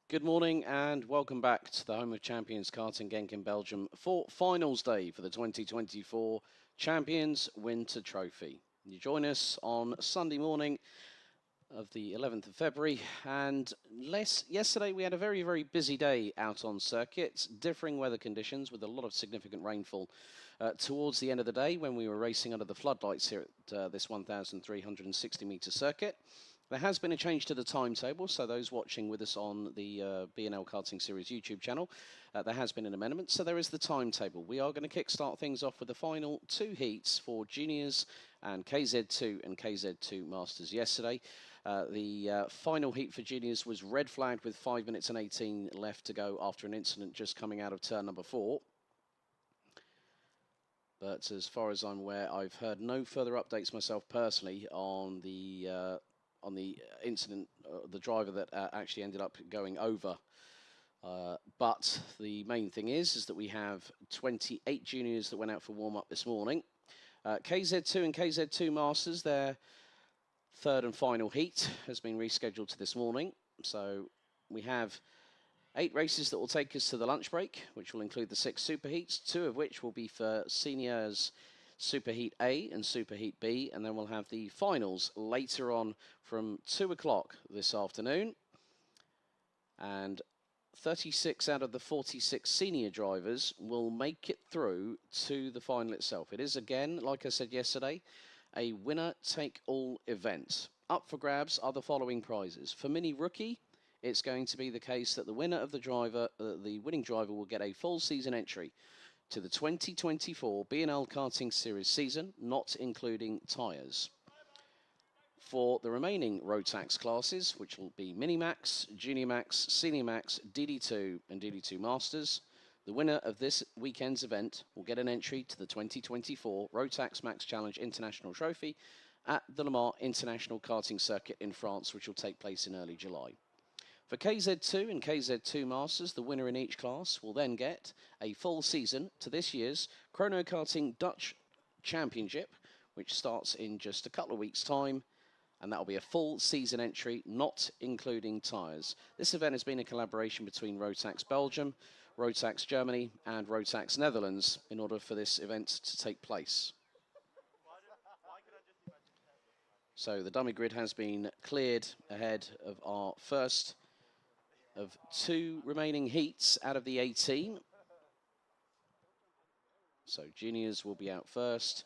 Good morning and welcome back to the home of champions Karting Genk in Belgium for finals day for the 2024 Champions Winter Trophy. You join us on Sunday morning of the 11th of February, and yesterday we had a very busy day out on circuit, differing weather conditions with a lot of significant rainfall towards the end of the day when we were racing under the floodlights here at this 1,360 metre circuit. There has been a change to the timetable, so those watching with us on the B&L Karting Series YouTube channel, there has been an amendment, so there is the timetable. We are going to kick-start things off with the final two heats for juniors and KZ2 and KZ2 Masters yesterday. The final heat for juniors was red flagged with 5 minutes and 18 left to go after an incident just coming out of turn number 4. But as far as I'm aware, I've heard no further updates myself personally on the incident, the driver that actually ended up going over. But the main thing is that we have 28 juniors that went out for warm-up this morning. KZ2 and KZ2 Masters, their third and final heat has been rescheduled to this morning. So we have 8 races that will take us to the lunch break, which will include the 6 super heats, 2 of which will be for seniors Super Heat A and Super Heat B, and then we'll have the finals later on from 2 o'clock this afternoon. And 36 out of the 46 senior drivers will make it through to the final itself. It is, again, like I said yesterday, a winner-take-all event. Up for grabs are the following prizes. For Mini Rookie, it's going to be the case that the winner of the winning driver will get a full season entry to the 2024 B&L Karting Series season, not including tyres. For the remaining road tax classes, which will be Mini Max, Junior Max, Senior Max, DD2 and DD2 Masters, the winner of this weekend's event will get an entry to the 2024 Road Tax Max Challenge International Trophy at the Le Mans International Karting Circuit in France, which will take place in early July. For KZ2 and KZ2 Masters, the winner in each class will then get a full season to this year's Chrono Karting Dutch Championship, which starts in just a couple of weeks' time, and that will be a full season entry, not including tyres. This event has been a collaboration between Road Tax Belgium, Road Tax Germany, and Road Tax Netherlands in order for this event to take place. So the dummy grid has been cleared ahead of our first of 2 remaining heats out of the 18. So juniors will be out first,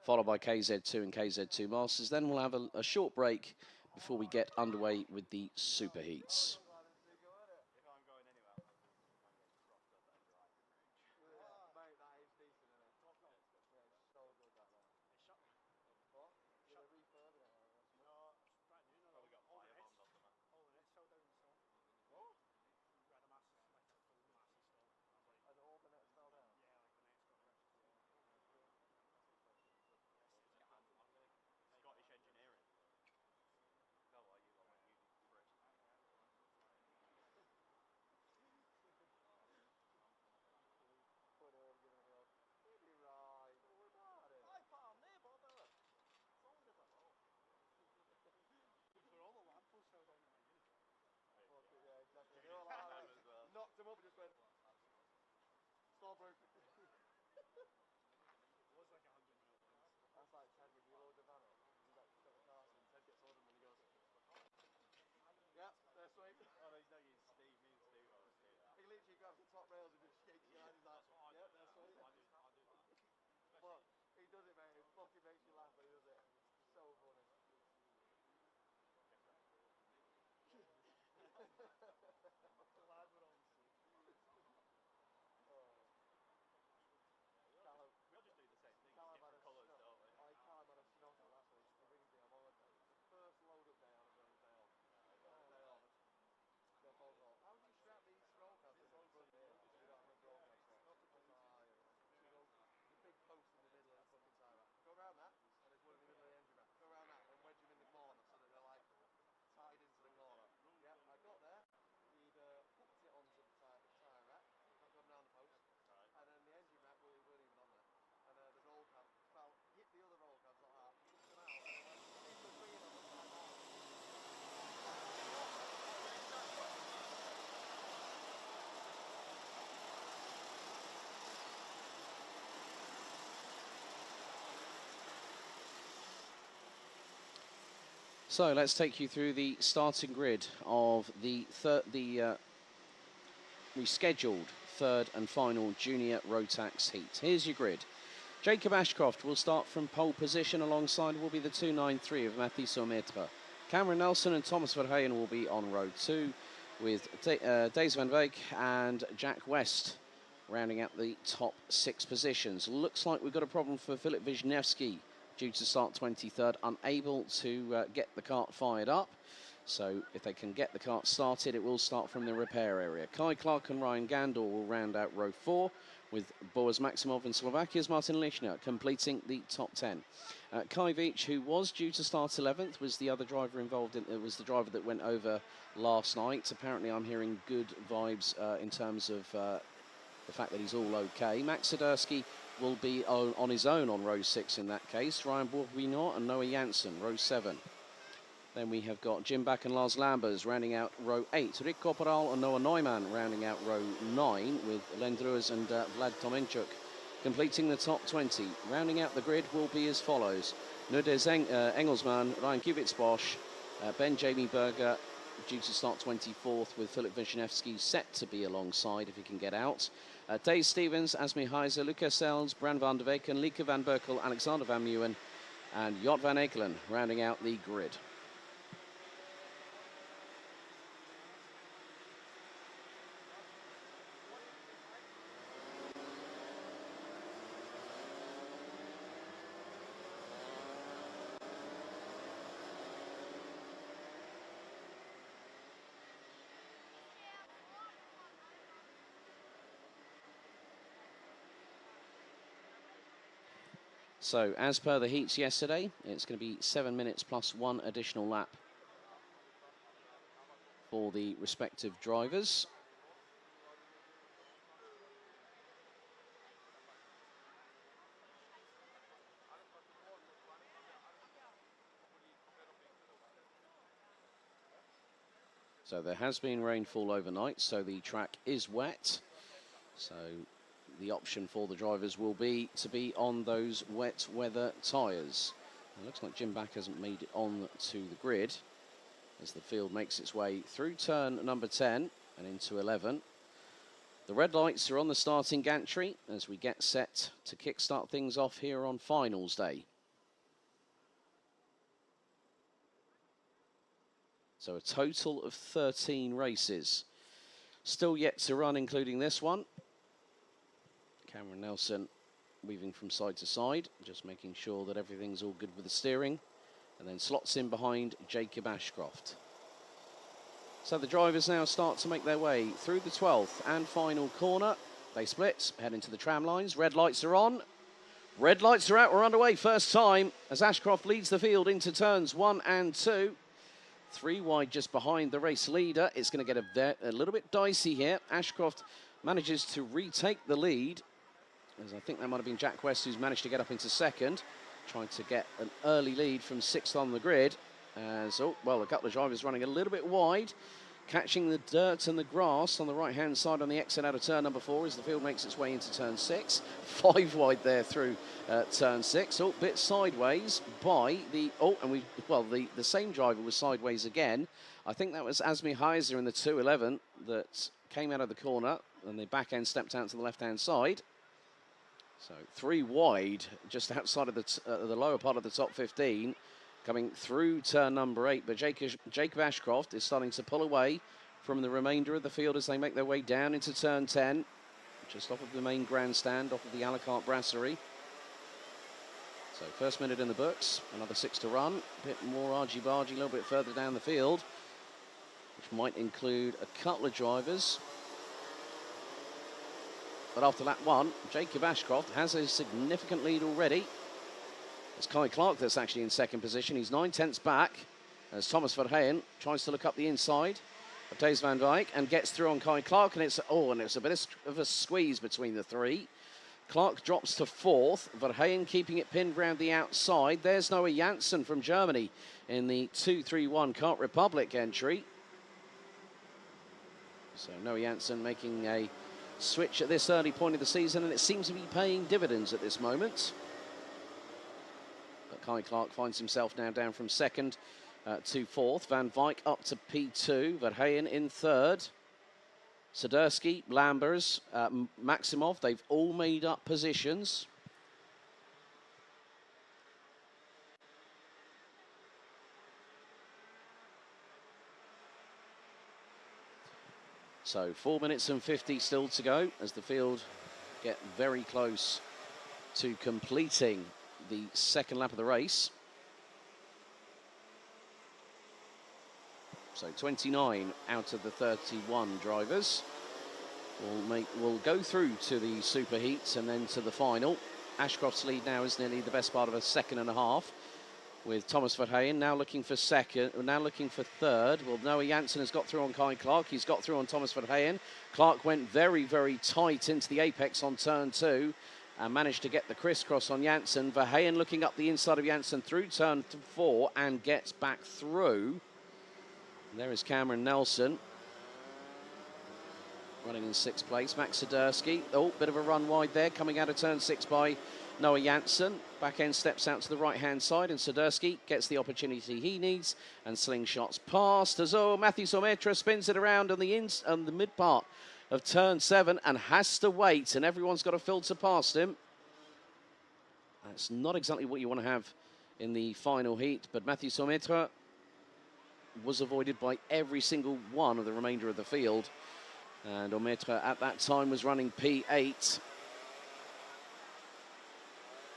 followed by KZ2 and KZ2 Masters. Then we'll have a short break before we get underway with the super heats. Knocked him up and just went. Stop broken. Was like 100 mil. That's like Ted when you load the van up. He's like got the cars and Ted gets on him and he goes. Yeah, they're sweet. Oh no, he's not using Steve. Me and Steve. He literally grabs the top rails and just shakes his hand. He's like, yeah, they're sweet. But he does it, mate. It fucking makes you laugh when he does it. It's so funny. Glad we're on. We all just do the same thing, different colours, don't we? Callum had a snorkel last week, the ring day on holiday. The first load-up day on a bloody day off. Day off. The phone call. How do you strap these snorkels in the front here? So we don't have a broadcast set. There's a big post in the middle of the fucking tie rack. Go around that, and there's one in the middle of the engine rack. Go around that, and wedge them in the corner so that they're like tied into the corner. Yeah, I got there. So let's take you through the starting grid of the rescheduled third and final junior Rotax heat. Here's your grid. Jacob Ashcroft will start from pole position. Alongside will be the 293 of Mathieu Saumetre. Cameron Nelson and Thomas Verheyen will be on row 2, with Days van Beek and Jack West rounding out the top 6 positions. Looks like we've got a problem for Filip Wisniewski, due to start 23rd, unable to get the kart fired up. So if they can get the kart started, it will start from the repair area. Kai Clark and Ryan Gandor will round out row 4, with Boaz Maximov and Slovakia's Martin Lischner completing the top 10. Kai Veach, who was due to start 11th, was the other driver involved. It was the driver that went over last night. Apparently, I'm hearing good vibes in terms of the fact that he's all okay. Max Sidursky will be on his own on row 6 in that case. Ryan Bourguignon and Noah Janssen, row 7. Then we have got Jim Back and Lars Lambers rounding out row 8. Rick Corporal and Noah Neumann rounding out row 9, with Len Druers and Vlad Tomenchuk completing the top 20. Rounding out the grid will be as follows. Nudes Engelsman, Ryan Kubitz-Bosch, Ben Jamie Berger, due to start 24th, with Filip Wisniewski set to be alongside if he can get out. Dave Stevens, Asmi Heiser, Lucas Sells, Bran van der Weken, Lieke van Berkel, Alexander van Meeuwen, and Jot van Ekelen rounding out the grid. So, as per the heats yesterday, it's going to be 7 minutes plus 1 additional lap for the respective drivers. So there has been rainfall overnight, so the track is wet. So the option for the drivers will be to be on those wet weather tyres. It looks like Jim Back hasn't made it on to the grid as the field makes its way through turn number 10 and into 11. The red lights are on the starting gantry as we get set to kickstart things off here on finals day. So a total of 13 races still yet to run, including this one. Cameron Nelson weaving from side to side, just making sure that everything's all good with the steering, and then slots in behind Jacob Ashcroft. So the drivers now start to make their way through the 12th and final corner. They split, head into the tram lines. Red lights are on. Red lights are out. We're underway first time as Ashcroft leads the field into turns 1 and 2. 3 wide just behind the race leader. It's going to get a little bit dicey here. Ashcroft manages to retake the lead, as I think that might have been Jack West who's managed to get up into second, trying to get an early lead from 6th on the grid. As, oh, well, a couple of drivers running a little bit wide, catching the dirt and the grass on the right-hand side on the exit out of turn number 4 as the field makes its way into turn 6. 5 wide there through turn 6. Oh, bit sideways by the... Oh, and the same driver was sideways again. I think that was Asmi Heiser in the 211 that came out of the corner, and the back end stepped out to the left-hand side. So 3 wide, just outside of the lower part of the top 15, coming through turn number 8. But Jacob Ashcroft is starting to pull away from the remainder of the field as they make their way down into turn 10, just off of the main grandstand, off of the a la carte brasserie. So first minute in the books, another 6 to run. A bit more argy-bargy, a little bit further down the field, which might include a couple of drivers. But after lap 1, Jacob Ashcroft has a significant lead already. It's Kai Clark that's actually in second position. He's 9/10 back as Thomas Verheyen tries to look up the inside of Thijs van Dijk and gets through on Kai Clark. And it's a bit of a squeeze between the 3. Clark drops to 4th. Verheyen keeping it pinned round the outside. There's Noah Janssen from Germany in the 231 Kart Republic entry. So Noah Janssen making a switch at this early point of the season, and it seems to be paying dividends at this moment. But Kai Clark finds himself now down from second to fourth. Van Wyk up to P2. Verheyen in third. Swiderski, Lambers, Maximov, they've all made up positions. So 4 minutes and 50 still to go as the field get very close to completing the second lap of the race. So 29 out of the 31 drivers will go through to the super heats and then to the final. Ashcroft's lead now is nearly the best part of a second and a half, with Thomas Verheyen now looking for second, now looking for third. Well, Noah Janssen has got through on Kai Clark. He's got through on Thomas Verheyen. Clark went very, very tight into the apex on turn 2 and managed to get the crisscross on Janssen. Verheyen looking up the inside of Janssen through turn 4 and gets back through. And there is Cameron Nelson running in 6th place. Max Swiderski, oh, bit of a run wide there, coming out of turn 6 by Noah Janssen. Back end steps out to the right-hand side, and Swiderski gets the opportunity he needs, and slingshots past as Matthew Sometra spins it around on the mid part of turn 7 and has to wait, and everyone's got to filter past him. That's not exactly what you want to have in the final heat, but Matthew Sometra was avoided by every single one of the remainder of the field. And Ometra at that time was running P8.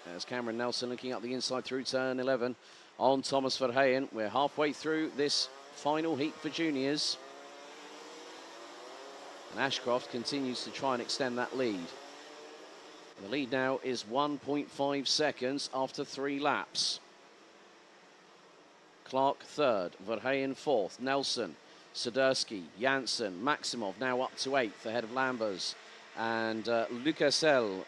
There's Cameron Nelson looking up the inside through turn 11 on Thomas Verheyen. We're halfway through this final heat for juniors. And Ashcroft continues to try and extend that lead. And the lead now is 1.5 seconds after 3 laps. Clark third, Verheyen fourth, Nelson, Swiderski, Janssen, Maximov now up to 8th ahead of Lambers, and Lucasel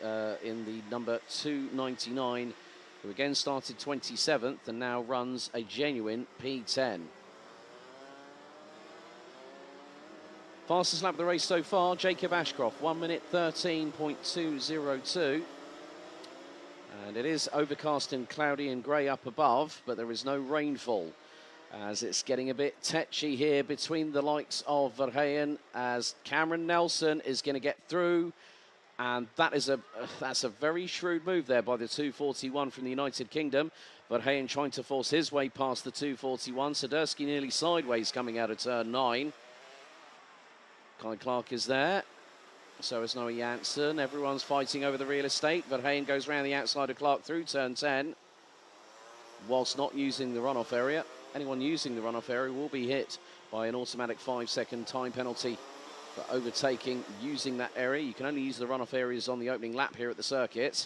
in the number 299, who again started 27th and now runs a genuine P10. Fastest lap of the race so far, Jacob Ashcroft, 1 minute 13.202. And it is overcast and cloudy and grey up above, but there is no rainfall, as it's getting a bit tetchy here between the likes of Verheyen, as Cameron Nelson is going to get through, and that's a very shrewd move there by the 241 from the United Kingdom. Verheyen trying to force his way past the 241. Swiderski nearly sideways coming out of turn 9. Kai Clark is there. So is Noah Janssen. Everyone's fighting over the real estate. Verheyen goes round the outside of Clark through turn 10, whilst not using the runoff area. Anyone using the runoff area will be hit by an automatic 5-second time penalty for overtaking using that area. You can only use the runoff areas on the opening lap here at the circuit.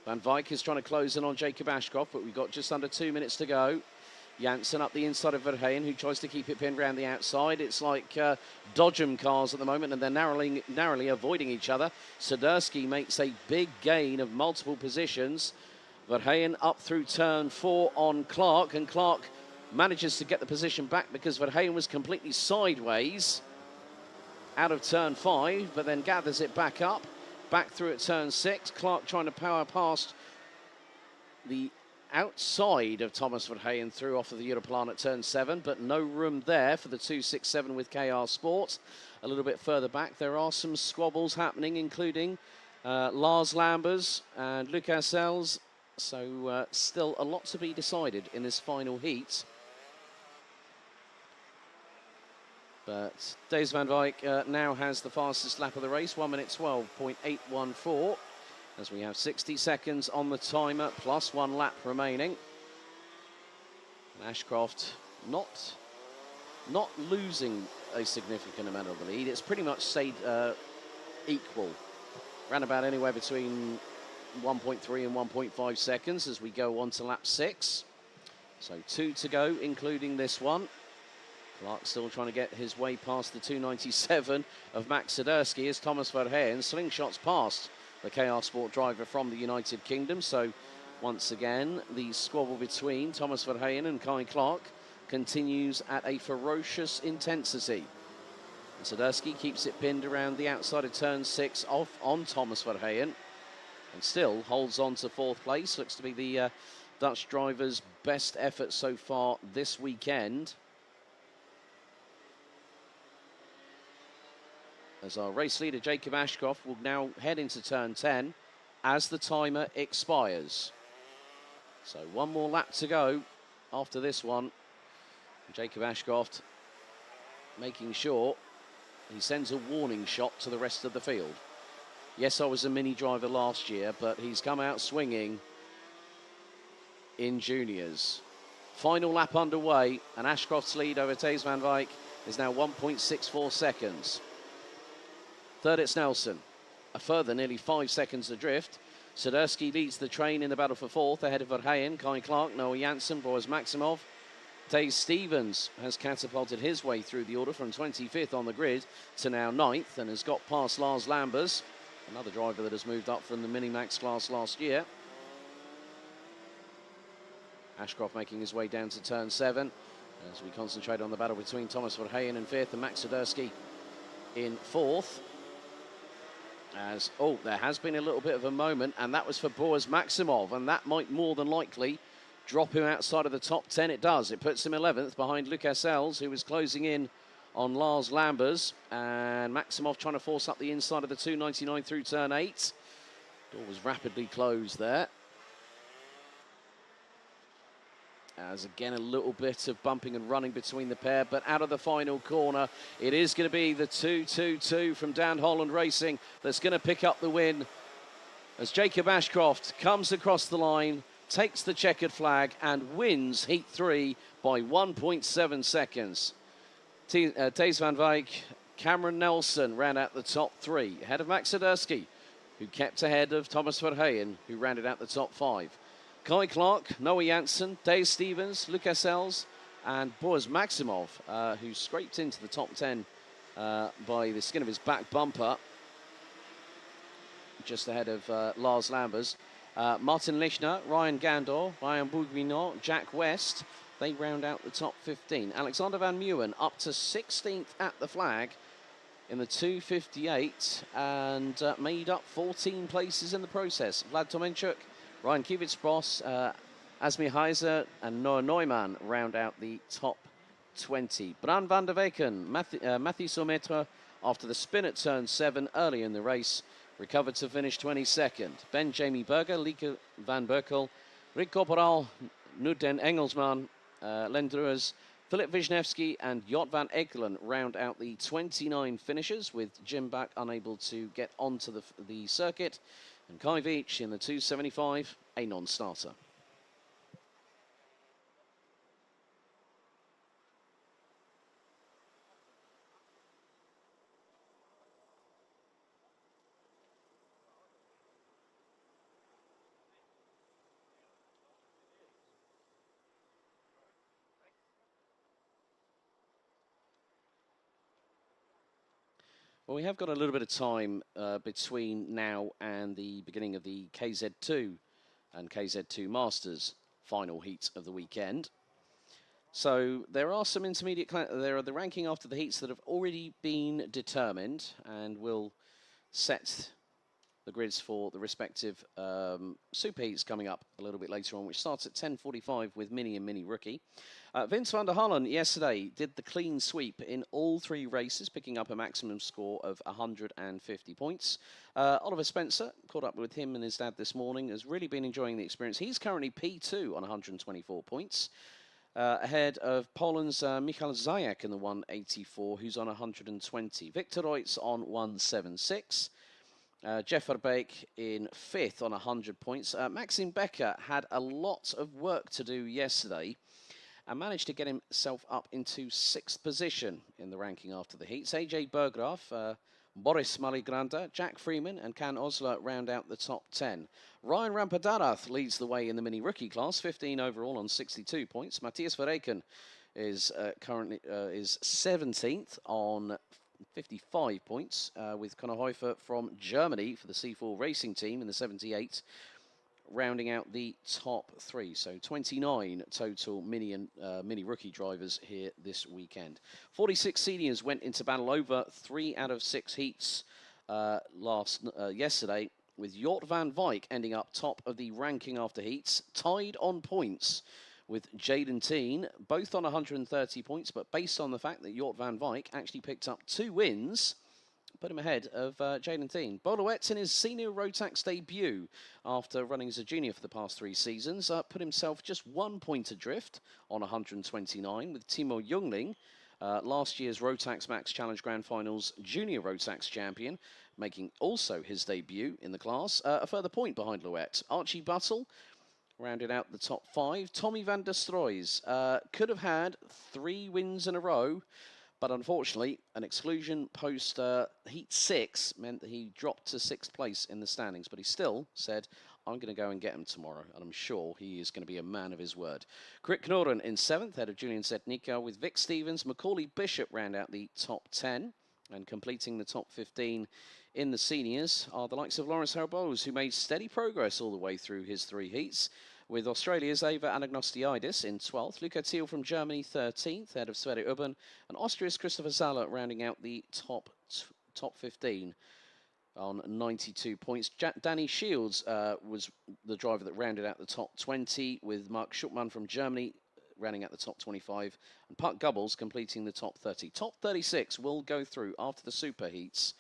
Van Wyk is trying to close in on Jacob Ashcroft, but we've got just under 2 minutes to go. Janssen up the inside of Verheyen, who tries to keep it pinned around the outside. It's like Dodgem cars at the moment, and they're narrowly avoiding each other. Swiderski makes a big gain of multiple positions. Verheyen up through turn 4 on Clark, and Clark manages to get the position back because Verheyen was completely sideways out of turn 5, but then gathers it back up, back through at turn 6. Clark trying to power past the outside of Thomas Verheyen through off of the Europlan at turn 7, but no room there for the 267 with KR Sport. A little bit further back, there are some squabbles happening, including Lars Lambers and Lucas Els. So still a lot to be decided in this final heat. But Daes van Wyk now has the fastest lap of the race, 1 minute 12.814. As we have 60 seconds on the timer, plus 1 lap remaining. And Ashcroft not losing a significant amount of the lead. It's pretty much stayed equal. Ran about anywhere between 1.3 and 1.5 seconds as we go on to lap 6. So 2 to go, including this one. Clark still trying to get his way past the 297 of Max Swiderski as Thomas Verheyen slingshots past the KR Sport driver from the United Kingdom. So once again, the squabble between Thomas Verheyen and Kai Clark continues at a ferocious intensity. And Swiderski keeps it pinned around the outside of turn 6 off on Thomas Verheyen and still holds on to 4th place. Looks to be the Dutch drivers' best effort so far this weekend. As our race leader, Jacob Ashcroft, will now head into turn 10 as the timer expires. So one more lap to go after this one. Jacob Ashcroft making sure he sends a warning shot to the rest of the field. Yes, I was a mini driver last year, but he's come out swinging in juniors. Final lap underway, and Ashcroft's lead over Thijs van Wijk is now 1.64 seconds. Third, it's Nelson. A further nearly 5 seconds adrift. Sadurski leads the train in the battle for fourth, ahead of Verheyen, Kai Clark, Noah Janssen, Boris Maximov. Taze Stevens has catapulted his way through the order from 25th on the grid to now 9th and has got past Lars Lambers, another driver that has moved up from the Minimax class last year. Ashcroft making his way down to turn 7 as we concentrate on the battle between Thomas Verheyen in 5th and Max Sadurski in 4th. As, oh, there has been a little bit of a moment, and that was for Boris Maximov, and that might more than likely drop him outside of the top 10. It does. It puts him 11th behind Lucas Els, who is closing in on Lars Lambers, and Maximov trying to force up the inside of the 299 through turn 8. Door was rapidly closed there. As again, a little bit of bumping and running between the pair, but out of the final corner, it is going to be the 222 from Dan Holland Racing that's going to pick up the win as Jacob Ashcroft comes across the line, takes the checkered flag and wins Heat 3 by 1.7 seconds. Thijs van Wijk, Cameron Nelson ran out the top 3, ahead of Max Sadurski, who kept ahead of Thomas Verheyen, who rounded out the top 5. Kai Clark, Noah Janssen, Dave Stevens, Lucas Els, and Boris Maximov, who scraped into the top 10 by the skin of his back bumper, just ahead of Lars Lambers. Martin Lichner, Ryan Gandor, Ryan Bourguignon, Jack West, they round out the top 15. Alexander Van Meeuwen up to 16th at the flag in the 258 and made up 14 places in the process. Vlad Tomenchuk, Ryan Kivitz-Boss, Asmi Heiser and Noah Neumann round out the top 20. Bran van der Weken, Mathieu Sometre, after the spin at turn 7 early in the race, recovered to finish 22nd. Ben Jamie Berger, Lieke van Berkel, Rick Corporal, Nuden Engelsman, Len Druers, Philip Wisniewski and Jot van Ekelen round out the 29 finishers, with Jim Back unable to get onto the circuit. And Kai Veach in the 275, a non-starter. Well, we have got a little bit of time between now and the beginning of the KZ2 and KZ2 Masters final heat of the weekend. So there are some intermediate, there are the ranking after the heats that have already been determined and will set the grids for the respective super heats coming up a little bit later on, which starts at 10:45 with Mini and Mini Rookie. Vince van der Hallen yesterday did the clean sweep in all 3 races, picking up a maximum score of 150 points. Oliver Spencer, caught up with him and his dad this morning, has really been enjoying the experience. He's currently P2 on 124 points, ahead of Poland's Michal Zajak in the 184, who's on 120. Victor Reutz on 176. Jeff Verbeek in 5th on 100 points. Maxim Becker had a lot of work to do yesterday and managed to get himself up into 6th position in the ranking after the heats. AJ Berggraf, Boris Maligranda, Jack Freeman and Can Osler round out the top 10. Ryan Rampadarath leads the way in the mini rookie class, 15 overall on 62 points. Matthias Verreken is currently is 17th on 55 points, with Conor Heufer from Germany for the C4 Racing Team in the 78, rounding out the top 3. So 29 total mini and mini rookie drivers here this weekend. 46 seniors went into battle over 3 out of 6 heats yesterday, with Jort van Wyk ending up top of the ranking after heats, tied on points with Jaden Teen, both on 130 points, but based on the fact that Jort van Wyk actually picked up 2 wins, put him ahead of Jaden Teen. Boluet's in his senior Rotax debut after running as a junior for the past 3 seasons, put himself just 1 point adrift on 129 with Timo Jungling, last year's Rotax Max Challenge Grand Finals junior Rotax champion, making also his debut in the class, a further point behind Louet. Archie Buttle rounded out the top 5. Tommy van der Stroys could have had 3 wins in a row, but unfortunately, an exclusion post Heat 6 meant that he dropped to 6th place in the standings, but he still said, I'm going to go and get him tomorrow, and I'm sure he is going to be a man of his word. Krit Knorren in 7th, ahead of Julian Setnika, with Vic Stevens. Macaulay Bishop round out the top 10, and completing the top 15 in the seniors are the likes of Lawrence Harbose, who made steady progress all the way through his 3 heats, with Australia's Ava Anagnostiidis in 12th, Luca Thiel from Germany 13th, ahead of Sverre Ubben, and Austria's Christopher Zahler rounding out the top 15 on 92 points. Danny Shields was the driver that rounded out the top 20, with Mark Schuckmann from Germany rounding out the top 25, and Puck Gubbles completing the top 30. Top 36 will go through after the super heats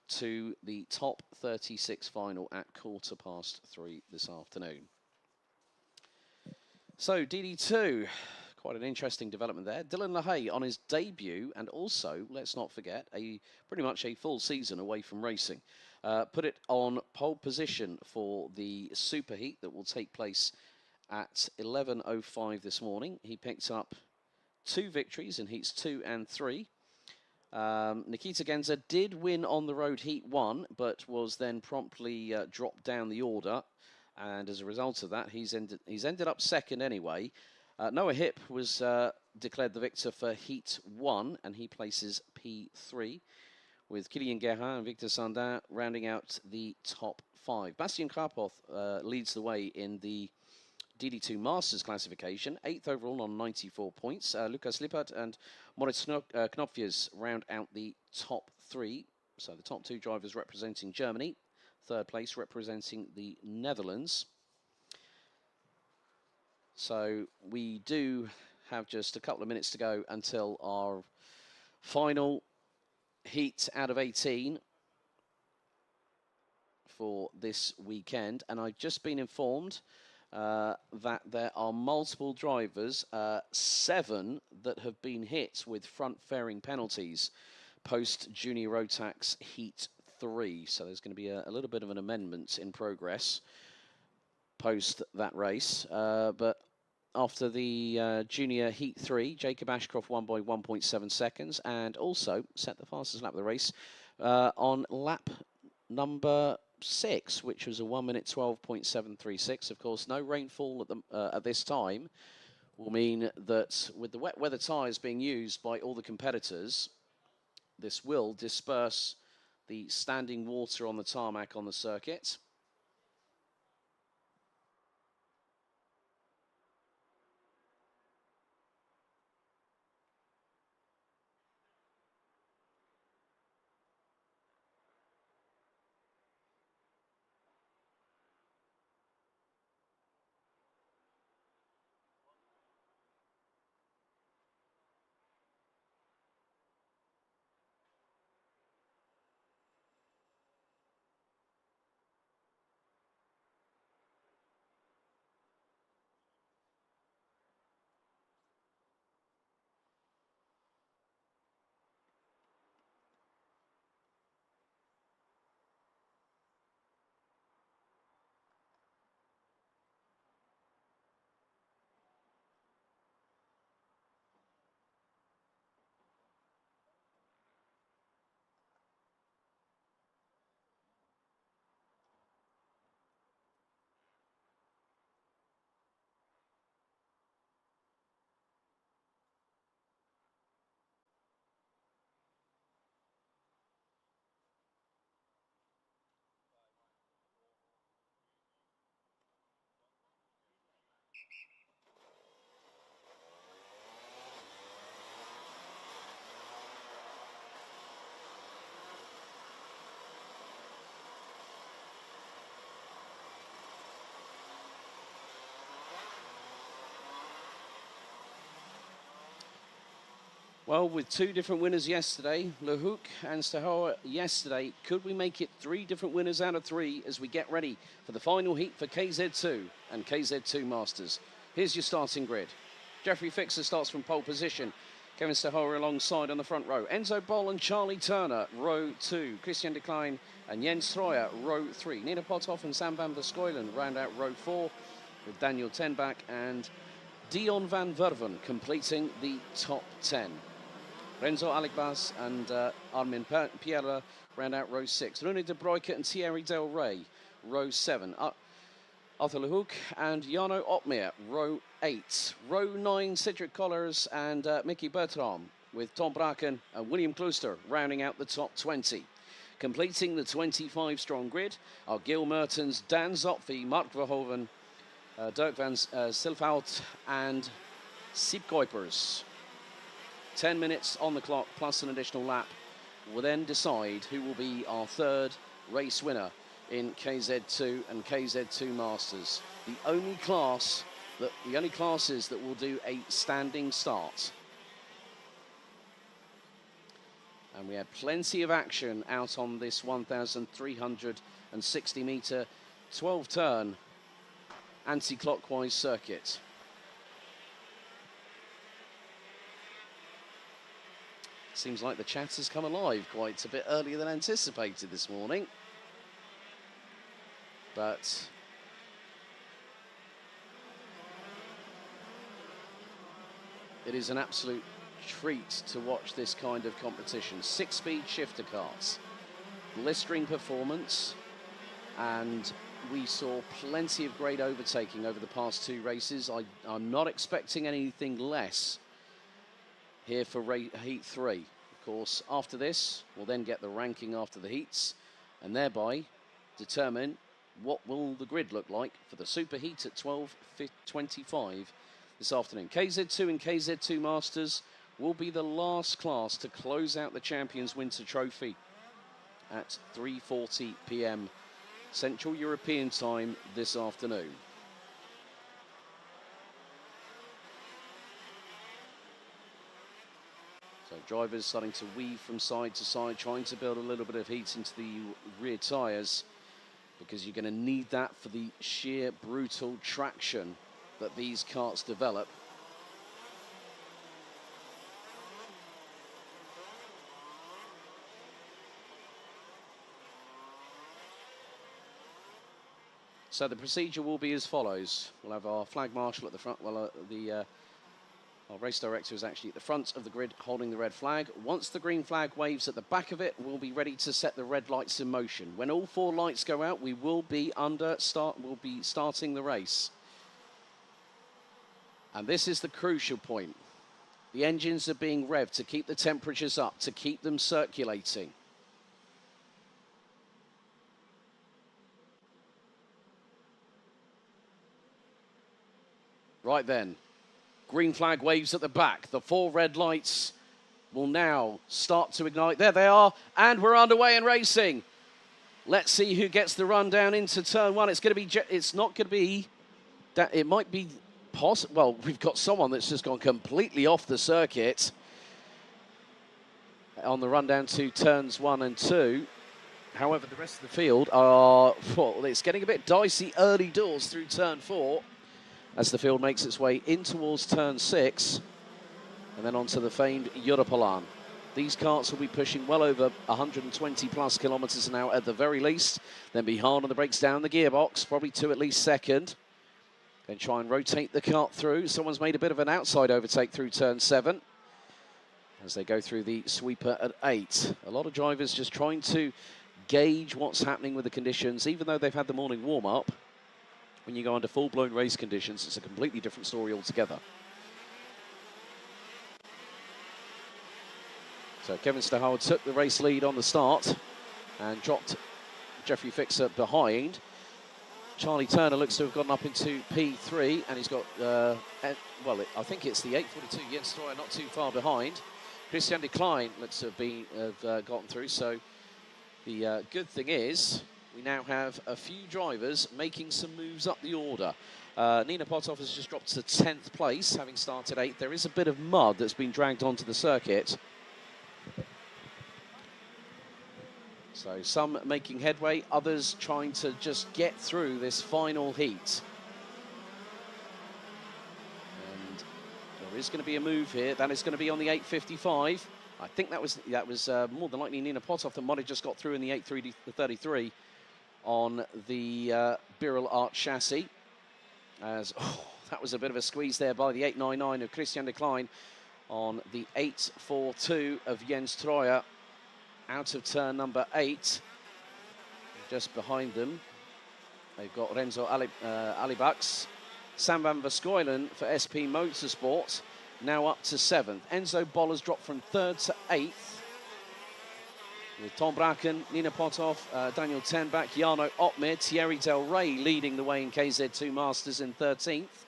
to the top 36 final at 3:15 this afternoon. So DD2, quite an interesting development there. Dylan LaHaye on his debut, and also, let's not forget, pretty much a full season away from racing. Put it on pole position for the super heat that will take place at 11:05 this morning. He picked up 2 victories in heats 2 and 3. Nikita Genza did win on the road heat 1, but was then promptly dropped down the order, and as a result of that, he's ended up 2nd anyway. Noah Hipp was declared the victor for heat 1, and he places P3, with Kylian Guerrin and Victor Sandin rounding out the top 5. Bastien Karpov leads the way in the DD2 Masters classification, 8th overall on 94 points. Lukas Lippert and Moritz Knopfjes round out the top 3. So the top 2 drivers representing Germany, 3rd place representing the Netherlands. So we do have just a couple of minutes to go until our final heat out of 18 for this weekend. And I've just been informed that there are multiple drivers, 7 that have been hit with front fairing penalties post Junior Rotax Heat 3. So there's going to be a little bit of an amendment in progress post that race. But after the Junior Heat 3, Jacob Ashcroft won by 1.7 seconds and also set the fastest lap of the race on lap number 6, which was a 1 minute 12.736. Of course, no rainfall at this time will mean that with the wet weather tyres being used by all the competitors, this will disperse the standing water on the tarmac on the circuit. Well, with two different winners yesterday, Lehouk and Stahoa yesterday, could we make it 3 different winners out of 3 as we get ready for the final heat for KZ2 and KZ2 Masters? Here's your starting grid. Jeffrey Fixer starts from pole position. Kevin Stahoa alongside on the front row. Enzo Boll and Charlie Turner, row 2. Christian de Klein and Jens Troyer, row 3. Nina Pothoff and Sam van der Schuilen round out row 4, with Daniel Tenbach and Dion van Verven completing the top 10. Renzo Alekbas and Armin Pierre round out row 6. Rune de Broeke and Thierry Del Rey, row 7. Arthur Lehouk and Jarno Opmeer, row 8. Row 9, Cedric Collars and Mickey Bertram, with Tom Braken and William Klooster rounding out the top 20. Completing the 25-strong grid are Gil Mertens, Dan Zopfi, Mark Verhoeven, Dirk van Silvout and Siep Kuipers. 10 minutes on the clock plus an additional lap will then decide who will be our 3rd race winner in KZ2 and KZ2 Masters. The only classes that will do a standing start. And we had plenty of action out on this 1,360 metre 12-turn anti-clockwise circuit. Seems like the chat has come alive quite a bit earlier than anticipated this morning. But it is an absolute treat to watch this kind of competition. 6-speed shifter karts, blistering performance, and we saw plenty of great overtaking over the past 2 races. I'm not expecting anything less here for Heat 3. Of course, after this, we'll then get the ranking after the heats, and thereby determine what will the grid look like for the Super Heat at 12:25 this afternoon. KZ2 and KZ2 Masters will be the last class to close out the Champions Winter Trophy at 3:40 p.m. Central European time this afternoon. So drivers starting to weave from side to side, trying to build a little bit of heat into the rear tyres, because you're going to need that for the sheer brutal traction that these karts develop. So the procedure will be as follows. We'll have our flag marshal at the front. Well, our race director is actually at the front of the grid holding the red flag. Once the green flag waves at the back of it, we'll be ready to set the red lights in motion. When all 4 lights go out, we will be starting the race. And this is the crucial point. The engines are being revved to keep the temperatures up, to keep them circulating. Right then, green flag waves at the back. The 4 red lights will now start to ignite. There they are, and we're underway and racing. Let's see who gets the run down into turn 1. It's going to be. It's not going to be. It might be possible. Well, we've got someone that's just gone completely off the circuit on the run down to turns 1 and 2. However, the rest of the field are. Well, it's getting a bit dicey early doors through turn 4. As the field makes its way in towards turn 6, and then onto the famed Europalan. These karts will be pushing well over 120 plus kilometers an hour at the very least. Then be hard on the brakes, down the gearbox, probably 2 at least second. Then try and rotate the kart through. Someone's made a bit of an outside overtake through turn 7 as they go through the sweeper at 8. A lot of drivers just trying to gauge what's happening with the conditions, even though they've had the morning warm-up. When you go under full-blown race conditions, it's a completely different story altogether. So Kevin Stahoa took the race lead on the start and dropped Jeffrey Fixer behind. Charlie Turner looks to have gotten up into P3, and he's got, well, I think it's the 842 Jens Troyer not too far behind. Christian de Klein looks to have gotten through, so the good thing is we now have a few drivers making some moves up the order. Nina Potov has just dropped to 10th place, having started 8th. There is a bit of mud that's been dragged onto the circuit. So some making headway, others trying to just get through this final heat. And there is going to be a move here. That is going to be on the 8.55. I think that was more than likely Nina Potov that might have just got through in the 8.33 on the Birol Art chassis. As that was a bit of a squeeze there by the 8.99 of Christian de Klein on the 8.42 of Jens Troyer out of turn number 8. Just behind them, they've got Renzo Alibax. Sam van Verskuilen for SP Motorsport, now up to 7th. Enzo Boller's dropped from 3rd to 8th. With Tom Bracken, Nina Potov, Daniel Tenbach, Jarno Opmeer, Thierry Del Rey leading the way in KZ2 Masters in 13th.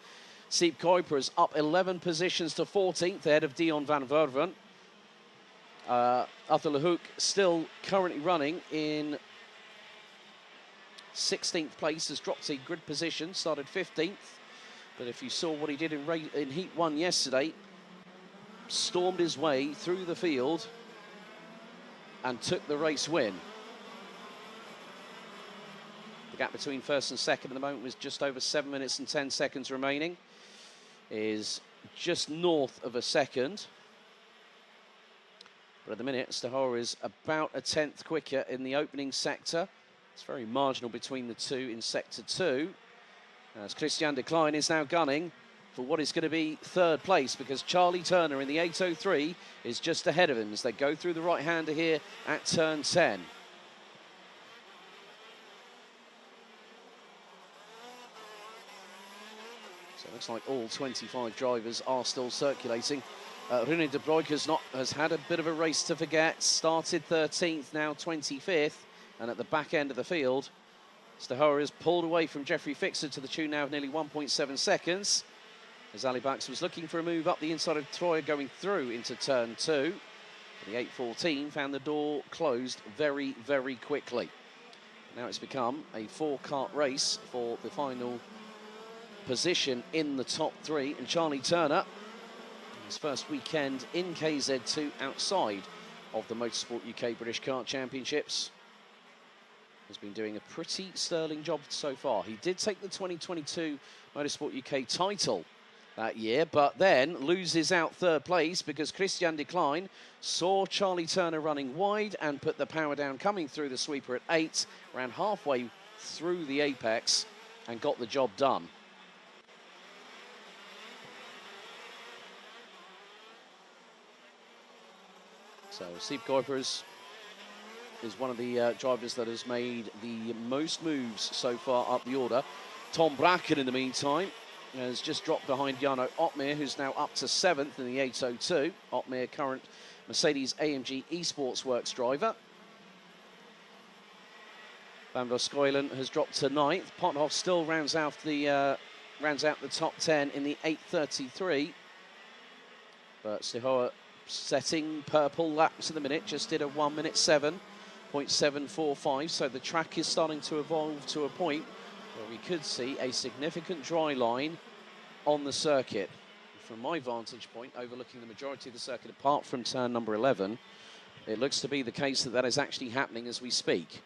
Siep Kuiper is up 11 positions to 14th, ahead of Dion van Verven. Arthur Lehouk still currently running in 16th place, has dropped a grid position, started 15th. But if you saw what he did in Heat 1 yesterday, stormed his way through the field and took the race win. The gap between first and second at the moment was just over 7 minutes and 10 seconds remaining. Is just north of a second. But at the minute, Stahora is about a 10th quicker in the opening sector. It's very marginal between the two in sector 2. As Christian de Klein is now gunning for what is going to be 3rd place, because Charlie Turner in the 8.03 is just ahead of him as they go through the right-hander here at turn 10. So it looks like all 25 drivers are still circulating. René de Broek has had a bit of a race to forget. Started 13th, now 25th, and at the back end of the field, Stahora has pulled away from Jeffrey Fixer to the tune now of nearly 1.7 seconds. As Ali Bax was looking for a move up the inside of Troyer going through into turn 2. The 8.14 found the door closed very, very quickly. Now it's become a 4-kart race for the final position in the top 3. And Charlie Turner, his first weekend in KZ2 outside of the Motorsport UK British Kart Championships, has been doing a pretty sterling job so far. He did take the 2022 Motorsport UK title that year, but then loses out 3rd place because Christian de Klein saw Charlie Turner running wide and put the power down coming through the sweeper at 8, ran halfway through the apex and got the job done. So Siep Kuiper is one of the drivers that has made the most moves so far up the order. Tom Bracken, in the meantime, has just dropped behind Jarno Opmeer, who's now up to 7th in the 8.02. Opmeer, current Mercedes AMG Esports Works driver. Van Verskuilen has dropped to 9th. Pothoff still rounds out the top 10 in the 8.33. But Stahora setting purple laps in the minute, just did a 1 minute 7.745. So the track is starting to evolve to a point where we could see a significant dry line on the circuit. From my vantage point, overlooking the majority of the circuit, apart from turn number 11, it looks to be the case that that is actually happening as we speak.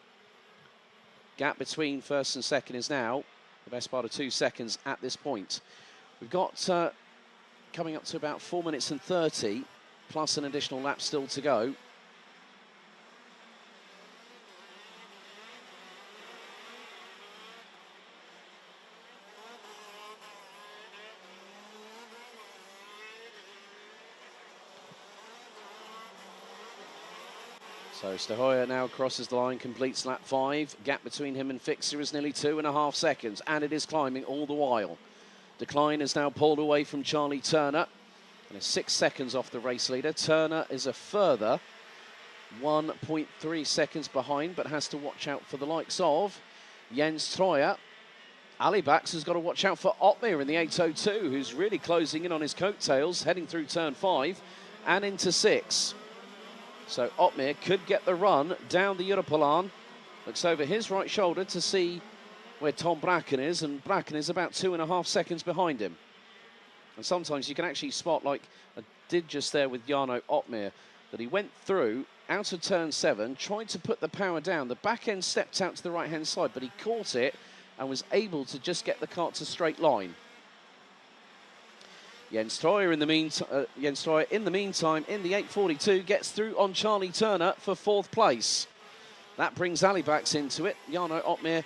Gap between first and second is now the best part of 2 seconds at this point. We've got coming up to about 4 minutes and 30, plus an additional lap still to go. So Stahora now crosses the line, completes lap 5. Gap between him and Fixer is nearly 2.5 seconds, and it is climbing all the while. De Klein is now pulled away from Charlie Turner and is 6 seconds off the race leader. Turner is a further 1.3 seconds behind, but has to watch out for the likes of Jens Troyer. Ali Bax has got to watch out for Opmeer in the 8.02, who's really closing in on his coattails, heading through turn 5 and into 6. So Opmeer could get the run down the Europolan. Looks over his right shoulder to see where Tom Bracken is, and Bracken is about 2.5 seconds behind him. And sometimes you can actually spot, like I did just there with Jarno Opmeer, that he went through out of turn 7, tried to put the power down. The back end stepped out to the right-hand side, but he caught it and was able to just get the kart to straight line. Jens Troyer in the meantime, in the 842, gets through on Charlie Turner for 4th place. That brings Alibaks into it. Jarno Opmeer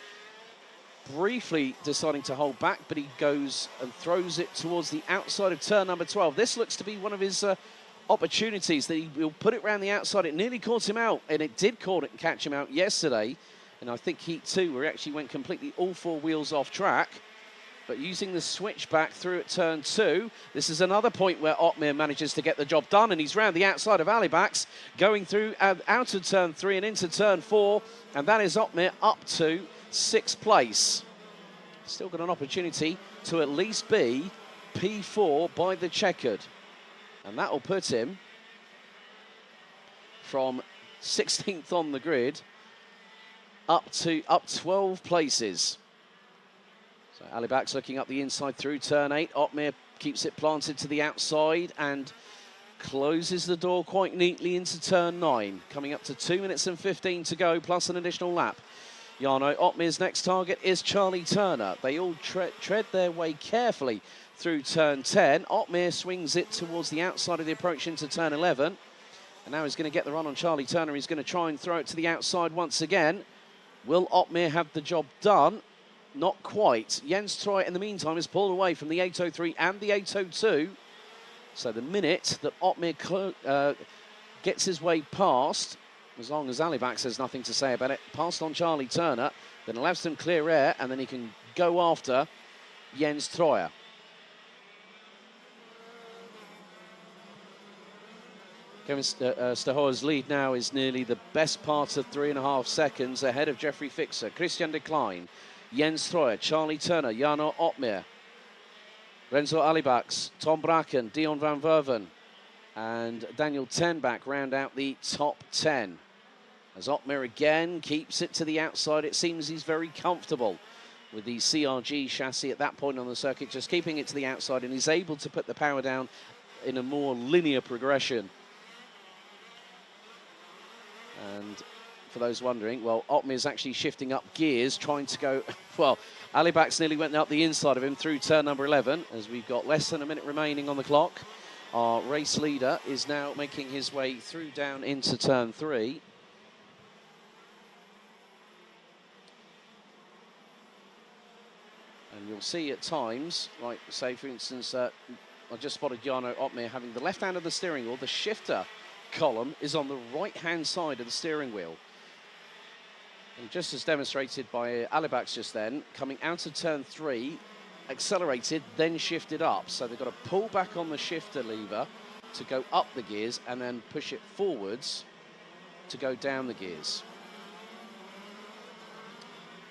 briefly deciding to hold back, but he goes and throws it towards the outside of turn number 12. This looks to be one of his opportunities that he will put it around the outside. It nearly caught him out, and it did catch him out yesterday. And I think Heat 2, where he actually went completely all 4 wheels off track. But using the switch back through at turn 2, this is another point where Opmeer manages to get the job done, and he's round the outside of Alibaks, going through out of turn 3 and into turn 4, and that is Opmeer up to 6th place. Still got an opportunity to at least be P4 by the checkered, and that will put him from 16th on the grid up 12 places. So Alibaks looking up the inside through turn 8. Opmeer keeps it planted to the outside and closes the door quite neatly into turn 9. Coming up to 2 minutes and 15 to go, plus an additional lap. Jarno Opmeer's next target is Charlie Turner. They all tread their way carefully through turn 10. Opmeer swings it towards the outside of the approach into turn 11. And now he's going to get the run on Charlie Turner. He's going to try and throw it to the outside once again. Will Opmeer have the job done? Not quite. Jens Troy, in the meantime, is pulled away from the 803 and the 802. So the minute that Opmeer gets his way past, as long as Alibaks has nothing to say about it, past on Charlie Turner, then allows them clear air, and then he can go after Jens Troyer. Kevin Stahoa's lead now is nearly the best part of 3.5 seconds ahead of Jeffrey Fixer, Christian de Klein, Jens Troyer, Charlie Turner, Jarno Opmeer, Renzo Alibaks, Tom Bracken, Dion van Verven, and Daniel Tenbach round out the top 10. As Opmeer again keeps it to the outside, it seems he's very comfortable with the CRG chassis at that point on the circuit, just keeping it to the outside, and he's able to put the power down in a more linear progression. And for those wondering, well, Opmeer's actually shifting up gears, trying to go, well, Alibaks nearly went up the inside of him through turn number 11, as we've got less than a minute remaining on the clock. Our race leader is now making his way through down into turn 3. And you'll see at times, like, say, for instance, I just spotted Jarno Opmeer having the left hand of the steering wheel. The shifter column is on the right-hand side of the steering wheel. And just as demonstrated by Alibaks just then, coming out of turn 3, accelerated, then shifted up. So they've got to pull back on the shifter lever to go up the gears and then push it forwards to go down the gears.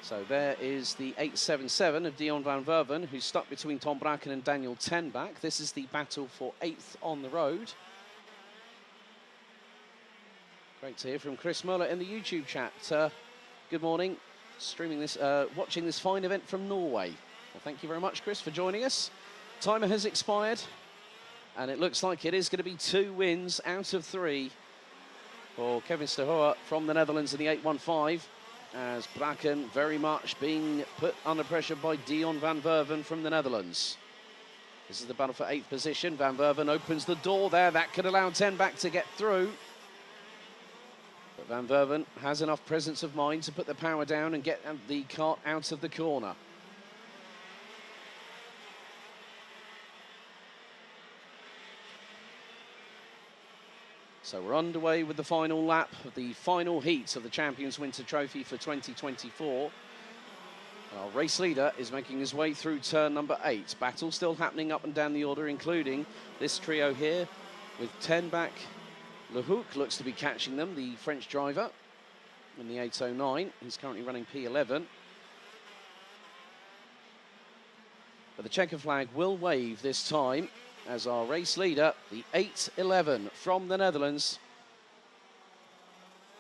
So there is the 877 of Dion van Verven, who's stuck between Tom Bracken and Daniel Tenbach. This is the battle for 8th on the road. Great to hear from Chris Muller in the YouTube chat. Good morning, streaming this, watching this fine event from Norway. Well, thank you very much, Chris, for joining us. Timer has expired, and it looks like it is going to be 2 wins out of 3 for Kevin Stahoa from the Netherlands in the 815, as Bracken very much being put under pressure by Dion van Verven from the Netherlands. This is the battle for 8th position. Van Verven opens the door there. That could allow Tenbach to get through. But Van Verven has enough presence of mind to put the power down and get the kart out of the corner. So we're underway with the final lap of the final heat of the Champions Winter Trophy for 2024. Our race leader is making his way through turn number 8. Battle still happening up and down the order, including this trio here with Tenbach. Lehouk looks to be catching them, the French driver in the 809. He's currently running P11. But the checker flag will wave this time as our race leader, the 811 from the Netherlands,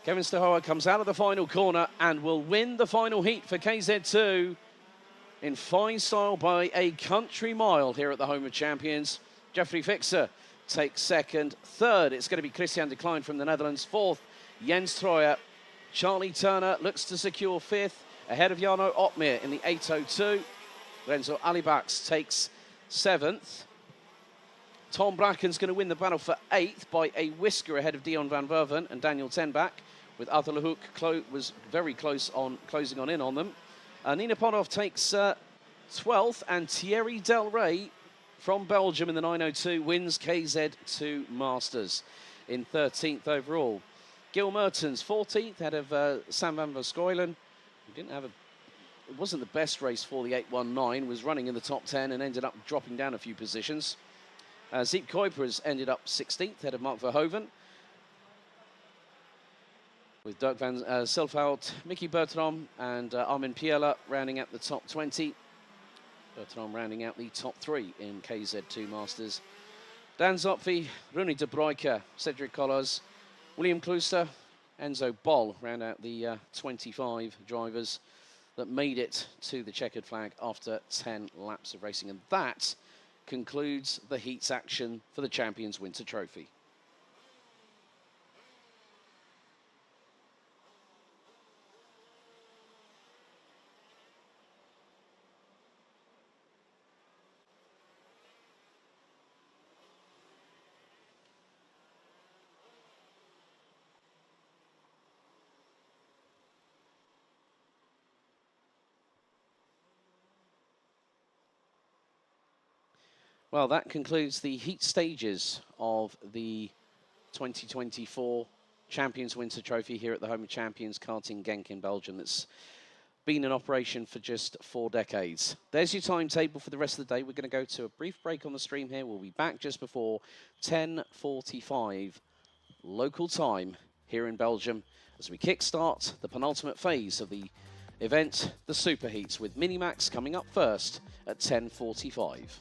Kevin Stahoa, comes out of the final corner and will win the final heat for KZ2 in fine style by a country mile here at the home of champions. Jeffrey Fixer takes second. Third, it's going to be Christian de Klein from the Netherlands. Fourth, Jens Troyer. Charlie Turner looks to secure fifth, ahead of Jarno Opmeer in the 802. Renzo Alibax takes seventh. Tom Bracken's going to win the battle for eighth by a whisker ahead of Dion van Verven and Daniel Tenbach, with Arthur Lehouk was very close on closing on in on them. Nina Podov takes 12th, and Thierry Del Rey from Belgium in the 902 wins KZ2 Masters in 13th overall. Gil Mertens 14th, ahead of Sam van Verskuilen. It wasn't the best race for the 819, was running in the top 10 and ended up dropping down a few positions. Zeep Kuipers ended up 16th, ahead of Mark Verhoeven, with Dirk van Silfhout, Mickey Bertram and Armin Piela rounding out the top 20. Bertram rounding out the top 3 in KZ2 Masters. Dan Zopfi, Rooney de Broeke, Cedric Collars, William Klooster, Enzo Boll round out the 25 drivers that made it to the checkered flag after 10 laps of racing. And that concludes the heats action for the Champions Winter Trophy. Well, that concludes the heat stages of the 2024 Champions Winter Trophy here at the home of champions, Karting Genk in Belgium. That's been in operation for just 4 decades. There's your timetable for the rest of the day. We're going to go to a brief break on the stream here. We'll be back just before 10:45 local time here in Belgium as we kickstart the penultimate phase of the event, the Super Heats, with Minimax coming up first at 10:45.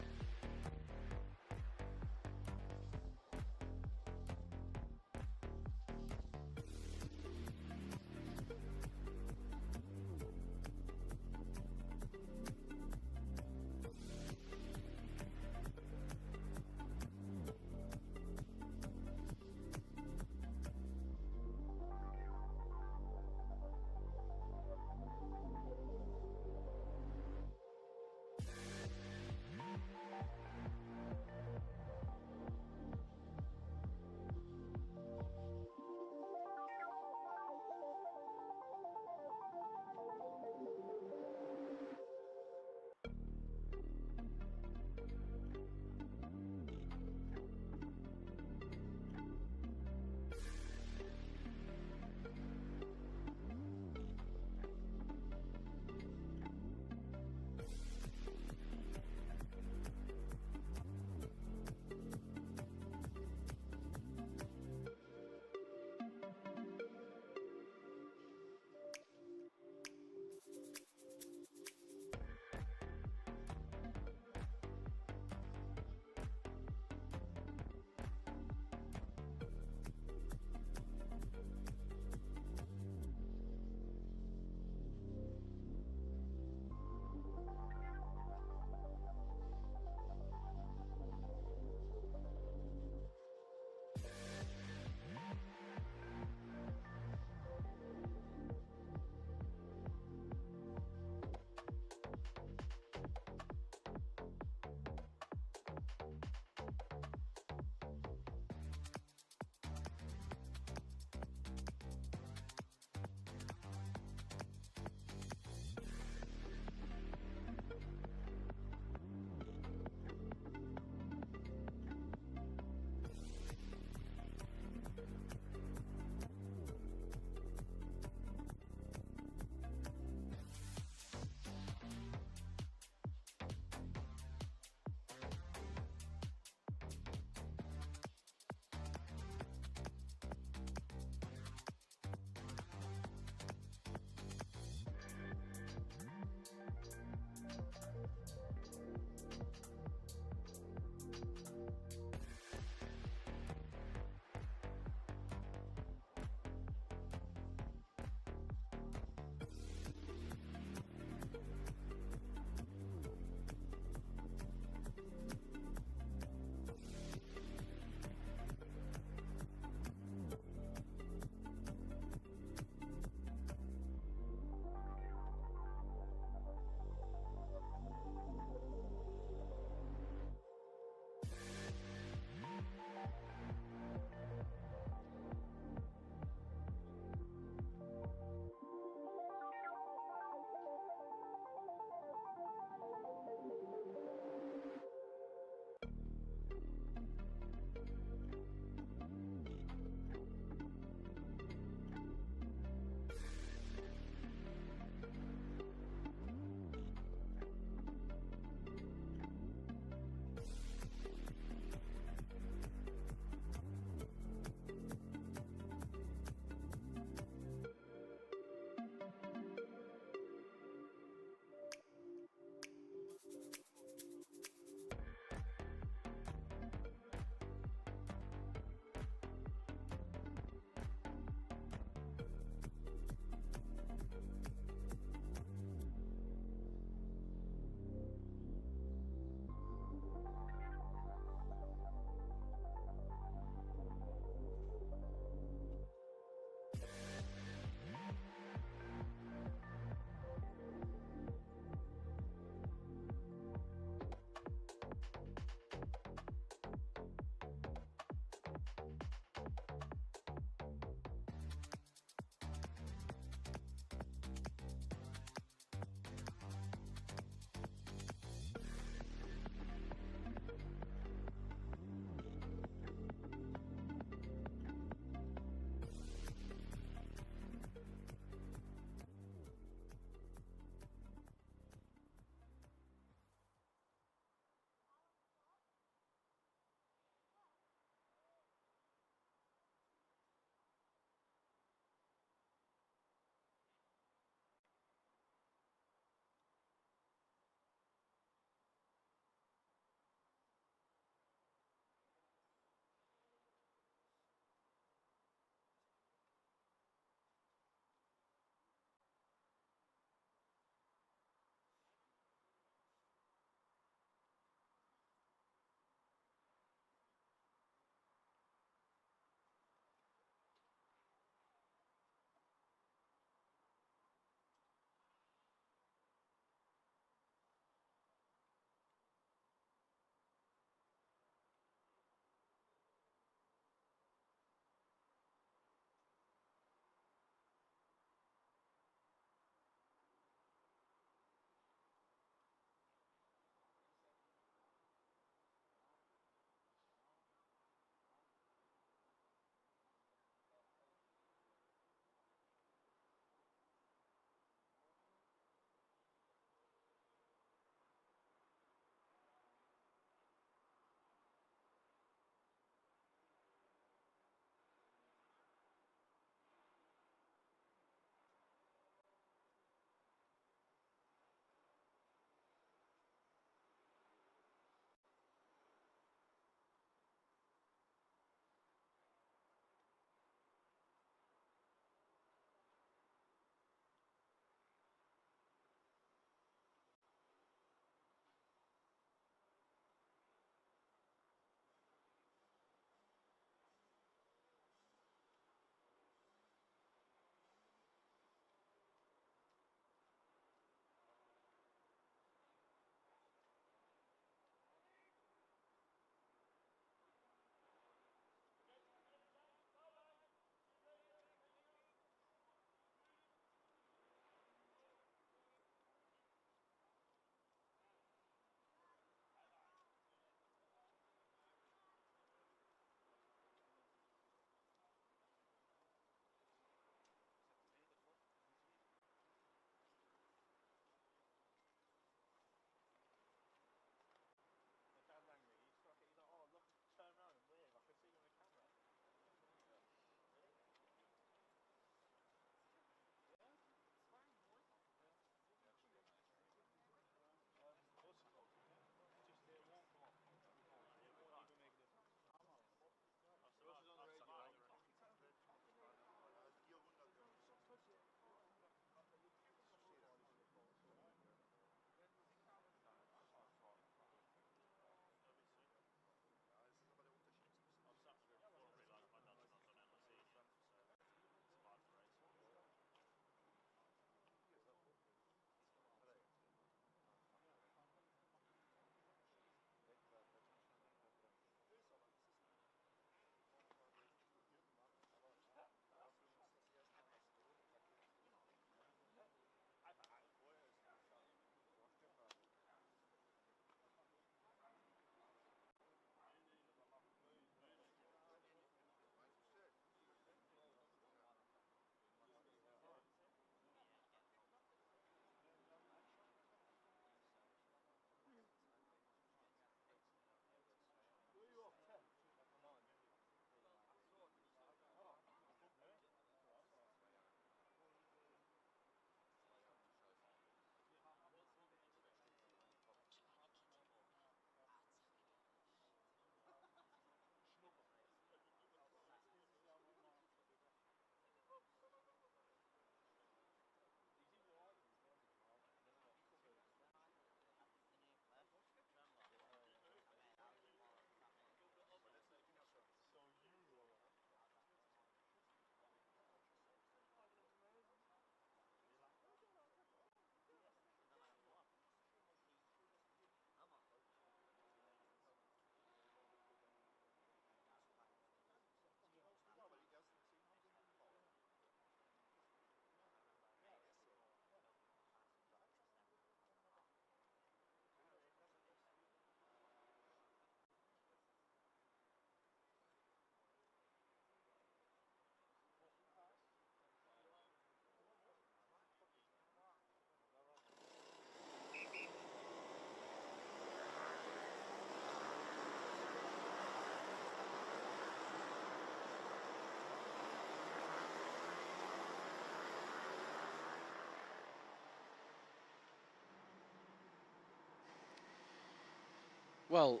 Well,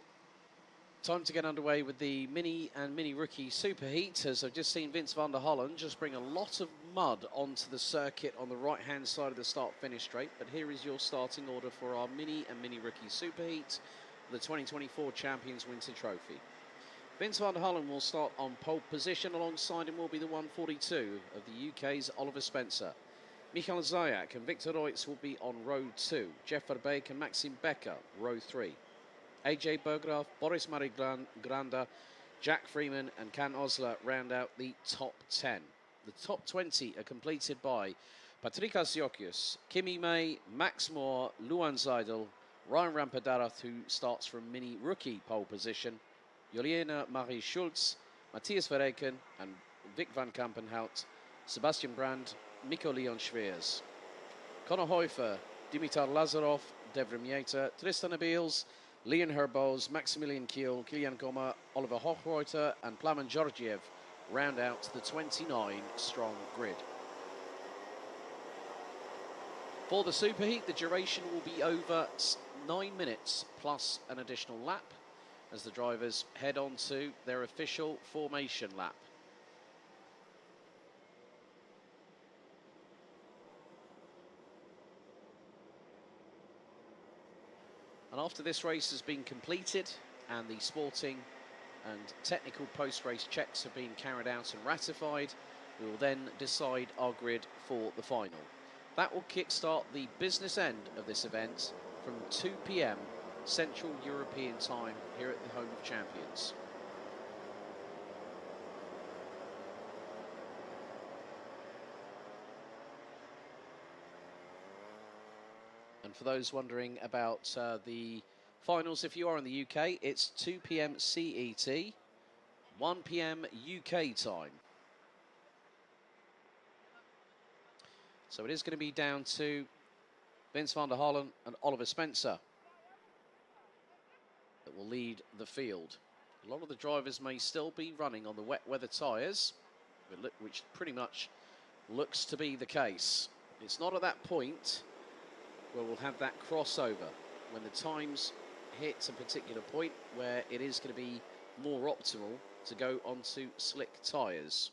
time to get underway with the mini and mini rookie super heat, as I've just seen Vince van der Hollen just bring a lot of mud onto the circuit on the right-hand side of the start-finish straight. But here is your starting order for our mini and mini rookie super heat, the 2024 Champions Winter Trophy. Vince van der Hollen will start on pole position. Alongside him will be the 142 of the UK's Oliver Spencer. Michael Zayak and Victor Reutz will be on row 2. Jeff Verbeek and Maxime Becker, row 3. AJ Berggraaf, Boris Marigranda, Jack Freeman and Can Osler round out the top 10. The top 20 are completed by Patrikas Jokius, Kimi May, Max Moore, Luan Zeidel, Ryan Rampadarath, who starts from mini rookie pole position, Juliana Marie Schultz, Matthias Verreken and Vic van Kampenhout, Sebastian Brand, Mikko Leon Schweers, Conor Hoifer, Dimitar Lazarov, Devrim Yeta, Tristan Abils, Leon Herbos, Maximilian Kiel, Kilian Goma, Oliver Hochreuter and Plamen Georgiev round out the 29-strong grid. For the superheat, the duration will be over 9 minutes plus an additional lap as the drivers head on to their official formation lap. And after this race has been completed and the sporting and technical post-race checks have been carried out and ratified, we will then decide our grid for the final. That will kickstart the business end of this event from 2 p.m. Central European time here at the Home of Champions. And for those wondering about the finals, if you are in the UK, it's 2 p.m. CET, 1 p.m. UK time. So it is going to be down to Vince van der Hollen and Oliver Spencer that will lead the field. A lot of the drivers may still be running on the wet weather tyres, which pretty much looks to be the case. It's not at that point where we'll have that crossover when the times hit a particular point where it is going to be more optimal to go onto slick tyres.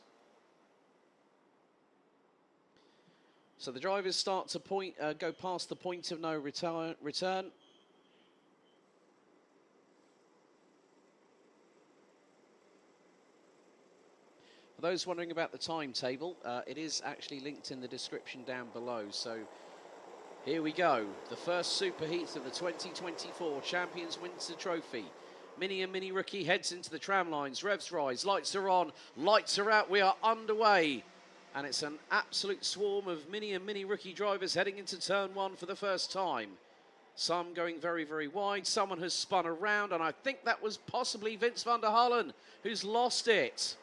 So the drivers start to go past the point of no return. For those wondering about the timetable, it is actually linked in the description down below. So here we go, the first superheat of the 2024 Champions Winter Trophy. Mini and mini rookie heads into the tram lines, revs rise, lights are on, lights are out, we are underway. And it's an absolute swarm of mini and mini rookie drivers heading into turn 1 for the first time. Some going very, very wide, someone has spun around, and I think that was possibly Vince van der Hollen who's lost it.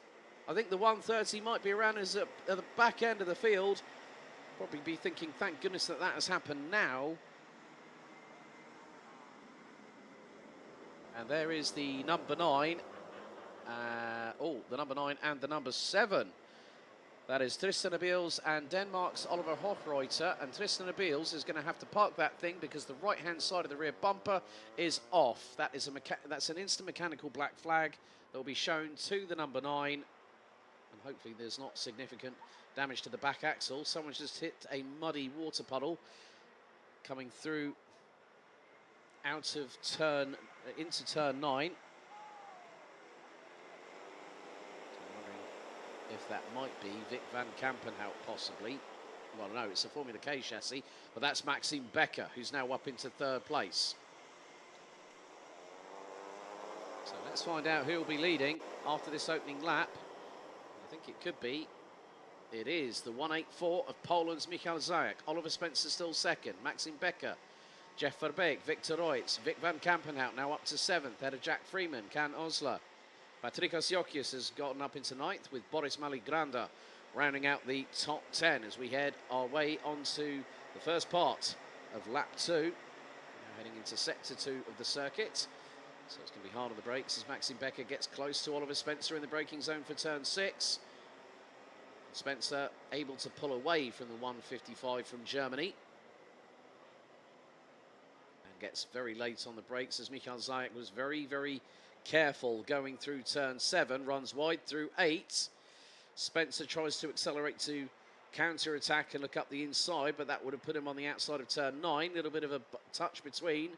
I think the 130 might be around at the back end of the field. Probably be thinking, thank goodness that has happened now. And there is the number 9. The number 9 and the number 7. That is Tristan Abils and Denmark's Oliver Hochreuter. And Tristan Abils is going to have to park that thing because the right-hand side of the rear bumper is off. That is that's an instant mechanical black flag that will be shown to the number 9. And hopefully there's not significant damage to the back axle. Someone's just hit a muddy water puddle coming through out of turn into turn 9. So I'm wondering if that might be Vic van Kampenhout possibly. Well, no, it's a Formula K chassis, but that's Maxime Becker, who's now up into 3rd place. So let's find out who will be leading after this opening lap. I think it could be. It is the 184 of Poland's Michael Zayak. Oliver Spencer still 2nd. Maxime Becker, Jeff Verbeek, Victor Reutz, Vic van Kampenhout now up to 7th. Ahead of Jack Freeman, Can Osler. Patrikas Jokius has gotten up into 9th with Boris Marigranda rounding out the top 10 as we head our way onto the first part of lap 2. Now heading into sector 2 of the circuit. So it's going to be hard on the brakes as Maxime Becker gets close to Oliver Spencer in the braking zone for turn 6. Spencer able to pull away from the 155 from Germany. And gets very late on the brakes as Michael Zajak was very, very careful going through turn 7, runs wide through 8. Spencer tries to accelerate to counter-attack and look up the inside, but that would have put him on the outside of turn 9. A little bit of a touch between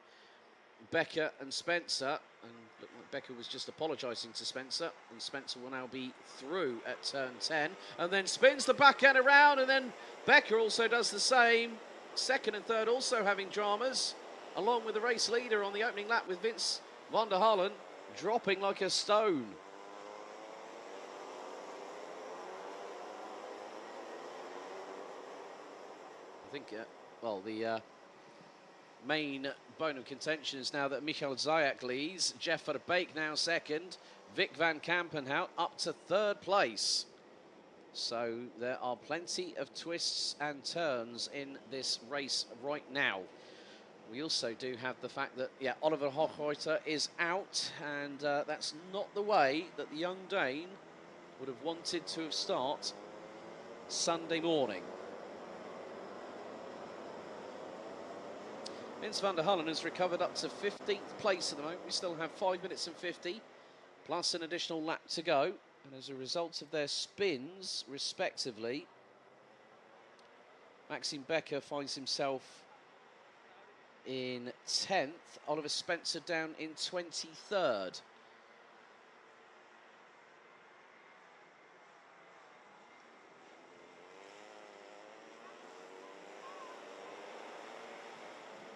Becker and Spencer, and looked like Becker was just apologising to Spencer, and Spencer will now be through at turn 10, and then spins the back end around, and then Becker also does the same. Second and third also having dramas, along with the race leader on the opening lap with Vince van der Hallen dropping like a stone. I think, well, the main bone of contention is now that Michael Zajak leads, Jeff Verbeek now second, Vic van Kampenhout up to third place. So there are plenty of twists and turns in this race right now. We also do have the fact that, yeah, Oliver Hochreiter is out, and that's not the way that the young Dane would have wanted to start Sunday morning. Vince van der Hallen has recovered up to 15th place at the moment. We still have 5 minutes and 50, plus an additional lap to go. And as a result of their spins, respectively, Maxime Becker finds himself in 10th. Oliver Spencer down in 23rd.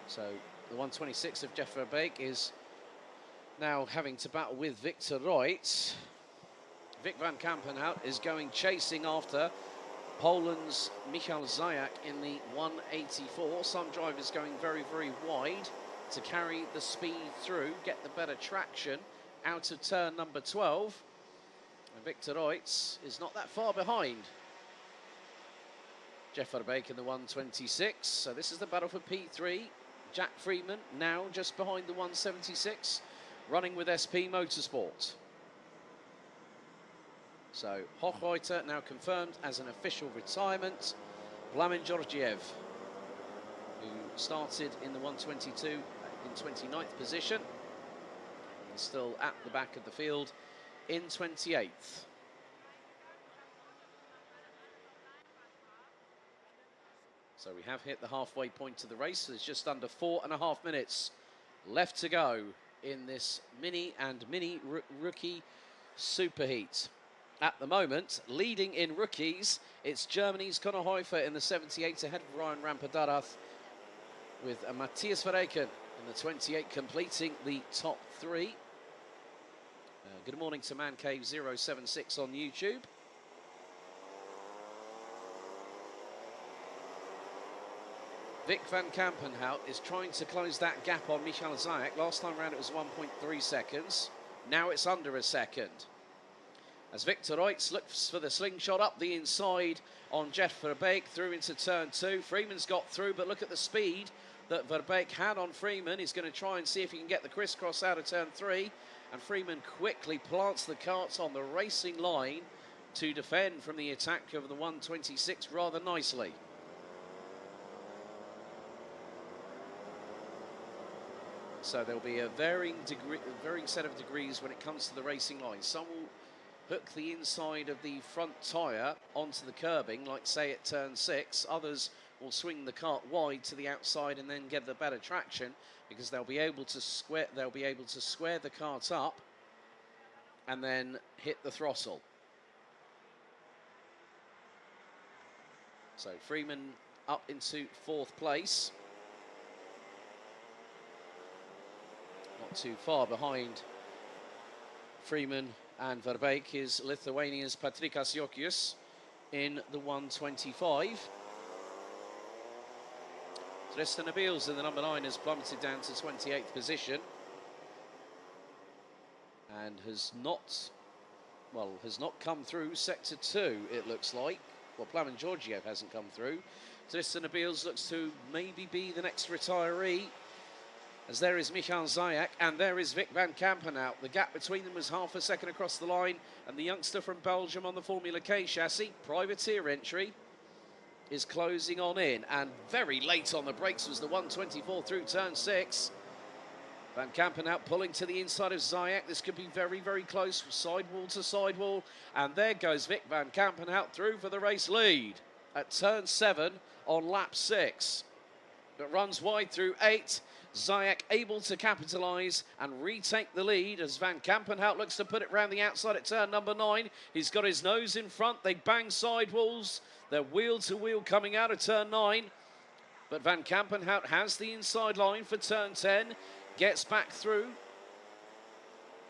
So the 126 of Jeff Verbeek is now having to battle with Victor Reutz. Vic van Kampenhout is going chasing after Poland's Michael Zajak in the 184. Some drivers going very, very wide to carry the speed through, get the better traction out of turn number 12. And Victor Reutz is not that far behind Jeff Verbeek in the 126. So this is the battle for P3. Jack Freeman now just behind the 176, running with SP Motorsport. So Hochreiter now confirmed as an official retirement. Plamen Georgiev, who started in the 122 in 29th position, is still at the back of the field in 28th. So we have hit the halfway point of the race. There's just under 4.5 minutes left to go in this mini rookie superheat. At the moment, leading in rookies, it's Germany's Conor Häufer in the 78 ahead of Ryan Rampadarath, with Matthias Verreken in the 28 completing the top 3. Good morning to ManCave076 on YouTube. Vic van Kampenhout is trying to close that gap on Michael Zajak. Last time round it was 1.3 seconds. Now it's under a second. As Victor Reutz looks for the slingshot up the inside on Jeff Verbeek through into turn 2. Freeman's got through, but look at the speed that Verbeek had on Freeman. He's going to try and see if he can get the crisscross out of turn 3. And Freeman quickly plants the karts on the racing line to defend from the attack of the 126 rather nicely. So there'll be a varying set of degrees when it comes to the racing line. Some will hook the inside of the front tyre onto the curbing, like say at turn 6. Others will swing the kart wide to the outside and then get the better traction, because they'll be able to square the kart up and then hit the throttle. So Freeman up into 4th place. Not too far behind Freeman and Verbeek is Lithuania's Patrikas Jokius in the 125. Tristan Abils in the number 9 has plummeted down to 28th position and has not come through sector 2, it looks like. Well, Plamen Georgiev hasn't come through. Tristan Abils looks to maybe be the next retiree, as there is Michael Zajak and there is Vic van Kampenhout. The gap between them was half a second across the line, and the youngster from Belgium on the Formula K chassis, privateer entry, is closing on in. And very late on the brakes was the 124 through turn 6. Van Kampen out pulling to the inside of Zayak. This could be very, very close, sidewall to sidewall. And there goes Vic Van Kampen out through for the race lead at turn 7 on lap 6. But runs wide through 8. Zayak able to capitalise and retake the lead as Van Kampenhout looks to put it round the outside at turn number 9. He's got his nose in front. They bang sidewalls. They're wheel to wheel coming out of turn 9. But Van Kampenhout has the inside line for turn 10. Gets back through.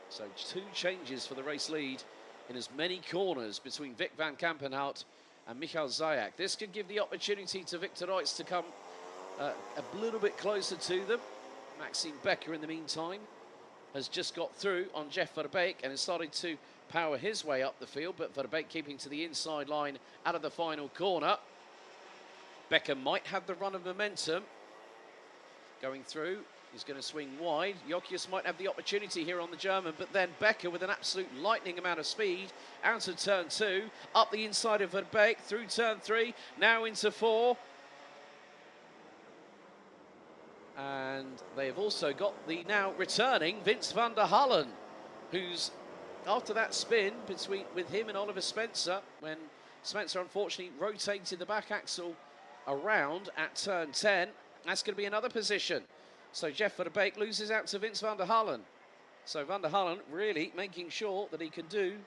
So 2 changes for the race lead in as many corners between Vic Van Kampenhout and Michael Zayak. This could give the opportunity to Victor Reitz to come a little bit closer to them. Maxime Becker, in the meantime, has just got through on Jeff Verbeek and has started to power his way up the field, but Verbeek keeping to the inside line out of the final corner. Becker might have the run of momentum going through. He's going to swing wide. Jokius might have the opportunity here on the German, but then Becker with an absolute lightning amount of speed out of turn 2, up the inside of Verbeek, through turn 3, now into 4. And they have also got the now returning Vince van der Hullen, who's, after that spin with him and Oliver Spencer, when Spencer unfortunately rotated the back axle around at turn 10, that's going to be another position. So Jeff Verbeek loses out to Vince van der Hullen. So van der Hullen really making sure that he can do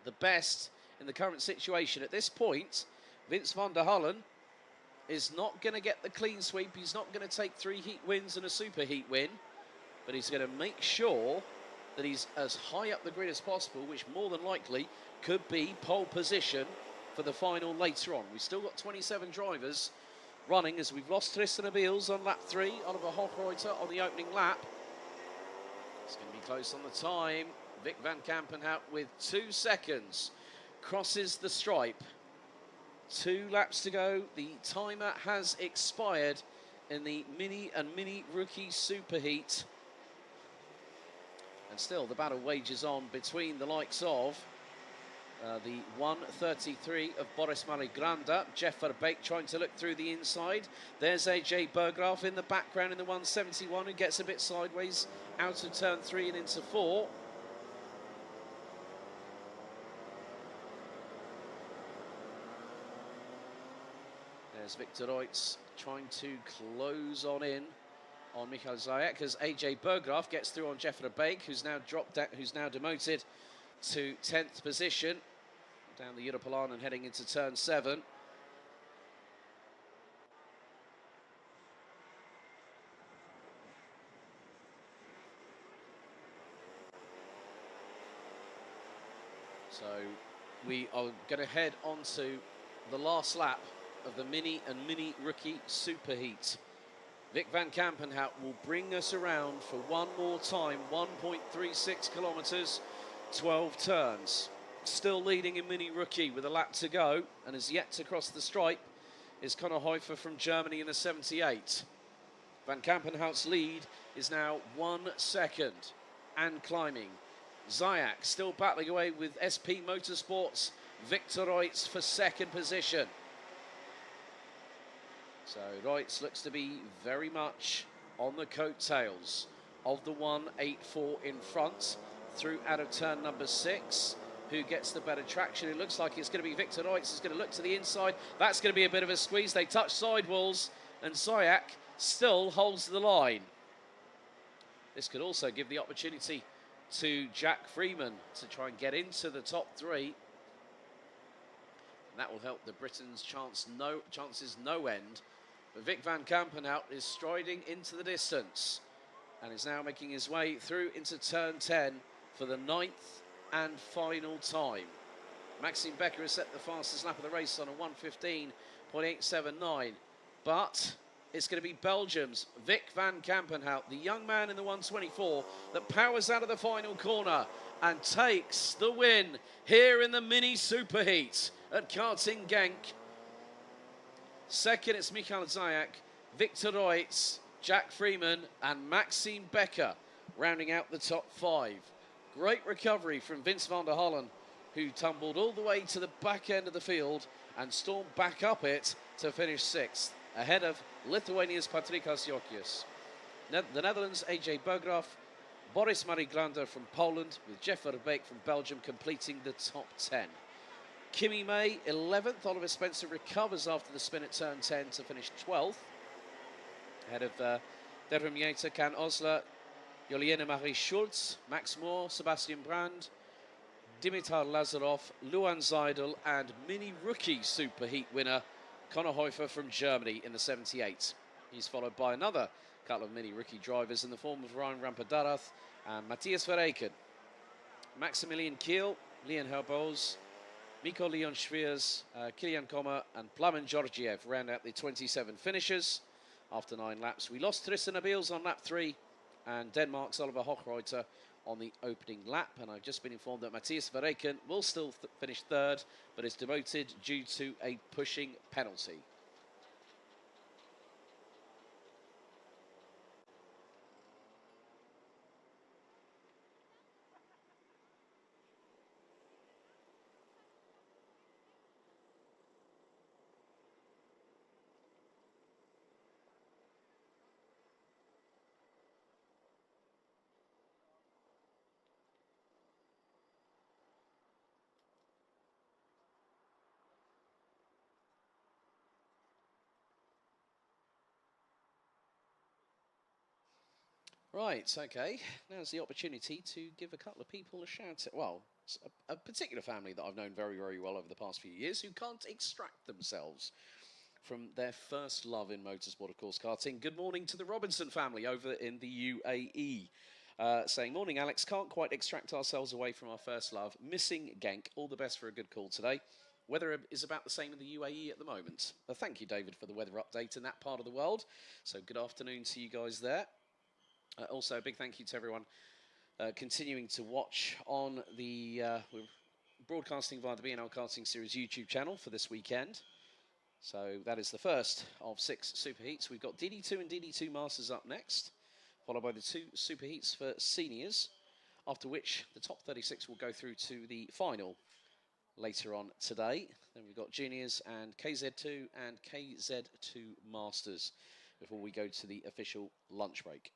the best in the current situation. At this point, Vince van der Hullen is not going to get the clean sweep. He's not going to take 3 heat wins and a super heat win, but he's going to make sure that he's as high up the grid as possible, which more than likely could be pole position for the final later on. We've still got 27 drivers running as we've lost Tristan Abeels on lap 3, Oliver Hofreuter on the opening lap. It's going to be close on the time. Vic Van Kampenhout with 2 seconds crosses the stripe. 2 laps to go. The timer has expired in the mini and mini rookie superheat. And still the battle wages on between the likes of the 133 of Boris Maligranda. Jeff Verbeek trying to look through the inside. There's AJ Berggraf in the background in the 171 who gets a bit sideways out of turn 3 and into 4. There's Victor Reitz trying to close on in on Michael Zayak as AJ Berggraf gets through on Jeff Verbeek, who's now dropped out, who's now demoted to 10th position down the Europalan and heading into turn 7. So we are going to head on to the last lap of the mini and mini rookie superheat. Vic Van Kampenhout will bring us around for one more time, 1.36 kilometres, 12 turns. Still leading in mini rookie with a lap to go, and has yet to cross the stripe is Conor Heufer from Germany in the 78. Van Kampenhout's lead is now 1 second and climbing. Zayak still battling away with SP Motorsports, Victor Reitz for 2nd position. So Reitz looks to be very much on the coattails of the 184 in front through out of turn number 6. Who gets the better traction? It looks like it's going to be Victor Reitz. He's going to look to the inside. That's going to be a bit of a squeeze. They touch sidewalls and Zayak still holds the line. This could also give the opportunity to Jack Freeman to try and get into the top 3. And that will help the Britons' chances no end. But Vic Van Kampenhout is striding into the distance and is now making his way through into turn 10 for the 9th and final time. Maxime Becker has set the fastest lap of the race on a 1:15.879, but it's going to be Belgium's Vic Van Kampenhout, the young man in the 124 that powers out of the final corner and takes the win here in the mini superheat at Karting Genk. Second, it's Michael Zayak, Victor Reitz, Jack Freeman and Maxime Becker rounding out the top 5. Great recovery from Vince van der Hullen, who tumbled all the way to the back end of the field and stormed back up it to finish 6th, ahead of Lithuania's Patrikas Jokius. the Netherlands, AJ Berggraaf, Boris Mariglander from Poland, with Jeff Verbeek from Belgium completing the top 10. Kimi May, 11th. Oliver Spencer recovers after the spin at turn 10 to finish 12th. Ahead of Devrim Yater, Can Osler, Juliana Marie Schulz, Max Moore, Sebastian Brand, Dimitar Lazarov, Luan Zeidel, and mini rookie superheat winner Conor Heufer from Germany in the 78. He's followed by another couple of mini rookie drivers in the form of Ryan Rampadarath and Matthias Verreken. Maximilian Kiel, Leon Herbos, Miko Leon Schwiers, Kilian Kommer, and Plamen Georgiev round out the 27 finishers. After 9 laps, we lost Tristan Abils on lap 3 and Denmark's Oliver Hochreuter on the opening lap. And I've just been informed that Matthias Verreken will still finish 3rd, but is demoted due to a pushing penalty. Right, okay. Now's the opportunity to give a couple of people a shout out. Well, a particular family that I've known very, very well over the past few years who can't extract themselves from their first love in motorsport, of course, karting. Good morning to the Robinson family over in the UAE. Saying, morning, Alex. Can't quite extract ourselves away from our first love. Missing Genk. All the best for a good call today. Weather is about the same in the UAE at the moment. Thank you, David, for the weather update in that part of the world. So good afternoon to you guys there. Also, a big thank you to everyone continuing to watch on the we're broadcasting via the BNL Karting Series YouTube channel for this weekend. So that is the first of 6 super heats. We've got DD2 and DD2 Masters up next, followed by the 2 super heats for seniors, after which the top 36 will go through to the final later on today. Then we've got juniors and KZ2 and KZ2 Masters before we go to the official lunch break.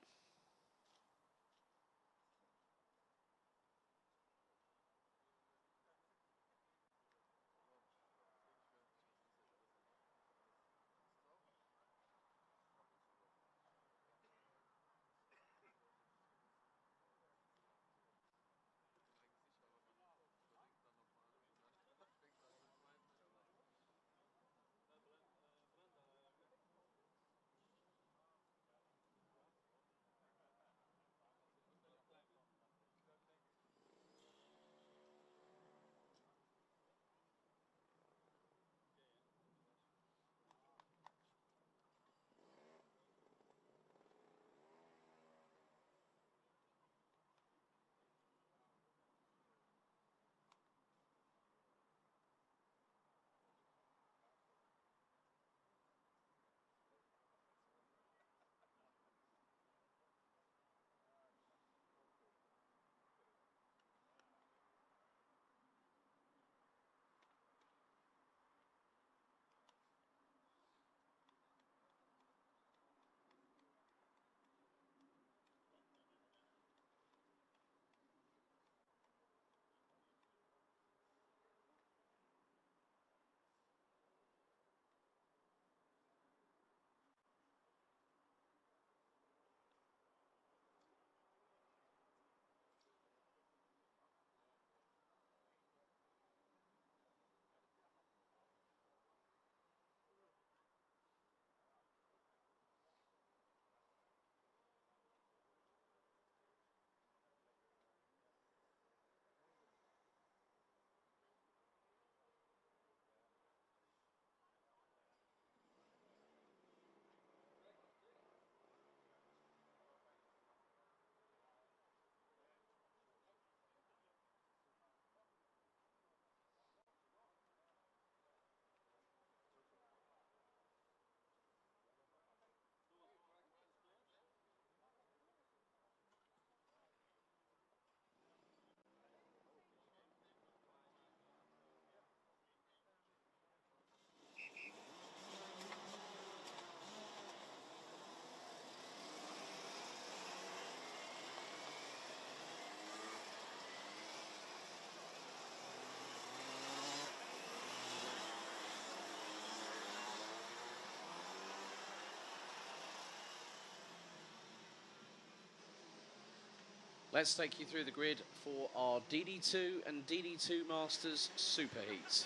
Let's take you through the grid for our DD2 and DD2 Masters Super Heat.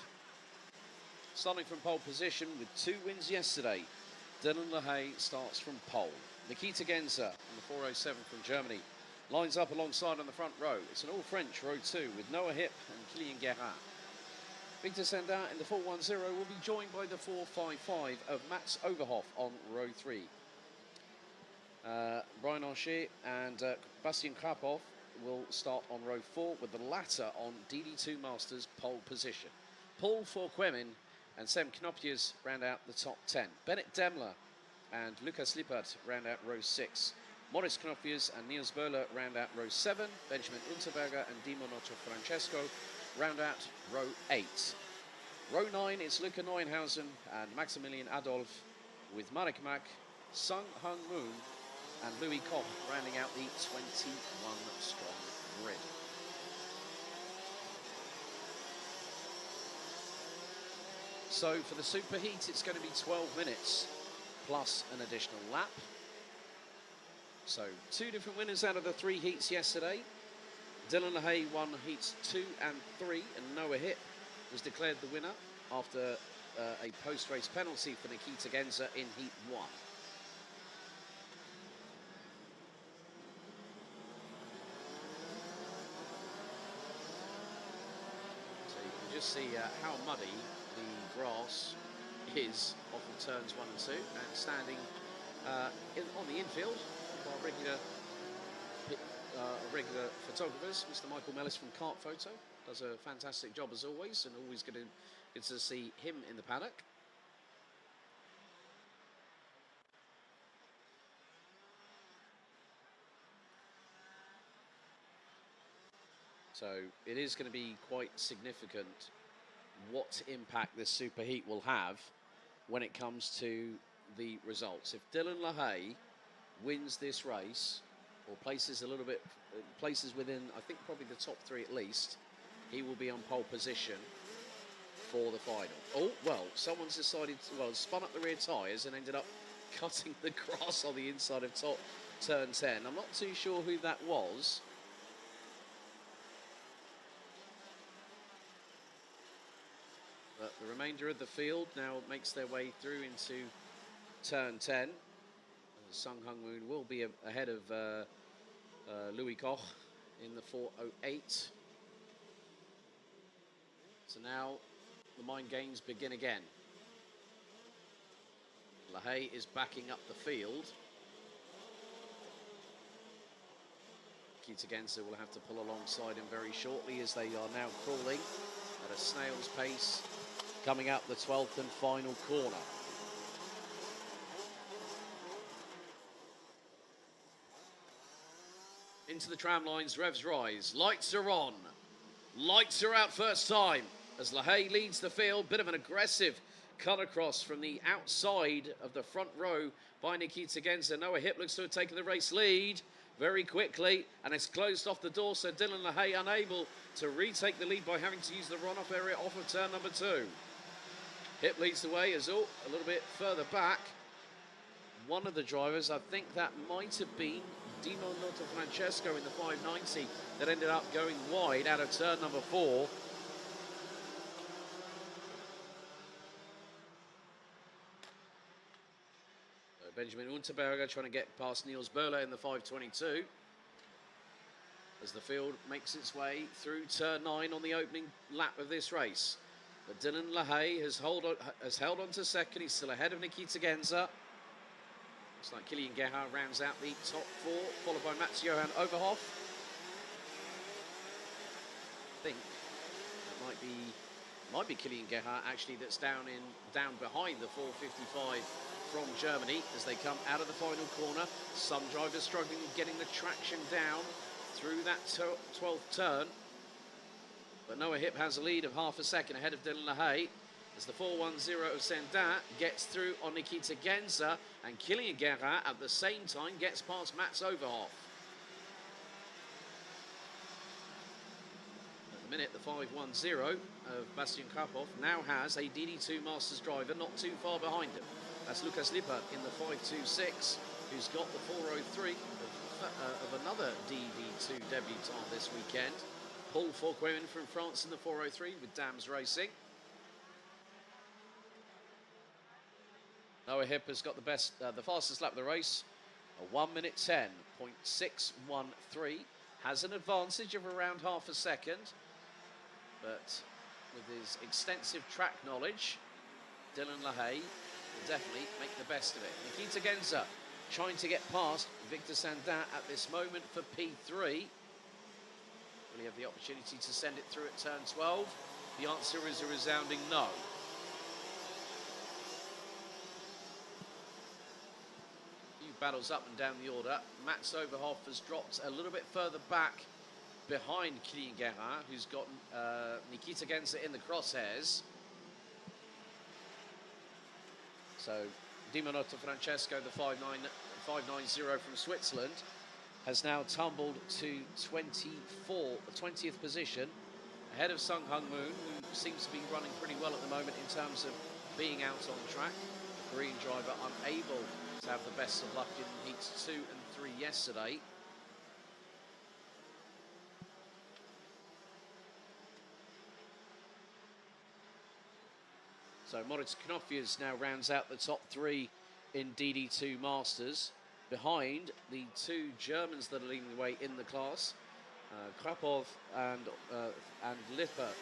Starting from pole position with 2 wins yesterday, Dylan LaHaye starts from pole. Nikita Genza in the 407 from Germany lines up alongside on the front row. It's an all-French row 2 with Noah Hipp and Kilian Guérin. Victor Sendin in the 410 will be joined by the 455 of Mats Overhoff on row 3. Brian Ancher and Bastien Krapov will start on row 4 with the latter on DD2 Masters pole position. Paul Forquemin and Sem Knopjes round out the top 10. Bennett Demler and Lucas Lippert round out row 6. Maurice Knopjes and Niels Böhler round out row 7. Benjamin Unterberger and Dimonoto Francesco round out row 8. Row 9 is Luca Neuenhausen and Maximilian Adolf with Marek Mak, Sung Hung Moon and Louis Koch rounding out the 21-strong grid. So for the Super Heat, it's going to be 12 minutes plus an additional lap. So 2 different winners out of the 3 heats yesterday. Dylan LaHaye won heats 2 and 3, and Noah Hipp was declared the winner after a post-race penalty for Nikita Genza in heat 1. Just see how muddy the grass is off of turns 1 and 2, and standing on the infield our regular photographers, Mr. Michael Mellis from Kart Photo, does a fantastic job as always, and always good to see him in the paddock. So it is going to be quite significant what impact this Super Heat will have when it comes to the results. If Dylan LaHaye wins this race, or places within, I think probably the top 3 at least, he will be on pole position for the final. Oh, well, someone's decided, spun up the rear tyres and ended up cutting the grass on the inside of turn 10. I'm not too sure who that was. But the remainder of the field now makes their way through into turn 10. Sung Hung Moon will be ahead of Louis Koch in the 408. So now the mind games begin again. LaHaye is backing up the field. Nikita Genza will have to pull alongside him very shortly, as they are now crawling at a snail's pace, coming out the 12th and final corner. Into the tram lines, revs rise, lights are on, lights are out first time, as LaHaye leads the field. Bit of an aggressive cut across from the outside of the front row by Nikita Genza. Noah Hipp looks to have taken the race lead very quickly, and it's closed off the door, so Dylan LaHaye unable to retake the lead by having to use the runoff area off of turn number 2. Hipp leads the way as a little bit further back. One of the drivers, I think that might have been Dimonoto Francesco in the 590, that ended up going wide out of turn number 4. So Benjamin Unterberger trying to get past Niels Böhler in the 522 as the field makes its way through turn 9 on the opening lap of this race. But Dylan LaHaye has held on to second. He's still ahead of Nikita Genza. Looks like Kilian Guérin rounds out the top 4, followed by Mats Johan Overhoff. I think that might be Kilian Guérin actually that's down behind the 455 from Germany as they come out of the final corner. Some drivers struggling with getting the traction down through that 12th turn. But Noah Hipp has a lead of half a second ahead of Dylan LaHaye as the 410 of Sendin gets through on Nikita Genza, and Kilian Guérin at the same time gets past Mats Overhoff. At the minute, the 510 of Bastien Krapov now has a DD2 Masters driver not too far behind him. That's Lucas Lippert in the 526 who's got the 403 of another DD2 debutant this weekend. Paul Fauquemin from France in the 403 with Dams Racing. Noah Hipp has got the fastest lap of the race, a 1:10.613. Has an advantage of around half a second, but with his extensive track knowledge, Dylan LaHaye will definitely make the best of it. Nikita Genza trying to get past Victor Sandin at this moment for P3. Will he have the opportunity to send it through at turn 12? The answer is a resounding no. Battles up and down the order. Mats Overhoff has dropped a little bit further back behind Kylian Guerin, who's got Nikita Genza in the crosshairs. So Di Minotto Francesco, the 590 from Switzerland, has now tumbled to 20th position, ahead of Sung Hung Moon, who seems to be running pretty well at the moment in terms of being out on track. The Korean driver unable to have the best of luck in heats 2 and 3 yesterday. So Moritz Knopfius now rounds out the top 3 in DD2 Masters, behind the 2 Germans that are leading the way in the class. Krapov and Lippert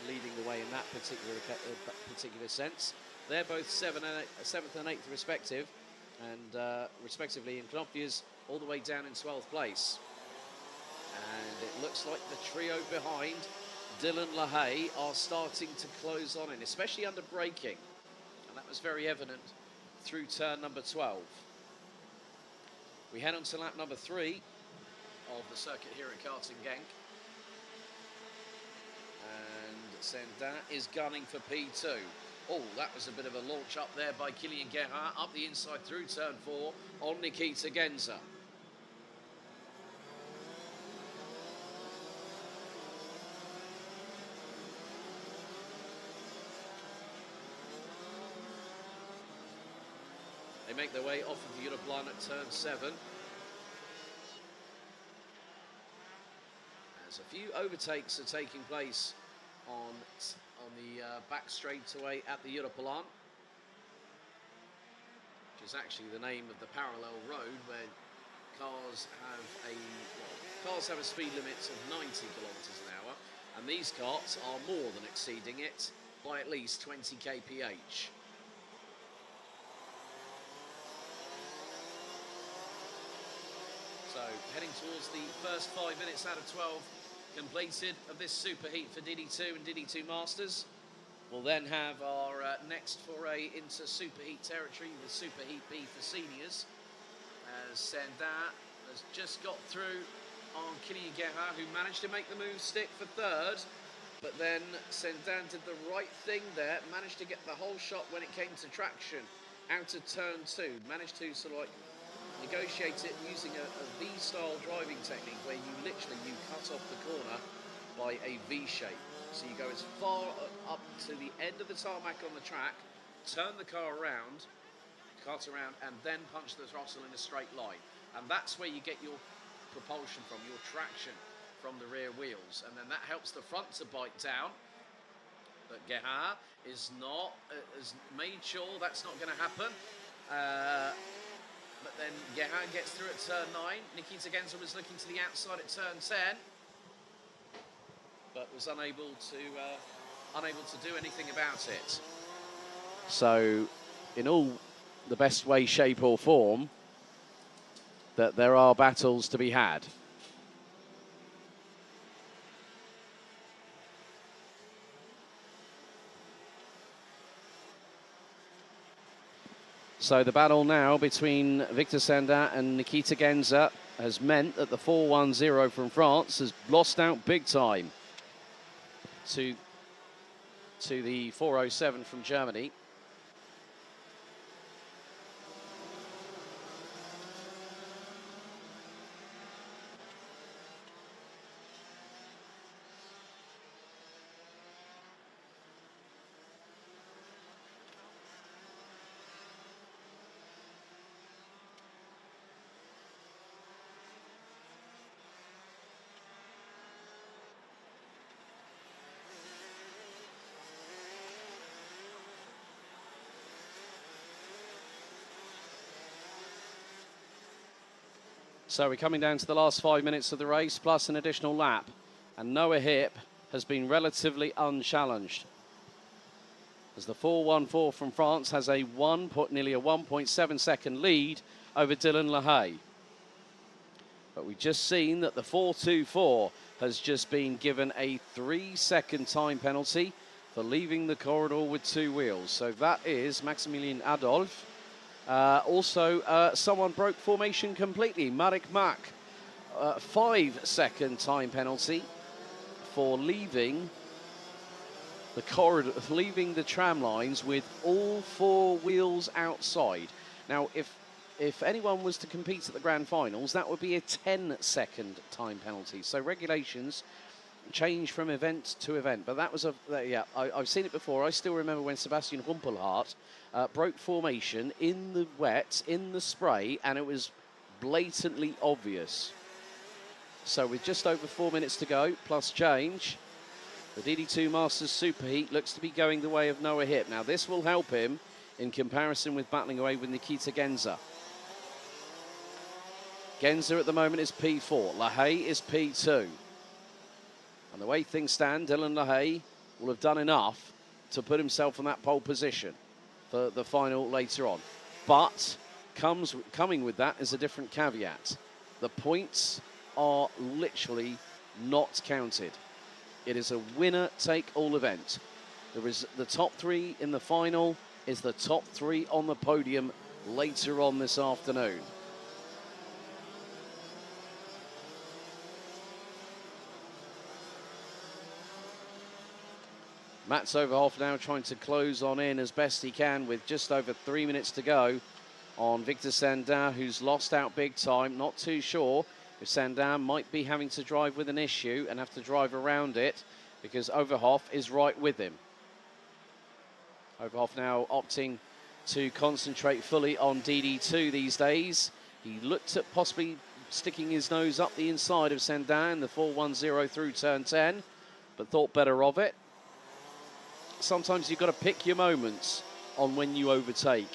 leading the way in that particular sense. They're both 7th and 8th respectively, and Knopfius all the way down in 12th place. And it looks like the trio behind Dylan LaHaye are starting to close on in, especially under braking. And that was very evident through turn number 12. We head on to lap number 3 of the circuit here at Karting Genk. And Sandin is gunning for P2. Oh, that was a bit of a launch up there by Kylian Guerin, up the inside through turn 4 on Nikita Genza. They make their way off of the Europlan at turn 7. As a few overtakes are taking place on the back straightaway at the Europlan, which is actually the name of the parallel road where cars have a speed limit of 90 kilometers an hour, and these carts are more than exceeding it by at least 20 kph. So heading towards the first 5 minutes out of 12 completed of this super heat for DD2 and DD2 Masters. We'll then have our next foray into super heat territory with super heat B for seniors, as Sandin has just got through on Kylian Guerin, who managed to make the move stick for 3rd, but then Sandin did the right thing there, managed to get the whole shot when it came to traction out of turn 2, managed to sort of like negotiate it using a V-style driving technique where you cut off the corner by a V shape. So you go as far up to the end of the tarmac on the track, turn the car around, cart around, and then punch the throttle in a straight line. And that's where you get your propulsion from, your traction from the rear wheels. And then that helps the front to bite down. But Guerin has made sure that's not going to happen. But then Guerin gets through at turn 9. Nikita Genza was looking to the outside at turn 10, but was unable to do anything about it. So, in all the best way, shape or form, that there are battles to be had. So the battle now between Victor Sandin and Nikita Genza has meant that the 410 from France has lost out big time to the 407 from Germany. So we're coming down to the last 5 minutes of the race, plus an additional lap. And Noah Hip has been relatively unchallenged, as the 414 from France has a nearly a 1.7 second lead over Dylan LaHaye. But we've just seen that the 424 has just been given a 3-second time penalty for leaving the corridor with 2 wheels. So that is Maximilian Adolphe. Also, someone broke formation completely. Marek Mak, 5-second time penalty for leaving the corridor, leaving the tram lines with all 4 wheels outside. Now, if anyone was to compete at the grand finals, that would be a 10-second time penalty. So regulations change from event to event. But that was I've seen it before. I still remember when Sebastian Rumpelhardt broke formation in the wet, in the spray, and it was blatantly obvious. So with just over 4 minutes to go, plus change, the DD2 Masters Superheat looks to be going the way of Noah Hip. Now this will help him in comparison with battling away with Nikita Genza. Genza at the moment is P4, LaHaye is P2. And the way things stand, Dylan LaHaye will have done enough to put himself in that pole position for the final later on. But coming with that is a different caveat. The points are literally not counted. It is a winner-take-all event. There is the top 3 in the final, is the top 3 on the podium later on this afternoon. Mats Overhoff now trying to close on in as best he can with just over 3 minutes to go on Victor Sandin, who's lost out big time. Not too sure if Sandin might be having to drive with an issue and have to drive around it, because Overhoff is right with him. Overhoff now opting to concentrate fully on DD2 these days. He looked at possibly sticking his nose up the inside of Sandin, the 410 through turn 10, but thought better of it. Sometimes you've got to pick your moments on when you overtake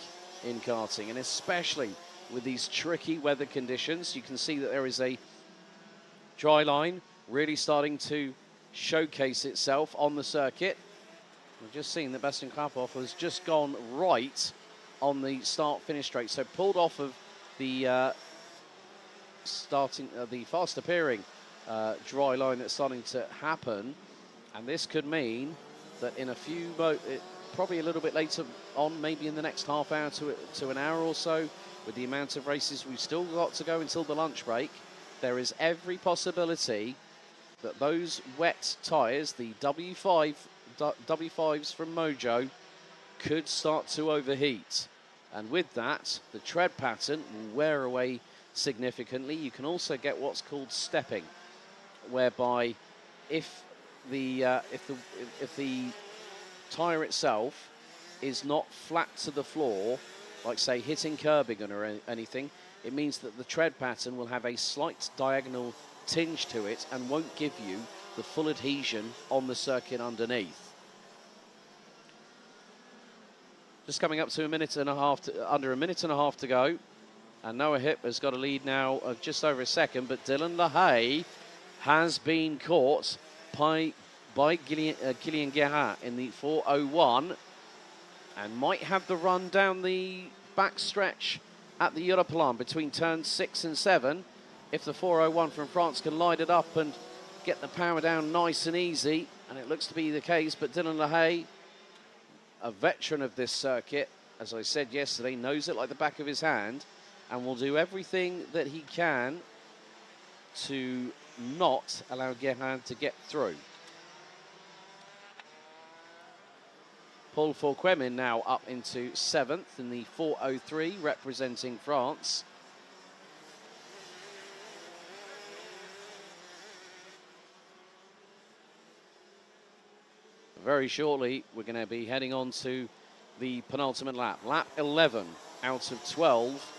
in karting, and especially with these tricky weather conditions. You can see that there is a dry line really starting to showcase itself on the circuit. We've just seen that Bastian Krapov has just gone right on the start-finish straight, so pulled off of the the fast appearing dry line that's starting to happen, and this could mean that in a few, probably a little bit later on, maybe in the next half hour to an hour or so, with the amount of races we've still got to go until the lunch break, there is every possibility that those wet tyres, the W5, W5s from Mojo, could start to overheat. And with that, the tread pattern will wear away significantly. You can also get what's called stepping, whereby if the tyre itself is not flat to the floor, like say hitting curbing or anything, it means that the tread pattern will have a slight diagonal tinge to it and won't give you the full adhesion on the circuit underneath. Just coming up to under a minute and a half to go, and Noah Hip has got a lead now of just over a second, but Dylan LaHaye has been caught by Kilian Guérin in the 401 and might have the run down the back stretch at the Europlan between turns 6 and 7 if the 401 from France can light it up and get the power down nice and easy, and it looks to be the case. But Dylan LaHaye, a veteran of this circuit, as I said yesterday, knows it like the back of his hand and will do everything that he can to not allow Guérin to get through. Paul Fourquemin now up into 7th in the 403, representing France. Very shortly, we're going to be heading on to the penultimate lap. Lap 11 out of 12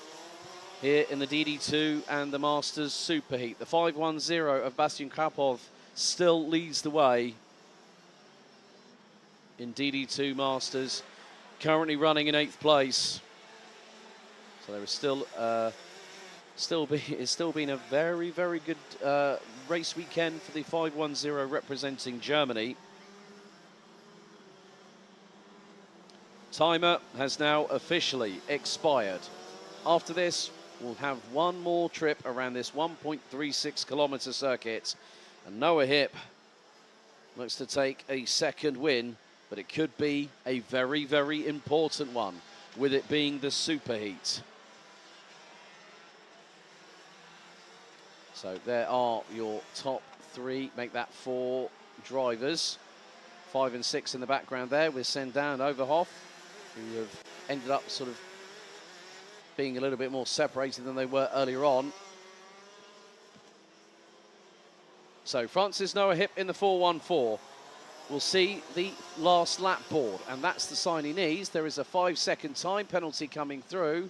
here in the DD2 and the Masters Superheat. The 510 of Bastian Krapov still leads the way in DD2 Masters, currently running in 8th place. So there is still It's still been a very, very good race weekend for the 510 representing Germany. Timer has now officially expired. After this, we'll have one more trip around this 1.36 kilometer circuit. And Noah Hipp looks to take a second win, but it could be a very, very important one, with it being the superheat. So there are your top three, make that four drivers. 5 and 6 in the background there with Sendan and Overhoff, who have ended up sort of being a little bit more separated than they were earlier on. So Francis Noah Hipp in the 414. We'll see the last lap board, and that's the sign he needs. There is a 5-second time penalty coming through,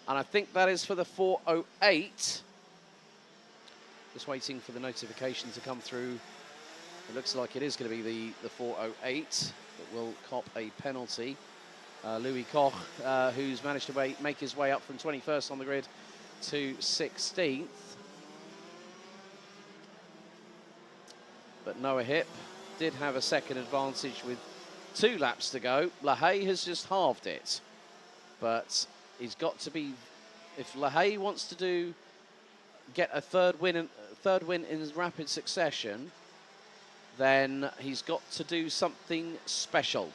and I think that is for the 408. Just waiting for the notification to come through. It looks like it is going to be the 408 that will cop a penalty. Louis Koch, who's managed to make his way up from 21st on the grid to 16th. But Noah Hipp did have a second advantage with 2 laps to go. LaHaye has just halved it. But he's got to be, if LaHaye wants to get a third win in rapid succession, then he's got to do something special.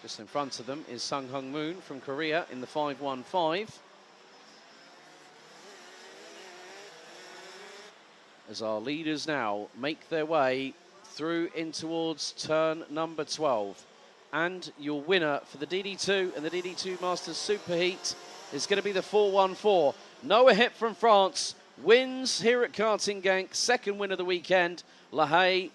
Just in front of them is Sung Hung Moon from Korea in the 515. As our leaders now make their way through in towards turn number 12. And your winner for the DD2 and the DD2 Masters Superheat is going to be the 414. Noah Hipp from France wins here at Karting Genk, second win of the weekend. LaHaye,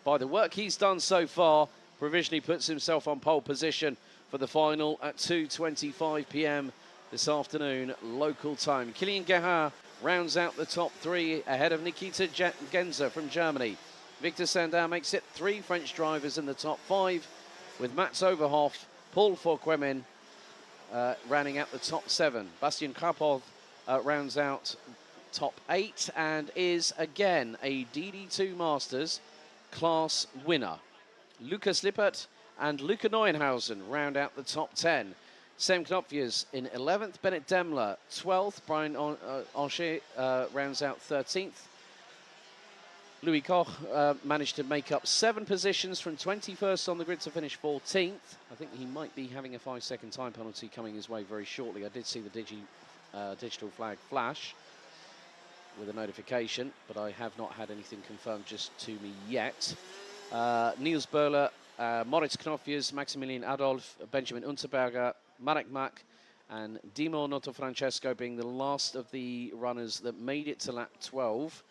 by the work he's done so far, provisionally puts himself on pole position for the final at 2:25 p.m. this afternoon, local time. Kilian Gerhard rounds out the top 3 ahead of Nikita Genza from Germany. Victor Sandow makes it 3 French drivers in the top 5, with Mats Overhoff, Paul Forquemin rounding out the top 7. Bastian Krapov rounds out top 8 and is again a DD2 Masters class winner. Lukas Lippert and Luca Neuenhausen round out the top 10. Sam Knopfjes in 11th, Bennett Demler 12th, Brian Ancher rounds out 13th. Louis Koch managed to make up 7 positions from 21st on the grid to finish 14th. I think he might be having a 5-second time penalty coming his way very shortly. I did see the digital flag flash with a notification, but I have not had anything confirmed just to me yet. Niels Böhler, Moritz Knopfjes, Maximilian Adolf, Benjamin Unterberger, Marek Mak, and Dimo Notofrancesco being the last of the runners that made it to lap 12.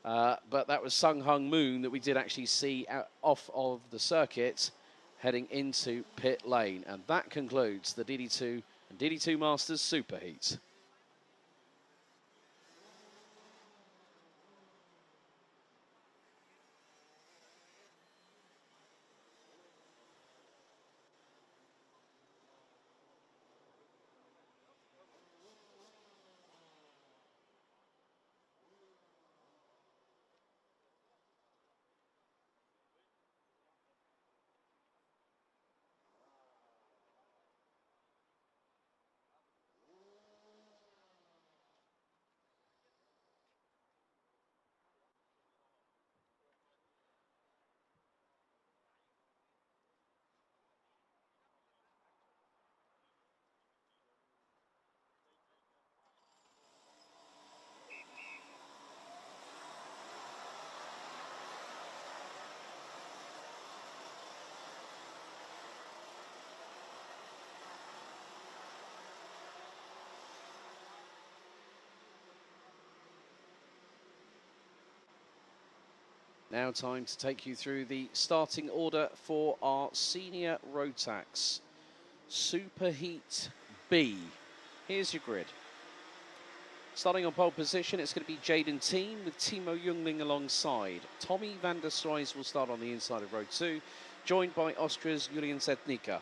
But that was Sung Hung Moon that we did actually see off of the circuit heading into pit lane. And that concludes the DD2 and DD2 Masters Superheat. Now time to take you through the starting order for our senior Rotax Superheat B. Here's your grid. Starting on pole position, it's going to be Jaden Team with Timo Jungling alongside. Tommy van der Stroys will start on the inside of row 2, joined by Austria's Julian Zetnica.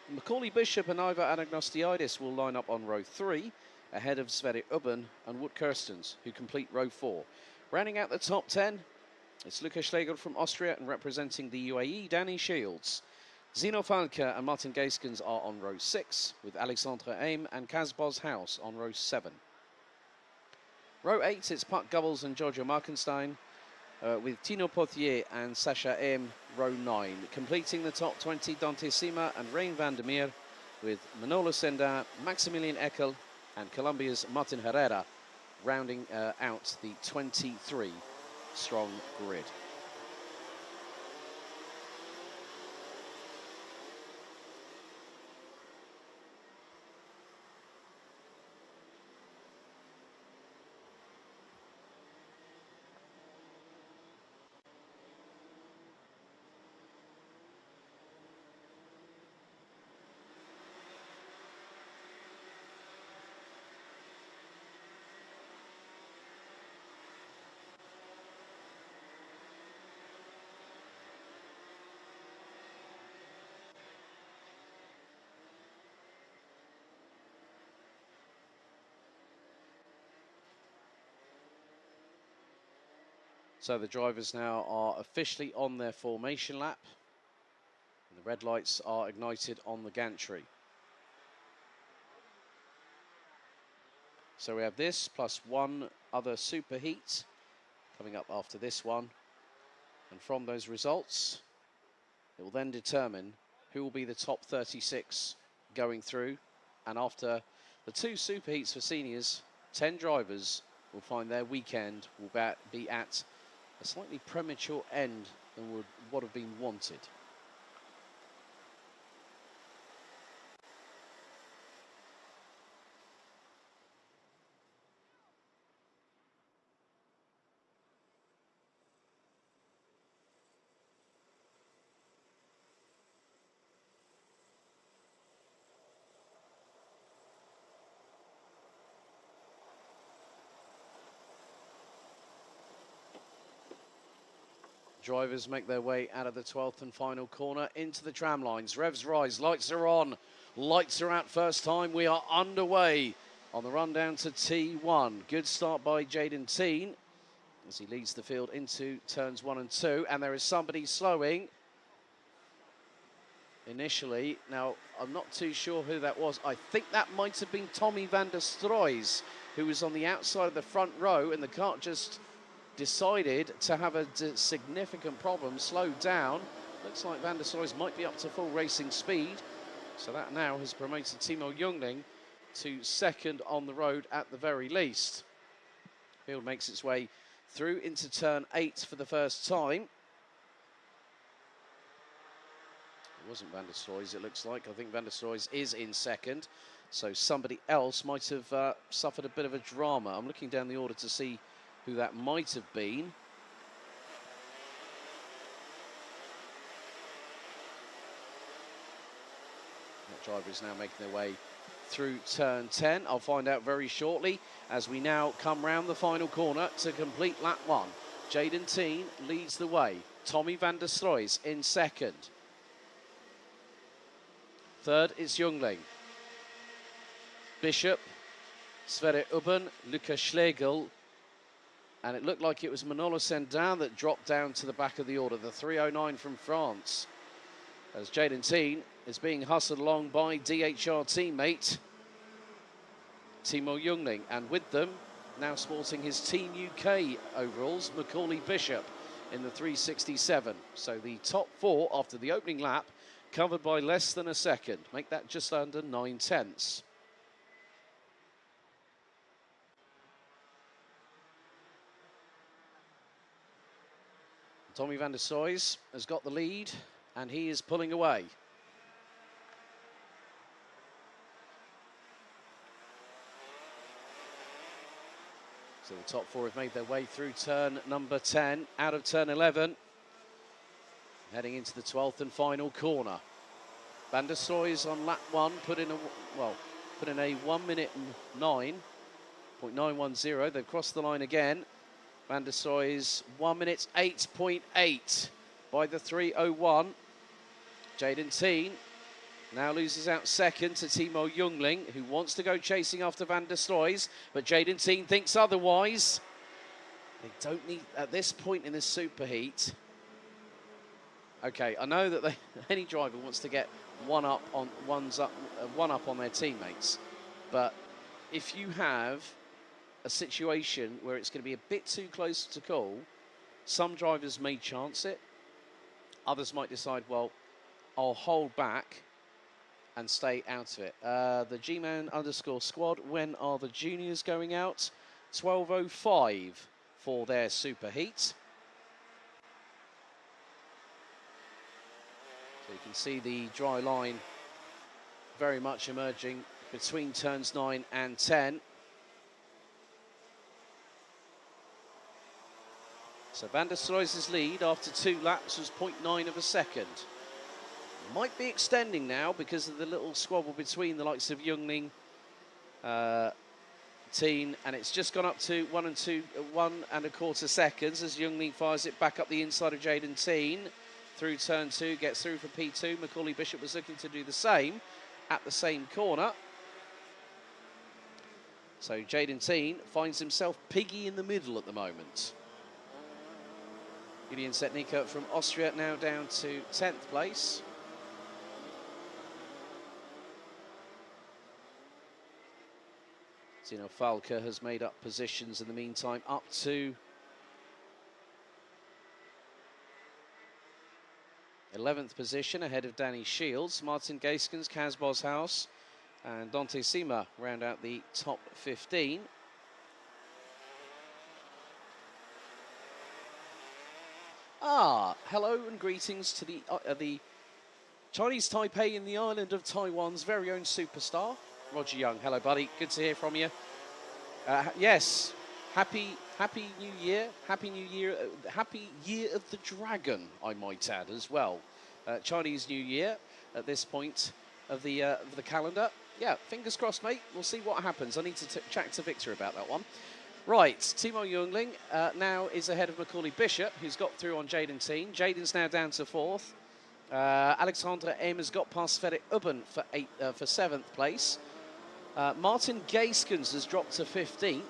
Macaulay Bishop and Ivar Anagnostiidis will line up on row 3, ahead of Sverre Ubben and Wout Kirstens, who complete row 4. Rounding out the top 10, it's Lukas Schlegel from Austria, and representing the UAE, Danny Shields. Zino Falke and Martin Geiskens are on row 6, with Alexandre Aim and Kaz Boshouse on row 7. Row 8, it's Puck Gubbles and Giorgio Markenstein, with Tino Pothier and Sasha Aim, row 9. Completing the top 20, Dante Sima and Rein van der Meer, with Manolo Senda, Maximilian Eckel and Colombia's Martin Herrera, rounding out the 23-strong grid. So the drivers now are officially on their formation lap. And the red lights are ignited on the gantry. So we have this plus one other superheat coming up after this one. And from those results, it will then determine who will be the top 36 going through. And after the two superheats for seniors, 10 drivers will find their weekend will be at a slightly premature end than would have been wanted. Drivers make their way out of the 12th and final corner into the tram lines. Revs rise, lights are on, lights are out first time. We are underway on the run down to T1. Good start by Jaden Teen as he leads the field into turns 1 and 2. And there is somebody slowing initially. Now, I'm not too sure who that was. I think that might have been Tommy van der Stroys, who was on the outside of the front row, and the cart just decided to have a significant problem, slowed down. Looks like van der Stroys might be up to full racing speed. So that now has promoted Timo Jungling to second on the road at the very least. Field makes its way through into turn 8 for the first time. It wasn't van der Stroys, it looks like. I think van der Stroys is in second. So somebody else might have suffered a bit of a drama. I'm looking down the order to see who that might have been. That driver is now making their way through turn 10. I'll find out very shortly as we now come round the final corner to complete lap 1. Jaden Teen leads the way. Tommy van der Stroys in second. Third is Jungling. Bishop, Sverre Ubben, Lukas Schlegel, and it looked like it was Manolo Sendin that dropped down to the back of the order, the 309 from France, as Jaden Teen is being hustled along by DHR teammate Timo Jungling, and with them, now sporting his Team UK overalls, Macaulay Bishop in the 367. So the top 4 after the opening lap, covered by less than a second, make that just under 9 tenths. Tommy van der Stroys has got the lead, and he is pulling away. So the top 4 have made their way through turn number 10, out of turn 11, heading into the 12th and final corner. Van der Stroys on lap 1 put in a 1 minute and 9.910. They've crossed the line again. Van der Stroys 1 minute 8.8 by the 301. Jaden Teen Now loses out second to Timo Jungling, who wants to go chasing after Van der Sloys, but Jaden Teen thinks otherwise. They don't need, at this point in this superheat. Okay, I know that any driver wants to get one up on their teammates, but if you have a situation where it's going to be a bit too close to call, some drivers may chance it. Others might decide, well, I'll hold back and stay out of it. The G-Man _ squad, when are the juniors going out? 12:05 for their superheat. So you can see the dry line very much emerging between turns 9 and 10. So Van der Sloys' lead after 2 laps was 0.9 of a second. Might be extending now because of the little squabble between the likes of Jungling, Teen, and it's just gone up to 1 1.25 seconds as Jungling fires it back up the inside of Jaden Teen through turn 2, gets through for P2. Macaulay Bishop was looking to do the same at the same corner. So Jaden Teen finds himself piggy in the middle at the moment. Julian Setnika from Austria now down to 10th place. Zino Falca has made up positions in the meantime, up to 11th position ahead of Danny Shields. Martin Gaiskens, Kaz Boshouse and Dante Sima round out the top 15. Hello and greetings to the Chinese Taipei in the island of Taiwan's very own superstar, Roger Young. Hello, buddy. Good to hear from you. Yes, happy New Year. Happy New Year. Happy Year of the Dragon, I might add, as well. Chinese New Year at this point of the calendar. Yeah, fingers crossed, mate. We'll see what happens. I need to chat to Victor about that one. Right, Timo Jungling now is ahead of Macaulay Bishop, who's got through on Jaden Teen. Jaden's now down to 4th. Alexandra M has got past Fredrik Ubben for 7th place. Martin Gaiskens has dropped to 15th.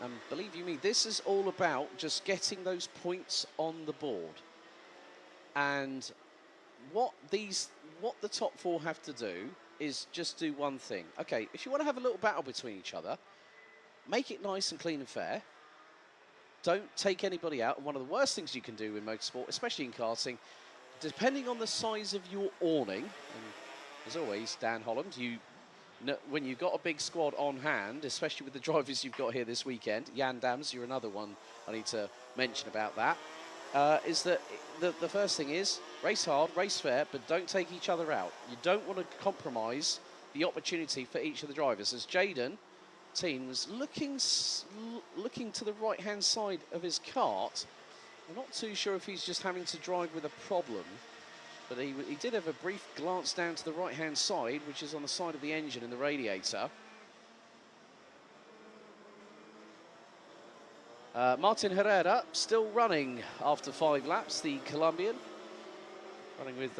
And believe you me, this is all about just getting those points on the board. And what the top 4 have to do is just do one thing. Okay, if you want to have a little battle between each other, make it nice and clean and fair. Don't take anybody out. And one of the worst things you can do in motorsport, especially in karting, depending on the size of your awning, and as always, Dan Holland, when you've got a big squad on hand, especially with the drivers you've got here this weekend, Jan Dams, you're another one I need to mention about that, is that the first thing is race hard, race fair, but don't take each other out. You don't want to compromise the opportunity for each of the drivers. As Jaden Teen was looking to the right-hand side of his kart, I'm not too sure if he's just having to drive with a problem, but he did have a brief glance down to the right-hand side, which is on the side of the engine and the radiator. Martin Herrera still running after 5 laps, the Colombian. Running with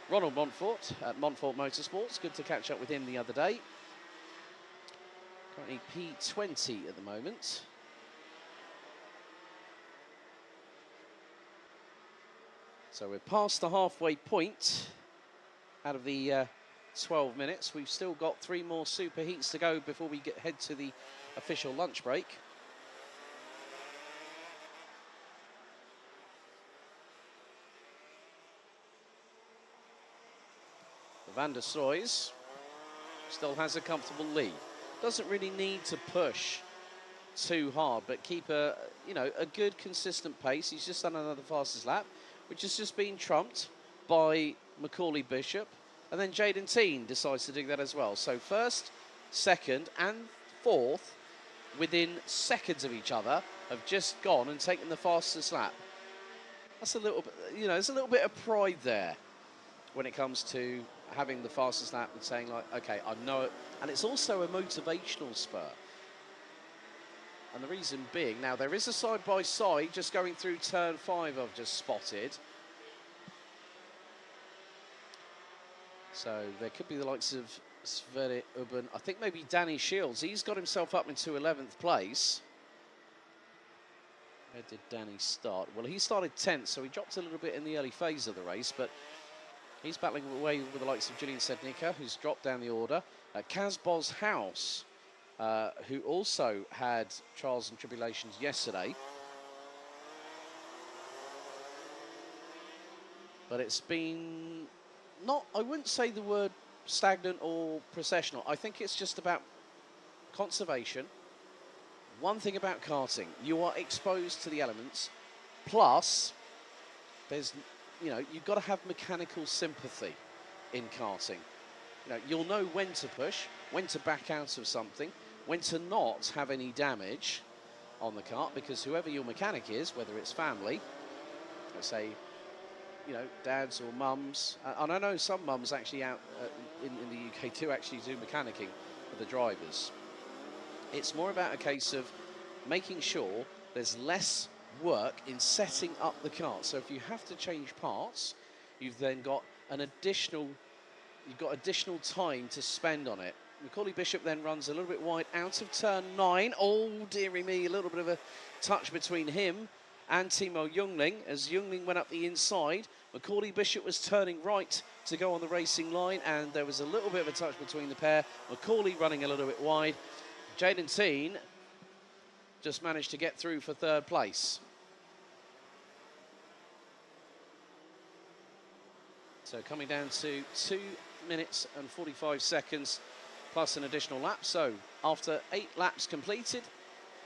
Ronald Montfort at Montfort Motorsports. Good to catch up with him the other day. Currently P20 at the moment. So we're past the halfway point out of the 12 minutes. We've still got 3 more super heats to go before we head to the official lunch break. Van der Sloys still has a comfortable lead. Doesn't really need to push too hard, but keep a good consistent pace. He's just done another fastest lap, which has just been trumped by Macaulay Bishop, and then Jaden Teen decides to do that as well. So 1st, 2nd, and 4th, within seconds of each other, have just gone and taken the fastest lap. That's a little bit, there's a little bit of pride there when it comes to having the fastest lap and saying, like, okay, I know it. And it's also a motivational spur. And the reason being, now there is a side-by-side just going through turn 5 I've just spotted. So there could be the likes of Sverre Ubben. I think maybe Danny Shields. He's got himself up into 11th place. Where did Danny start? Well, he started 10th, so he dropped a little bit in the early phase of the race, but he's battling away with the likes of Julian Sednica, who's dropped down the order. Kazboz House, who also had trials and tribulations yesterday. But it's been not, I wouldn't say the word stagnant or processional. I think it's just about conservation. One thing about karting, you are exposed to the elements, plus there's, you know, you've got to have mechanical sympathy in karting. You know, you'll know when to push, when to back out of something, when to not have any damage on the kart, because whoever your mechanic is, whether it's family, let's say, you know, dads or mums, and I know some mums actually out in the UK do actually do mechanicking for the drivers. It's more about a case of making sure there's less work in setting up the kart. So if you have to change parts, you've then got an additional, additional time to spend on it. Macaulay Bishop then runs a little bit wide out of turn 9. Oh, dearie me, a little bit of a touch between him and Timo Jungling as Jungling went up the inside. Macaulay Bishop was turning right to go on the racing line, and there was a little bit of a touch between the pair. Macaulay running a little bit wide. Jaden Teen just managed to get through for 3rd place. So coming down to 2 minutes and 45 seconds plus an additional lap. So after 8 laps completed,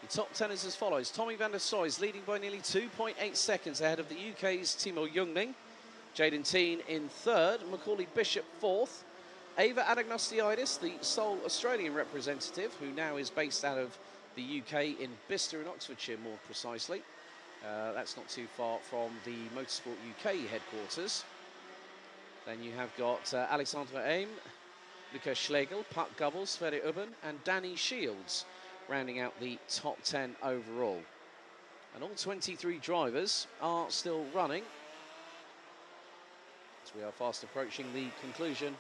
the top 10 is as follows. Tommy van der Soi is leading by nearly 2.8 seconds ahead of the UK's Timo Jungling. Jaden Teen in 3rd, Macaulay Bishop 4th. Ava Adagnostiidis, the sole Australian representative, who now is based out of the UK in Bicester in Oxfordshire, more precisely. That's not too far from the Motorsport UK headquarters. Then you have got Alexandra Aim, Luca Schlegel, Puck Gubbles, Sverre Ubben, and Danny Shields rounding out the top 10 overall. And all 23 drivers are still running, as we are fast approaching the conclusion.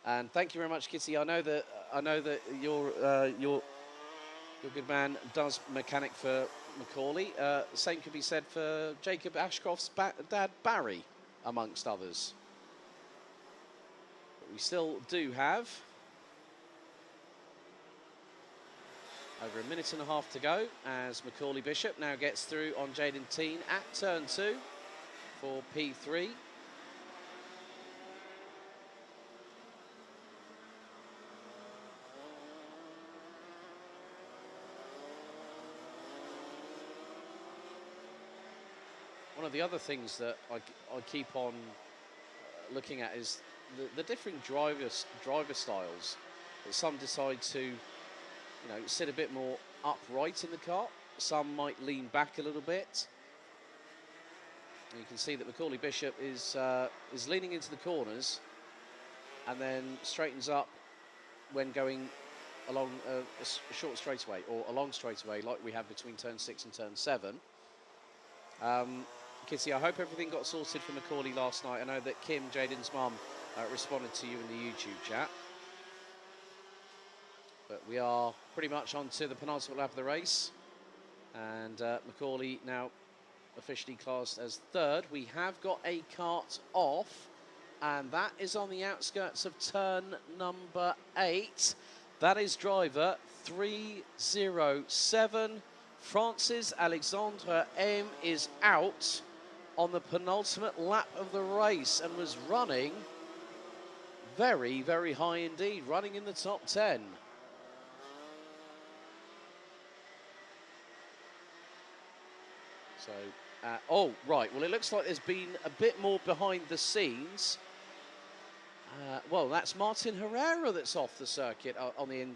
And thank you very much, Kitty. I know that your good man does mechanic for Macaulay. Same could be said for Jacob Ashcroft's dad Barry, amongst others. But we still do have over 1.5 minutes to go as Macaulay Bishop now gets through on Jaden Teen at turn 2 for P3. One of the other things that I keep on looking at is the different driver styles. That some decide to, you know, sit a bit more upright in the kart. Some might lean back a little bit. And you can see that Macaulay Bishop is leaning into the corners and then straightens up when going along a short straightaway or a long straightaway like we have between turn 6 and turn 7. Kitty, I hope everything got sorted for Macaulay last night. I know that Kim, Jaden's mum, responded to you in the YouTube chat. But we are pretty much on to the penultimate lap of the race. And Macaulay now officially classed as 3rd. We have got a kart off, and that is on the outskirts of turn number 8. That is driver 307. Francis Alexandre M is out on the penultimate lap of the race and was running very, very high indeed, running in the top 10. So, oh, right, well, it looks like there's been a bit more behind the scenes. Well, that's Martin Herrera that's off the circuit on the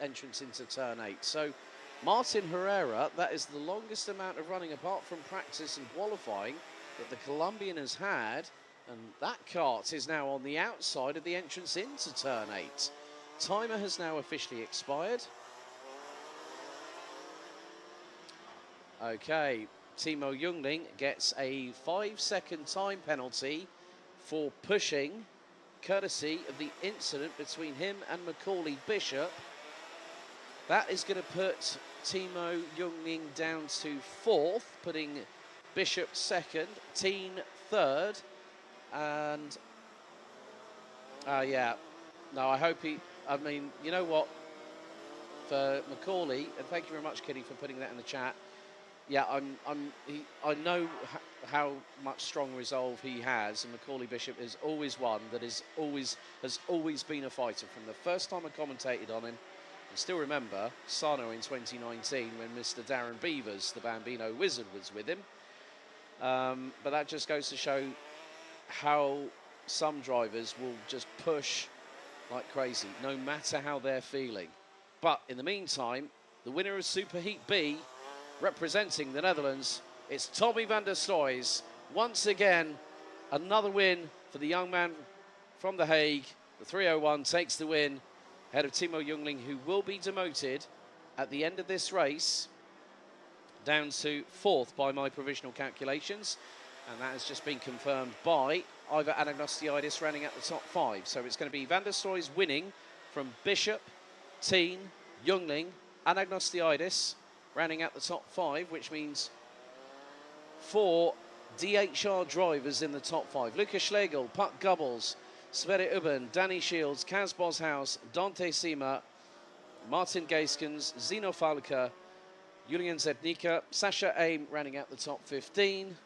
entrance into turn 8. So, Martin Herrera, that is the longest amount of running apart from practice and qualifying that the Colombian has had, and that kart is now on the outside of the entrance into turn 8. Timer has now officially expired. Okay, Timo Jungling gets a 5-second time penalty for pushing, courtesy of the incident between him and Macaulay Bishop. That is going to put Timo Jungling down to 4th, putting Bishop 2nd, Teen 3rd, and yeah, no, I hope he, I mean, you know what, for Macaulay, and thank you very much, Kitty, for putting that in the chat. Yeah, I know how much strong resolve he has, and Macaulay Bishop is always one that has always been a fighter. From the first time I commentated on him, I still remember Sano in 2019 when Mr. Darren Beavers, the Bambino Wizard, was with him. But that just goes to show how some drivers will just push like crazy, no matter how they're feeling. But in the meantime, the winner of Superheat B, representing the Netherlands, it's Tommy van der Stoys. Once again, another win for the young man from The Hague. The 301 takes the win, ahead of Timo Jungling, who will be demoted at the end of this race, down to 4th by my provisional calculations. And that has just been confirmed by Ivar Anagnostiidis running at the top 5. So it's going to be Van der Stoys winning from Bishop, Teen, Jungling, Anagnostiidis rounding out the top 5, which means 4 DHR drivers in the top 5. Lucas Schlegel, Puck Gubbles, Sverre Ubben, Danny Shields, Kaz Boshaus, Dante Sima, Martin Gaiskens, Zeno Falker, Julian Zednika, Sasha Aim rounding out the top 15,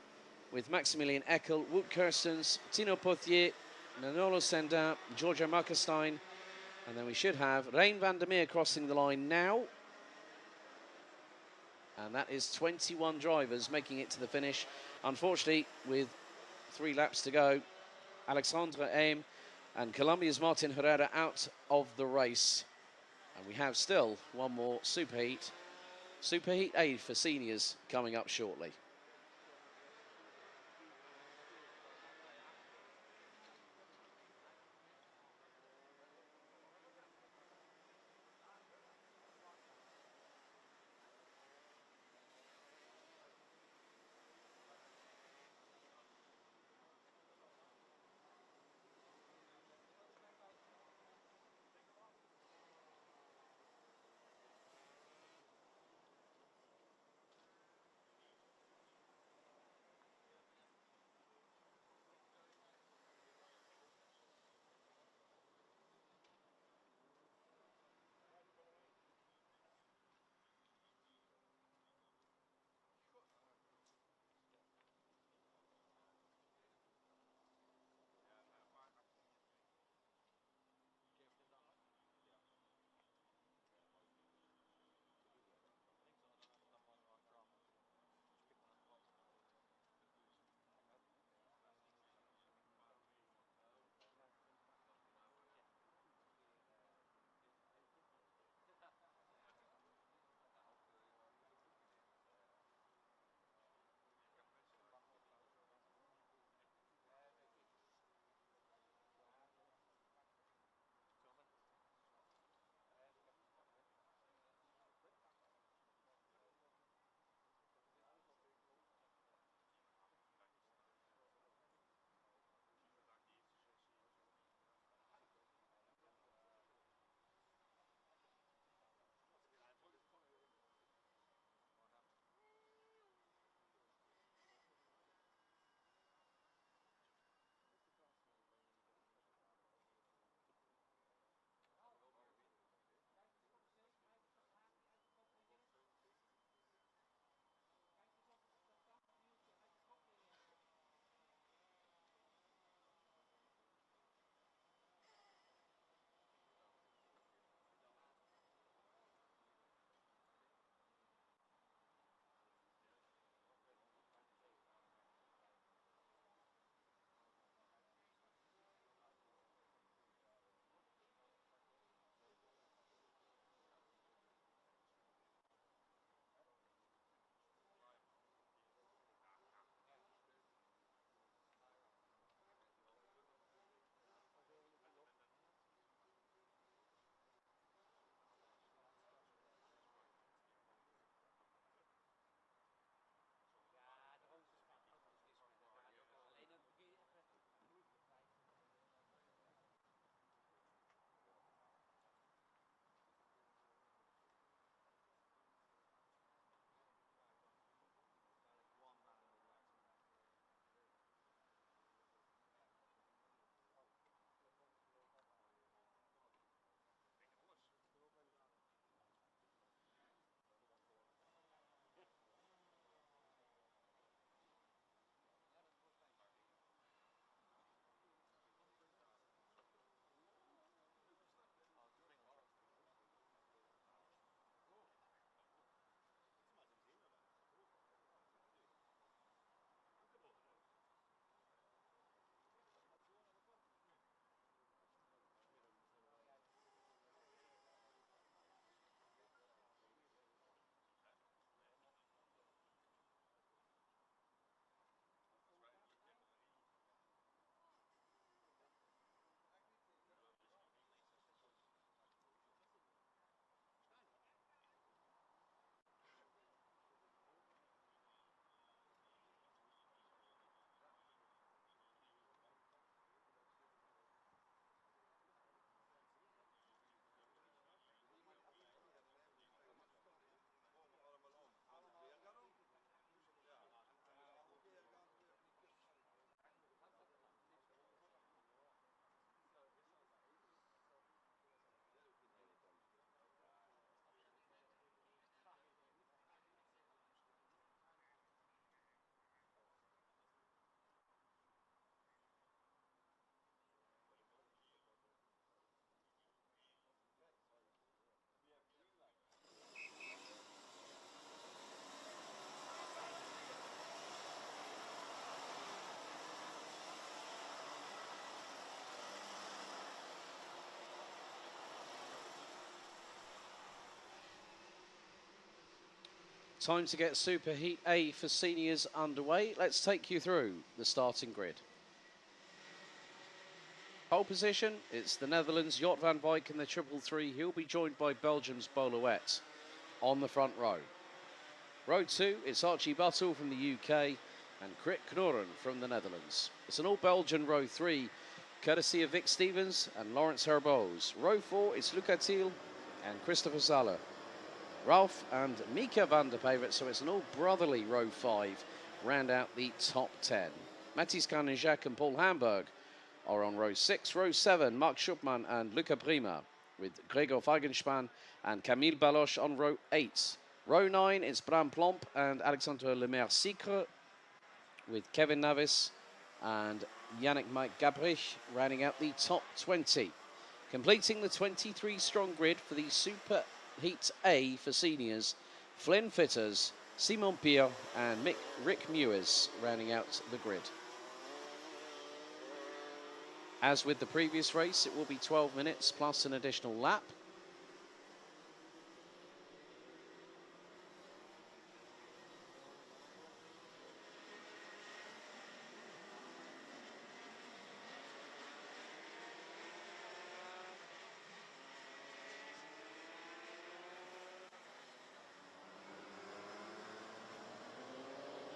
with Maximilian Eckel, Wout Kirstens, Tino Pothier, Manolo Senda, Giorgio Markestein, and then we should have Rein van der Meer crossing the line now. And that is 21 drivers making it to the finish. Unfortunately, with 3 laps to go, Alexandre Aim and Colombia's Martin Herrera out of the race. And we have still one more Superheat. Superheat A for seniors coming up shortly. Time to get Super Heat A for seniors underway. Let's take you through the starting grid. Pole position, it's the Netherlands' Jort van Wijk in the 333. He'll be joined by Belgium's Boluet on the front row. Row 2, it's Archie Buttle from the UK and Krit Knorren from the Netherlands. It's an all-Belgian row 3, courtesy of Vic Stevens and Lawrence Herboz. Row 4, it's Luca Thiel and Christopher Zaller. Ralph and Mika van der Pavert, so it's an all-brotherly row 5, round out the top 10. Mathis Kaninjak and Paul Hamburg are on row 6. Row 7, Mark Schupman and Luca Prima, with Gregor Fagenspan and Camille Baloche on row 8. Row 9, it's Bram Plomp and Alexandre Lemaire-Sicre, with Kevin Navis and Yannick Mike Gabrich rounding out the top 20. Completing the 23-strong grid for the Super Heat A for seniors, Flynn Fitters, Simon Pierre and Rick Mewers rounding out the grid. As with the previous race, it will be 12 minutes plus an additional lap.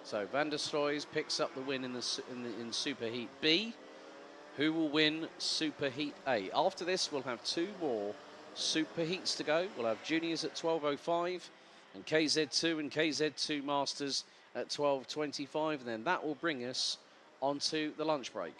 So Van der Sloys picks up the win in Super Heat B. Who will win Super Heat A? After this, we'll have 2 more Super Heats to go. We'll have juniors at 12:05 and KZ2 and KZ2 Masters at 12:25, and then that will bring us onto the lunch break.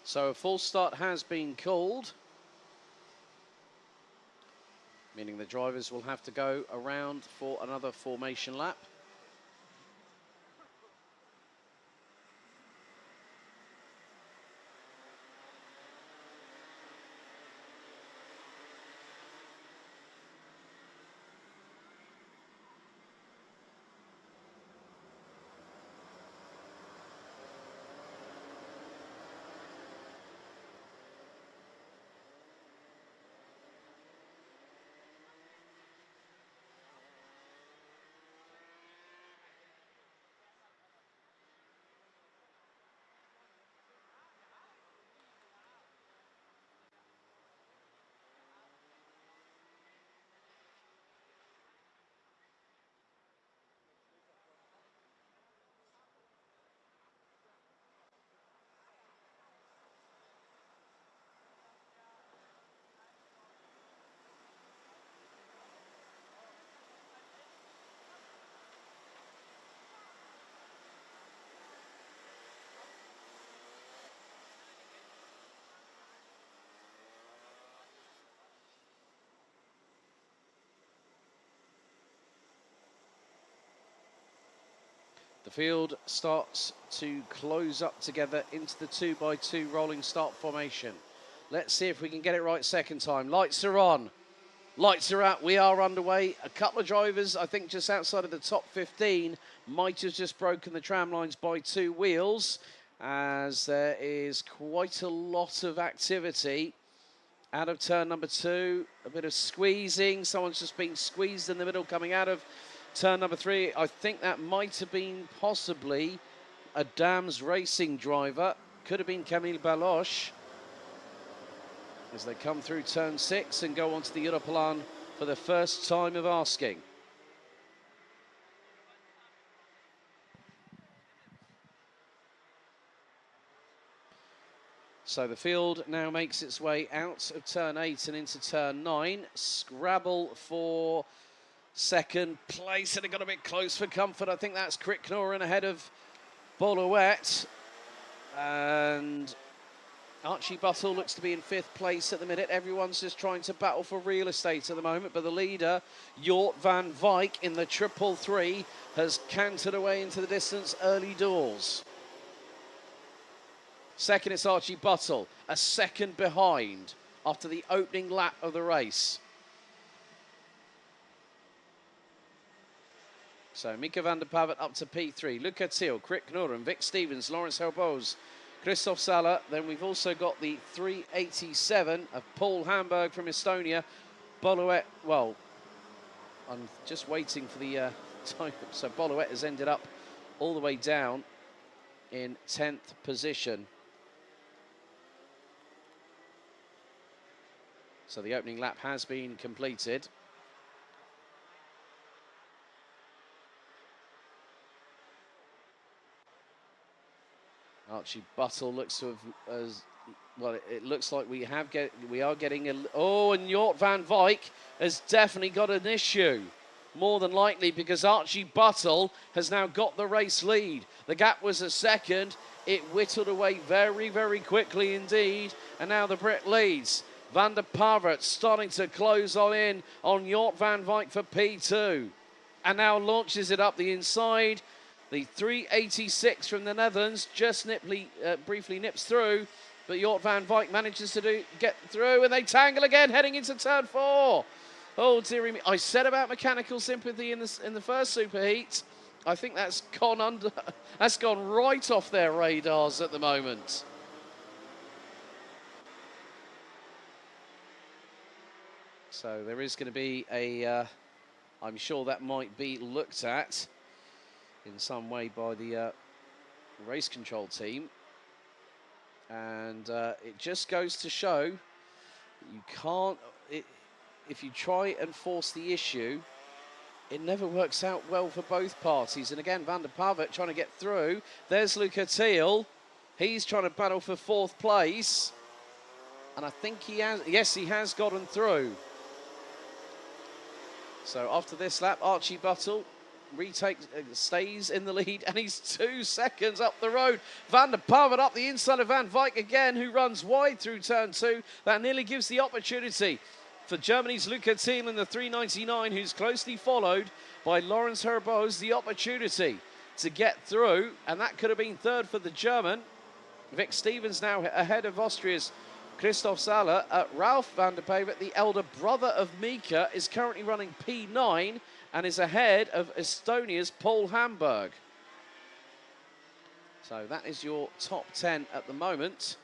So a full start has been called, meaning the drivers will have to go around for another formation lap. The field starts to close up together into the 2x2 rolling start formation. Let's see if we can get it right second time. Lights are on. Lights are out. We are underway. A couple of drivers, I think just outside of the top 15, might have just broken the tram lines by 2 wheels, as there is quite a lot of activity. Out of turn number 2, a bit of squeezing. Someone's just been squeezed in the middle coming out of turn number 3. I think that might have been possibly a Dams Racing driver. Could have been Camille Baloche, as they come through turn 6 and go onto the Europlan for the first time of asking. So the field now makes its way out of turn 8 and into turn 9. Scrabble for second place, and it got a bit close for comfort. I think that's Krit Knorren ahead of Bolowet, and Archie Buttle looks to be in 5th place at the minute. Everyone's just trying to battle for real estate at the moment, but the leader, Jort van Wijk, in the 333, has cantered away into the distance early doors. Second, it's Archie Buttle, a second behind after the opening lap of the race. So Mika van der Pavet up to P3, Luca Thiel, Krik Knorren, Vic Stevens, Lawrence Helbos, Christoph Salla. Then we've also got the 387 of Paul Hamburg from Estonia. Bolowet, well, I'm just waiting for the time. So Bolowet has ended up all the way down in 10th position. So the opening lap has been completed. Archie Buttle looks to have, well, it looks like we are getting and Jort van Wijk has definitely got an issue. More than likely, because Archie Buttle has now got the race lead. The gap was a second. It whittled away very, very quickly indeed. And now the Brit leads. Van der Pavet starting to close in on Jort van Wijk for P2. And now launches it up the inside. The 386 from the Netherlands just briefly nips through, but Jort van Wijk manages to get through, and they tangle again, heading into turn 4. Oh dearie me! I said about mechanical sympathy in the first superheat. I think that's gone right off their radars at the moment. So there is going to be I'm sure that might be looked at in some way by the race control team. And it just goes to show that you can't, if you try and force the issue, it never works out well for both parties. And again, Van der Pavet trying to get through. There's Luca Thiel. He's trying to battle for 4th place. And I think he has, yes, he has gotten through. So after this lap, Archie Buttle stays in the lead, and he's 2 seconds up the road. Van der Pavet up the inside of Van Wijk again, who runs wide through turn 2. That nearly gives the opportunity for Germany's Luca Thiel in the 399, who's closely followed by Lawrence Herbos, the opportunity to get through, and that could have been 3rd for the German. Vic Stevens now ahead of Austria's Christoph Salla. Ralph van der Pavet, the elder brother of Mika, is currently running P9 and is ahead of Estonia's Paul Hamburg. So that is your top 10 at the moment.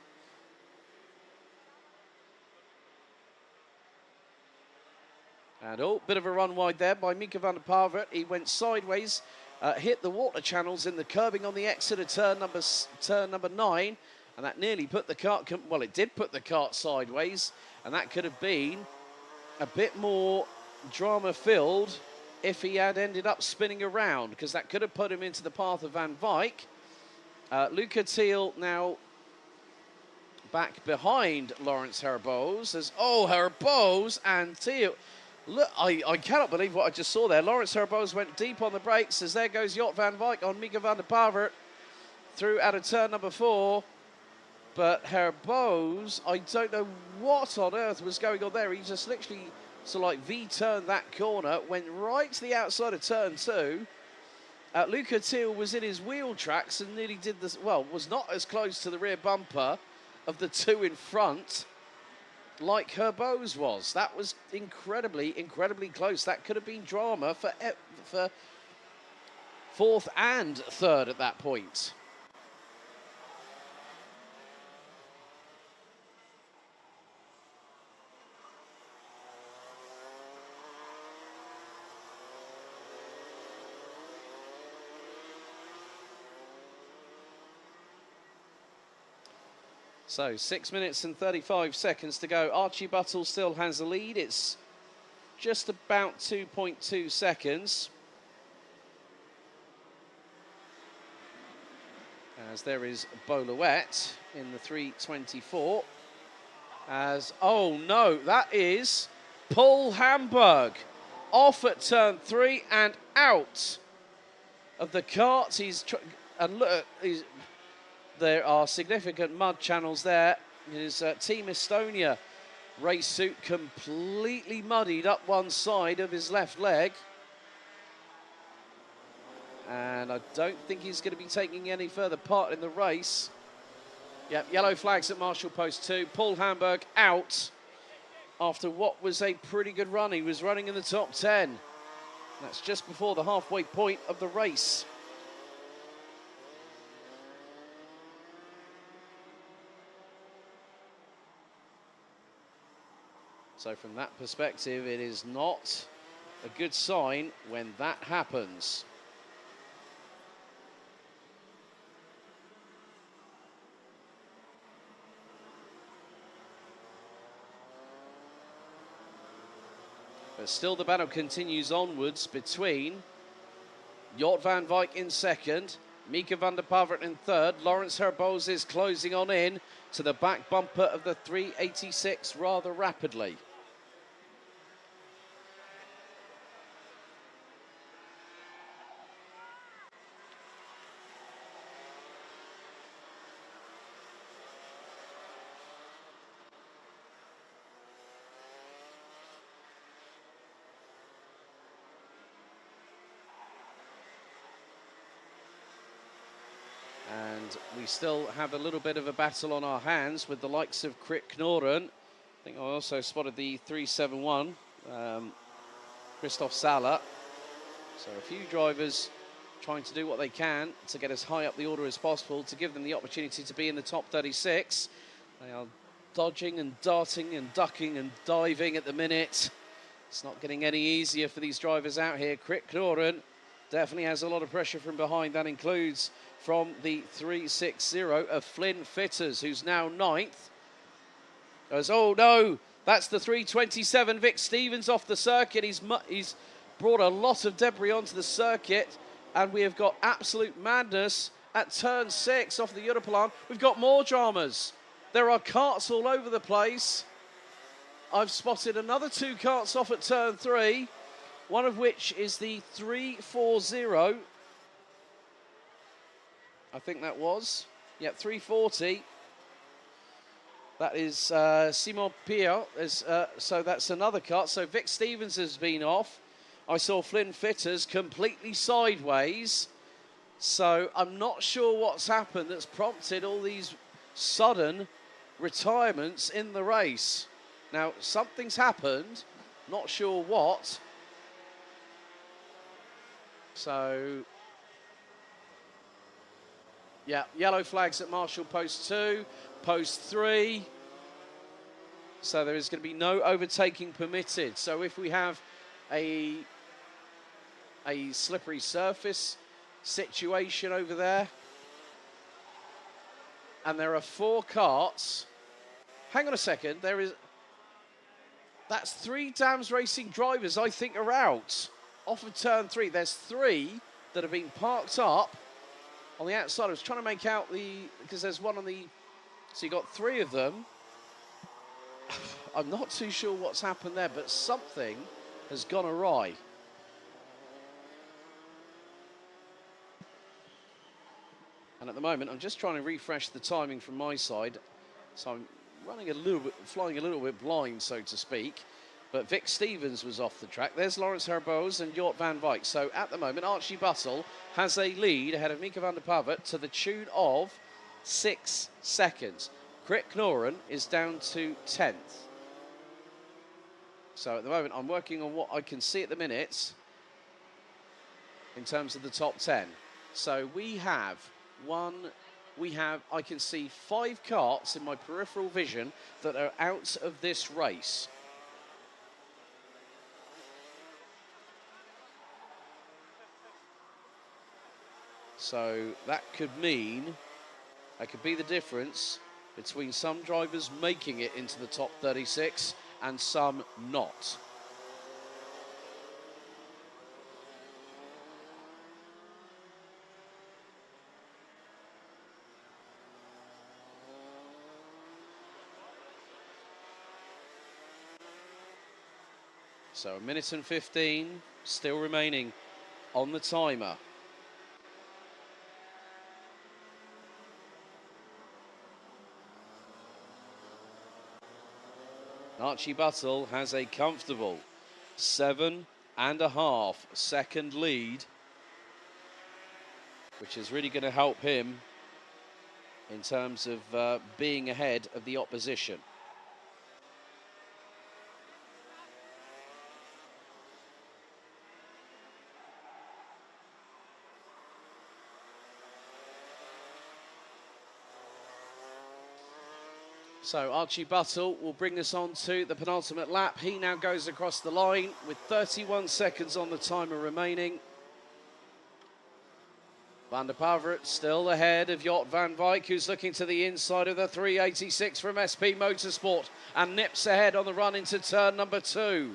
And bit of a run wide there by Mika van der Pavet. He went sideways, hit the water channels in the curbing on the exit of turn number 9, and that nearly put the kart, well, it did put the kart sideways, and that could have been a bit more drama-filled if he had ended up spinning around, because that could have put him into the path of Van Wijk. Luca Thiel now back behind Lawrence Herbos. As Herbos and Thiel. Look, I cannot believe what I just saw there. Lawrence Herbos went deep on the brakes, as there goes Jort van Wijk on Mika van der Pavet through out of turn number 4. But Herbos, I don't know what on earth was going on there. He just literally sort of like V-turned that corner, went right to the outside of turn 2. Luca Thiel was in his wheel tracks and nearly did this, well, was not as close to the rear bumper of the 2 in front like Herbos was. That was incredibly, incredibly close. That could have been drama for 4th and 3rd at that point. So 6 minutes and 35 seconds to go. Archie Buttle still has the lead. It's just about 2.2 seconds. As there is Bolowet in the 324. Oh no, that is Paul Hamburg off at turn 3 and out of the kart. He's And look, there are significant mud channels there. His Team Estonia race suit completely muddied up one side of his left leg. And I don't think he's going to be taking any further part in the race. Yep, yellow flags at Marshall Post 2. Paul Hamburg out after what was a pretty good run. He was running in the top 10. That's just before the halfway point of the race. So from that perspective, it is not a good sign when that happens. But still the battle continues onwards between Jort van Wijk in second, Mika van der Pavert in third, Lawrence Herboz is closing on in to the back bumper of the 386 rather rapidly. And we still have a little bit of a battle on our hands with the likes of Krit Knorren. I think I also spotted the 371, Christoph Sala. So a few drivers trying to do what they can to get as high up the order as possible, to give them the opportunity to be in the top 36. They are dodging and darting and ducking and diving at the minute. It's not getting any easier for these drivers out here. Krit Knorren definitely has a lot of pressure from behind. That includes from the 360 of Flynn Fitters, who's now 9th. Goes, oh no, that's the 327. Vic Stevens off the circuit. He's brought a lot of debris onto the circuit, and we have got absolute madness at turn 6 off the Europlan. We've got more dramas. There are carts all over the place. I've spotted another 2 carts off at turn 3, one of which is the 340. I think that was. Yeah, 340. That is Simon Pio. So that's another cut. So Vic Stevens has been off. I saw Flynn Fitters completely sideways. So I'm not sure what's happened that's prompted all these sudden retirements in the race. Now, something's happened. Not sure what. So, yeah, yellow flags at Marshall Post 2, Post 3. So there is going to be no overtaking permitted. So if we have a slippery surface situation over there, and there are 4 carts. Hang on a second, that's 3 Dams Racing drivers I think are out. Off of turn 3, there's 3 that have been parked up on the outside. I was trying to make out because there's one on the, so you got 3 of them. I'm not too sure what's happened there, but something has gone awry. And at the moment, I'm just trying to refresh the timing from my side. So I'm flying a little bit blind, so to speak. But Vic Stevens was off the track. There's Lawrence Herboz and Jort van Wijk. So at the moment, Archie Bussell has a lead ahead of Mika van der Pavert to the tune of 6 seconds. Krit Knorren is down to 10th. So at the moment, I'm working on what I can see at the minute in terms of the top 10. So I can see 5 carts in my peripheral vision that are out of this race. So that could be the difference between some drivers making it into the top 36 and some not. So 1 minute and 15 still remaining on the timer. Archie Buttle has a comfortable 7.5 second lead, which is really going to help him in terms of being ahead of the opposition. So Archie Buttle will bring us on to the penultimate lap. He now goes across the line with 31 seconds on the timer remaining. Van der Pavert still ahead of Jort van Wijk, who's looking to the inside of the 386 from SP Motorsport and nips ahead on the run into turn number 2.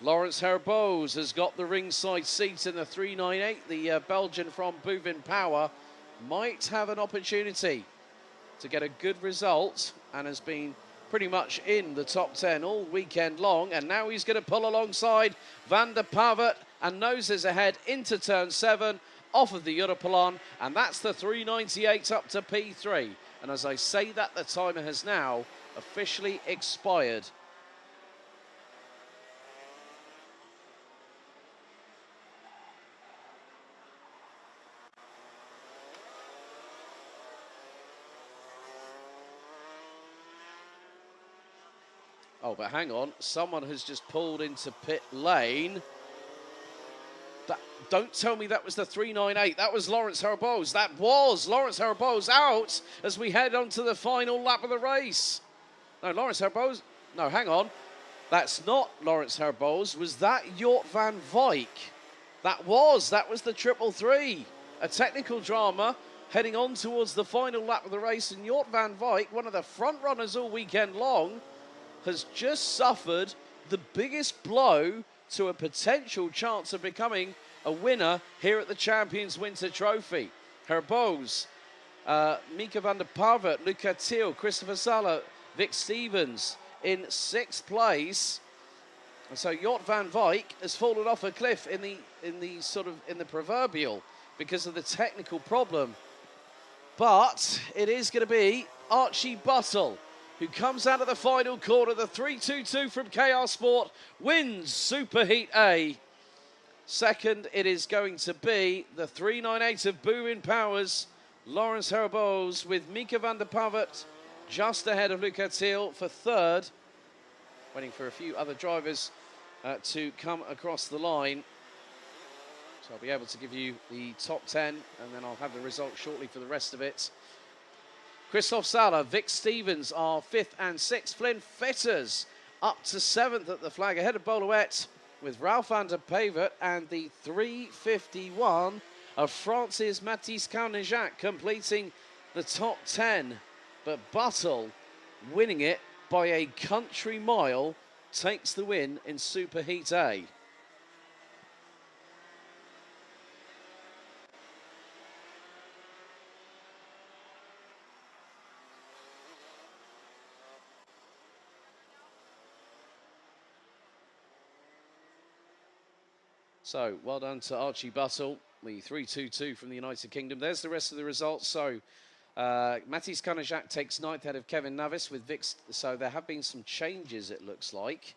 Laurens Herboz has got the ringside seat in the 398. The Belgian from Bouvin Power might have an opportunity to get a good result and has been pretty much in the top 10 all weekend long. And now he's going to pull alongside Van der Pavert and noses ahead into turn 7 off of the Europelon. And that's the 398 up to P3. And as I say that, the timer has now officially expired. Oh, but hang on. Someone has just pulled into pit lane. Don't tell me that was the 398. That was Laurens Herboz. That was Laurens Herboz out as we head on to the final lap of the race. No, Laurens Herboz. No, hang on. That's not Laurens Herboz. Was that Jort van Wijk? That was the 333. A technical drama heading on towards the final lap of the race. And Jort van Wijk, one of the front runners all weekend long, has just suffered the biggest blow to a potential chance of becoming a winner here at the Champions Winter Trophy. Herboz, Mika van der Pavert, Luca Thiel, Christopher Sala, Vic Stevens in 6th place. And so Jort van Wijk has fallen off a cliff in the proverbial because of the technical problem. But it is going to be Archie Buttle who comes out of the final corner. The 322 from KR Sport wins Super Heat A. Second, it is going to be the 398 of Bouvin Powers, Laurens Herboz, with Mika van der Pavert just ahead of Luca Thiel for third. Waiting for a few other drivers to come across the line. So I'll be able to give you the top 10, and then I'll have the results shortly for the rest of it. Christophe Sala, Vic Stevens are 5th and 6th. Flynn Fetters up to 7th at the flag, ahead of Boluet, with Ralph van der Pavert and the 351 of Francis Mathis Carnejac completing the top 10. But Buttle, winning it by a country mile, takes the win in Super Heat A. So, well done to Archie Buttle, the 322 from the United Kingdom. There's the rest of the results. So, Mathis Carnejac takes 9th ahead of Kevin Navis with Vic. So, there have been some changes, it looks like.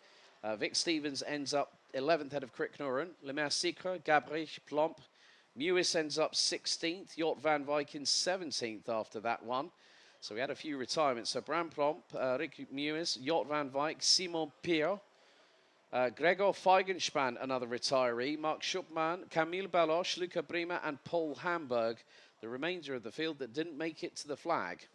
Vic Stevens ends up 11th ahead of Crick Noren. Lemaire Sicre, Gabrich, Plomp. Mewis ends up 16th. Jort van Wijk in 17th after that one. So, we had a few retirements. So, Bram Plomp, Rick Mewis, Jort van Wijk, Simon Pierre. Gregor Feigenspan, another retiree. Mark Schupman, Camille Baloche, Luca Brima and Paul Hamburg. The remainder of the field that didn't make it to the flag.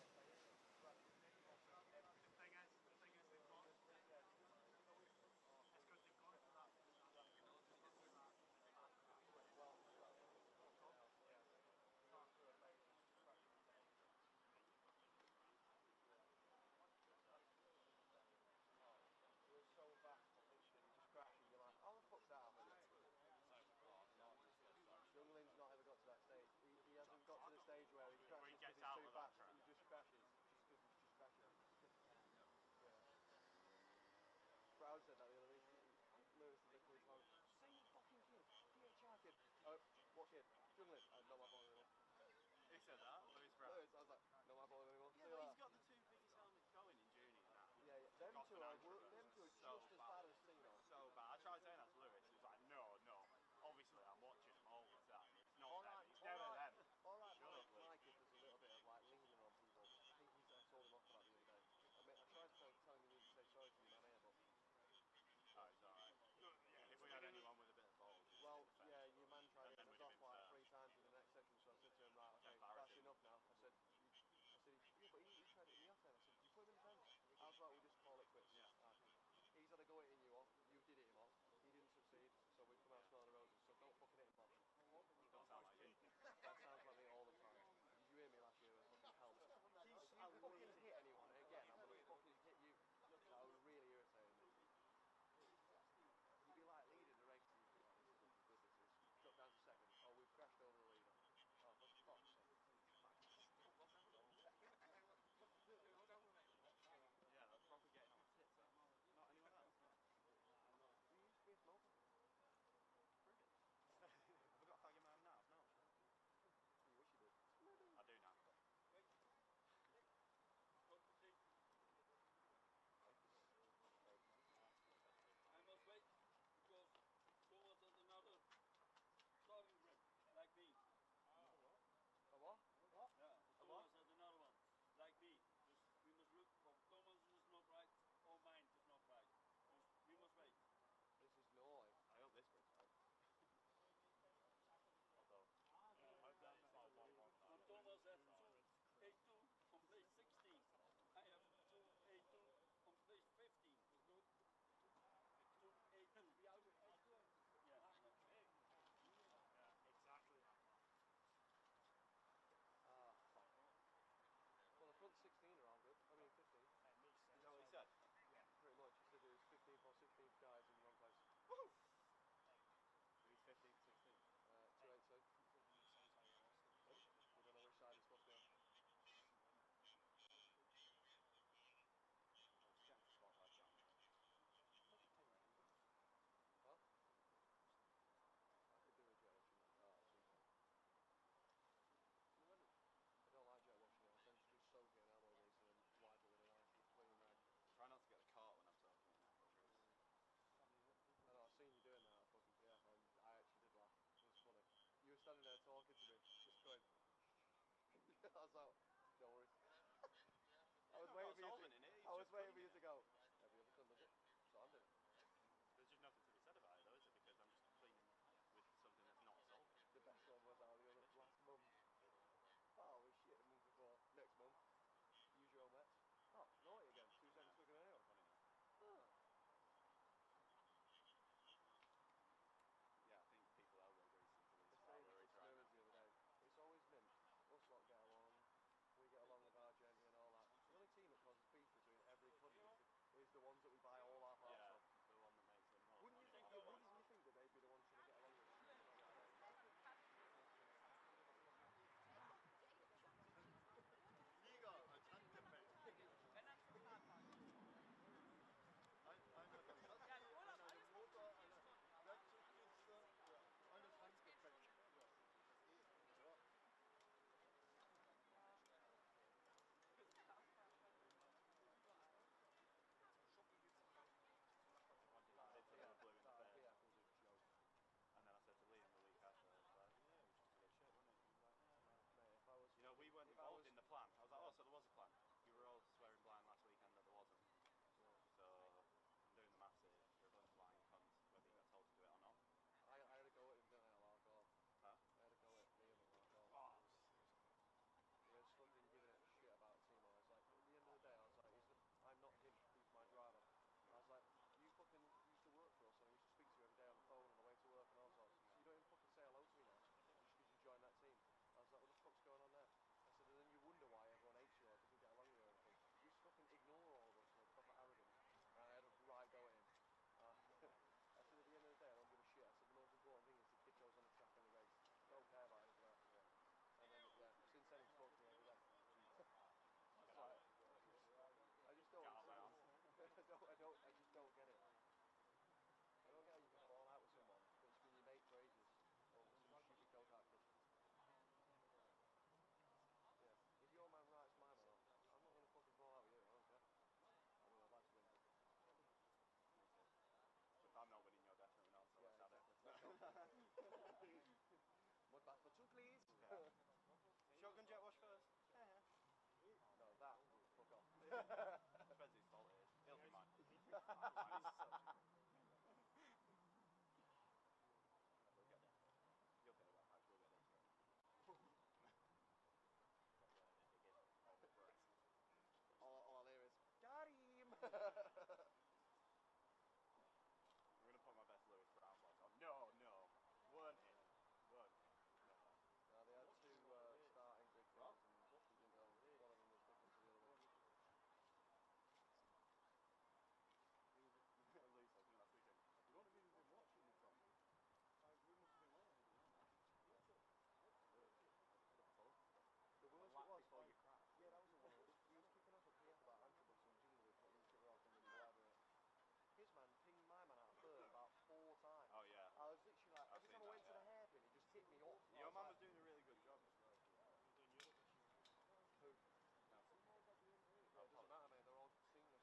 like, no worries. I was waiting for you to, I was waiting for you to go, every other cunt does it, so I'm doing it. There's just nothing to be said about it though, is it? Because I'm just cleaning with something that's not a solvent. The best one was out of the other last month. Oh, we shit the month before. Next month, use your own wets. Oh, naughty again. 2 seconds quicker than anyone. Funny that. Oh. Yeah, I think people elbow grease into these I say rivalries this to right now. Smithers the other day. It's always mint. Us lot get along. We get along with Argenti and all that. The only team that causes beef between every country is the ones that we buy all our parts Yeah, from. the one that makes the most Wouldn't money. you think that they'd be the ones trying to get along with us? Liga als Handgepäck. Eine Motor, eine Werkzeugkiste, ja, alles Handgepäck. Ja. Ja. They said they were blue in the face. BF was a joke. And then I said to Liam the week after, I was like, yeah, it was just a bit shit, wasn't it? He was like, yeah, well. Mate, if I was... You know, we weren't involved in the plan. I was like, oh, so there was a plan. You were all swearing blind last weekend that there wasn't. Yeah. So, I'm doing the maths here. You're a bunch of lying cunts, whether you got told to do it or not. I had a go at him, didn't I, at Larkhall? Huh? I had a go at Liam at Larkhall. Oh, He was fucking giving it a shit about Timo. I was like, at the end of the day, I was like, I'm not him, he's my driver. I was like, you fucking used to work for us and I used to speak to you every day on the phone on the way to work and all sorts. So you don't even fucking say hello to me now, just because you joined that team. I was like, what the fuck's going on there? I said, and then you wonder why everyone hates you or doesn't get along with you or anything. You just fucking ignore all of us and are proper arrogant. And I had a right go at him. I said, at the end of the day, I don't give a shit. I said, the most important thing is the kid goes on the track and he races. Don't care about anything else. And then, yeah, since then he talks to me every day. It's like, I just don't understand. I just don't get it. I don't get how you can fall out with someone that's been your mate for ages over some stupid go-kart kid. Yeah, if your man writes my man off, I'm not going to fucking fall out with you, I don't care. I mean, I'd like to win, but... if I'm not winning, you're definitely not, so Yeah, let's have it. exactly. Mud bath for 2, please. Yeah. Shotgun jet wash first. No, that, fuck off. Depends whose fault it is. It'll be mine. We'll get there. You'll pay that back, we'll get into it. Got the dig in over breast. All I hear is, got him! I'm going to put my best Lewis Brown vlog on. No, weren't him. No. No, they had 2 starting grid things and you didn't know one of them was different to the other one. And Lee said to me last weekend, you won't have even been watching this on. We must have been waiting to do that. The fuck? The worst lap it was, before you crash. yeah, that was the worst. He was kicking off at PF about Antrobus and Jingly cutting each other off and whatever. His man pinged my man out third about 4 times. Oh yeah. I was literally like, I've every seen time I went that, to the hairpin, he just hit me off. Your man was doing a really good job as well. Who? Nelson. Yeah, it doesn't matter, mate. They're all seamless.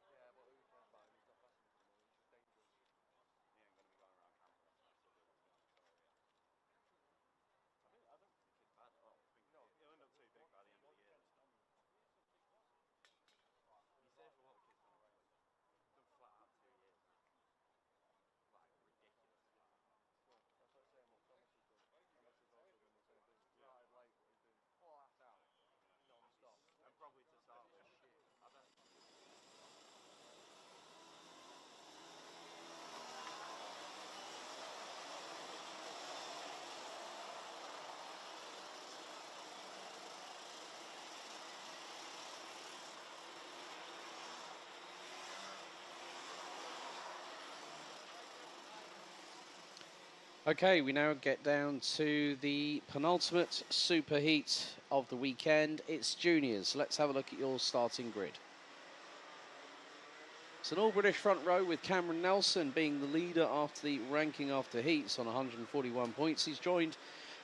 Yeah, but who cares about him? He's not fast enough at the moment. He's just dangerous. He ain't going to be going around camping off my studio that's going to Victoria. I don't think the kid's bad at all. I think he'll end up too big by the end of the year. You say for what the kid's done, like, he's done flat out 2 years. Like, ridiculous flat out. Yeah, that's like saying what Thomas has done. Thomas has also done the same thing. Started late, but he's doing flat out, non-stop. And probably to start with, Shit. I bet. Okay, we now get down to the penultimate super heat of the weekend. It's juniors. Let's have a look at your starting grid. It's an all-British front row with Cameron Nelson being the leader after the ranking after heats on 141 points. He's joined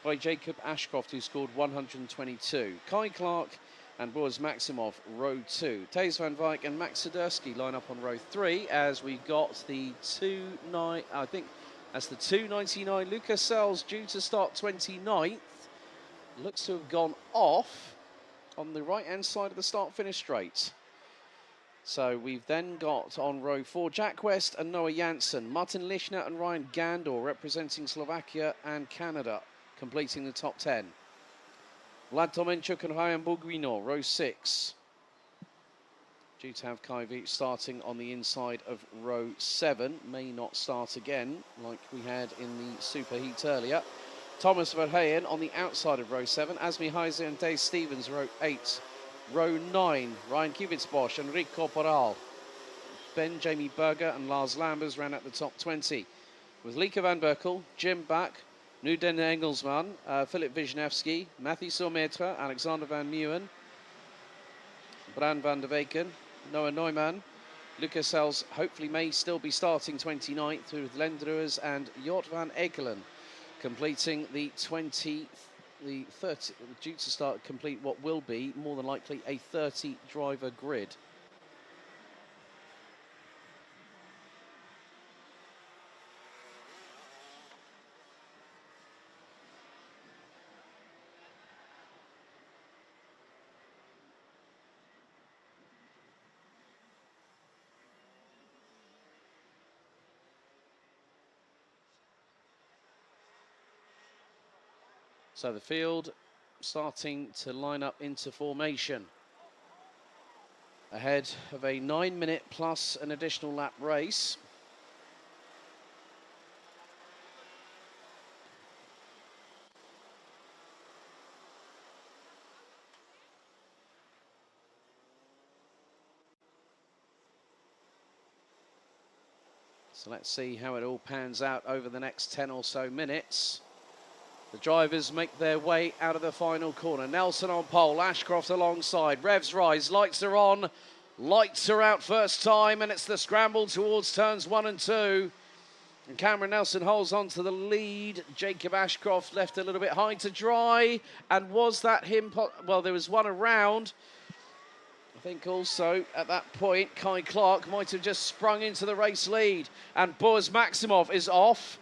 by Jacob Ashcroft, who scored 122. Kai Clark and Boris Maximov, row 2. Taze van Wyk and Max Sidursky line up on row 3 as we've got the 299 Lucas Sells due to start 29th. looks to have gone off on the right-hand side of the start-finish straight. So we've then got on row 4, Jack West and Noah Janssen, Martin Lischner and Ryan Gandor representing Slovakia and Canada, completing the top 10. Vlad Tomenchuk and Ryan Buguino, row 6. Due to have Kajvic starting on the inside of row 7, may not start again like we had in the Super Heat earlier. Thomas Verheyen on the outside of row 7, Asmi Heiser and Dave Stevens, row 8. Row 9, Ryan Kivitsbosch and Rick Corporal. Ben, Jamie Berger and Lars Lambers ran at the top 20. With Lieke van Berkel, Jim Back, Nuden Engelsman, Philip Wisniewski, Matthew Sormetra, Alexander van Meeuwen, Bran van der Weken, Noah Neumann. Lucas Sells hopefully may still be starting 29th with Lendruers and Jort van Ekelen completing the 30, due to start complete what will be more than likely a 30 driver grid. So the field starting to line up into formation. Ahead of a 9-minute plus an additional lap race. So let's see how it all pans out over the next 10 or so minutes. The drivers make their way out of the final corner. Nelson on pole, Ashcroft alongside. Revs rise, lights are on, lights are out first time, and it's the scramble towards turns 1 and 2. And Cameron Nelson holds on to the lead. Jacob Ashcroft left a little bit high to dry. And was that him? Well, there was one around. I think also at that point, Kai Clark might have just sprung into the race lead. And Boaz Maximov is off.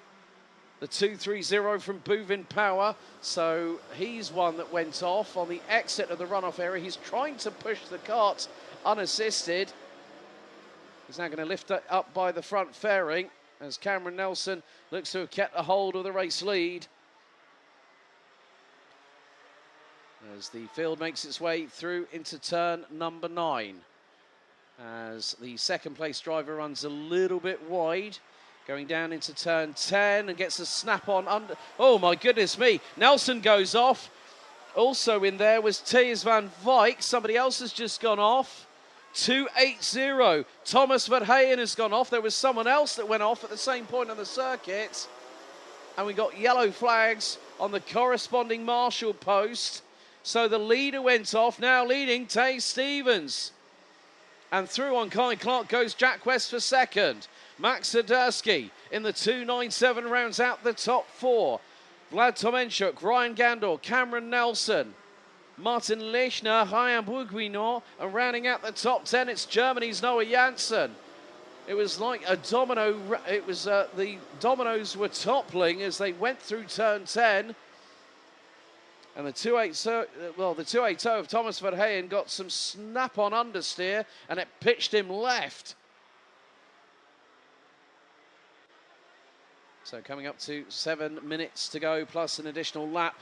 The 230 from Buvin Power. So he's one that went off on the exit of the runoff area. He's trying to push the cart unassisted. He's now going to lift it up by the front fairing as Cameron Nelson looks to have kept a hold of the race lead. As the field makes its way through into turn number 9. As the second place driver runs a little bit wide. Going down into turn 10 and gets a snap on under. Oh my goodness me. Nelson goes off. Also in there was Thijs van Wijk. Somebody else has just gone off. 280. Thomas Verheyen has gone off. There was someone else that went off at the same point on the circuit. And we got yellow flags on the corresponding marshal post. So the leader went off, now leading Thijs Stevens. And through on Kai Clark goes Jack West for second. Max Zadersky in the 297 rounds out the top 4. Vlad Tomenchuk, Ryan Gandor, Cameron Nelson, Martin Lischner, Ryan Buguino, and rounding out the top 10, it's Germany's Noah Janssen. It was like a domino, it was the dominoes were toppling as they went through turn 10. And the 280 of Thomas Verheyen got some snap-on understeer, and it pitched him left. So coming up to 7 minutes to go, plus an additional lap.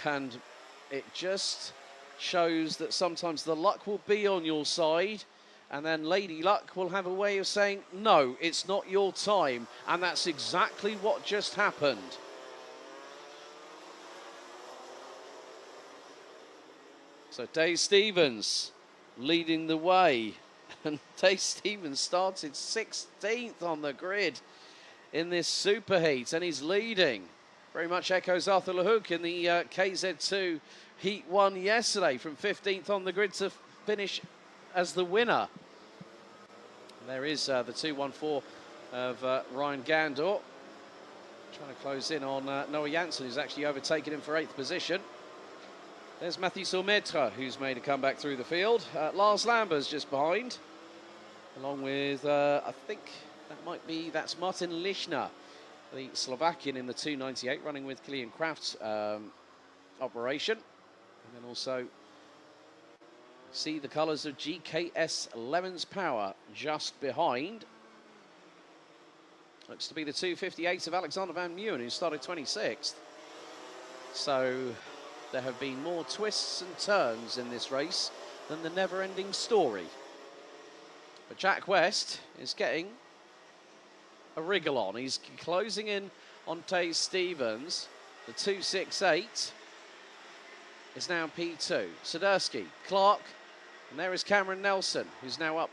And it just shows that sometimes the luck will be on your side, and then Lady Luck will have a way of saying, no, it's not your time. And that's exactly what just happened. So Dave Stevens leading the way. And Dave Stevens started 16th on the grid in this super heat, and he's leading. Very much echoes Arthur Lehouk in the KZ2 Heat 1 yesterday, from 15th on the grid to finish as the winner. And there is the 214 of Ryan Gandor. Trying to close in on Noah Janssen, who's actually overtaken him for 8th position. There's Matthew Sormetra, who's made a comeback through the field. Lars Lambers just behind, along with, I think that's Martin Lischner, the Slovakian in the 298, running with Kilian Kraft operation. And then also see the colours of GKS Lemons Power just behind. Looks to be the 258 of Alexander Van Meeuwen, who started 26th. So there have been more twists and turns in this race than the never-ending story. But Jack West is getting a wriggle on. He's closing in on Taze Stevens. The 268 is now P2. Swiderski, Clark, and there is Cameron Nelson, who's now up.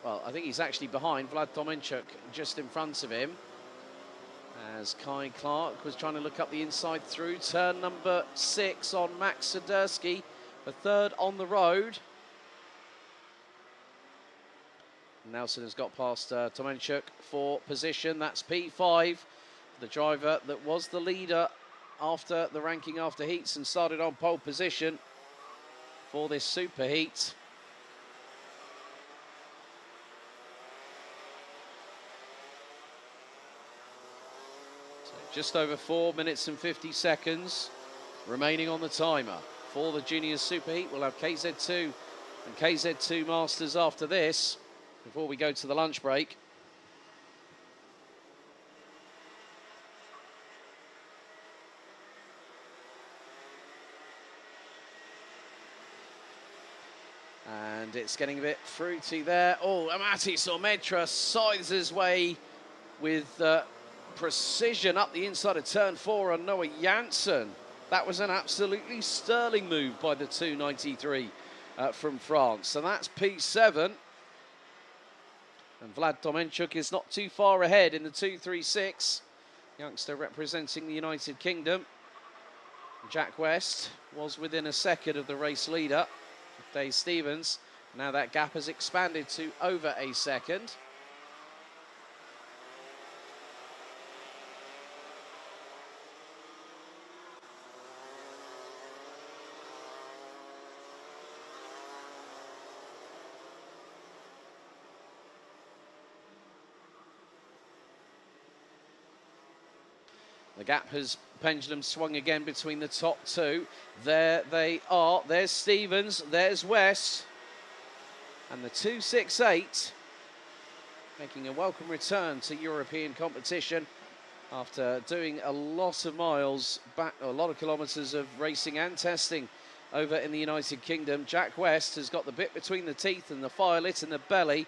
Well, I think he's actually behind Vlad Tomenchuk, just in front of him, as Kai Clark was trying to look up the inside through turn number 6 on Max Swiderski, the third on the road. Nelson has got past Tomenchuk for position. That's P5, the driver that was the leader after the ranking after heats and started on pole position for this super heat. So just over 4 minutes and 50 seconds remaining on the timer for the juniors super heat. We'll have KZ2 and KZ2 Masters after this, before we go to the lunch break. And it's getting a bit fruity there. Oh, Amati Sormetra scythes his way with precision up the inside of turn 4 on Noah Janssen. That was an absolutely sterling move by the 293 from France. So that's P7. And Vlad Tomenchuk is not too far ahead in the 236. Youngster representing the United Kingdom. Jack West was within a second of the race leader, Taze Stevens. Now that gap has expanded to over a second. The gap has pendulum swung again between the top two. There they are. There's Stevens, there's West. And the 268 making a welcome return to European competition after doing a lot of miles back, a lot of kilometres of racing and testing over in the United Kingdom. Jack West has got the bit between the teeth and the fire lit in the belly.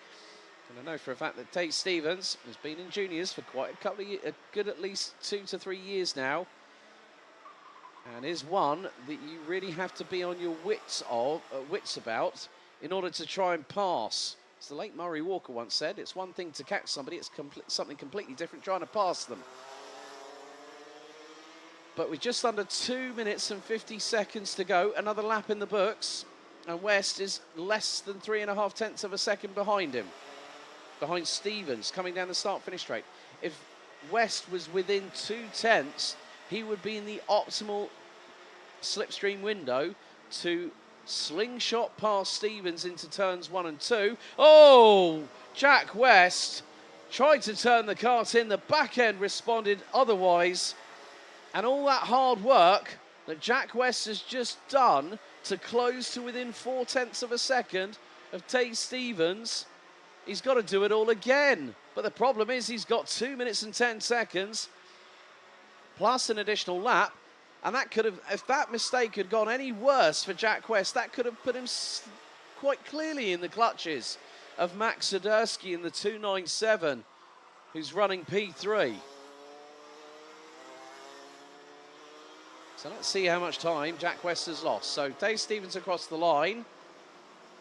And I know for a fact that Taze Stevens has been in juniors for quite a couple of years, a good at least 2 to 3 years now, and is one that you really have to be on your wits about in order to try and pass. As the late Murray Walker once said, it's one thing to catch somebody, it's something completely different trying to pass them. But with just under 2 minutes and 50 seconds to go, another lap in the books, and West is less than 3.5 tenths of a second behind him. Behind Stevens, coming down the start-finish straight. If West was within 2 tenths, he would be in the optimal slipstream window to slingshot past Stevens into turns 1 and 2. Oh, Jack West tried to turn the kart in. The back end responded otherwise. And all that hard work that Jack West has just done to close to within 4 tenths of a second of Taze Stevens, he's got to do it all again. But the problem is he's got 2 minutes and 10 seconds plus an additional lap. And that could have, if that mistake had gone any worse for Jack West, that could have put him quite clearly in the clutches of Max Swiderski in the 297, who's running P3. So let's see how much time Jack West has lost. So Taze Stevens across the line.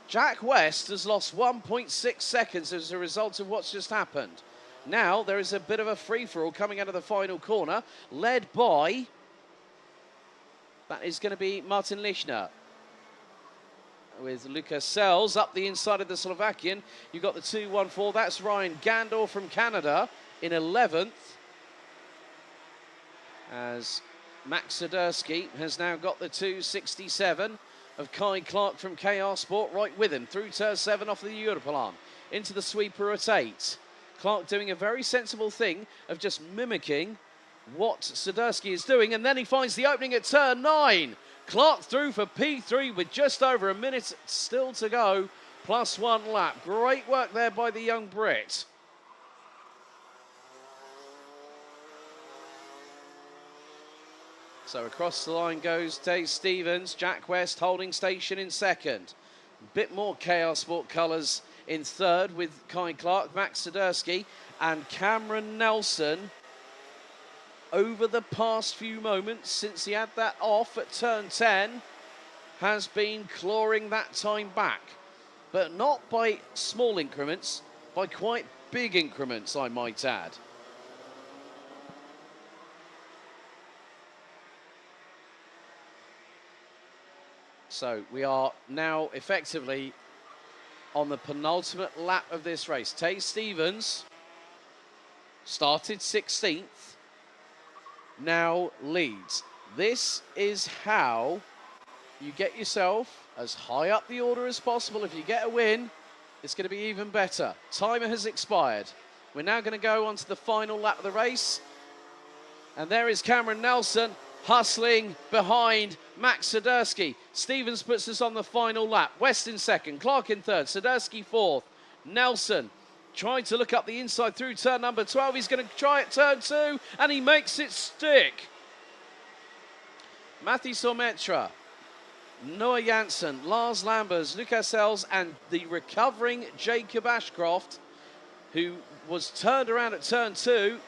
Jack West has lost 1.6 seconds as a result of what's just happened. Now there is a bit of a free-for-all coming out of the final corner, led by, that is going to be Martin Lichner, with Lucas Sells up the inside of the Slovakian. You've got the 214, that's Ryan Gandor from Canada in 11th. As Max Swiderski has now got the 267 of Kai Clark from KR Sport right with him through turn 7 off the Europlan into the sweeper at 8. Clark doing a very sensible thing of just mimicking what Swiderski is doing, and then he finds the opening at turn 9. Clark through for P3 with just over a minute still to go, plus 1 lap. Great work there by the young Brit. So across the line goes Dave Stevens, Jack West holding station in second. A bit more KR Sport colours in third with Kai Clark, Max Swiderski and Cameron Nelson. Over the past few moments since he had that off at turn 10, has been clawing that time back. But not by small increments, by quite big increments, I might add. So we are now effectively on the penultimate lap of this race. Tay Stevens started 16th, now leads. This is how you get yourself as high up the order as possible. If you get a win, it's going to be even better. Timer has expired. We're now going to go on to the final lap of the race. And there is Cameron Nelson hustling behind Max Swiderski. Stevens puts us on the final lap. West in second, Clark in third, Swiderski fourth. Nelson trying to look up the inside through turn number 12. He's going to try at turn 2, and he makes it stick. Matthew Sormetra, Noah Janssen, Lars Lambers, Lucas Els, and the recovering Jacob Ashcroft, who was turned around at turn 2,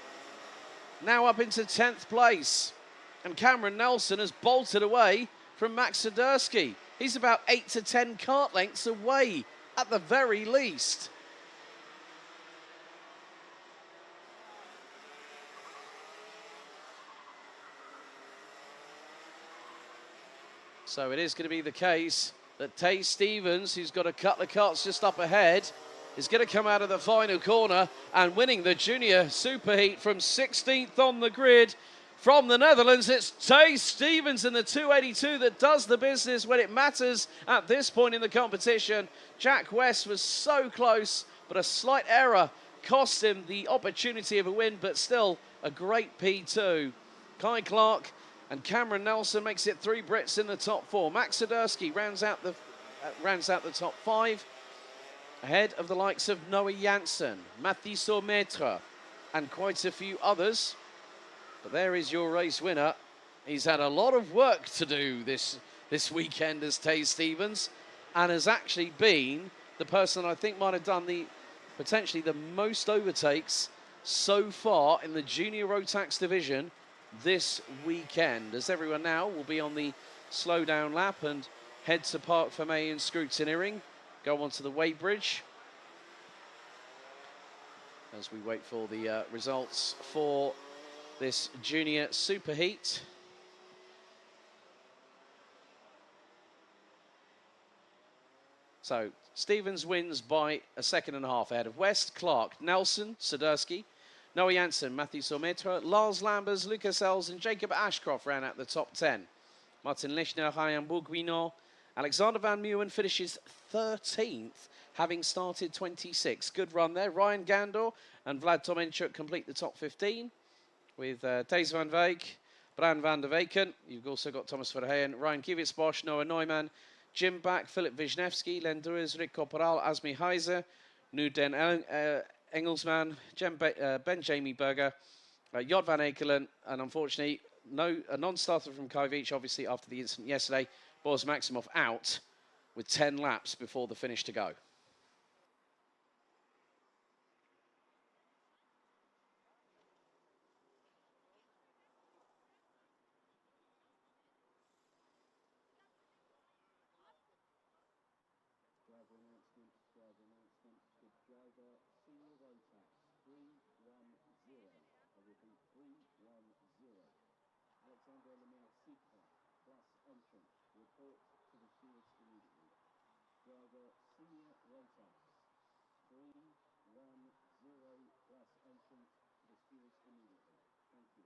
now up into 10th place. And Cameron Nelson has bolted away from Max Swiderski. He's about 8 to 10 kart lengths away at the very least. So it is going to be the case that Tay Stevens, who's got a couple of karts just up ahead, is going to come out of the final corner and winning the Junior Superheat from 16th on the grid. From the Netherlands, it's Tay Stevens in the 282 that does the business when it matters at this point in the competition. Jack West was so close, but a slight error cost him the opportunity of a win, but still a great P2. Kai Clark and Cameron Nelson makes it 3 Brits in the top 4. Max Swiderski rounds out the top 5, ahead of the likes of Noah Janssen, Mathieu Sormetra, and quite a few others. But there is your race winner. He's had a lot of work to do this weekend as Tay Stevens, and has actually been the person I think might have done potentially the most overtakes so far in the Junior Rotax division this weekend, as everyone now will be on the slow down lap and head to Parc Fermé in scrutineering, go onto the weighbridge as we wait for the results for this Junior Superheat. So Stevens wins by 1.5 seconds ahead of West, Clark, Nelson, Swiderski, Noah Janssen, Mathieu Sormetra, Lars Lambers, Lucas Els, and Jacob Ashcroft round out the top 10. Martin Lischner, Ryan Bourguignon, Alexander Van Meeuwen finishes 13th, having started 26th. Good run there. Ryan Gandor and Vlad Tomenchuk complete the top 15. With Thijs van Wijk, Bran van der Weken. You've also got Thomas Verheyen, Ryan Kivitsbosch, Noah Neumann, Jim Back, Philip Wisniewski, Len Druis, Rick Corporal, Asmi Heiser, Nuden Engelsman, Ben Jamie Berger, Jod van Ekelen, and unfortunately, a non-starter from Kajvich, obviously after the incident yesterday, Boris Maximov out with 10 laps before the finish to go. Driver Senior Rotax 310. I repeat, 310. Alexander Lemire Seeker plus entrant. Report to the stewards immediately. Driver Senior Rotax 310 plus entrant to the stewards immediately. Thank you.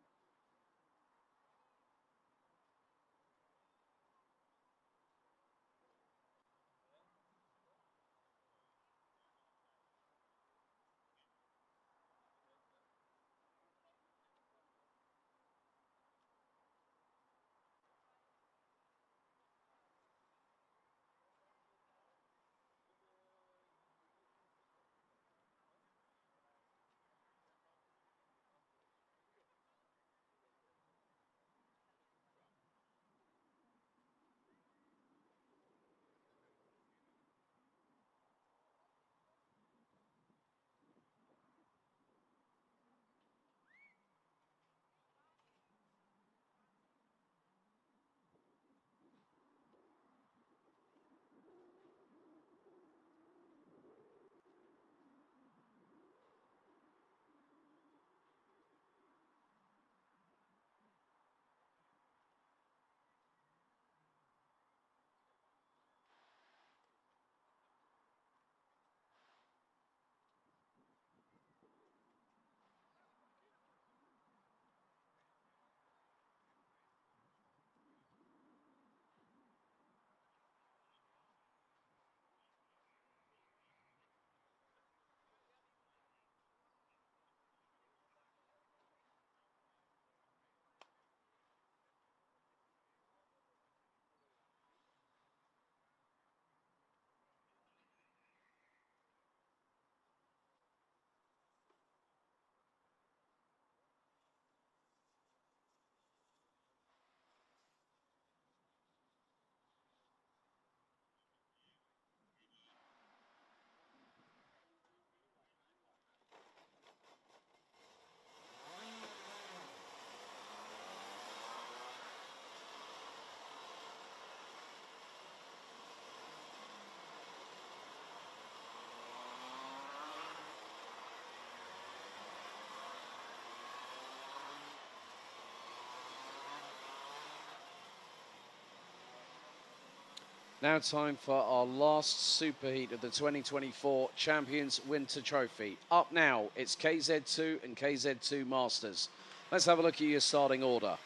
Now time for our last superheat of the 2024 Champions Winter Trophy. Up now, it's KZ2 and KZ2 Masters. Let's have a look at your starting order.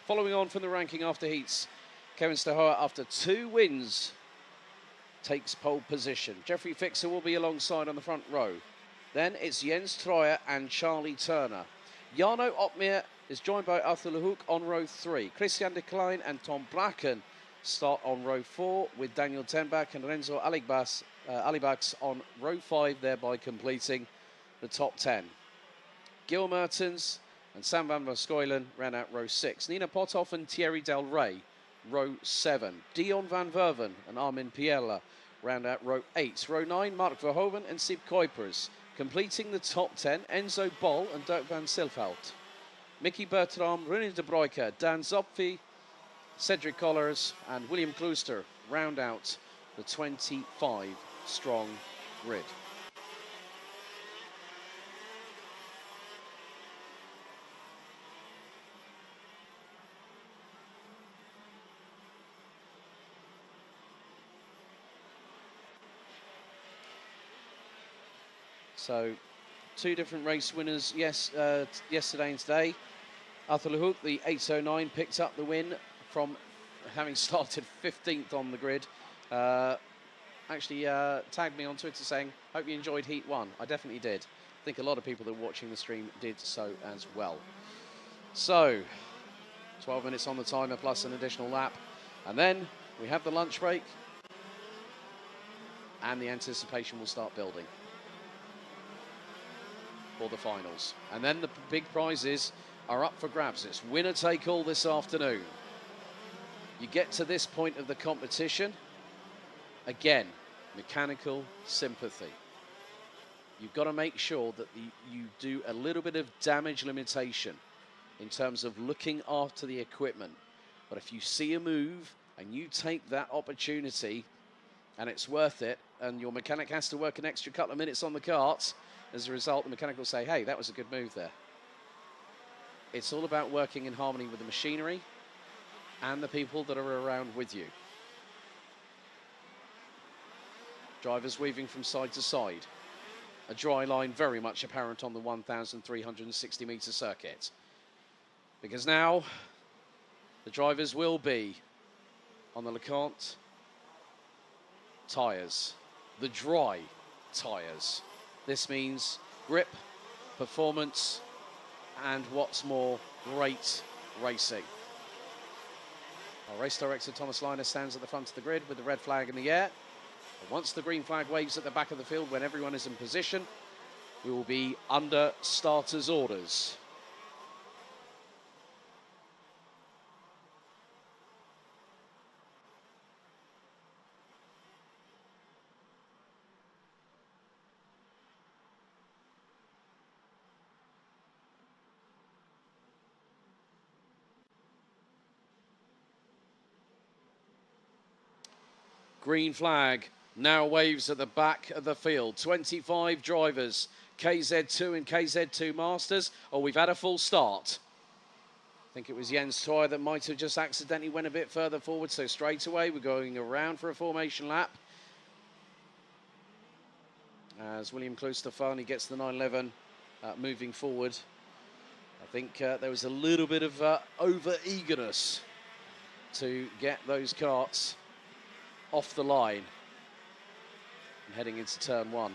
Following on from the ranking after heats, Kevin Stohoa, after 2 wins, takes pole position. Jeffrey Fixer will be alongside on the front row. Then it's Jens Troyer and Charlie Turner. Jarno Opmeer is joined by Arthur Lehouk on row 3. Christian de Klein and Tom Bracken start on row 4 with Daniel Tenbach and Renzo Alibax on row 5, thereby completing the top 10. Gil Mertens and Sam van der Schuilen ran out row 6. Nina Pothoff and Thierry Del Rey, row 7. Dion van Verven and Armin Piella round out row 8. Row 9, Mark Verhoeven and Sib Kuipers. Completing the top 10, Enzo Bol and Dirk van Silvhout. Mickey Bertram, René de Bruyker, Dan Zopfi, Cedric Collars and William Klooster round out the 25-strong grid. So, 2 different race winners yesterday and today. Arthur Lehouk, the 809, picked up the win from having started 15th on the grid. Actually tagged me on Twitter saying, hope you enjoyed Heat 1. I definitely did. I think a lot of people that were watching the stream did so as well. So, 12 minutes on the timer plus an additional lap. And then we have the lunch break. And the anticipation will start building for the finals. And then the big prizes are up for grabs. It's winner take all this afternoon. You get to this point of the competition, again, mechanical sympathy. You've got to make sure that you do a little bit of damage limitation in terms of looking after the equipment. But if you see a move and you take that opportunity and it's worth it, and your mechanic has to work an extra couple of minutes on the karts, as a result, the mechanic will say, hey, that was a good move there. It's all about working in harmony with the machinery and the people that are around with you. Drivers weaving from side to side. A dry line very much apparent on the 1,360 metre circuit. Because now, the drivers will be on the LeConte tyres, the dry tyres. This means grip, performance, and what's more, great racing. Our race director, Thomas Liner, stands at the front of the grid with the red flag in the air. And once the green flag waves at the back of the field, when everyone is in position, we will be under starters' orders. Green flag now waves at the back of the field. 25 drivers, KZ2 and KZ2 Masters. Oh, we've had a full start. I think it was Jens Troyer that might have just accidentally went a bit further forward. So straight away, we're going around for a formation lap. As William Klooster finally gets the 911 moving forward. I think there was a little bit of over-eagerness to get those karts off the line and heading into turn 1.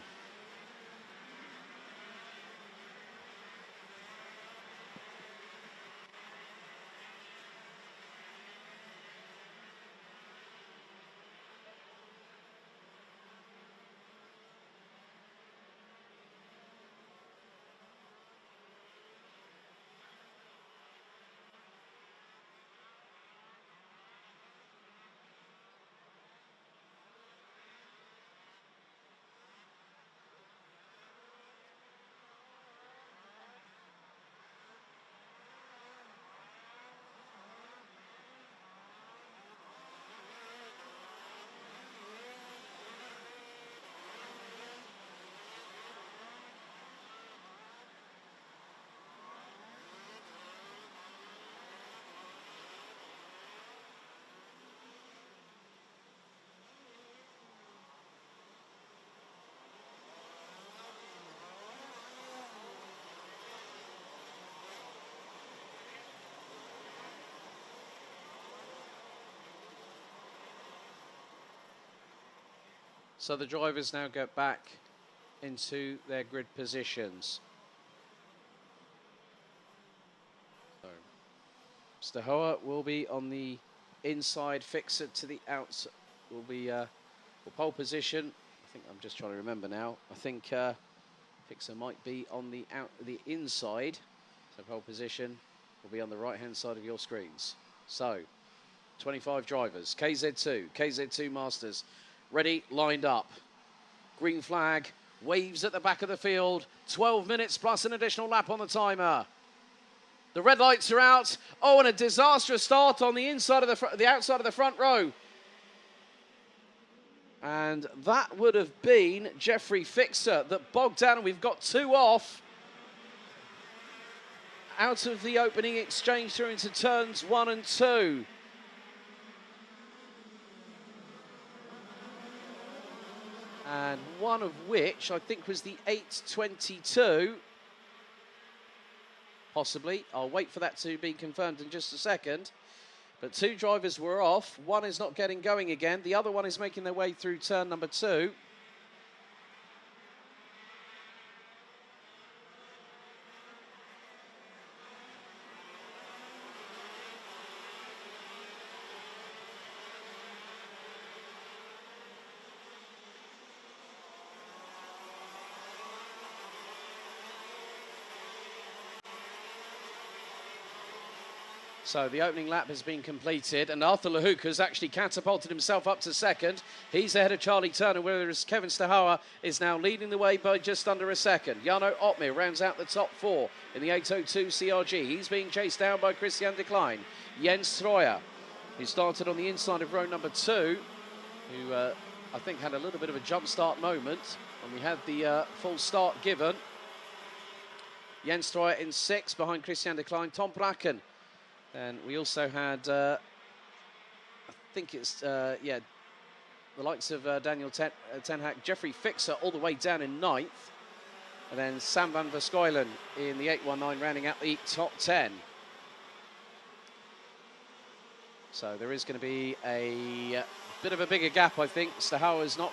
So the drivers now get back into their grid positions. So Stohoa will be on the inside, Fixer to the outside will be pole position. I think I'm just trying to remember now. I think Fixer might be on the inside. So pole position will be on the right-hand side of your screens. So 25 drivers, KZ2, KZ2 Masters, ready, lined up. Green flag, waves at the back of the field. 12 minutes plus an additional lap on the timer. The red lights are out. Oh, and a disastrous start on the inside of the outside of the front row. And that would have been Jeffrey Fixer that bogged down, and we've got 2 off. Out of the opening exchange through into turns 1 and 2. And one of which I think was the 822. Possibly. I'll wait for that to be confirmed in just a second. But 2 drivers were off. One is not getting going again. The other one is making their way through turn number 2. So the opening lap has been completed, and Arthur Lehouk has actually catapulted himself up to second. He's ahead of Charlie Turner, whereas Kevin Stohoa is now leading the way by just under a second. Jarno Otmir rounds out the top 4 in the 802 CRG. He's being chased down by Christian de Klein. Jens Streuer, who started on the inside of row number 2, who I think had a little bit of a jump start moment when we had the full start given. Jens Streuer in 6th behind Christian de Klein. Tom Bracken. And we also had, I think it's, yeah, the likes of Daniel Ten Hag, Jeffrey Fixer all the way down in 9th. And then Sam van Verskuilen in the 819 rounding out the top 10. So there is going to be a bit of a bigger gap, I think. Stohoa is not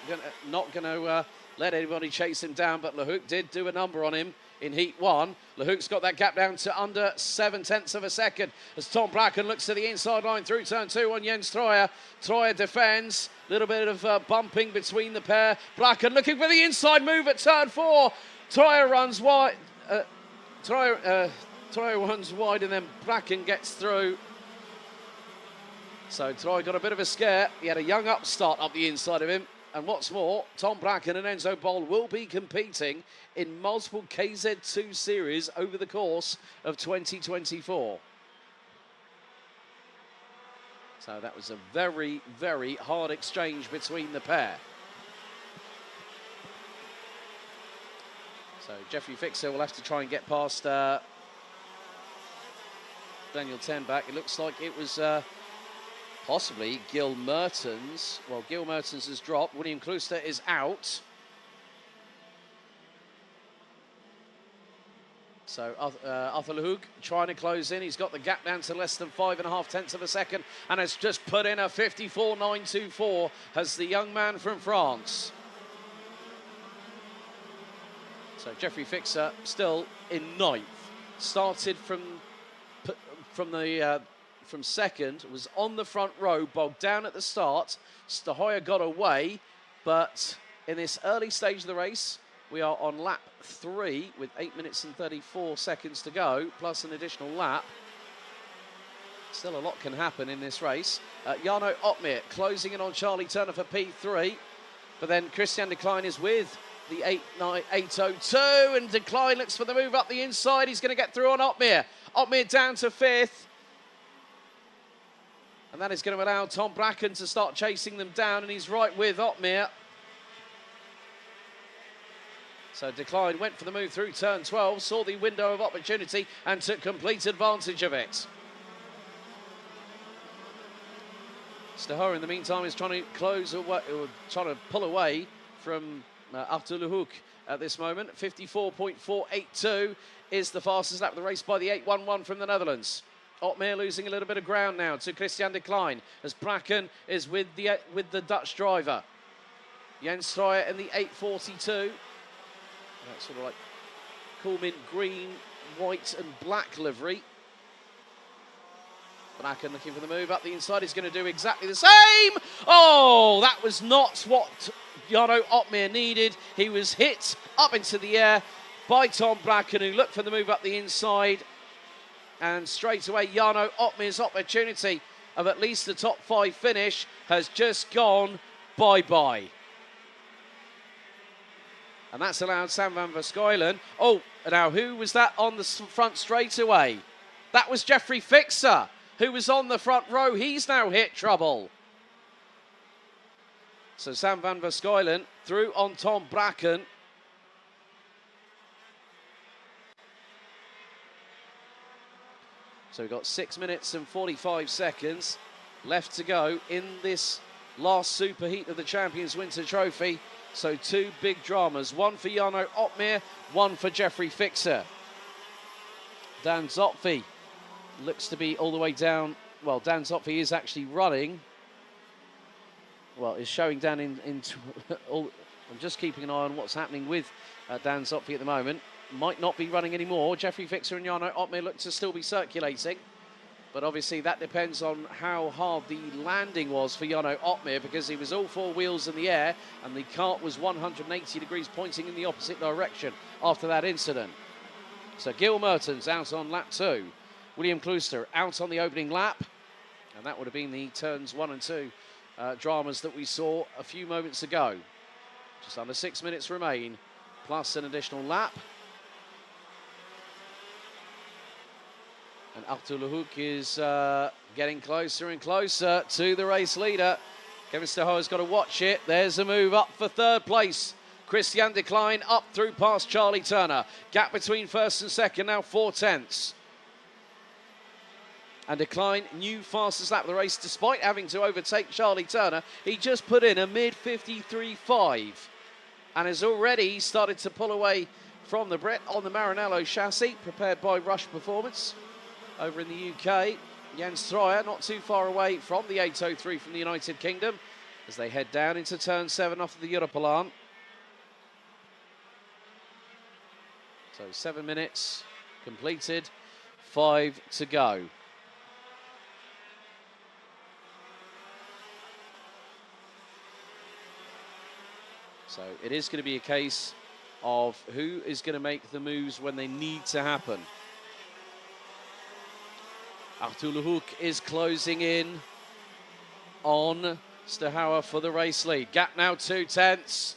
going to let anybody chase him down, but Lehouk did do a number on him in Heat 1. Lehouk's got that gap down to under 7/10 of a second as Tom Bracken looks to the inside line through turn 2 on Jens Streuer. Streuer defends, a little bit of bumping between the pair. Bracken looking for the inside move at turn 4. Streuer runs wide. Streuer runs wide and then Bracken gets through. So Streuer got a bit of a scare. He had a young upstart up the inside of him. And what's more, Tom Bracken and Enzo Boll will be competing in multiple KZ2 series over the course of 2024. So that was a very, very hard exchange between the pair. So Jeffrey Fixer will have to try and get past Daniel Tenbach. It looks like it was possibly Gil Mertens. Well, Gil Mertens has dropped. William Klooster is out. So Arthur Lehouk trying to close in. He's got the gap down to less than 5.5 of a second and has just put in a 54.924 as the young man from France. So Jeffrey Fixer still in 9th. Started from second, was on the front row, bogged down at the start. Stohoa got away, but in this early stage of the race, we are on lap 3 with 8 minutes and 34 seconds to go, plus an additional lap. Still a lot can happen in this race. Jarno Otmir closing in on Charlie Turner for P3, but then Christian de Klein is with the 802, and de Klein looks for the move up the inside. He's going to get through on Otmir. Otmir down to 5th. And that is going to allow Tom Bracken to start chasing them down, and he's right with Otmir. So de Klein went for the move through turn 12, saw the window of opportunity and took complete advantage of it. Stohoa, in the meantime, is trying to close away, or trying to pull away from Arthur Lehouk at this moment. 54.482 is the fastest lap of the race by the 811 from the Netherlands. Otmir losing a little bit of ground now to Christian de Klein as Bracken is with the Dutch driver. Jens Streuer in the 842. That's sort of like cool mint green, white and black livery. Bracken looking for the move up the inside. He's going to do exactly the same. Oh, that was not what Jarno Opmeer needed. He was hit up into the air by Tom Bracken, who looked for the move up the inside. And straight away, Jarno Opmeer's opportunity of at least the top 5 finish has just gone bye-bye. And that's allowed Sam van Verskuilen. Oh, now who was that on the front straight away? That was Jeffrey Fixer, who was on the front row. He's now hit trouble. So Sam van Verskuilen through on Tom Bracken. So we've got 6 minutes and 45 seconds left to go in this last superheat of the Champions Winter Trophy. So 2 big dramas, one for Jarno Opmeer, one for Jeffrey Fixer. Dan Zotfi looks to be all the way down. Well, Dan Zotfi is actually running. Well, is showing down into all. I'm just keeping an eye on what's happening with Dan Zotfi at the moment. Might not be running anymore. Jeffrey Fixer and Jarno Opmeer look to still be circulating. But obviously that depends on how hard the landing was for Jarno Opmeer, because he was all 4 wheels in the air and the kart was 180 degrees pointing in the opposite direction after that incident. So Gil Mertens out on lap 2. William Klooster out on the opening lap. And that would have been the turns 1 and 2 dramas that we saw a few moments ago. Just under 6 minutes remain, plus an additional lap. And Arthur Lehouk is getting closer and closer to the race leader. Kevin Stehoer's got to watch it. There's a move up for 3rd place. Christian de Klein up through past Charlie Turner. Gap between 1st and 2nd, now 4 tenths. And de Klein, new fastest lap of the race, despite having to overtake Charlie Turner. He just put in a mid-53.5 and has already started to pull away from the Brit on the Maranello chassis, prepared by Rush Performance. Over in the UK, Jens Streuer not too far away from the 803 from the United Kingdom as they head down into turn 7 off of the Europalan. So 7 minutes completed, 5 to go. So it is going to be a case of who is going to make the moves when they need to happen. Arthur Lehouk is closing in on Stehoer for the race lead. Gap now 2 tenths.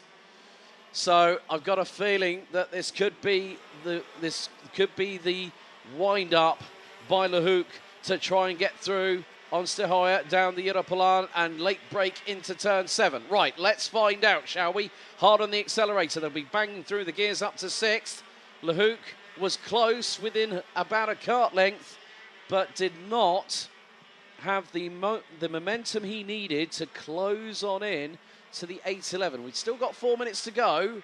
So I've got a feeling that this could be the wind up by Lehouk to try and get through on Stehoer down the Europalan and late break into turn 7. Right, let's find out, shall we? Hard on the accelerator. They'll be banging through the gears up to 6th. Lehouk was close, within about a kart length, but did not have the momentum he needed to close on in to the 8.11. We've still got 4 minutes to go.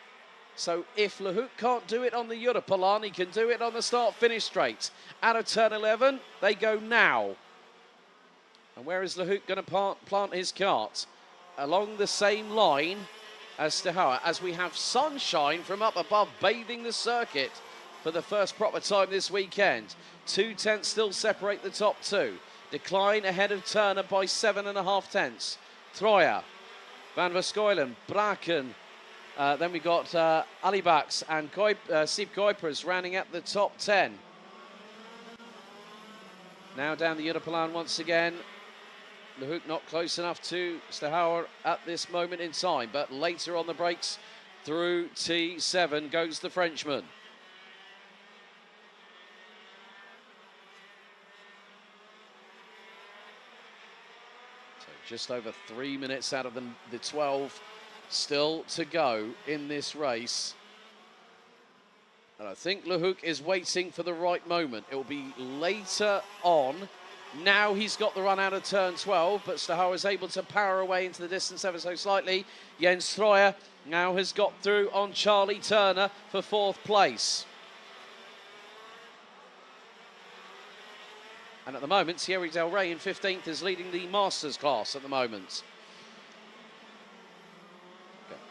So if Lehouk can't do it on the Europalan, he can do it on the start-finish straight. Out of turn 11, they go now. And where is Lehouk going to plant his kart? Along the same line as Stehoer, as we have sunshine from up above bathing the circuit for the first proper time this weekend. 2 tenths still separate the top 2. De Klein ahead of Turner by 7.5 tenths. Streuer, Van Verskuilen, Bracken. Then we got Alibaks and Siep Kuipers rounding at the top 10. Now down the Europalan once again. Lehouk not close enough to Stehoer at this moment in time, but later on the brakes through T7 goes the Frenchman. Just over 3 minutes out of the 12 still to go in this race. And I think Lehouk is waiting for the right moment. It will be later on. Now he's got the run out of turn 12, but Stehoer is able to power away into the distance ever so slightly. Jens Streuer now has got through on Charlie Turner for 4th place. And at the moment, Thierry Del Rey in 15th is leading the Masters class at the moment.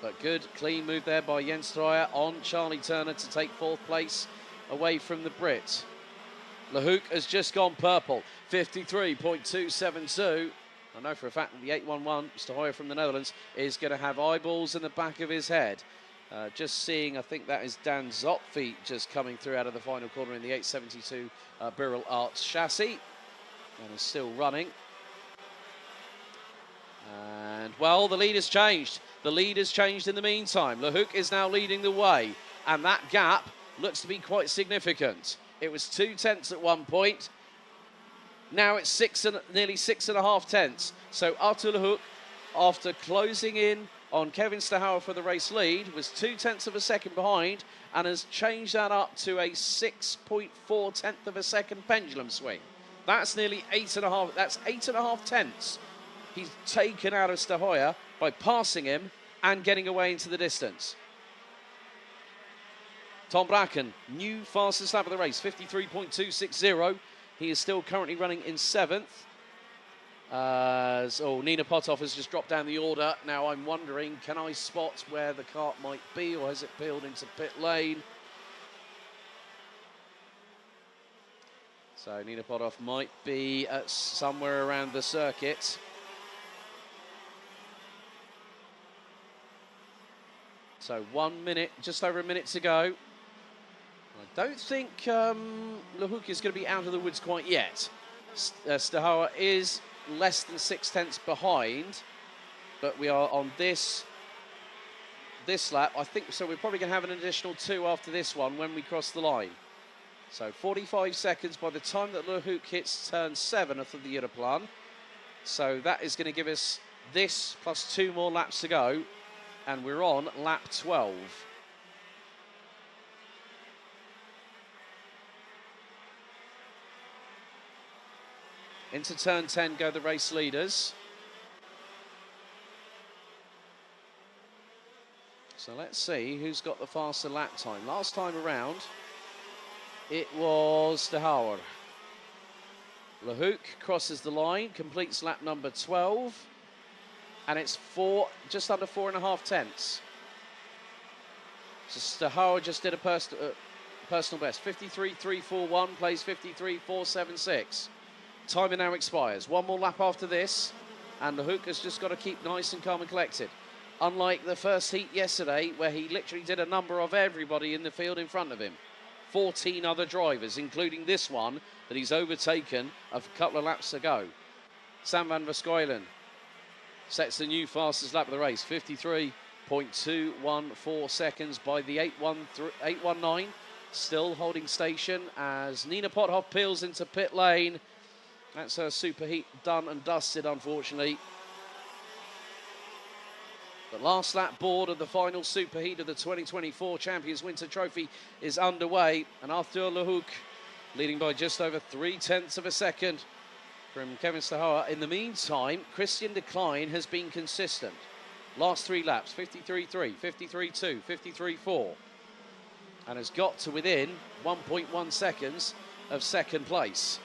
But good, clean move there by Jens Streuer on Charlie Turner to take 4th place away from the Brit. Lehouk has just gone purple, 53.272. I know for a fact that the 811, Streuer from the Netherlands, is going to have eyeballs in the back of his head. Just seeing, I think that is Dan Zopfi just coming through out of the final corner in the 872 Birrell Arts chassis. And is still running. And, well, the lead has changed. The lead has changed in the meantime. Lehouk is now leading the way. And that gap looks to be quite significant. It was 2 tenths at one point. Now it's nearly 6.5 tenths. So Arthur Lehouk, after closing in on Kevin Stahauer for the race lead, was 2 tenths of a second behind and has changed that up to a 6.4 tenth of a second pendulum swing. That's nearly 8.5. That's 8.5 tenths he's taken out of Stahauer by passing him and getting away into the distance. Tom Bracken, new fastest lap of the race, 53.260. He is still currently running in 7th. Nina Pothoff has just dropped down the order. Now I'm wondering, can I spot where the kart might be, or has it peeled into pit lane? So Nina Pothoff might be at somewhere around the circuit. So 1 minute, just over a minute to go. I don't think Lehouk is going to be out of the woods quite yet. Stahauer is less than 6 tenths behind, but we are on this lap. I think so. We're probably going to have an additional 2 after this one when we cross the line. So 45 seconds by the time that Lehouk hits turn 7 of the Europlan. So that is going to give us this plus 2 more laps to go, and we're on lap 12. Into turn 10 go the race leaders. So let's see who's got the faster lap time. Last time around, it was Stahauer. Lehouk crosses the line, completes lap number 12, and it's just under 4.5 tenths. So Stahauer just did a personal best, 53.341, plays 53.476. Timer now expires. 1 more lap after this, and Lehouk has just got to keep nice and calm and collected. Unlike the first heat yesterday, where he literally did a number of everybody in the field in front of him. 14 other drivers, including this one that he's overtaken a couple of laps ago. Sam van Verskuilen sets the new fastest lap of the race, 53.214 seconds by the 819. Still holding station as Nina Pothoff peels into pit lane. That's her superheat done and dusted, unfortunately. The last lap board of the final superheat of the 2024 Champions Winter Trophy is underway, and Arthur Lehouk leading by just over 3 tenths of a second from Kevin Stahauer. In the meantime, Christian Decline has been consistent. Last 3 laps, 53.3, 53.2, 53.4, and has got to within 1.1 seconds of second place.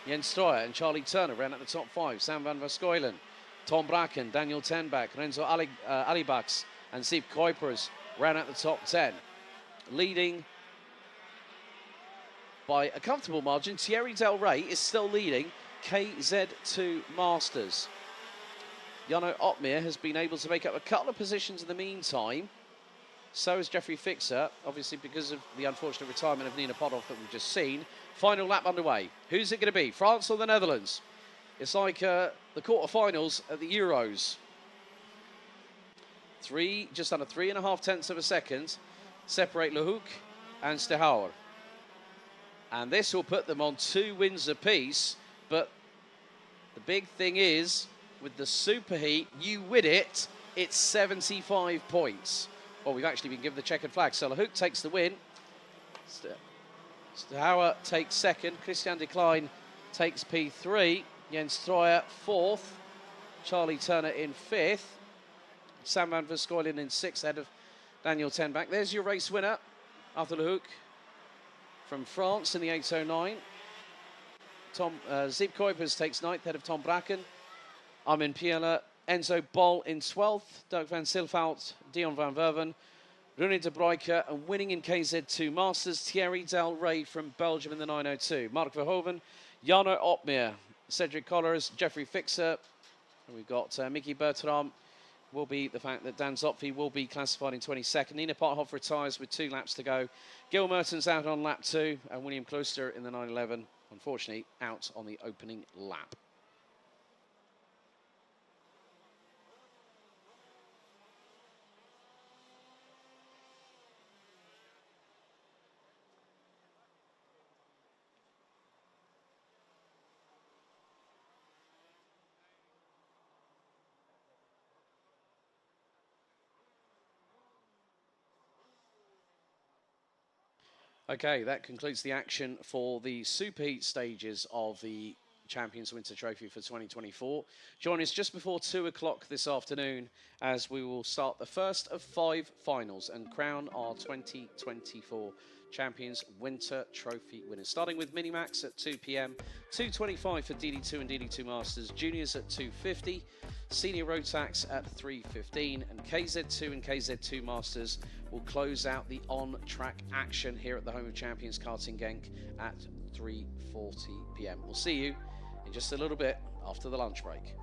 Jens Streuer and Charlie Turner ran at the top 5. Sam van Verskuilen, Tom Bracken, Daniel Tenbach, Renzo Alibaks and Siep Kuipers ran at the top 10. Leading by a comfortable margin, Thierry Del Rey is still leading KZ2 Masters. Jano Otmir has been able to make up a couple of positions in the meantime. So is Jeffrey Fixer, obviously because of the unfortunate retirement of Nina Pothoff that we've just seen. Final lap underway. Who's it going to be, France or the Netherlands? It's like the quarterfinals at the Euros. Just under 3.5 tenths of a second separate Lehouk and Stahauer. And this will put them on 2 wins apiece. But the big thing is, with the superheat, you win it, it's 75 points. Well, we've actually been given the checkered flag. So Lehouk takes the win. Stahauer takes second. Christian Decline takes P3. Jens Streuer 4th. Charlie Turner in 5th. Sam van Verskuilen in 6th, ahead of Daniel Tenbach. There's your race winner, Arthur Lehouk from France in the 809. Siep Kuipers takes 9th, ahead of Tom Bracken. Armin Piela Enzo Bol in 12th, Dirk van Silvout, Dion van Verven, Rune de Bruyker, and winning in KZ2 Masters, Thierry Del Rey from Belgium in the 902. Mark Verhoeven, Jarno Opmeer, Cedric Collars, Jeffrey Fixer, and we've got Mickey Bertram. Will be the fact that Dan Zopfi will be classified in 22nd. Nina Pothoff retires with 2 laps to go. Gil Mertens out on lap 2, and William Closter in the 911, unfortunately, out on the opening lap. Okay, that concludes the action for the Super Heat stages of the Champions Winter Trophy for 2024. Join us just before 2 o'clock this afternoon as we will start the first of 5 finals and crown our 2024 Champions Winter Trophy winners. Starting with Minimax at 2 p.m, 2:25 for DD2 and DD2 Masters, Juniors at 2:50, Senior Road Tax at 3:15, and KZ2 and KZ2 Masters will close out the on-track action here at the home of Champions Karting Genk at 3:40 p.m. We'll see you in just a little bit after the lunch break.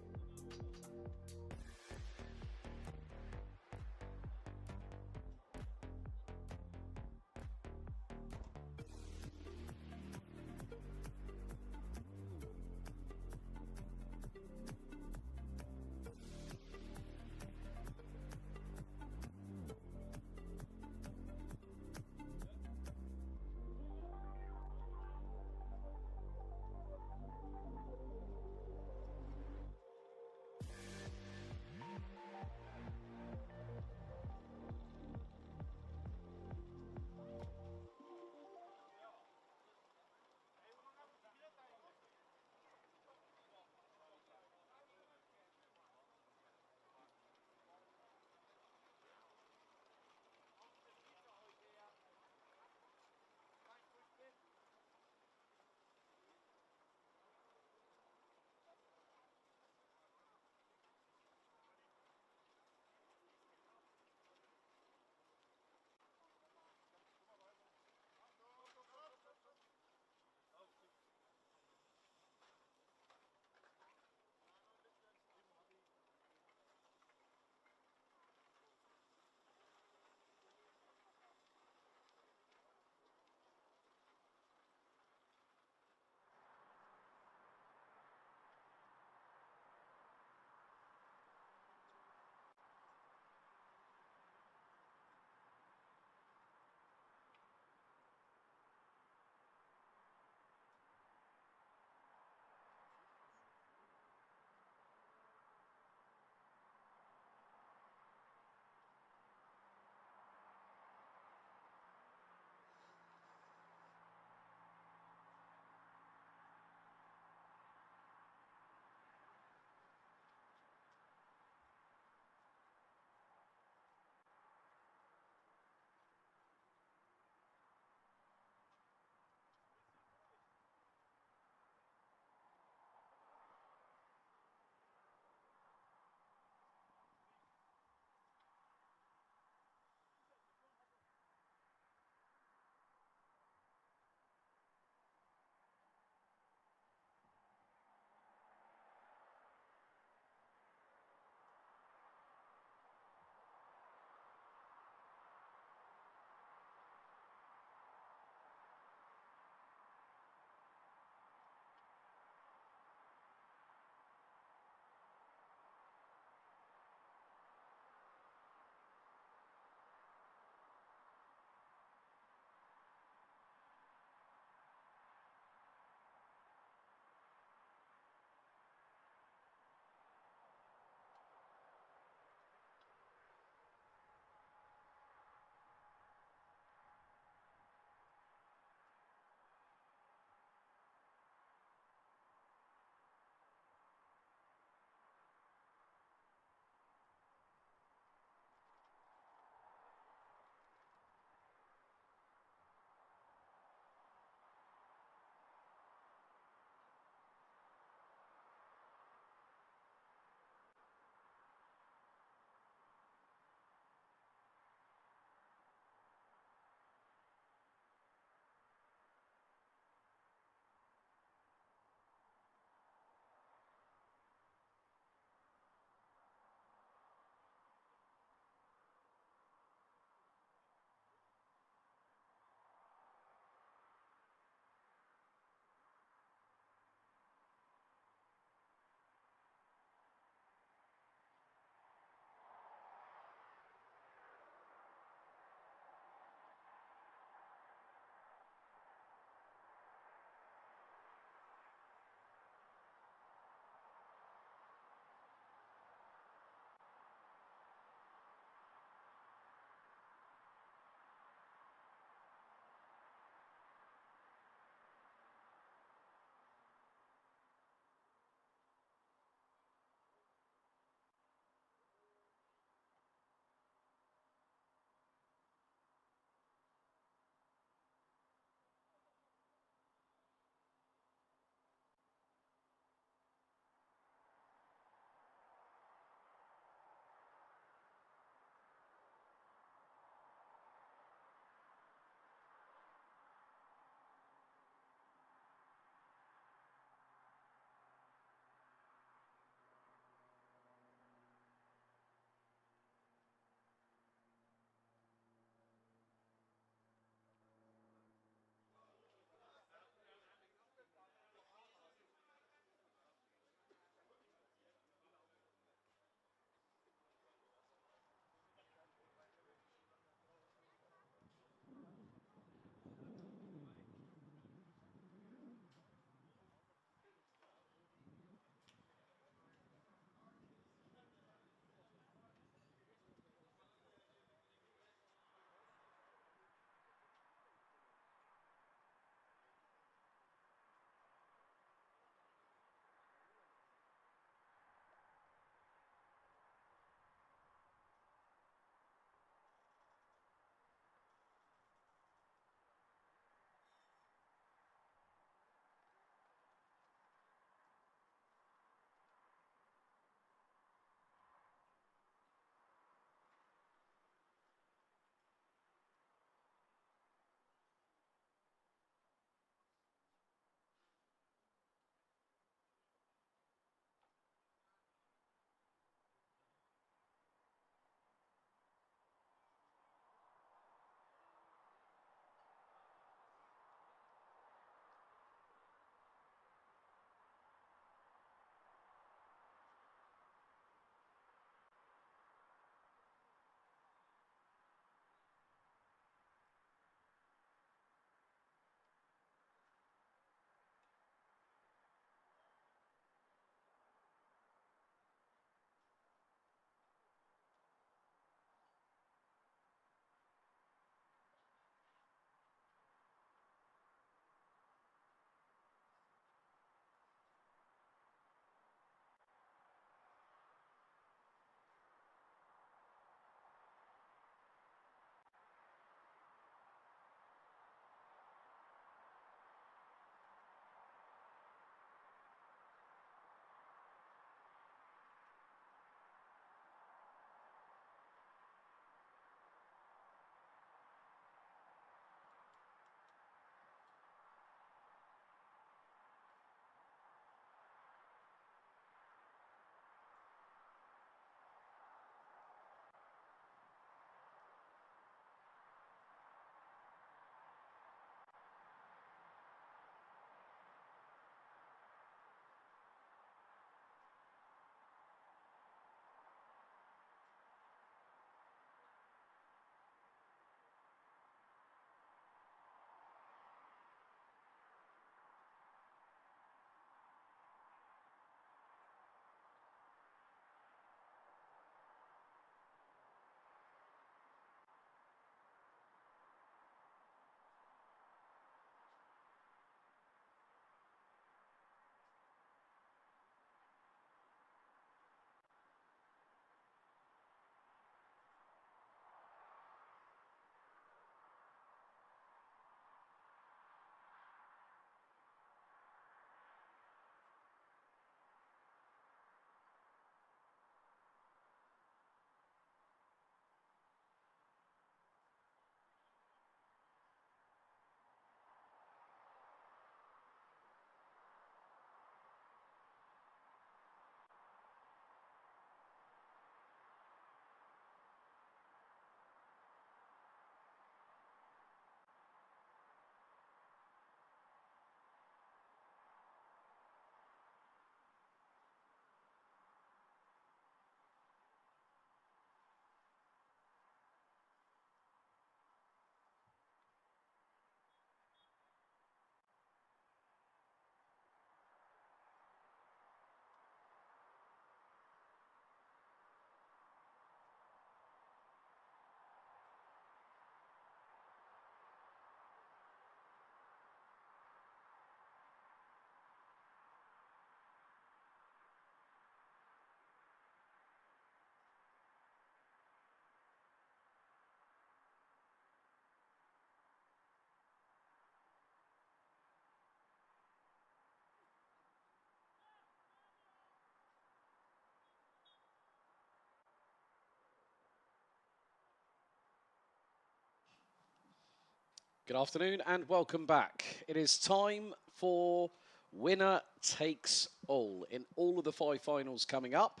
Good afternoon and welcome back. It is time for winner takes all in all of the 5 finals coming up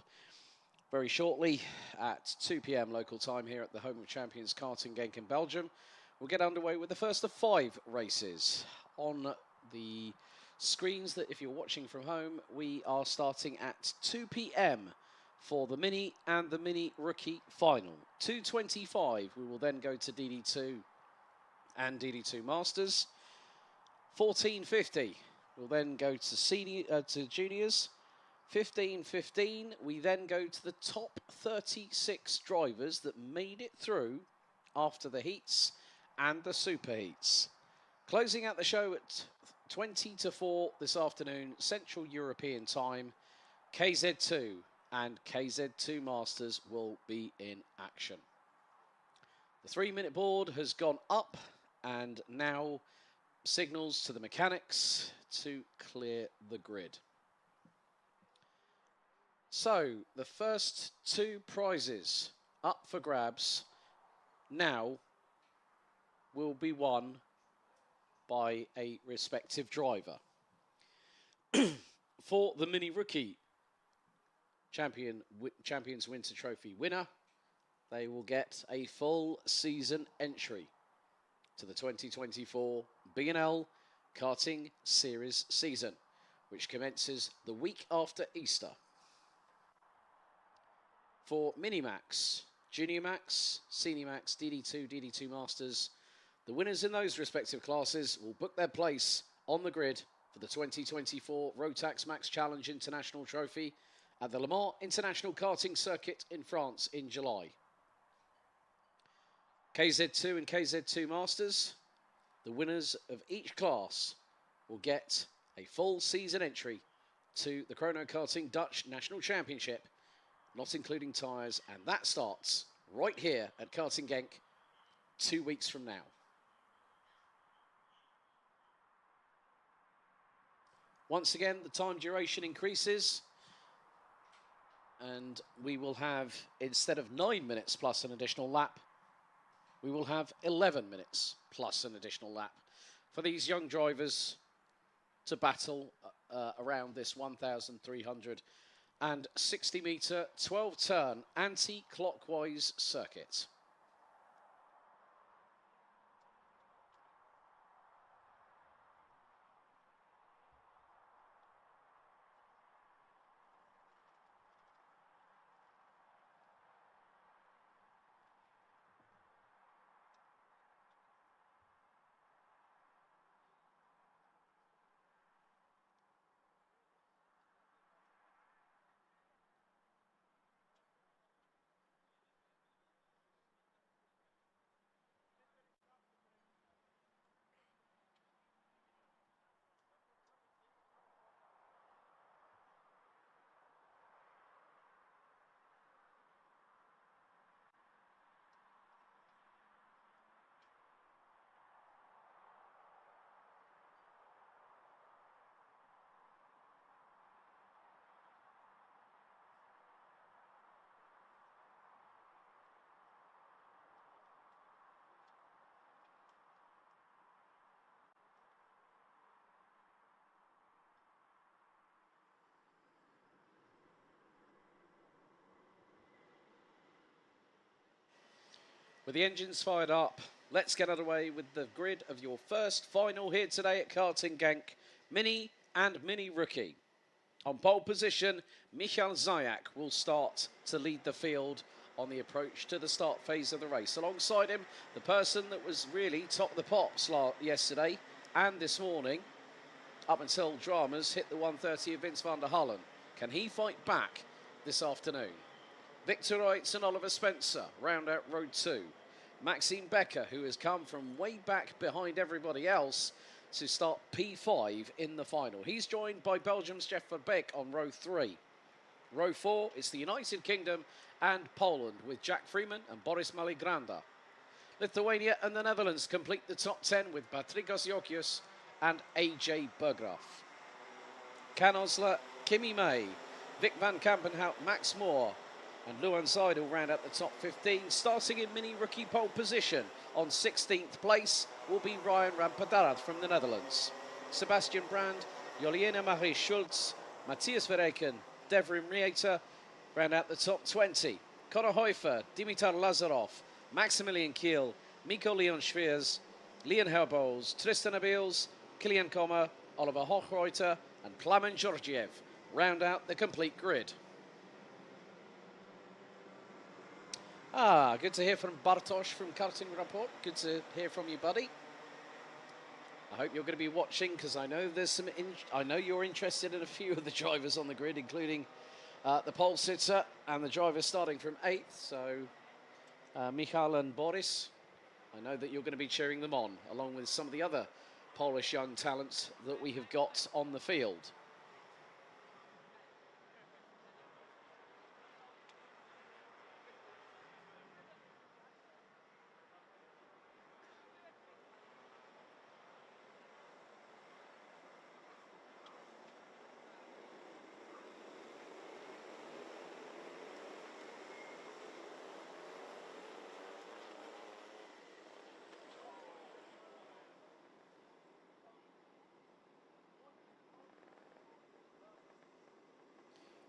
very shortly at 2 p.m. local time here at the home of champions Karting Genk in Belgium. We'll get underway with the first of 5 races on the screens that if you're watching from home, we are starting at 2 p.m. for the mini and the mini rookie final. 2:25 we will then go to DD2 and DD2 Masters. 14:50 we'll then go to juniors. 15:15 we then go to the top 36 drivers that made it through after the heats and the super heats. Closing out the show at 20 to 4 this afternoon Central European time, KZ2 and KZ2 Masters will be in action. The 3-minute board has gone up and now signals to the mechanics to clear the grid. So the first 2 prizes up for grabs now will be won by a respective driver. For the mini rookie Champions Winter Trophy winner, they will get a full season entry to the 2024 B&L Karting Series season, which commences the week after Easter. For Mini Max, Junior Max, Senior Max, DD2, DD2 Masters, the winners in those respective classes will book their place on the grid for the 2024 Rotax Max Challenge International Trophy at the Le Mans International Karting Circuit in France in July. KZ2 and KZ2 Masters, the winners of each class will get a full season entry to the Chrono Karting Dutch National Championship, not including tyres, and that starts right here at Karting Genk 2 weeks from now. Once again, the time duration increases, and we will have, instead of 9 minutes plus an additional lap, we will have 11 minutes plus an additional lap for these young drivers to battle around this 1,360 metre, 12-turn anti-clockwise circuit. With the engines fired up, let's get underway with the grid of your first final here today at Karting Genk, Mini and Mini Rookie. On pole position, Michal Zayak will start to lead the field on the approach to the start phase of the race. Alongside him, the person that was really top of the pops yesterday and this morning, up until dramas, hit the 130 of Vince van der Hullen. Can he fight back this afternoon? Victor Reitz and Oliver Spencer round out road 2. Maxime Becker, who has come from way back behind everybody else to start P5 in the final. He's joined by Belgium's Jeff Verbeek on row 3. Row 4 is the United Kingdom and Poland with Jack Freeman and Boris Maligranda. Lithuania and the Netherlands complete the top 10 with Patrikos Jokius and AJ Berggraf. Can Osler, Kimi May, Vic van Kampenhout, Max Moore, And Luan Zaid will round out the top 15, starting in mini rookie pole position. On 16th place will be Ryan Rampadarath from the Netherlands. Sebastian Brand, Joliena Marie Schultz, Matthias Verreken, Devrim Rieter round out the top 20. Conor Heufer, Dimitar Lazarov, Maximilian Kiel, Miko Leon Schwiers, Leon Herbols, Tristan Abils, Kilian Kommer, Oliver Hochreuter and Plamen Georgiev round out the complete grid. Good to hear from Bartosz from Karting Report. Good to hear from you, buddy. I hope you're going to be watching because I know there's some. I know you're interested in a few of the drivers on the grid, including the pole sitter and the driver starting from 8th. So Michal and Boris, I know that you're going to be cheering them on, along with some of the other Polish young talents that we have got on the field.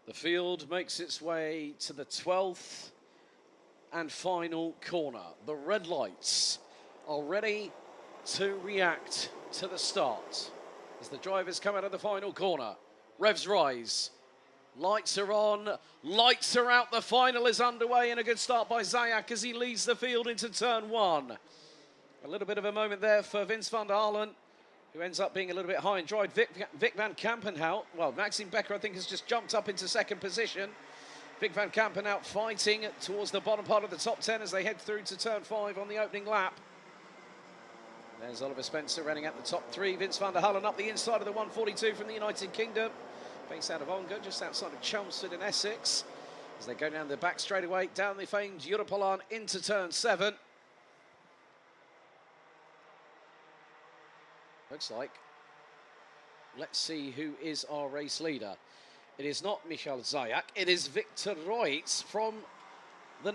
The field makes its way to the 12th and final corner. The red lights are ready to react to the start. As the drivers come out of the final corner, revs rise. Lights are on, lights are out. The final is underway and a good start by Zayak as he leads the field into turn 1. A little bit of a moment there for Vince van der Halen, who ends up being a little bit high and dry. Vic van Kampenhout, well, Maxime Becker, I think, has just jumped up into 2nd position. Vic van Kampenhout fighting towards the bottom part of the top 10 as they head through to turn 5 on the opening lap. There's Oliver Spencer running at the top 3. Vince van der Halen up the inside of the 142 from the United Kingdom. Based out of Ongar, just outside of Chelmsford in Essex. As they go down the back straightaway, down the famed Europolan into turn 7. Looks like. Let's see who is our race leader. It is not Michal Zayak. It is Victor Reutz from the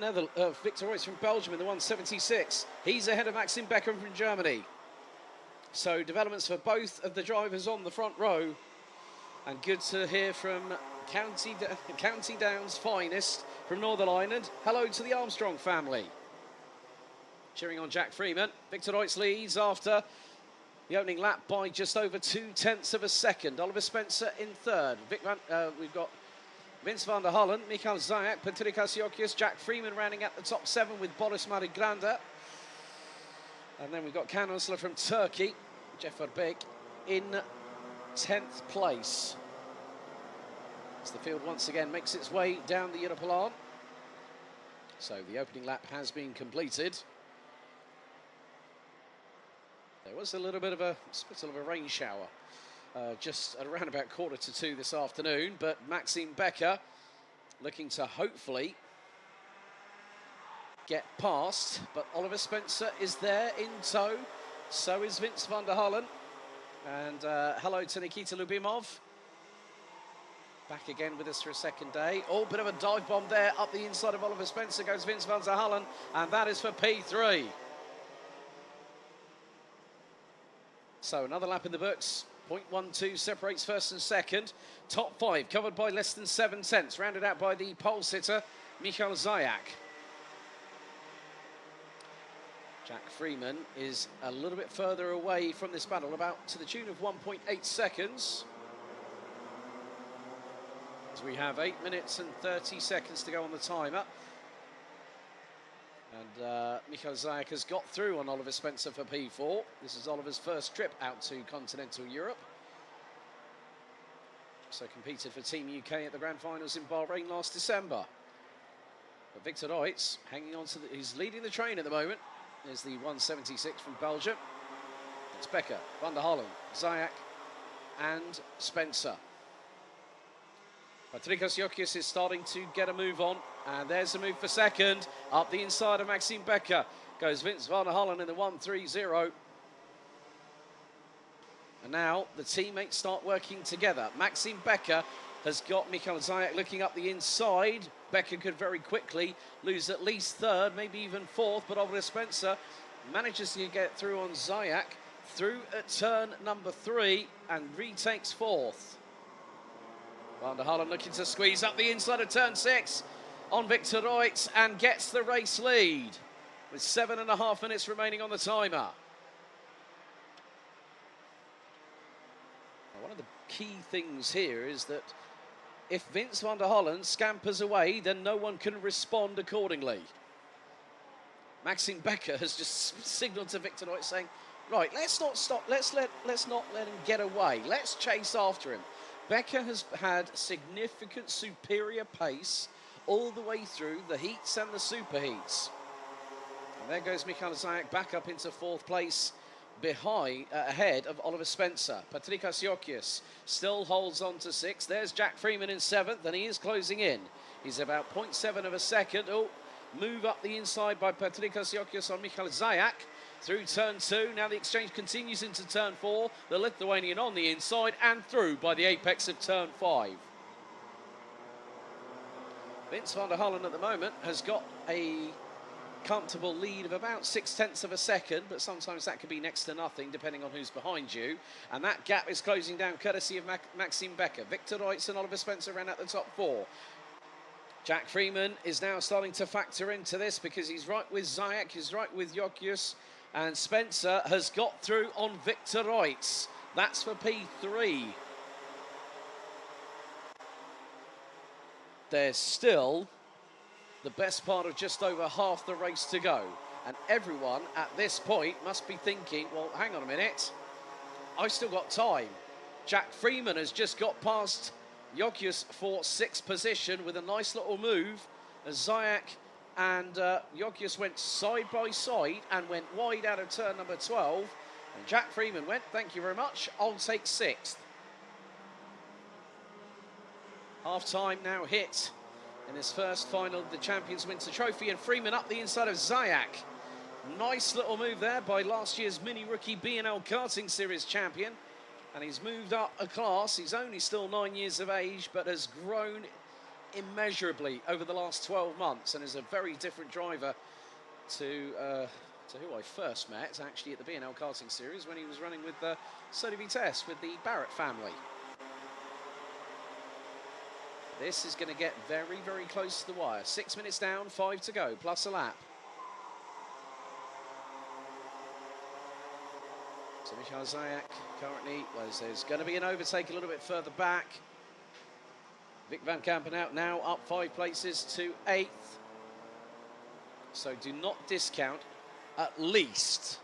Victor Reutz from Belgium in the 176. He's ahead of Maxim Becker from Germany. So developments for both of the drivers on the front row. And good to hear from County Down's finest from Northern Ireland. Hello to the Armstrong family. Cheering on Jack Freeman. Victor Reutz leads after the opening lap by just over 0.2 of a second. Oliver Spencer in 3rd. We've got Vince van der Halen, Michal Zayak, Patrikas Jokius, Jack Freeman rounding at the top 7 with Boris Marigranda. And then we've got Can Usler from Turkey, Jeff Verbeek in 10th place. As the field once again makes its way down the Europolan. So the opening lap has been completed. There was a little bit of a spittle of a rain shower just at around about 1:45 this afternoon, but Maxime Becker looking to hopefully get past, but Oliver Spencer is there in tow, so is Vince van der Halen, and hello to Nikita Lubimov, back again with us for a second day. Oh, bit of a dive bomb there, up the inside of Oliver Spencer goes Vince van der Halen, and that is for P3. So another lap in the books. 0.12 separates 1st and 2nd. Top 5 covered by less than 7/10, rounded out by the pole sitter, Michal Zayak. Jack Freeman is a little bit further away from this battle, about to the tune of 1.8 seconds. As we have 8 minutes and 30 seconds to go on the timer. And Michal Zayak has got through on Oliver Spencer for P4. This is Oliver's first trip out to continental Europe. So competed for Team UK at the Grand Finals in Bahrain last December. But Victor Reutz hanging on to he's leading the train at the moment. There's the 176 from Belgium. It's Becker, van der Halen, Zayak and Spencer. Patrikas Jokius is starting to get a move on, and there's a move for 2nd. Up the inside of Maxime Becker goes Vince van der Halen in the 130. And now the teammates start working together. Maxime Becker has got Michal Zayak looking up the inside Becker could very quickly lose at least third, maybe even fourth, but Oliver Spencer manages to get through on Zayak through at turn number 3 and retakes fourth. Van der Hallen looking to squeeze up the inside of turn 6 on Victor Reutz and gets the race lead with 7.5 minutes remaining on the timer. Now, one of the key things here is that if Vince van der Hallen scampers away, then no one can respond accordingly. Maxime Becker has just signalled to Victor Reutz saying, right, let's not stop, let's not let him get away, let's chase after him. Becker has had significant superior pace all the way through the heats and the super heats. And there goes Michael Zayak back up into 4th place ahead of Oliver Spencer. Patrikas Jokius still holds on to 6th. There's Jack Freeman in 7th, and he is closing in. He's about 0.7 of a second. Oh, move up the inside by Patrikas Jokius on Michael Zayak through turn 2. Now the exchange continues into turn 4. The Lithuanian on the inside and through by the apex of turn 5. Vince van der Hallen at the moment has got a comfortable lead of about 0.6 of a second, but sometimes that could be next to nothing depending on who's behind you. And that gap is closing down courtesy of Maxime Becker. Victor Reutz and Oliver Spencer ran at the top 4. Jack Freeman is now starting to factor into this because he's right with Zayak, he's right with Jokius, and Spencer has got through on Victor Reutz. That's for P3. There's still the best part of just over half the race to go. And everyone at this point must be thinking, well, hang on a minute, I've still got time. Jack Freeman has just got past Jokius for 6th position with a nice little move as Zayak and Jokius went side by side and went wide out of turn number 12. And Jack Freeman went, thank you very much, I'll take 6th. Half-time now hit in this first final of the Champions Winter Trophy, and Freeman up the inside of Zayak. Nice little move there by last year's mini-rookie B&L Karting Series champion. And he's moved up a class. He's only still 9 years of age, but has grown immeasurably over the last 12 months and is a very different driver to who I first met, actually, at the B&L Karting Series when he was running with Sony Vitesse with the Barrett family. This is going to get very, very close to the wire. 6 minutes down, 5 to go, plus a lap. So Michael Zayak currently, well, there's going to be an overtake a little bit further back. Vic van Kampenhout now up 5 places to 8th. So do not discount at least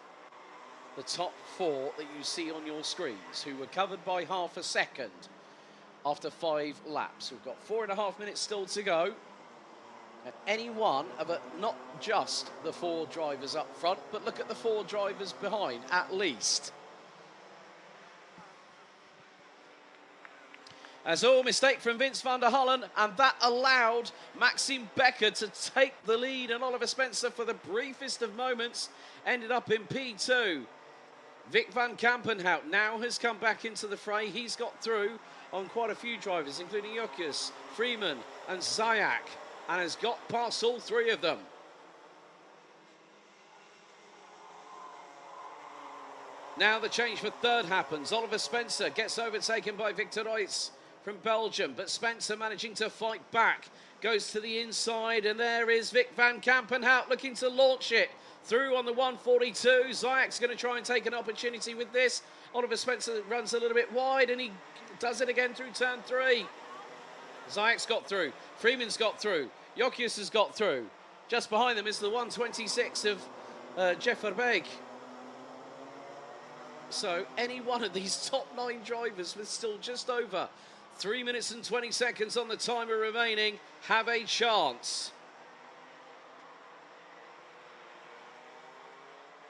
the top 4 that you see on your screens, who were covered by half a second after 5 laps. We've got 4.5 minutes still to go. And any one of it, not just the 4 drivers up front, but look at the 4 drivers behind, at least. As all, mistake from Vince van der Hallen, and that allowed Maxime Becker to take the lead, and Oliver Spencer, for the briefest of moments, ended up in P2. Vic van Kampenhout now has come back into the fray. He's got through on quite a few drivers, including Jokius, Freeman and Zayak, and has got past all 3 of them. Now the change for 3rd happens. Oliver Spencer gets overtaken by Victor Reutz from Belgium, but Spencer managing to fight back, goes to the inside, and there is Vic van Kampenhout looking to launch it through on the 142. Zayak's going to try and take an opportunity with this. Oliver Spencer runs a little bit wide, and he does it again through turn 3. Zayak's got through. Freeman's got through. Jokius has got through. Just behind them is the 126 of Jeff Verbeek. So any one of these top 9 drivers with still just over 3 minutes and 20 seconds on the timer remaining have a chance.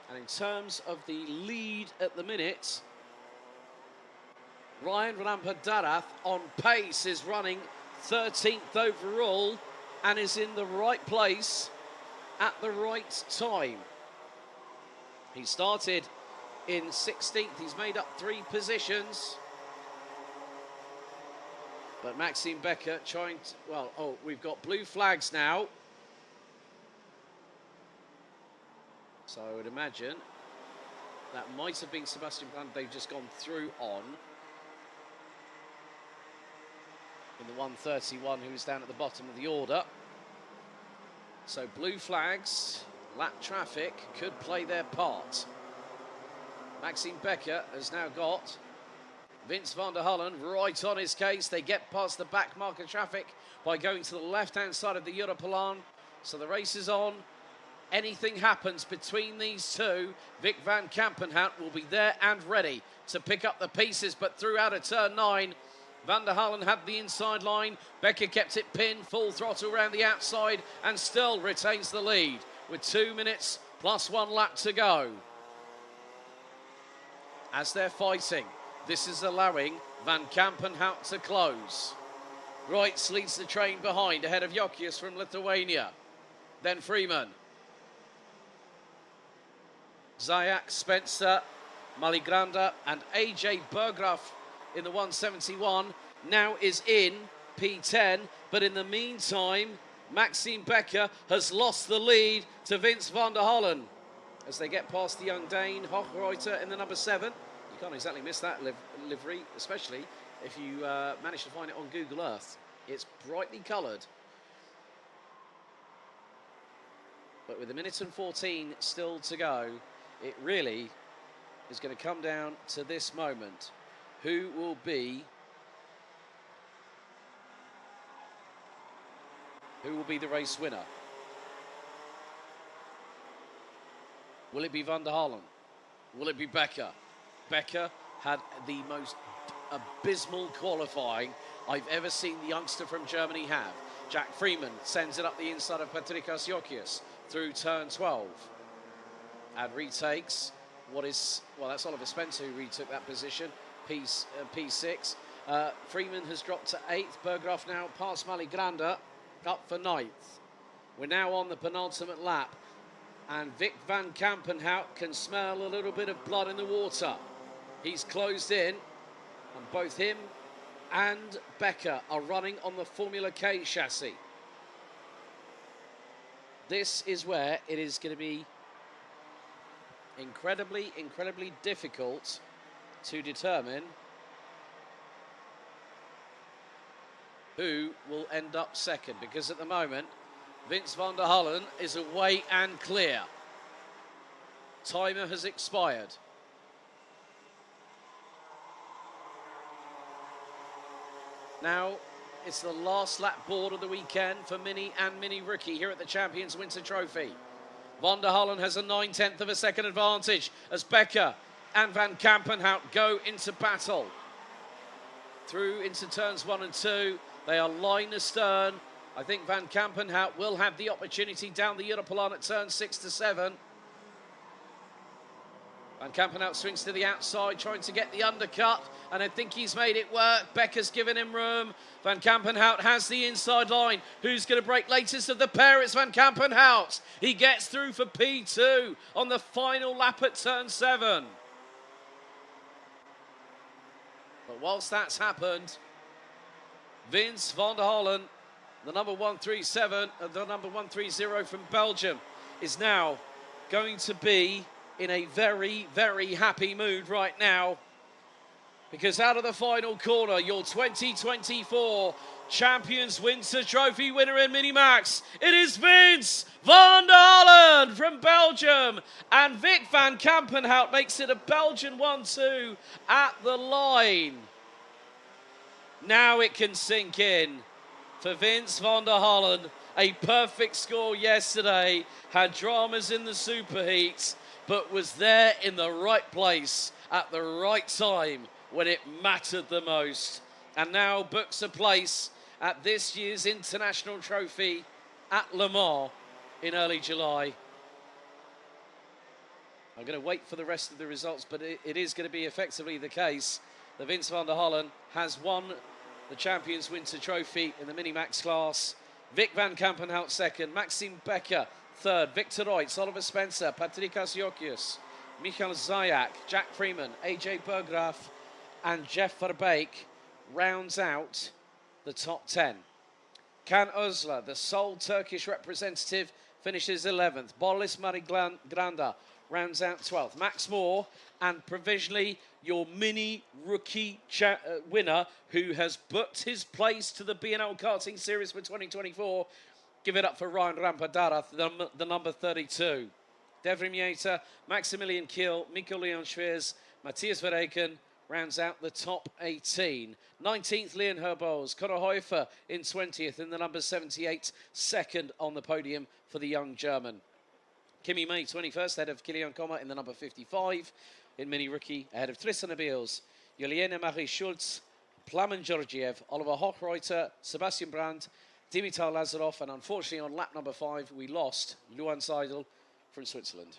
And in terms of the lead at the minute, Ryan Rampadarath on pace is running 13th overall and is in the right place at the right time. He started in 16th, he's made up 3 positions. But Maxime Becker trying to, well, oh, we've got blue flags now. So I would imagine that might have been Sebastian Bland they've just gone through on. In the 131 who is down at the bottom of the order. So blue flags, lap traffic could play their part. Maxime Becker has now got Vince van der Hullen right on his case. They get past the back marker traffic by going to the left-hand side of the Europolon. So the race is on. Anything happens between these two, Vic van Kampenhout will be there and ready to pick up the pieces. But throughout a turn 9, Van der Hullen had the inside line. Becker kept it pinned, full throttle around the outside, and still retains the lead with 2 minutes plus 1 lap to go. As they're fighting, this is allowing Van Kampenhout to close. Reitz leads the train behind ahead of Jokius from Lithuania. Then Freeman. Zayak, Spencer, Maligranda and AJ Berggraf in the 171 now is in P10, but in the meantime Maxime Becker has lost the lead to Vince van der Hullen as they get past the young Dane Hochreuter in the number 7. You can't exactly miss that livery, especially if you manage to find it on Google Earth. It's brightly coloured. But with 1 minute and 14 still to go, it really is going to come down to this moment. Who will be the race winner? Will it be van der Hullen? Will it be Becker? Becker had the most abysmal qualifying I've ever seen the youngster from Germany have. Jack Freeman sends it up the inside of Patrikas Jokius through turn 12 and retakes what is, well, that's Oliver Spencer who retook that position, P6. Freeman has dropped to 8th. Berggraf now past Maligranda, up for 9th. We're now on the penultimate lap, and Vic van Kampenhout can smell a little bit of blood in the water. He's closed in, and both him and Becker are running on the Formula K chassis. This is where it is going to be incredibly difficult to determine who will end up second, because at the moment Vince van der Hullen is away and clear. Timer has expired. Now it's the last lap board of the weekend for Mini and Mini Rookie here at the Champions Winter Trophy. Van der Hullen has a 9/10 of a second advantage as Becker and Van Kampenhout go into battle. Through into turns 1 and 2, they are line astern. I think Van Kampenhout will have the opportunity down the Europolon at turns 6 to 7. Van Kampenhout swings to the outside, trying to get the undercut, and I think he's made it work. Becker's given him room. Van Kampenhout has the inside line. Who's going to break latest of the pair? It's Van Kampenhout. He gets through for P2 on the final lap at turn 7. But whilst that's happened, Vince van der Hullen, the number 137, the number 130 from Belgium, is now going to be in a very happy mood right now, because out of the final corner, your 2024 Champions Winter Trophy winner in Minimax, it is Vince van der Hullen from Belgium, and Vic van Kampenhout makes it a Belgian 1-2 at the line. Now it can sink in for Vince van der Hullen. A perfect score yesterday, had dramas in the superheats, but was there in the right place at the right time when it mattered the most. And now books a place at this year's International Trophy at Le Mans in early July. I'm going to wait for the rest of the results, but it is going to be effectively the case that Vince van der Hullen has won the Champions Winter Trophy in the Minimax class. Vic van Kampenhout second, Maxime Becker third, Victor Reitz, Oliver Spencer, Patrikas Jokius, Michael Zayak, Jack Freeman, AJ Berggraf and Jeff Verbeek rounds out the top 10. Can Özla, the sole Turkish representative, finishes 11th. Bolis Marigranda rounds out 12th. Max Moore, and provisionally your mini rookie winner who has booked his place to the B&L Karting Series for 2024. Give it up for Ryan Rampadarath, the number 32. Devrim Yater, Maximilian Kiel, Mikko Leon Schweers, Matthias Verreken rounds out the top 18. 19th, Leon Herbols. Conor Heufer in 20th in the number 78, second on the podium for the young German. Kimi May, 21st, ahead of Kilian Kommer in the number 55 in mini rookie, ahead of Tristan Abils, Juliana Marie Schulz, Plamen Georgiev, Oliver Hochreuter, Sebastian Brandt, Dimitar Lazarov, and unfortunately on lap number 5, we lost Luan Seidel from Switzerland.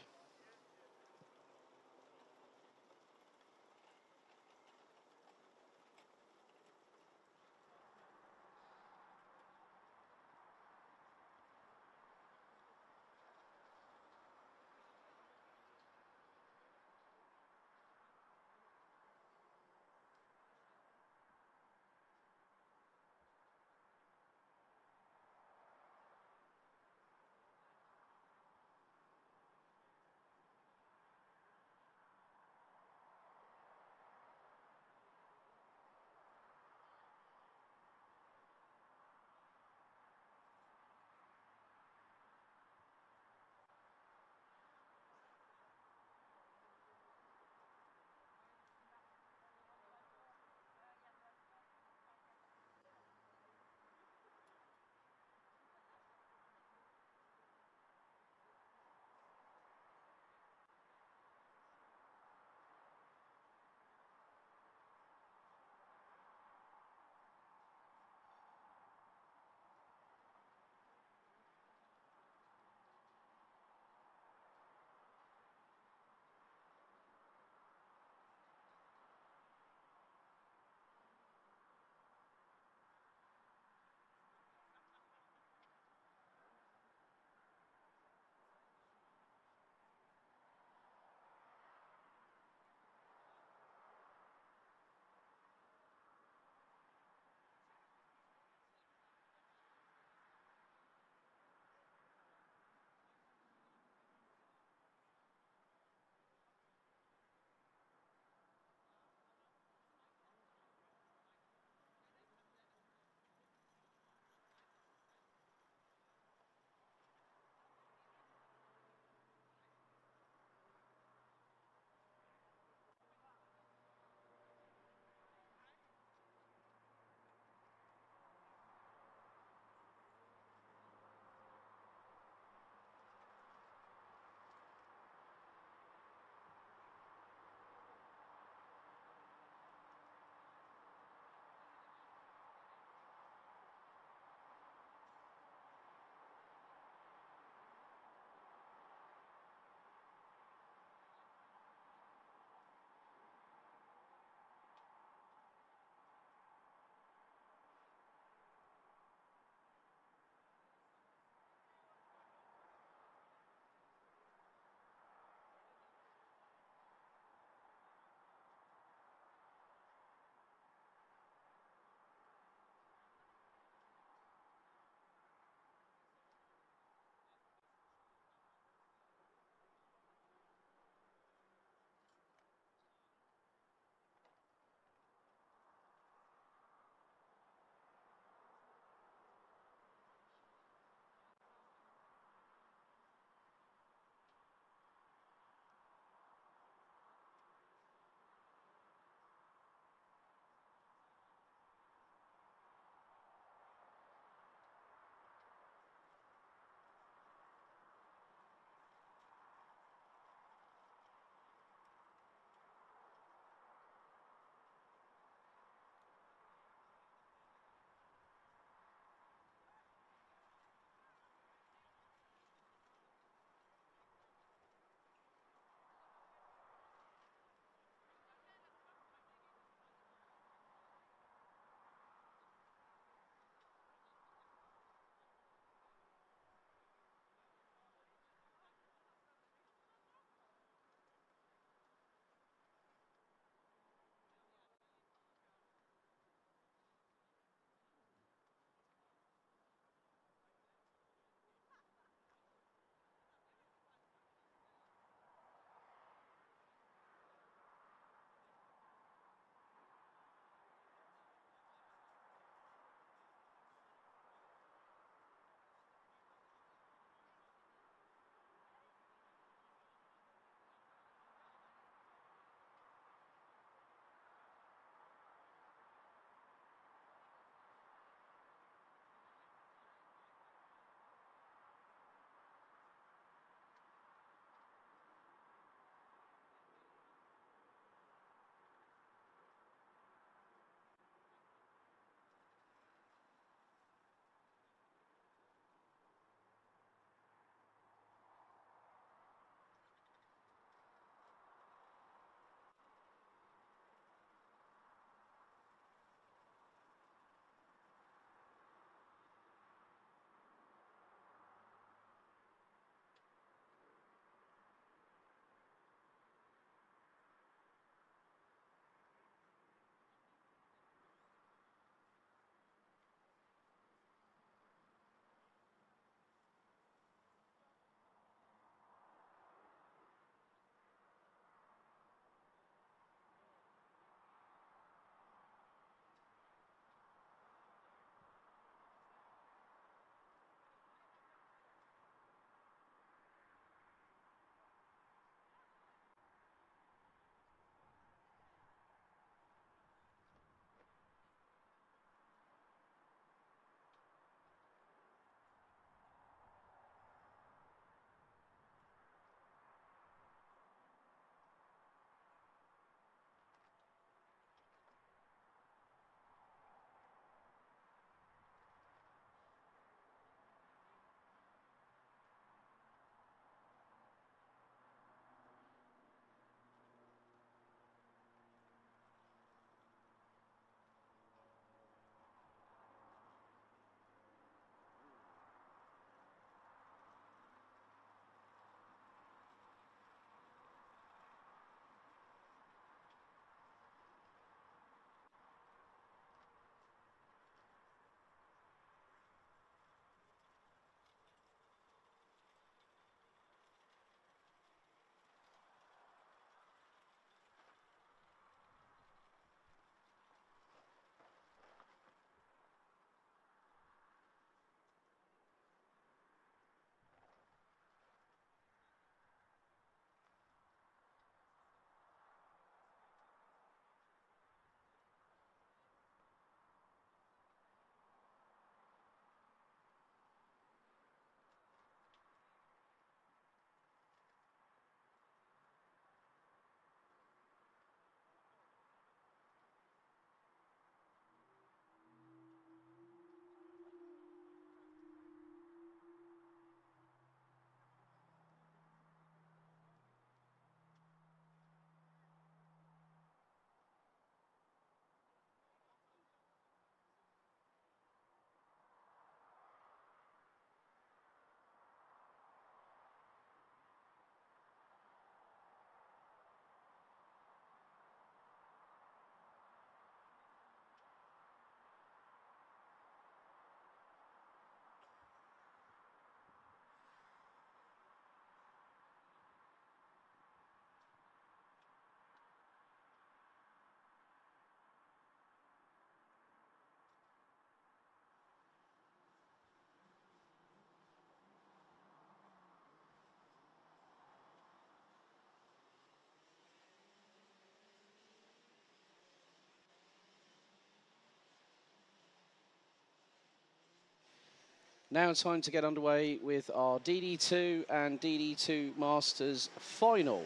Now time to get underway with our DD2 and DD2 Masters Final.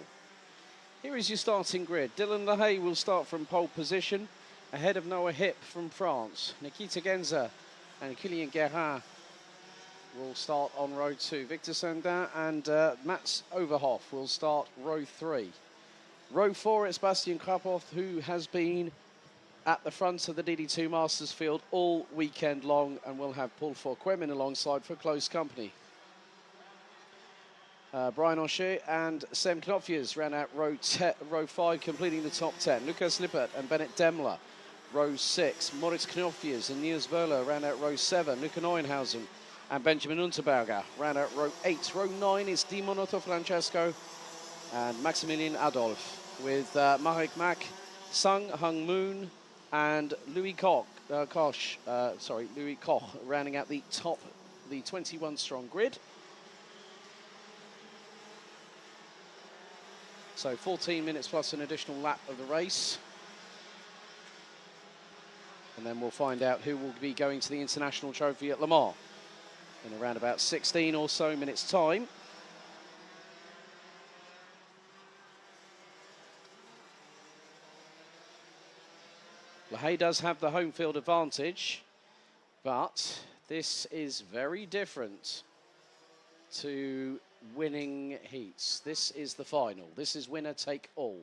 Here is your starting grid. Dylan LaHaye will start from pole position, ahead of Noah Hipp from France. Nikita Genza and Kylian Guerin will start on row 2. Victor Sandin and Mats Overhoff will start row 3. Row 4, it's Bastian Krapov, who has been at the front of the DD2 Masters field all weekend long, and we'll have Paul Fouquemin alongside for close company. Brian O'Shea and Sam Knopfjes ran out row 5, completing the top 10. Lucas Lippert and Bennett Demler, row 6. Moritz Knopfjes and Niels Böhler ran out row 7. Luca Neuenhausen and Benjamin Unterberger ran out row 8. Row 9 is Dimon Otto Francesco and Maximilian Adolf, with Marek Mack, Sung Hung Moon and Louis Koch rounding out the top, the 21 strong grid. So 14 minutes plus an additional lap of the race. And then we'll find out who will be going to the International Trophy at Le Mans in around about 16 or so minutes time. LaHaye does have the home field advantage, but this is very different to winning heats. This is the final. This is winner take all.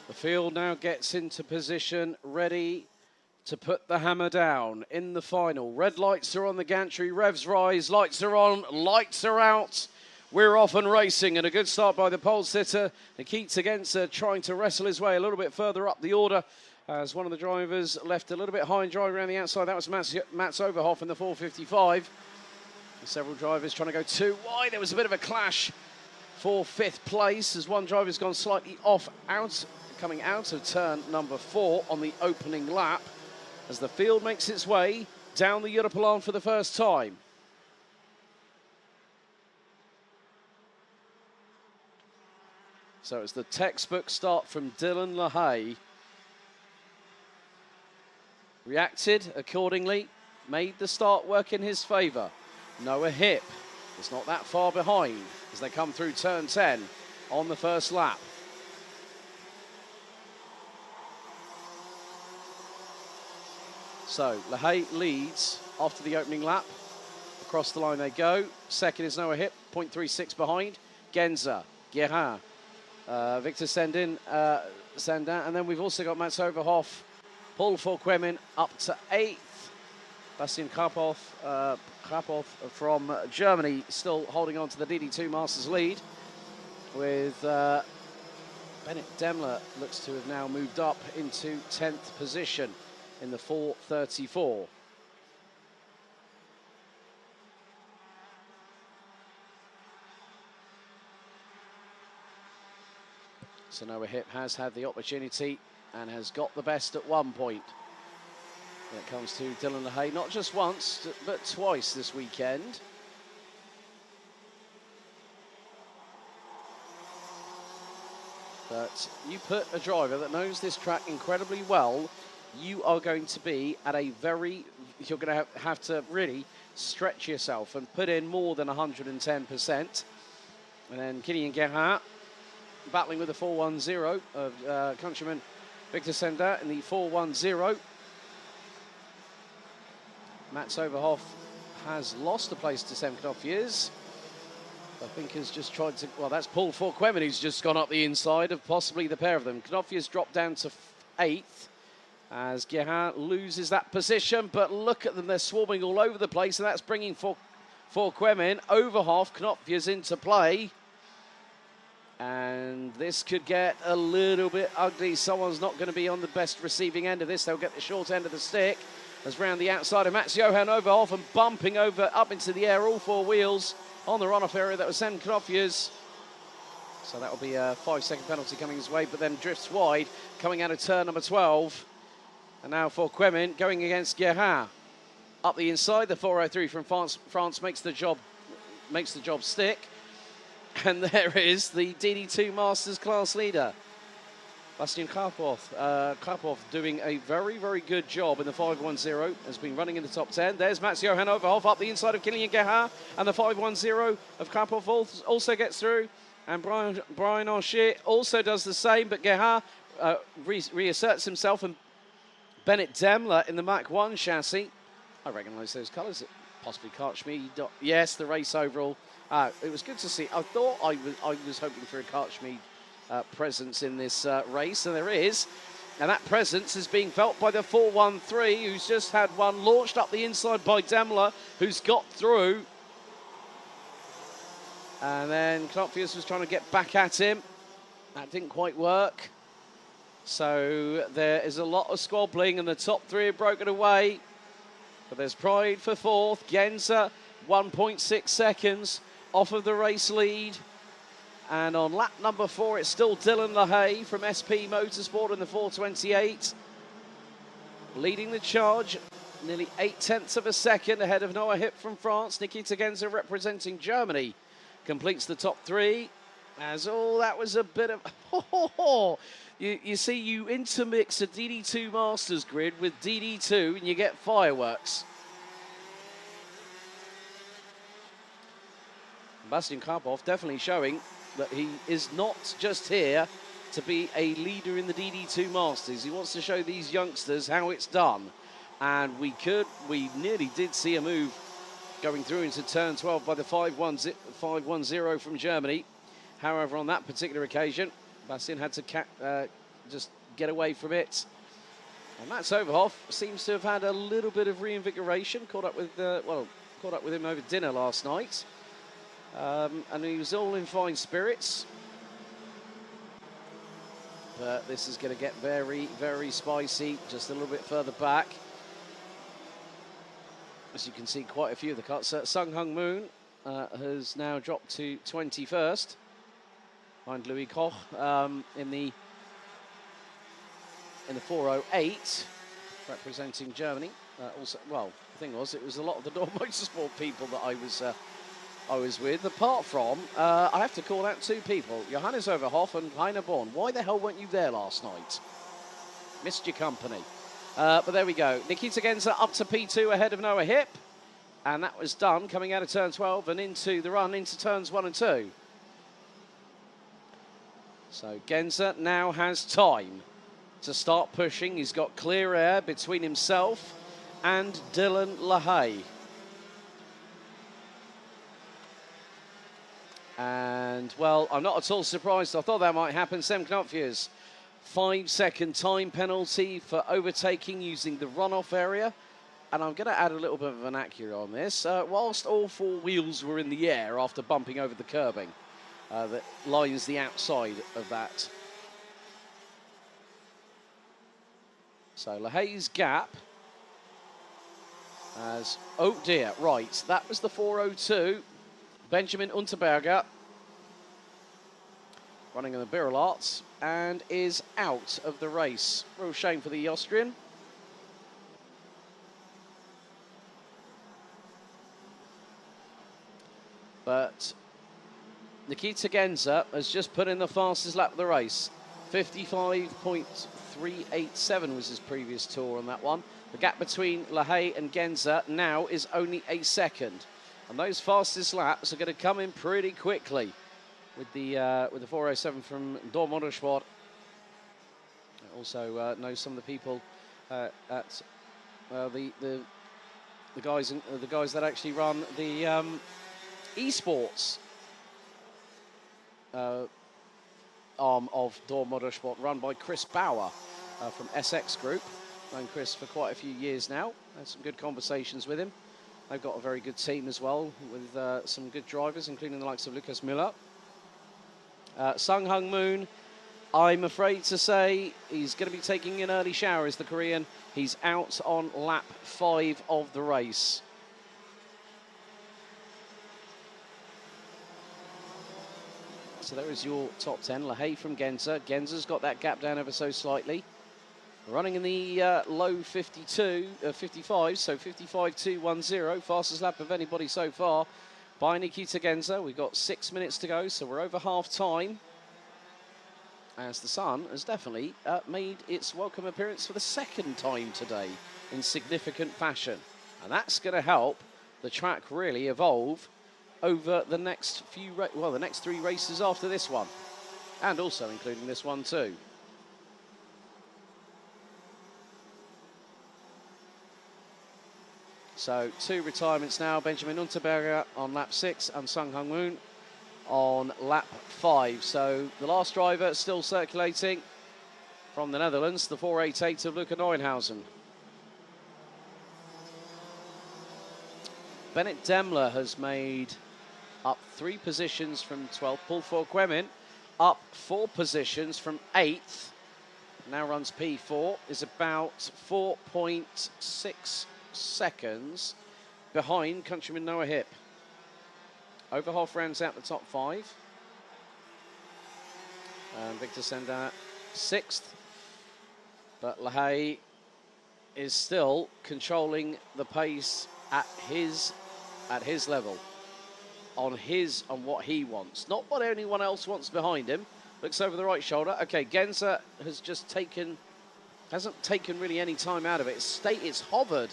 The field now gets into position, ready to put the hammer down in the final. Red lights are on the gantry, revs rise, lights are on, lights are out. We're off and racing, and a good start by the pole sitter. Nikita Genza trying to wrestle his way a little bit further up the order as one of the drivers left a little bit high and dry around the outside. That was Mats Overhoff in the 455. Several drivers trying to go too wide. There was a bit of a clash for 5th place as one driver's gone slightly coming out of turn number 4 on the opening lap as the field makes its way down the Europolon for the first time. So it's the textbook start from Dylan LaHaye. Reacted accordingly, made the start work in his favour. Noah Hipp is not that far behind as they come through turn 10 on the first lap. So LaHaye leads after the opening lap. Across the line they go. Second is Noah Hipp, 0.36 behind. Genza, Guerin, Victor Sandin, and then we've also got Mats Overhoff, Paul Fouquemin up to 8th. Bastian Krapov from Germany still holding on to the DD2 Masters lead, with Bennett Demler looks to have now moved up into 10th position in the 434. So Noah Hipp has had the opportunity and has got the best at one point. When it comes to Dylan LaHaye, not just once, but twice this weekend. But you put a driver that knows this track incredibly well, you are going to be at a you're going to have to really stretch yourself and put in more than 110% And then Kylian Gerhardt battling with the 4-1-0 of countryman Victor Sender in the 4-1-0. Mats Overhoff has lost the place to Sam Knopfjes. I think has just tried to, well, that's Paul Forquemin who's just gone up the inside of possibly the pair of them. Knopfjes dropped down to 8th as Gerhardt loses that position, but look at them, they're swarming all over the place, and that's bringing Forquemin, Overhoff, Knopfjes into play. And this could get a little bit ugly. Someone's not going to be on the best receiving end of this. They'll get the short end of the stick. As round the outside of Mats Johan Overhoff and bumping over up into the air, all 4 wheels on the runoff area. That was Sam Knopfjes. So that will be a 5-second penalty coming his way, but then drifts wide, coming out of turn number 12. And now for Quemin going against Gerhardt. Up the inside, the 403 from France makes the job stick. And there is the DD2 Masters class leader, Bastian Karpov doing a very, very good job in the 5-1-0, has been running in the top 10. There's Mats Johan Overhoff up the inside of Kylian Gerhardt, and the 5-1-0 of Karpov also gets through. And Brian Anchier also does the same, but Gerhardt reasserts himself, and Bennett Demler in the Mach 1 chassis. I recognise those colours. Possibly Kartschmied. Yes, the race overall. It was good to see. I thought I was hoping for a Kartschmied presence in this race, and there is. And that presence is being felt by the 413, who's just had one launched up the inside by Demler, who's got through. And then Knopfjes was trying to get back at him. That didn't quite work. So there is a lot of squabbling, and the top 3 are broken away. But there's pride for 4th. Genza, 1.6 seconds off of the race lead. And on lap number 4, it's still Dylan LaHaye from SP Motorsport in the 428. Leading the charge, nearly 0.8 of a second ahead of Noah Hipp from France. Nikita Genza representing Germany completes the top 3. As that was a bit of... You see, you intermix a DD2 Masters grid with DD2 and you get fireworks. Bastian Karpov definitely showing that he is not just here to be a leader in the DD2 Masters. He wants to show these youngsters how it's done. And we nearly did see a move going through into turn 12 by the 5-1-0 from Germany. However, on that particular occasion, Bastian had to just get away from it. And Mats Overhoff seems to have had a little bit of reinvigoration. Caught up with him over dinner last night. And he was all in fine spirits. But this is going to get very, very spicy just a little bit further back. As you can see, quite a few of the cuts. Sung Hung Moon has now dropped to 21st. Behind Louis Koch in the 408, representing Germany. Also, well, the thing was, it was a lot of the Dorf Motorsport people that I was with. Apart from, I have to call out 2 people: Johannes Overhoff and Heiner Born. Why the hell weren't you there last night? Missed your company. But there we go. Nikita Genza up to P2 ahead of Noah Hipp, and that was done coming out of turn 12 and into the run into turns 1 and 2. So Genza now has time to start pushing. He's got clear air between himself and Dylan LaHaye. And, well, I'm not at all surprised. I thought that might happen. Sam Knopfjes, 5-second time penalty for overtaking using the runoff area. And I'm going to add a little bit of an accurate on this. Whilst all 4 wheels were in the air after bumping over the curbing, that lines the outside of that. So LaHaye's gap as, oh dear, right, that was the 402. Benjamin Unterberger running in the Birrelarts and is out of the race. Real shame for the Austrian. But Nikita Genza has just put in the fastest lap of the race. 55.387 was his previous tour on that one. The gap between LaHaye and Genza now is only a second. And those fastest laps are going to come in pretty quickly. with the 407 from Door Motorsport. I also know some of the people at the guys that actually run the esports arm of Door Motorsport, run by Chris Bauer from SX Group. Known Chris for quite a few years now. Had some good conversations with him. They've got a very good team as well, with some good drivers, including the likes of Lucas Müller. Sung Hung Moon, I'm afraid to say he's going to be taking an early shower as the Korean. He's out on lap 5 of the race. So there is your top 10. Lahey from Genza. Genza's got that gap down ever so slightly. Running in the low 55, so 55.210, fastest lap of anybody so far by Nikita Genza. We've got 6 minutes to go, so we're over half time. As the sun has definitely made its welcome appearance for the second time today in significant fashion. And that's going to help the track really evolve over the next the next 3 races after this one, and also including this one too. So 2 retirements now. Benjamin Unterberger on lap 6 and Sung Hung Moon on lap 5. So the last driver still circulating from the Netherlands, the 488 of Luca Neuenhausen. Bennett Demler has made up 3 positions from 12th. Paul Forquemin up 4 positions from 8th. Now runs P4, is about 4.6 seconds behind countryman Noah Hipp. Overhoff rounds out the top 5. And Victor Sendin 6th. But Lahey is still controlling the pace at his level. On what he wants. Not what anyone else wants behind him. Looks over the right shoulder. Okay, Genza has just hasn't taken really any time out of it. It's hovered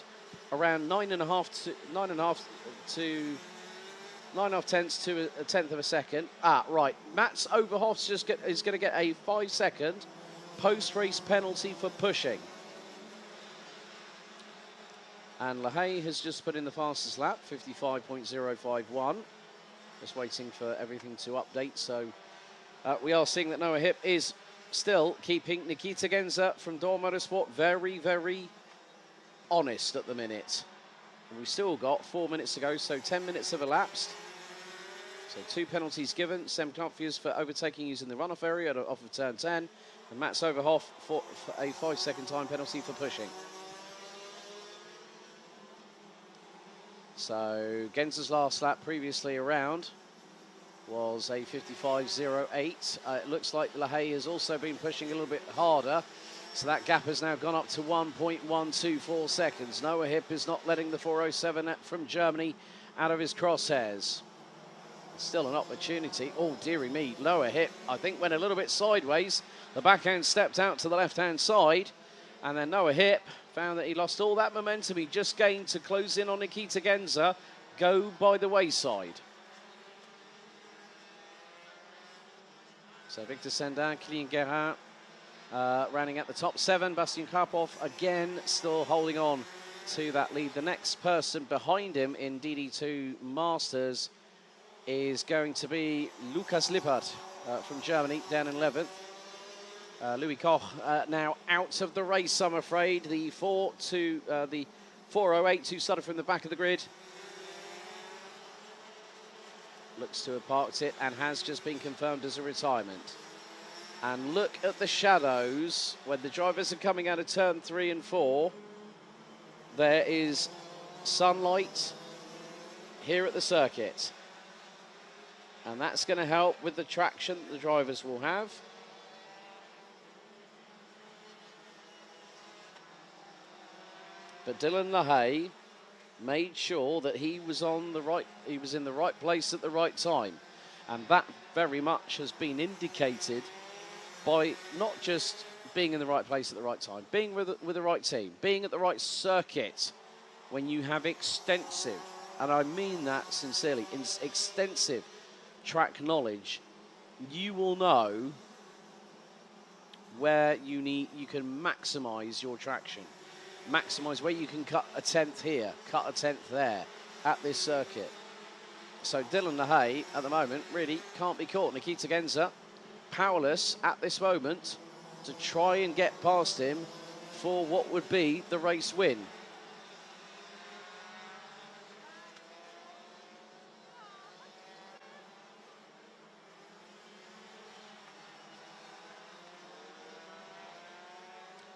around 9.5 tenths to a tenth of a second. Right. Mats Overhoff is going to get a 5-second post-race penalty for pushing. And Lahey has just put in the fastest lap, 55.051. Just waiting for everything to update. So we are seeing that Noah Hipp is still keeping Nikita Genza from Door Motorsport very, very honest at the minute. And we've still got 4 minutes to go, so 10 minutes have elapsed. So 2 penalties given. Sam Knopfius for overtaking using the runoff area off of turn 10. And Mats Overhoff for a 5-second time penalty for pushing. So Genza's last lap previously around was a 55.08. It looks like Lahey has also been pushing a little bit harder. So that gap has now gone up to 1.124 seconds. Noah Hipp is not letting the 407 from Germany out of his crosshairs. Still an opportunity. Oh, dearie me. Noah Hipp, I think, went a little bit sideways. The backhand stepped out to the left-hand side. And then Noah Hipp found that he lost all that momentum he just gained to close in on Nikita Genza, go by the wayside. So Victor Sendin, Kylian Guérin running at the top 7. Bastian Karpov again still holding on to that lead. The next person behind him in DD2 Masters is going to be Lukas Lippert from Germany, down in 11th. Louis Koch now out of the race, I'm afraid. The 408 who started from the back of the grid looks to have parked it and has just been confirmed as a retirement. And look at the shadows when the drivers are coming out of turn 3 and 4. There is sunlight here at the circuit. And that's going to help with the traction that the drivers will have. But Dylan Lahey made sure that he was in the right place at the right time. And that very much has been indicated by not just being in the right place at the right time, being with the right team, being at the right circuit when you have extensive, and I mean that sincerely, extensive track knowledge you will know where you can maximise your traction. Maximise where you can cut a tenth here, cut a tenth there at this circuit. So Dylan LaHaye at the moment really can't be caught. Nikita Genza powerless at this moment to try and get past him for what would be the race win.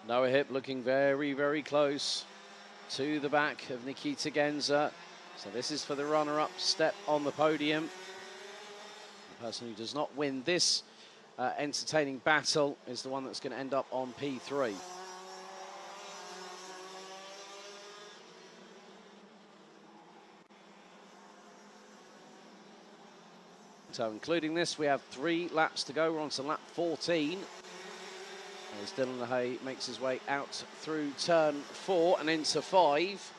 Noah Hip looking very, very close to the back of Nikita Genza. So this is for the runner-up step on the podium. The person who does not win this entertaining battle is the one that's going to end up on P3. So including this, we have 3 laps to go. We're on to lap 14. As Dylan LaHaye makes his way out through turn 4 and into 5.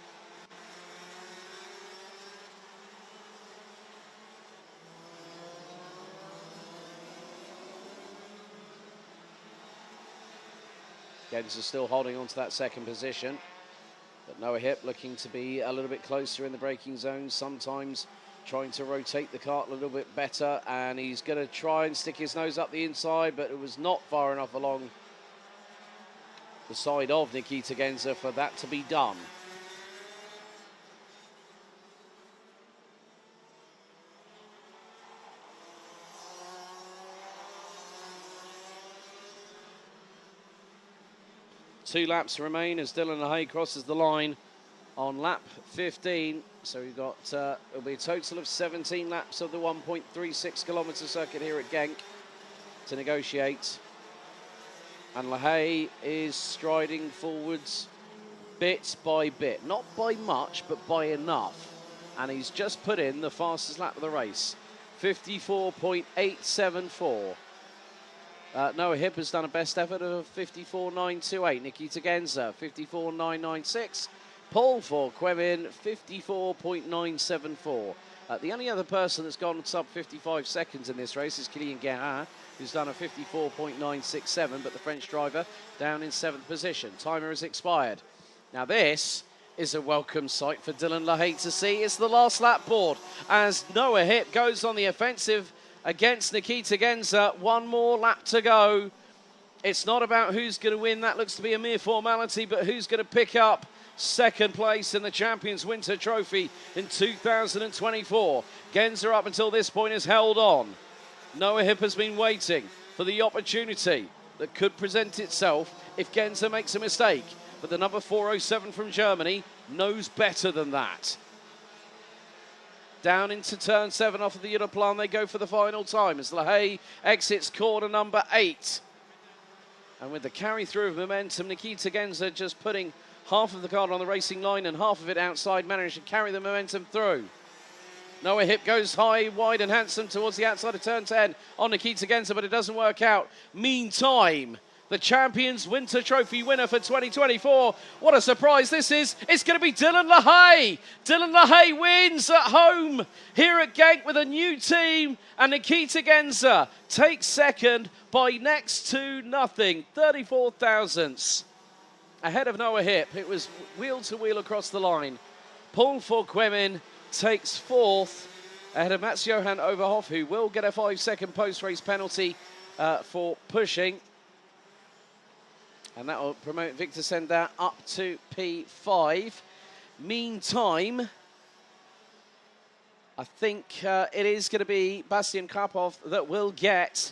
Genza still holding on to that second position. But Noah Hip looking to be a little bit closer in the braking zone. Sometimes trying to rotate the kart a little bit better. And he's going to try and stick his nose up the inside, but it was not far enough along the side of Nikita Genza for that to be done. Two laps remain as Dylan LaHaye crosses the line on lap 15. So we've got, it'll be a total of 17 laps of the 1.36 kilometre circuit here at Genk to negotiate. And LaHaye is striding forwards bit by bit. Not by much, but by enough. And he's just put in the fastest lap of the race. 54.874. Noah Hip has done a best effort of 54.928. Nikita Genza, 54.996. Paul for Quevin, 54.974. The only other person that's gone sub 55 seconds in this race is Kylian Guérin, who's done a 54.967, but the French driver down in 7th position. Timer has expired. Now this is a welcome sight for Dylan LaHaye to see. It's the last lap board as Noah Hip goes on the offensive against Nikita Genza. One more lap to go. It's not about who's going to win. That looks to be a mere formality, but who's going to pick up second place in the Champions Winter Trophy in 2024. Genza up until this point has held on. Noah Hip has been waiting for the opportunity that could present itself if Genza makes a mistake. But the number 407 from Germany knows better than that. Down into turn 7 off of the Europlan, they go for the final time as LaHaye exits corner number 8. And with the carry through of momentum, Nikita Genza just putting half of the card on the racing line and half of it outside, managed to carry the momentum through. Noah Hip goes high, wide and handsome towards the outside of turn 10 on Nikita Genza, but it doesn't work out. Meantime, the Champions Winter Trophy winner for 2024. What a surprise this is. It's going to be Dylan LaHaye. Dylan LaHaye wins at home here at Genk with a new team. And Nikita Genza takes second by next to nothing. 34 thousandths ahead of Noah Hip. It was wheel to wheel across the line. Paul Forquemin takes 4th ahead of Mats-Johan Overhoff, who will get a 5-second post-race penalty for pushing. And that will promote Victor Sendar up to P5. Meantime, I think it is going to be Bastian Karpov that will get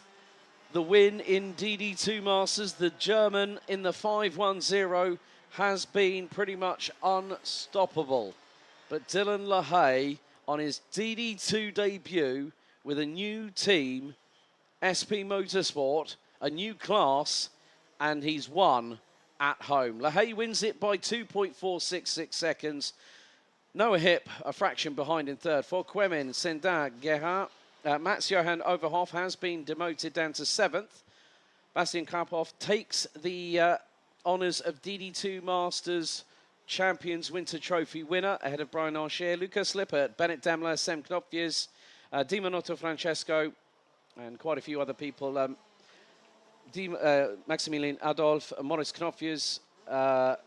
the win in DD2 Masters. The German in the 510 has been pretty much unstoppable. But Dylan LaHaye on his DD2 debut with a new team, SP Motorsport, a new class, and he's won at home. LaHaye wins it by 2.466 seconds. Noah Hip a fraction behind in third. For Quemin, Sendar, Gerhard, Mats-Johan Overhoff has been demoted down to 7th. Bastian Karpov takes the honours of DD2 Masters Champions Winter Trophy winner ahead of Brian Archer, Lucas Lippert, Bennett Daimler, Sem Knopfjes, Di Manotto Francesco, and quite a few other people. Maximilian Adolf, Morris Knopfius, and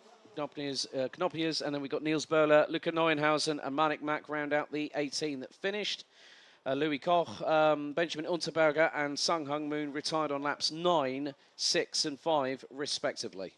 then we've got Niels Böhler, Luca Neuenhausen, and Manik Mack round out the 18 that finished. Louis Koch, Benjamin Unterberger, and Sung Hung Moon retired on laps 9, 6, and 5, respectively.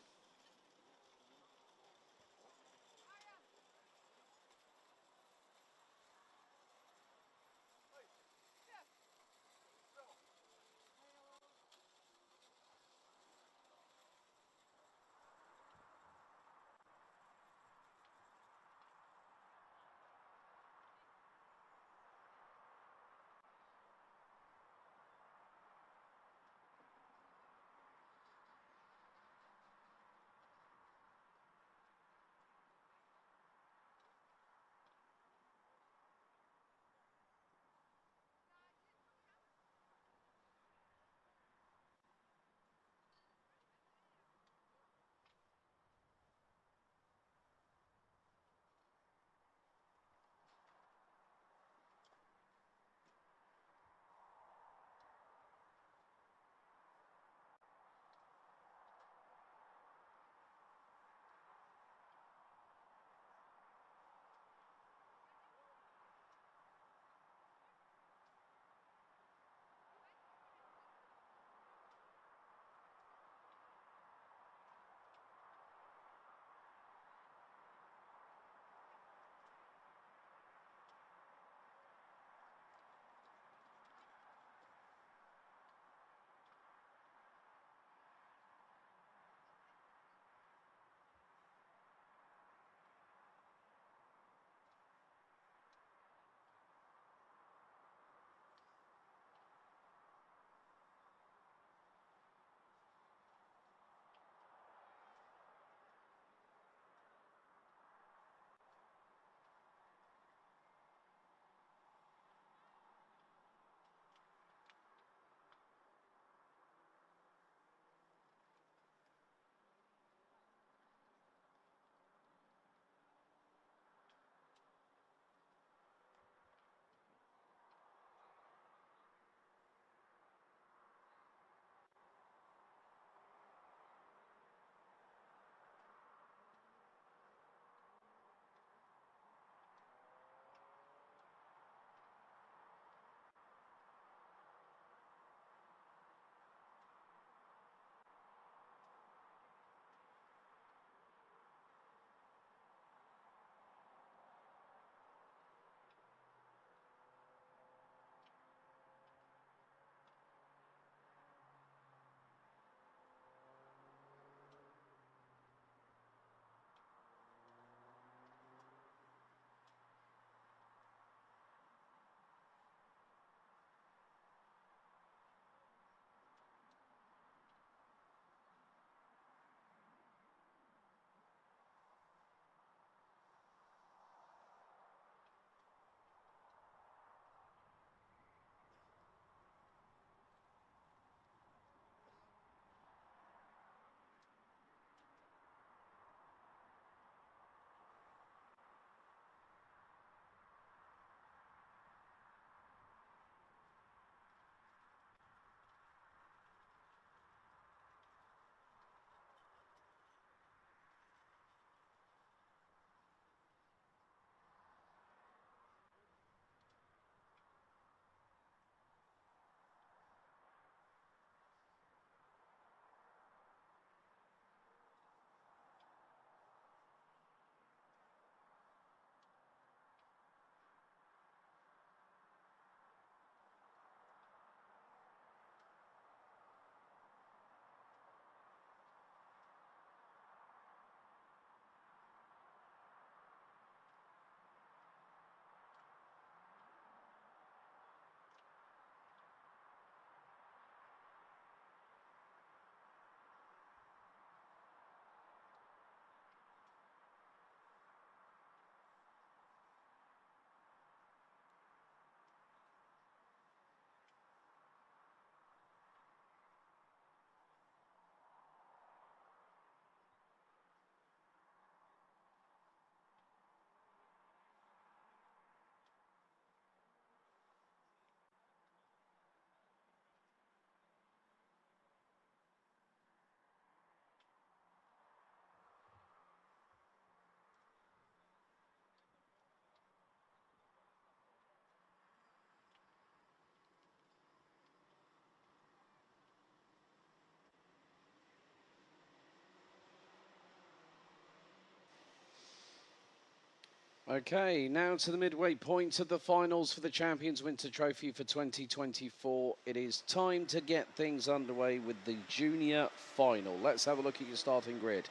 Okay, now to the midway point of the finals for the Champions Winter Trophy for 2024. It is time to get things underway with the junior final. Let's have a look at your starting grid.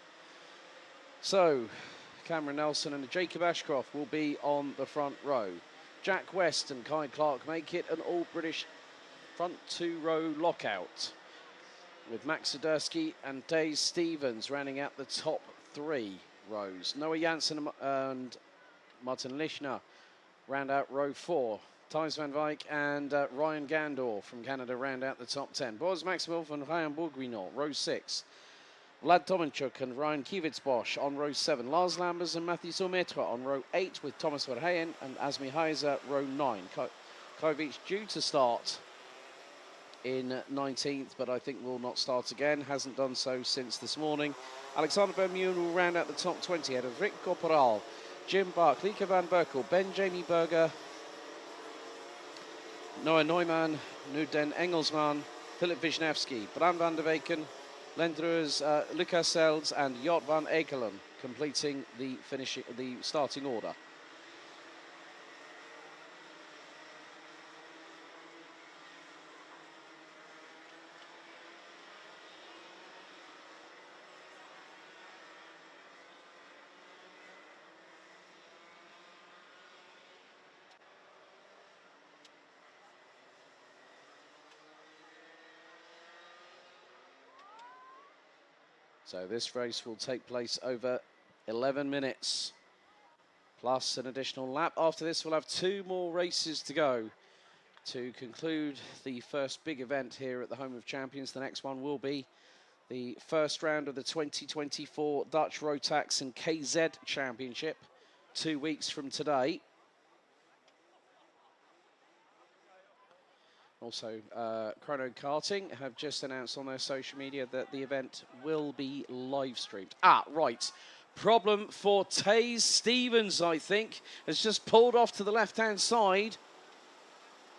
So, Cameron Nelson and Jacob Ashcroft will be on the front row. Jack West and Kai Clark make it an all-British front two-row lockout, with Max Swiderski and Dave Stevens rounding out the top three rows. Noah Janssen and Martin Lischner round out row 4. Thijs van Wijk and Ryan Gandor from Canada round out the top 10. Boris Maxwell and Ryan Bourguignon, row 6. Vlad Tomanchuk and Ryan Kiewitzbosch on row 7. Lars Lambers and Mathieu Saumetre on row 8, with Thomas Verheyen and Asmi Heiser row 9. Kovic due to start in 19th, but I think will not start again. Hasn't done so since this morning. Alexander Bermuden will round out the top 20 ahead of Rick Corporal, Jim Buck, Lieke van Berkel, Ben Jamie Berger, Noah Neumann, Nuden Engelsman, Philip Wisniewski, Bram van der Weken, Lendrus, Lucas Selds and Jot van Ekelen completing the starting order. So this race will take place over 11 minutes, plus an additional lap. After this, we'll have 2 more races to go to conclude the first big event here at the Home of Champions. The next one will be the first round of the 2024 Dutch Rotax and KZ Championship, 2 weeks from today. Also, Chrono Karting have just announced on their social media that the event will be live streamed. Ah, right. Problem for Taze Stevens, I think, has just pulled off to the left-hand side.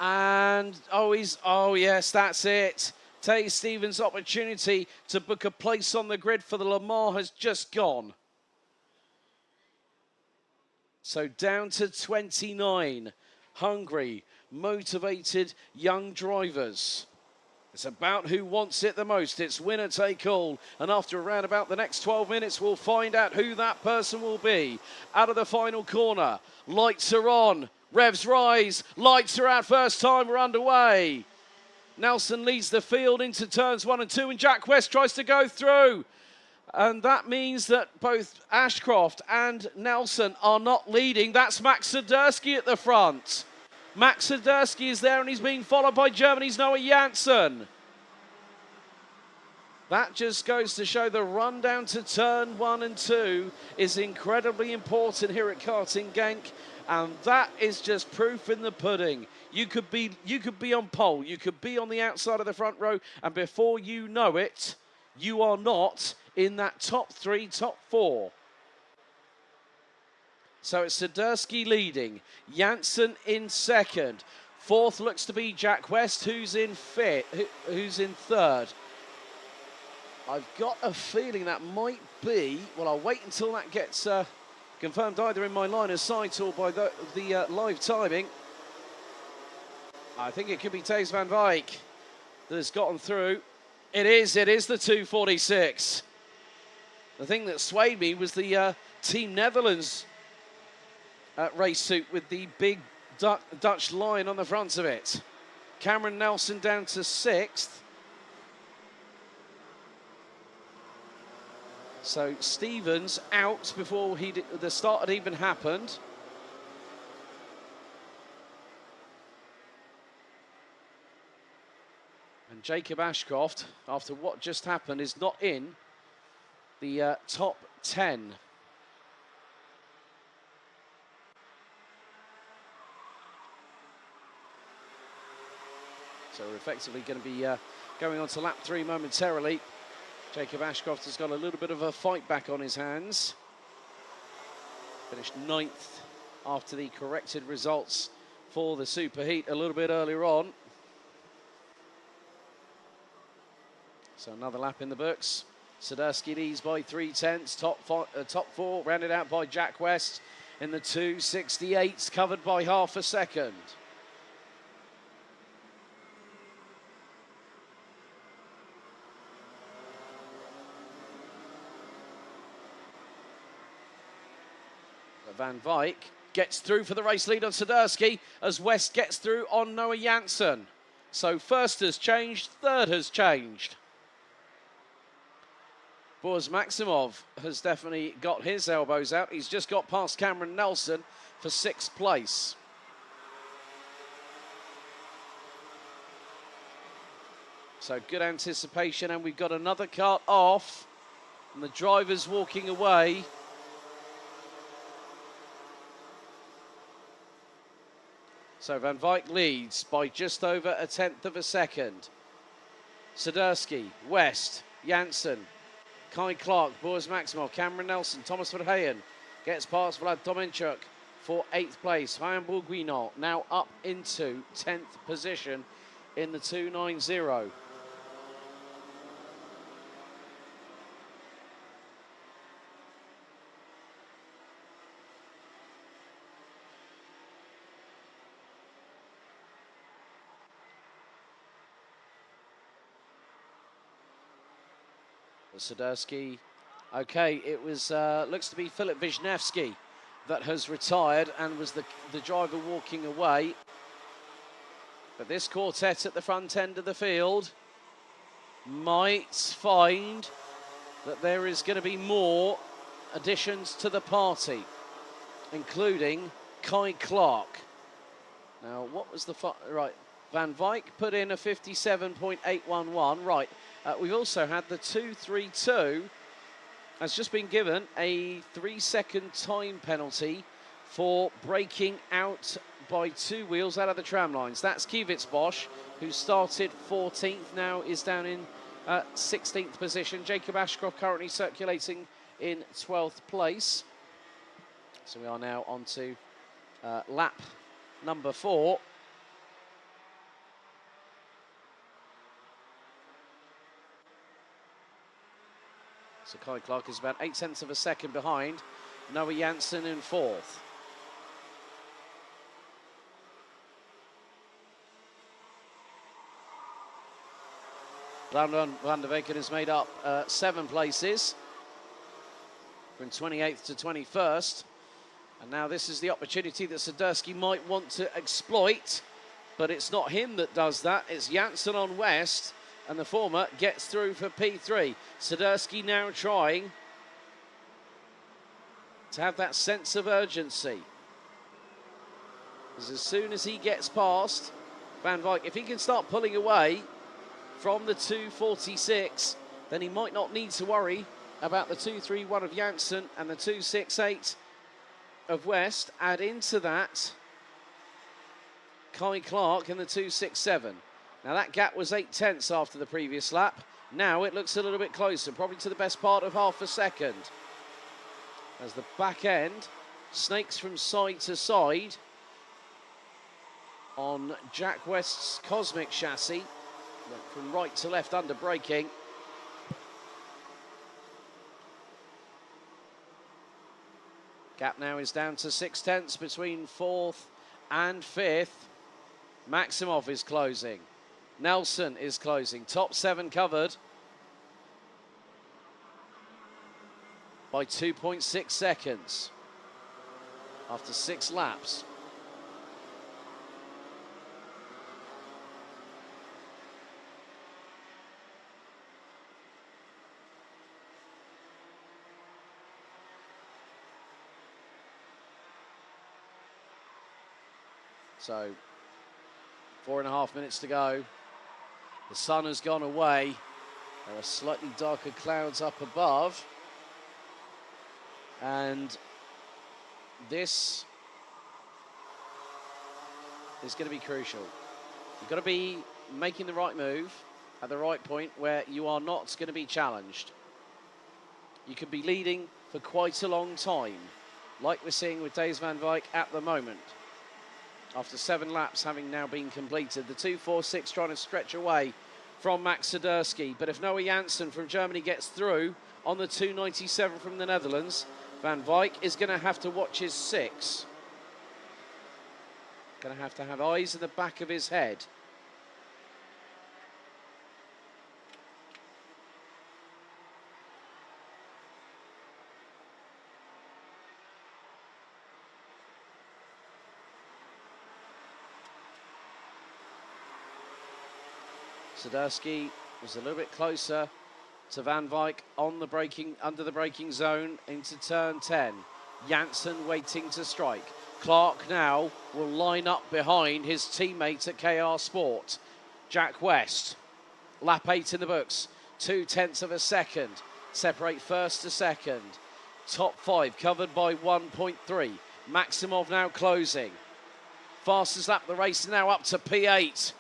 And, oh yes, that's it. Taze Stevens' opportunity to book a place on the grid for the Le Mans has just gone. So down to 29. Hungry, motivated young drivers. It's about who wants it the most. It's winner take all. And after around about the next 12 minutes, we'll find out who that person will be. Out of the final corner, lights are on, revs rise, lights are out, first time we're underway. Nelson leads the field into turns 1 and 2, and Jack West tries to go through. And that means that both Ashcroft and Nelson are not leading. That's Max Swiderski at the front. Max Swiderski is there, and he's being followed by Germany's Noah Janssen. That just goes to show the run down to turn 1 and 2 is incredibly important here at Karting Genk. And that is just proof in the pudding. You could be on pole, you could be on the outside of the front row, and before you know it, you are not in that top 3, top 4. So it's Swiderski leading, Janssen in second. 4th looks to be Jack West, who's in 3rd. I've got a feeling that might be, well, I'll wait until that gets confirmed either in my line of sight or by the live timing. I think it could be Thijs van Wijk that has gotten through. It is the 2:46. The thing that swayed me was the Team Netherlands race suit with the big Dutch line on the front of it. Cameron Nelson down to 6th. So Stevens out before the start had even happened. And Jacob Ashcroft, after what just happened, is not in the top 10. So we're effectively going to be going on to lap 3 momentarily. Jacob Ashcroft has got a little bit of a fight back on his hands. Finished 9th after the corrected results for the Super Heat a little bit earlier on. So another lap in the books. Swiderski leads by 3/10. Top 4 rounded out by Jack West. in the 2:68s, covered by half a second. Van Wyk gets through for the race lead on Swiderski as West gets through on Noah Janssen. So first has changed, third has changed. Boaz Maximov has definitely got his elbows out. He's just got past Cameron Nelson for 6th place. So good anticipation, and we've got another kart off, and the driver's walking away. So Van Wyk leads by just over 1/10 of a second. Swiderski, West, Janssen, Kai Clark, Boaz Maximov, Cameron Nelson, Thomas Verheyen gets past Vlad Domenchuk for 8th place. Ryan Bourguignon now up into 10th position in the 290. Swiderski, okay, it was, looks to be Filip Wisniewski that has retired and was the driver walking away. But this quartet at the front end of the field might find that there is going to be more additions to the party, including Kai Clark. Now, what was the... right, Van Wyk put in a 57.811. Right, we've also had the 232 has just been given a 3-second time penalty for breaking out by 2 wheels out of the tram lines. That's Kivitz Bosch, who started 14th, now is down in 16th position. Jacob Ashcroft currently circulating in 12th place. So we are now on to lap number 4. So Kai Clark is about 0.8 of a second behind Noah Janssen in 4th. Van der Weken has made up 7 places from 28th to 21st. And now this is the opportunity that Swiderski might want to exploit, but it's not him that does that. It's Janssen on West, and the former gets through for P3. Swiderski now trying to have that sense of urgency. Because as soon as he gets past Van Wyk, if he can start pulling away from the 246, then he might not need to worry about the 231 of Janssen and the 268 of West. Add into that Kai Clark in the 267. Now that gap was 0.8 after the previous lap. Now it looks a little bit closer, probably to the best part of half a second. As the back end snakes from side to side on Jack West's Cosmic chassis, from right to left under braking. Gap now is down to 0.6 between 4th and 5th. Maximov is closing. Nelson is closing. Top 7 covered by 2.6 seconds after 6 laps. So 4.5 minutes to go. The sun has gone away. There are slightly darker clouds up above. And this is going to be crucial. You've got to be making the right move at the right point where you are not going to be challenged. You could be leading for quite a long time, like we're seeing with Dave Van Wyk at the moment. After 7 laps having now been completed, the 246 trying to stretch away from Max Swiderski. But if Noah Janssen from Germany gets through on the 297 from the Netherlands, Van Wyk is going to have to watch his 6. Going to have eyes in the back of his head. Swiderski was a little bit closer to Van Wyk on the braking, under the braking zone into turn 10. Janssen waiting to strike. Clark now will line up behind his teammate at KR Sport, Jack West. Lap 8 in the books, 0.2 of a second. Separate first to second. Top 5 covered by 1.3. Maximov now closing. Fastest lap of the race now up to P8.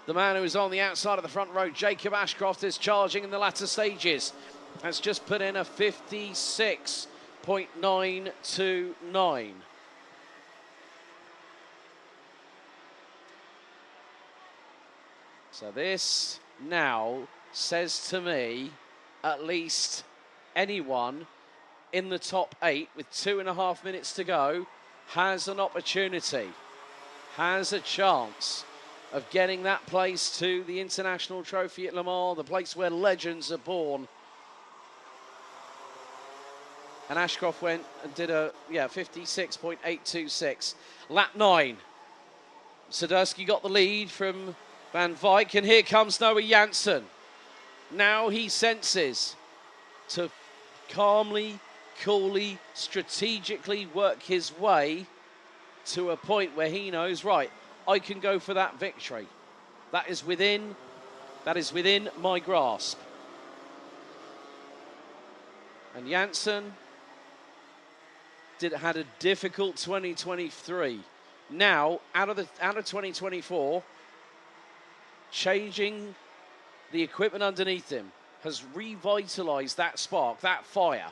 The man who is on the outside of the front row, Jacob Ashcroft, is charging in the latter stages. Has just put in a 56.929. So this now says to me, at least anyone in the top 8 with 2.5 minutes to go has an opportunity, has a chance of getting that place to the International Trophy at Le Mans, the place where legends are born. And Ashcroft went and did a, 56.826. Lap 9. Swiderski got the lead from Van Wyk, and here comes Noah Janssen. Now he senses to calmly, coolly, strategically work his way to a point where he knows, right, I can go for that victory. That is within my grasp. And Janssen had a difficult 2023. Now, out of 2024, changing the equipment underneath him has revitalized that spark, that fire.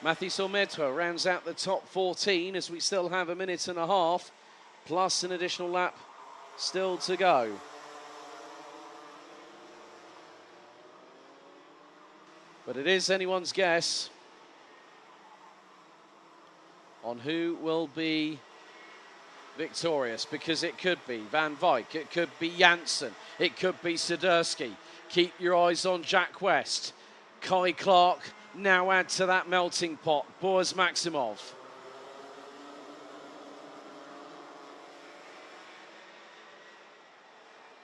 Mathieu Solmetro rounds out the top 14 as we still have a minute and a half, plus an additional lap still to go. But it is anyone's guess on who will be victorious, because it could be Van Wyk, it could be Janssen, it could be Swiderski. Keep your eyes on Jack West. Kai Clark now add to that melting pot. Boaz Maximov.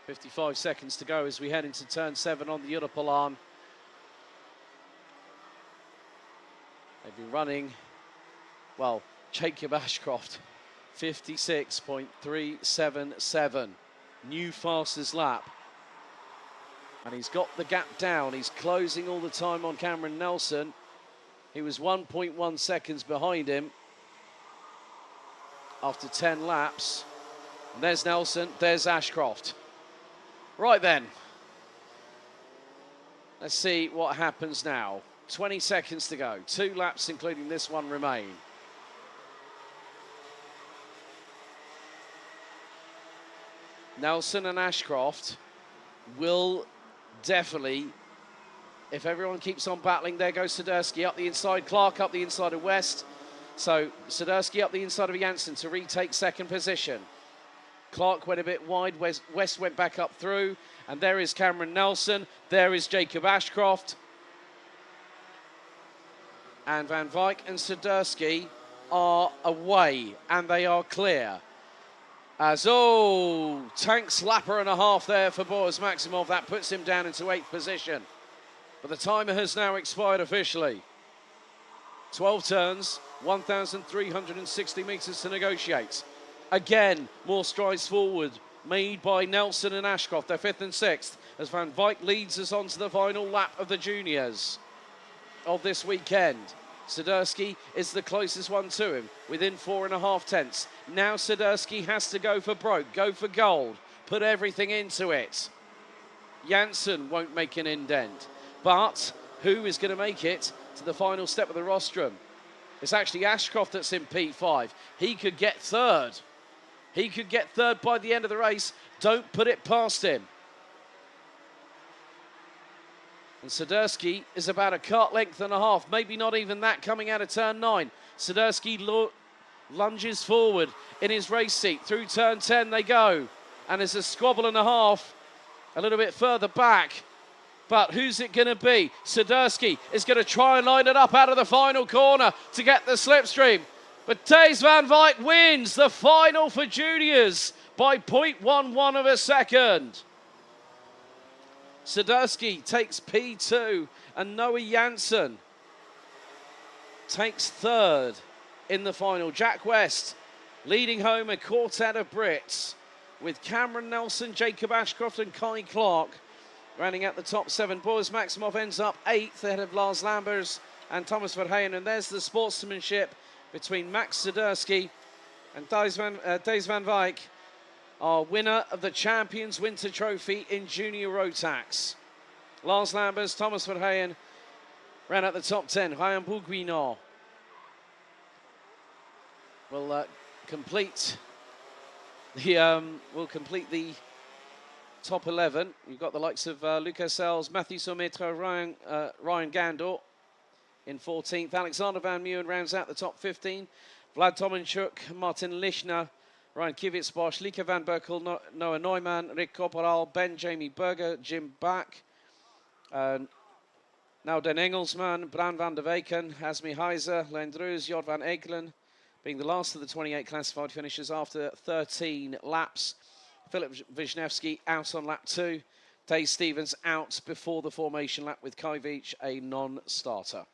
.55 seconds to go as we head into turn 7 on the Europolan. They've been running, well, Jacob Ashcroft, 56.377. New fastest lap. And he's got the gap down. He's closing all the time on Cameron Nelson. He was 1.1 seconds behind him after 10 laps. And there's Nelson, there's Ashcroft. Right then. Let's see what happens now. 20 seconds to go. 2 laps, including this one, remain. Nelson and Ashcroft will definitely, if everyone keeps on battling, there goes Swiderski up the inside, Clark up the inside of West. So Swiderski up the inside of Janssen to retake second position. Clark went a bit wide, West went back up through, and there is Cameron Nelson, there is Jacob Ashcroft. And Van Wyk and Swiderski are away, and they are clear. As, tank slapper and a half there for Boaz Maximov. That puts him down into 8th position. But the timer has now expired officially. 12 turns, 1,360 metres to negotiate. Again, more strides forward made by Nelson and Ashcroft. They're 5th and 6th as Van Wyk leads us on to the final lap of the juniors of this weekend. Swiderski is the closest one to him, within 4.5 tenths. Now Swiderski has to go for broke, go for gold, put everything into it. Janssen won't make an indent, but who is going to make it to the final step of the rostrum? It's actually Ashcroft that's in P5. He could get 3rd. He could get 3rd by the end of the race. Don't put it past him. And Swiderski is about a kart length and a half, maybe not even that, coming out of turn 9. Swiderski lunges forward in his race seat. Through turn 10 they go. And there's a squabble and a half a little bit further back. But who's it going to be? Swiderski is going to try and line it up out of the final corner to get the slipstream. But Thijs van Wijk wins the final for juniors by 0.11 of a second. Swiderski takes P2 and Noah Janssen takes third in the final. Jack West leading home a quartet of Brits with Cameron Nelson, Jacob Ashcroft and Kai Clark rounding out the top 7. Boris Maximov ends up 8th ahead of Lars Lambers and Thomas Verheyen. And there's the sportsmanship between Max Swiderski and Thijs van Wijk, our winner of the Champions Winter Trophy in Junior Rotax. Lars Lambers, Thomas Verheyen ran out the top 10. Ryan Bourguignon will complete the top 11. You've got the likes of Lucas Sells, Matthew Sometre, Ryan Gandor in 14th. Alexander Van Meeuwen rounds out the top 15. Vlad Tomenchuk, Martin Lischner, Ryan Kivitz-Bosch, Lieke van Berkel, Noah Neumann, Rick Corporal, Ben Jamie Berger, Jim Back, now Den Engelsman, Bran van der Weken, Asmi Heiser, Lendreus, Jod van Ekelen, being the last of the 28 classified finishers after 13 laps. Philip Wisniewski out on lap 2. Dave Stevens out before the formation lap with Kai Veach a non-starter.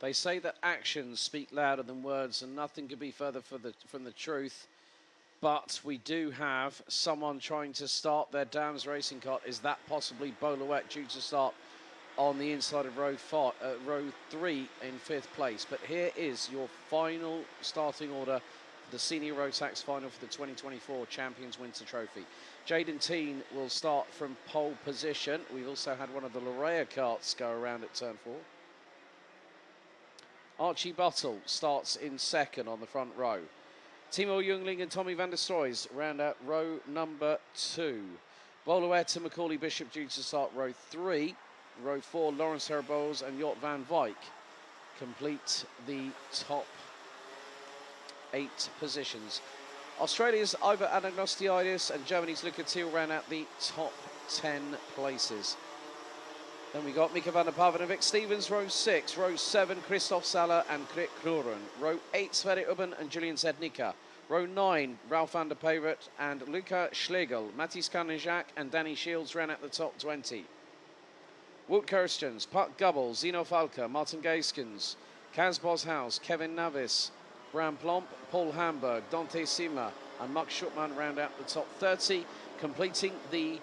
They say that actions speak louder than words, and nothing could be further from the truth. But we do have someone trying to start their Dams racing cart. Is that possibly Boluet due to start on the inside of row 3 in 5th place? But here is your final starting order for the Senior Rotax Final for the 2024 Champions Winter Trophy. Jaden Teen will start from pole position. We've also had one of the Larea carts go around at turn 4. Archie Buttle starts in 2nd on the front row. Timo Jungling and Tommy van der Stroys round out row number 2. Boluet and Macaulay Bishop due to start row 3. Row 4, Lawrence Herboz and Jort van Wyk complete the top 8 positions. Australia's Iva Anagnostiidis and Germany's Luca Thiel ran out the top 10 places. Then we got Mika van der Paven and Vic Stevens, row 6. Row 7, Christoph Saller and Krik Kruren. Row 8, Sverre Ubben and Julian Zednica. Row 9, Ralph van der Peyret and Luca Schlegel. Matthijs Karnijak and Danny Shields ran at the top 20. Wout Kirstens, Pat Gubbel, Zeno Falker, Martin Gaiskens, Kaz Boshaus, Kevin Navis, Bram Plomp, Paul Hamburg, Dante Sima and Max Schuppmann round out the top 30, completing the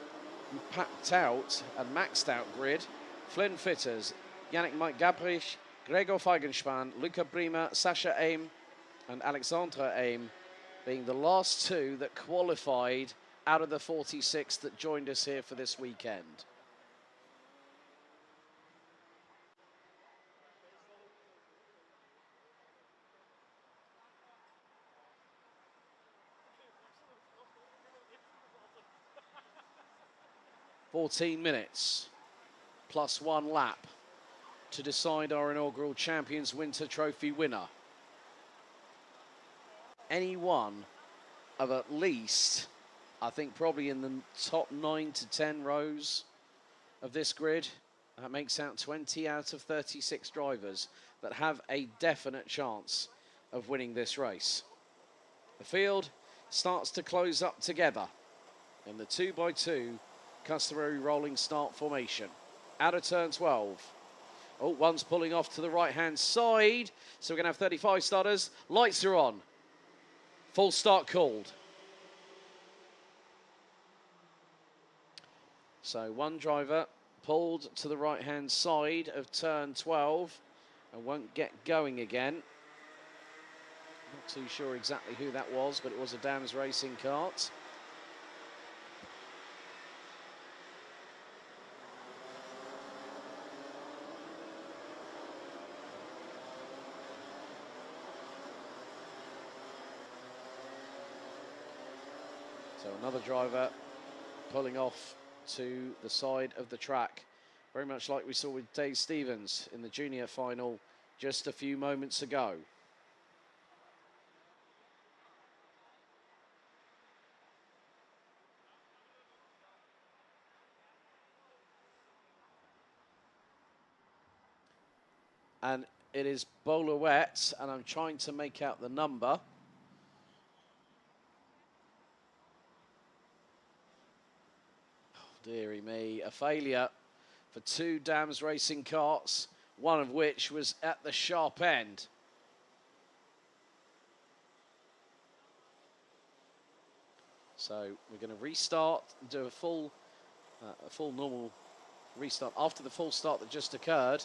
packed out and maxed out grid. Flynn Fitters, Yannick Mike Gabrich, Gregor Feigenspan, Luca Prima, Sasha Aim and Alexandra Aim being the last 2 that qualified out of the 46 that joined us here for this weekend. "14 minutes plus 1 lap to decide our inaugural Champions Winter Trophy winner. Any one of at least, I think probably in the top 9 to 10 rows of this grid. That makes out 20 out of 36 drivers that have a definite chance of winning this race. The field starts to close up together in the 2x2 customary rolling start formation. Out of turn 12. Oh, one's pulling off to the right-hand side. So we're going to have 35 starters. Lights are on. Full start called. So one driver pulled to the right-hand side of turn 12 and won't get going again. Not too sure exactly who that was, but it was a Dams racing kart. So another driver pulling off to the side of the track, very much like we saw with Dave Stevens in the junior final just a few moments ago. And it is Boluet, and I'm trying to make out the number. Dearie me, a failure for 2 Dams racing karts, one of which was at the sharp end. So we're going to restart, do a full normal restart after the full start that just occurred,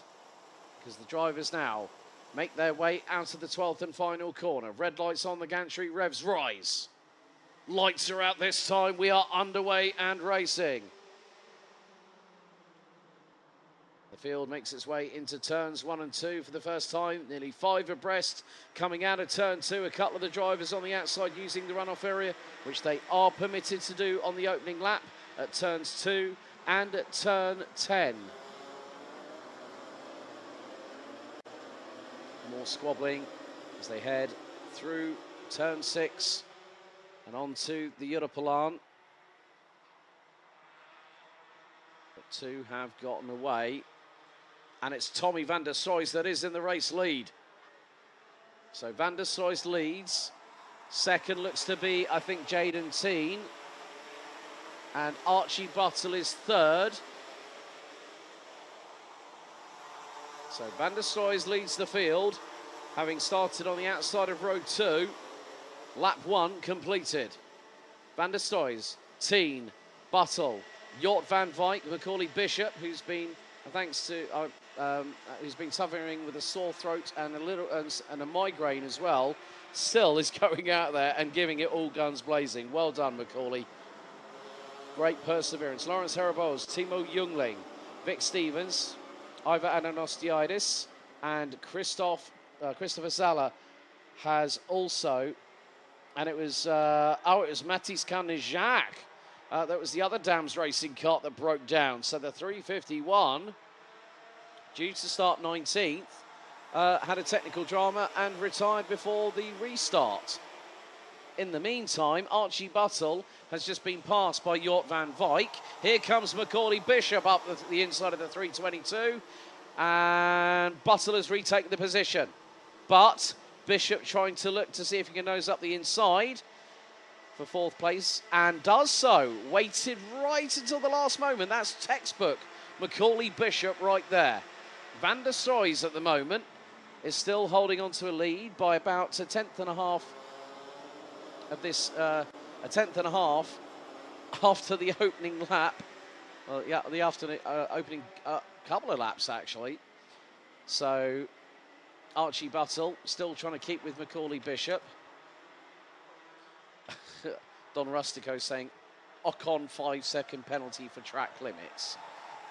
because the drivers now make their way out of the 12th and final corner. Red lights on, the gantry, revs rise. Lights are out this time, we are underway and racing. The field makes its way into turns 1 and 2 for the first time. Nearly 5 abreast coming out of turn 2. A couple of the drivers on the outside using the runoff area, which they are permitted to do on the opening lap at turns 2 and at turn 10. More squabbling as they head through turn 6 and onto the Europalan. But 2 have gotten away. And it's Tommy van der Stroys that is in the race lead. So van der Stroys leads. Second looks to be, I think, Jaden Teen. And Archie Buttle is third. So Van der Stroys leads the field, having started on the outside of row 2. Lap 1 completed. Van der Stroys, Teen, Buttle, Jort van Wyk, Macaulay Bishop, who's been, thanks to, who's been suffering with a sore throat and a migraine as well, still is going out there and giving it all guns blazing. Well done, Macaulay. Great perseverance. Lawrence Heraboz, Timo Jungling, Vic Stevens, Iva Ananostiidis, and Christopher Zala has also, and it was Mathis Carnejak. That was the other Dams Racing kart that broke down. So the 351, due to start 19th, had a technical drama and retired before the restart. In the meantime, Archie Buttle has just been passed by Jort van Wyk. Here comes Macaulay Bishop up the inside of the 322. And Buttle has retaken the position. But Bishop trying to look to see if he can nose up the inside for 4th place, and does so. Waited right until the last moment. That's textbook Macaulay Bishop right there. Van der Stroys at the moment is still holding on to a lead by about a tenth and a half of this, a tenth and a half after the opening lap. Well, yeah, the opening couple of laps actually. So Archie Buttle still trying to keep with Macaulay Bishop. Don Rustico saying Ocon 5-second penalty for track limits.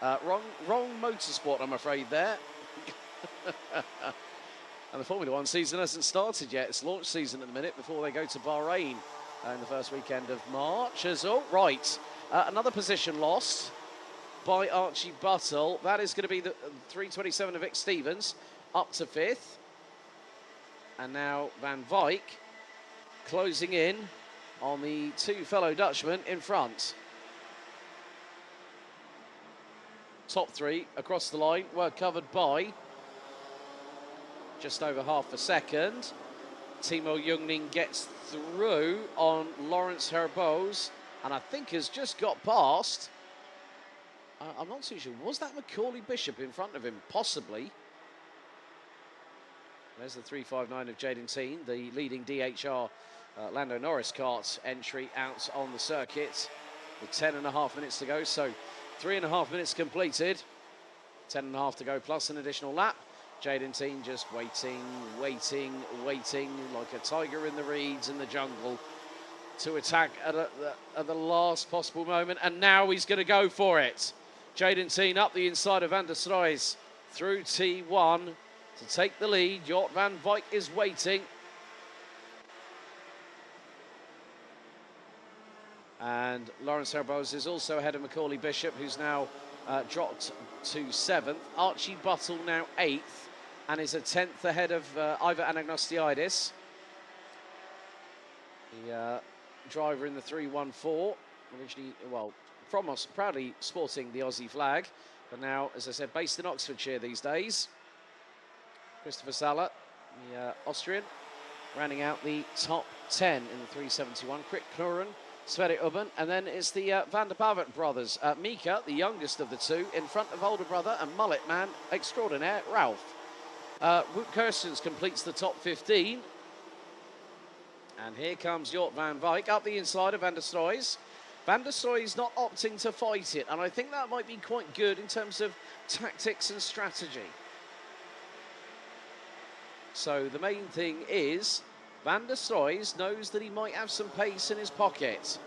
Wrong motorsport, I'm afraid there. And the Formula 1 season hasn't started yet. It's launch season at the minute before they go to Bahrain in the first weekend of March. Another position lost by Archie Buttle. That is going to be the 327 of Vic Stevens up to 5th. And now Van Wyk closing in on the 2 fellow Dutchmen in front. Top 3 across the line were covered by just over half a second. Timo Jungling gets through on Lawrence Heraboz, and I think has just got past. I'm not too sure. Was that Macaulay Bishop in front of him? Possibly. There's the 359 of Jaden Teen, the leading DHR Lando Norris kart entry out on the circuit with 10.5 minutes to go. So 3.5 minutes completed, 10.5 to go plus an additional lap. Jaden Teen just waiting like a tiger in the reeds in the jungle to attack at the last possible moment. And now he's going to go for it. Jaden Teen up the inside of Van der Stroys through T1 to take the lead. Jort van Wyk is waiting. And Lawrence Heraboz is also ahead of Macaulay Bishop, who's now dropped to 7th. Archie Buttle now 8th and is a 10th ahead of Iva Anagnostiidis, the driver in the 314, originally, well, from us, proudly sporting the Aussie flag, but now, as I said, based in Oxfordshire these days. Christopher Sala, the Austrian, rounding out the top 10 in the 371. Krik Kluren, Sverre Ubben, and then it's the Van der Pavert brothers. Mika, the youngest of the two, in front of older brother and mullet man extraordinaire, Ralph. Wout Kirstens completes the top 15. And here comes Jort van Wyk up the inside of Van der Stroys. Van der Stroys not opting to fight it, and I think that might be quite good in terms of tactics and strategy. So the main thing is Van der Stroys knows that he might have some pace in his pocket.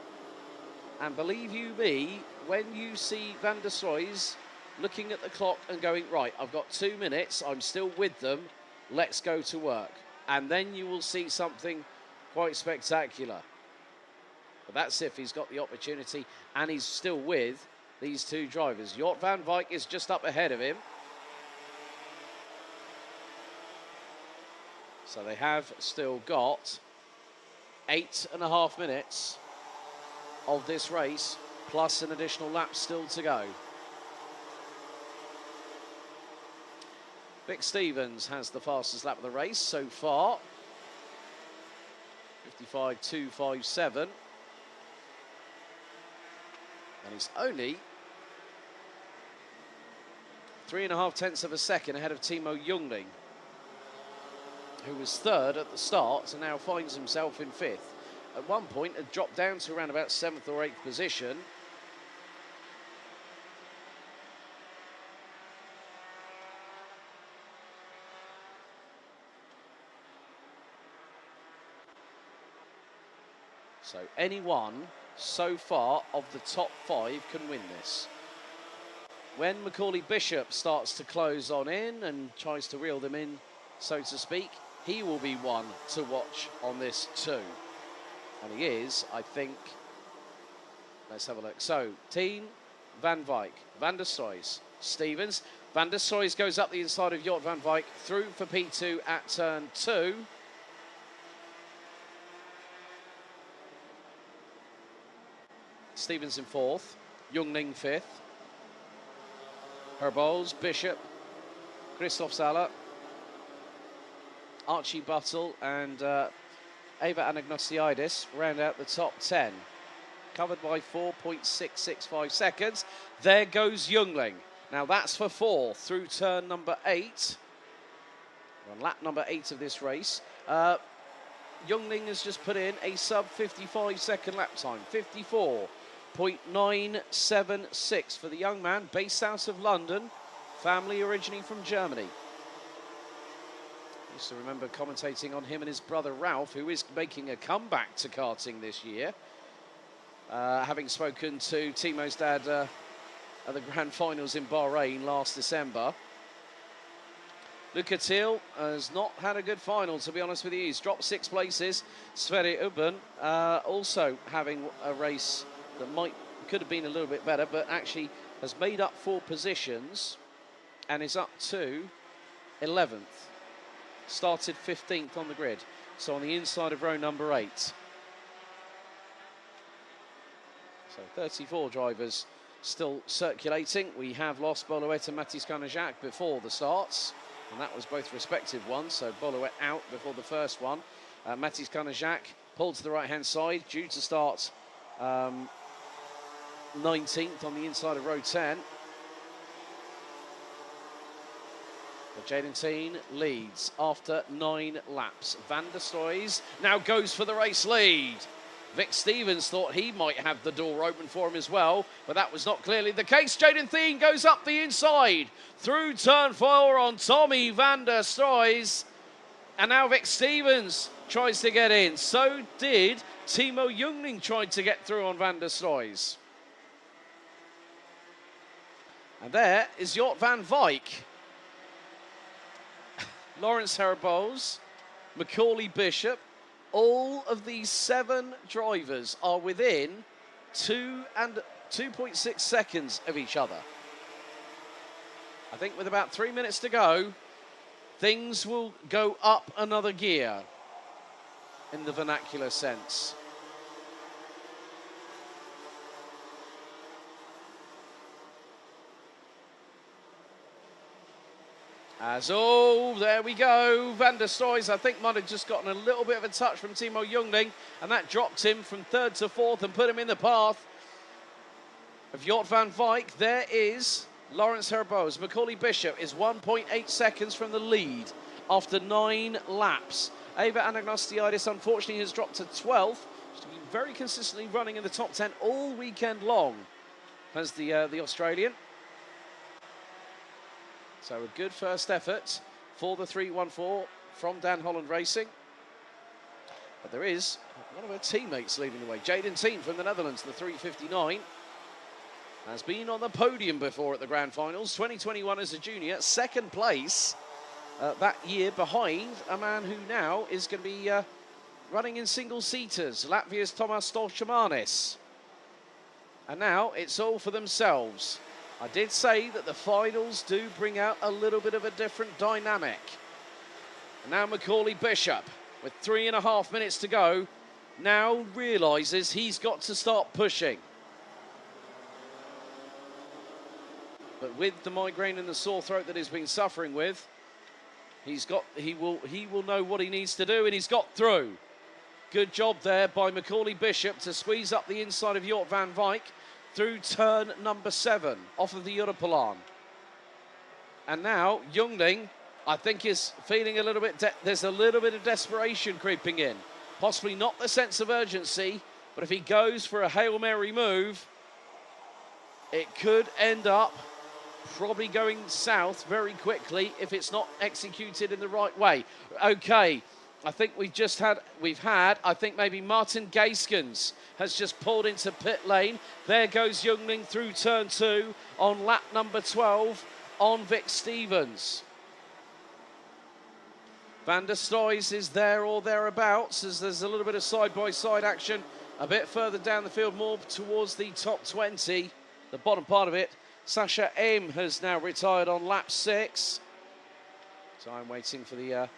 And believe you me, when you see Van der Stroys looking at the clock and going, right, I've got 2 minutes, I'm still with them, let's go to work. And then you will see something quite spectacular. But that's if he's got the opportunity and he's still with these two drivers. Jort van Wyk is just up ahead of him. So they have still got 8.5 minutes of this race, plus an additional lap still to go. Vic Stevens has the fastest lap of the race so far. 55.257. And he's only 3.5 tenths of a second ahead of Timo Jungling, who was third at the start and now finds himself in fifth. At one point, had dropped down to around about 7th or 8th position. So anyone so far of the top 5 can win this. When Macaulay Bishop starts to close on in and tries to reel them in, so to speak, he will be one to watch on this too. And he is, I think. Let's have a look. So, Team, Van Wyk, Van der Stroys, Stevens. Van der Stroys goes up the inside of Jort Van Wyk, through for P2 at turn 2. Stevens in 4th, Jungling 5th. Herbols, Bishop, Christoph Sala, Archie Buttle and Ava Anagnostiidis round out the top 10. Covered by 4.665 seconds. There goes Jungling. Now that's for 4th through turn number 8. We're on lap number 8 of this race. Jungling has just put in a sub 55 second lap time. 54.976 for the young man, based out of London, family originally from Germany. I used to remember commentating on him and his brother Ralph, who is making a comeback to karting this year. Having spoken to Timo's dad at the Grand Finals in Bahrain last December. Luca Thiel has not had a good final, to be honest with you. He's dropped 6 places. Sverre Ubben also having a race that could have been a little bit better, but actually has made up 4 positions and is up to 11th. Started 15th on the grid, so on the inside of row number 8. So 34 drivers still circulating. We have lost Boluet and Mathis Canajak before the starts, and that was both respective ones. So Boluet out before the first one. Mathis Canajak pulled to the right-hand side, due to start 19th on the inside of row 10. But Jaden Teen leads after 9 laps. Van der Stroys now goes for the race lead. Vic Stevens thought he might have the door open for him as well, but that was not clearly the case. Jaden Teen goes up the inside through turn 4 on Tommy Van der Stroys. And now Vic Stevens tries to get in. So did Timo Jungling tried to get through on Van der Stroys. And there is Jort Van Wyk. Lawrence Herbols, Macaulay Bishop. All of these 7 drivers are within 2 and 2.6 seconds of each other. I think with about 3 minutes to go, things will go up another gear in the vernacular sense. There we go. Van der Stroys, I think, might have just gotten a little bit of a touch from Timo Jungling, and that dropped him from 3rd to 4th and put him in the path of Jort Van Wyk. There is Lawrence Herbols. Macaulay Bishop is 1.8 seconds from the lead after 9 laps. Ava Anagnostiidis, unfortunately, has dropped to 12th. She's been very consistently running in the top 10 all weekend long, as the Australian. So a good first effort for the 314 from Dan Holland Racing. But there is one of her teammates leading the way. Jaden Teen from the Netherlands, the 359. Has been on the podium before at the Grand Finals. 2021 as a junior, 2nd place that year behind a man who now is going to be running in single-seaters, Latvia's Tomas Stolchamanis. And now it's all for themselves. I did say that the finals do bring out a little bit of a different dynamic. And now Macaulay Bishop, with 3.5 minutes to go, now realises he's got to start pushing. But with the migraine and the sore throat that he's been suffering with, he will know what he needs to do, and he's got through. Good job there by Macaulay Bishop to squeeze up the inside of Jort Van Wyk through turn number 7 off of the Europalan. And now Youngling, I think, is feeling a little bit, there's a little bit of desperation creeping in. Possibly not the sense of urgency, but if he goes for a Hail Mary move, it could end up probably going south very quickly if it's not executed in the right way. Okay, I think we've had, I think maybe Martin Gaskins has just pulled into pit lane. There goes Youngling through turn 2 on lap number 12 on Vic Stevens. Van der Stoys is there or thereabouts, as there's a little bit of side-by-side action a bit further down the field, more towards the top 20, the bottom part of it. Sasha M has now retired on lap 6. So I'm waiting for the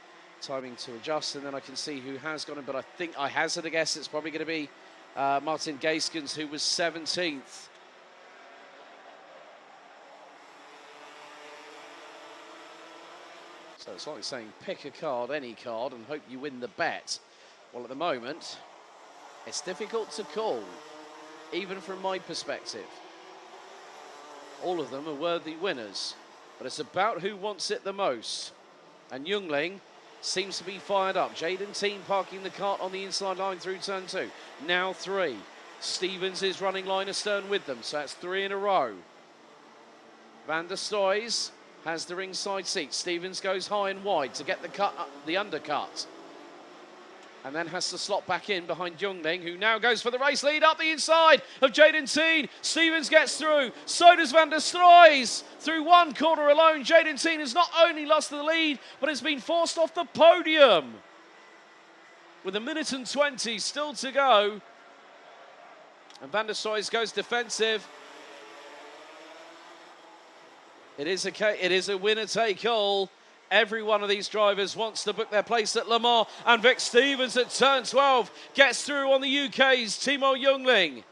timing to adjust, and then I can see who has gone in, but I think I hazard a guess it's probably going to be Martin Gaskins, who was 17th. So it's like saying pick a card, any card, and hope you win the bet. Well, at the moment, it's difficult to call, even from my perspective. All of them are worthy winners, but it's about who wants it the most. And Youngling seems to be fired up. Jaden Teen parking the cart on the inside line through turn 2. Now 3. Stevens is running line astern with them, so that's 3 in a row. Van der Stoys has the ringside seat. Stevens goes high and wide to get the undercut. And then has to slot back in behind Youngling, who now goes for the race lead up the inside of Jaden Teen. Stevens gets through, so does Van der Stoys. Through one corner alone, Jaden Teen has not only lost the lead, but has been forced off the podium. With 1 minute and 20 still to go. And Van der Stoys goes defensive. It is a winner-take-all. Every one of these drivers wants to book their place at Le Mans, and Vic Stevens at turn 12 gets through on the UK's Timo Youngling.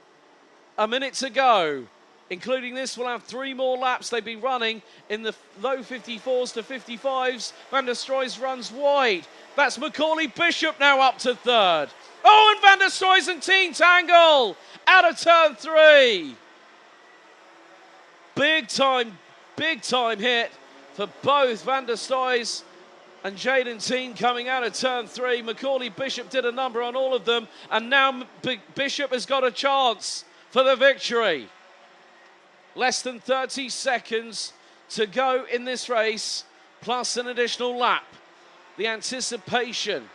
1 minute to go. Including this, we'll have 3 more laps. They've been running in the low 54s to 55s. Van der Stoys runs wide. That's Macaulay Bishop now up to 3rd. Oh, and Van der Stoys and Teen tangle out of turn 3. Big time hit for both Van der Stoys and Jaden Teen coming out of turn 3. Macaulay Bishop did a number on all of them, and now Bishop has got a chance for the victory. Less than 30 seconds to go in this race, plus an additional lap. The anticipation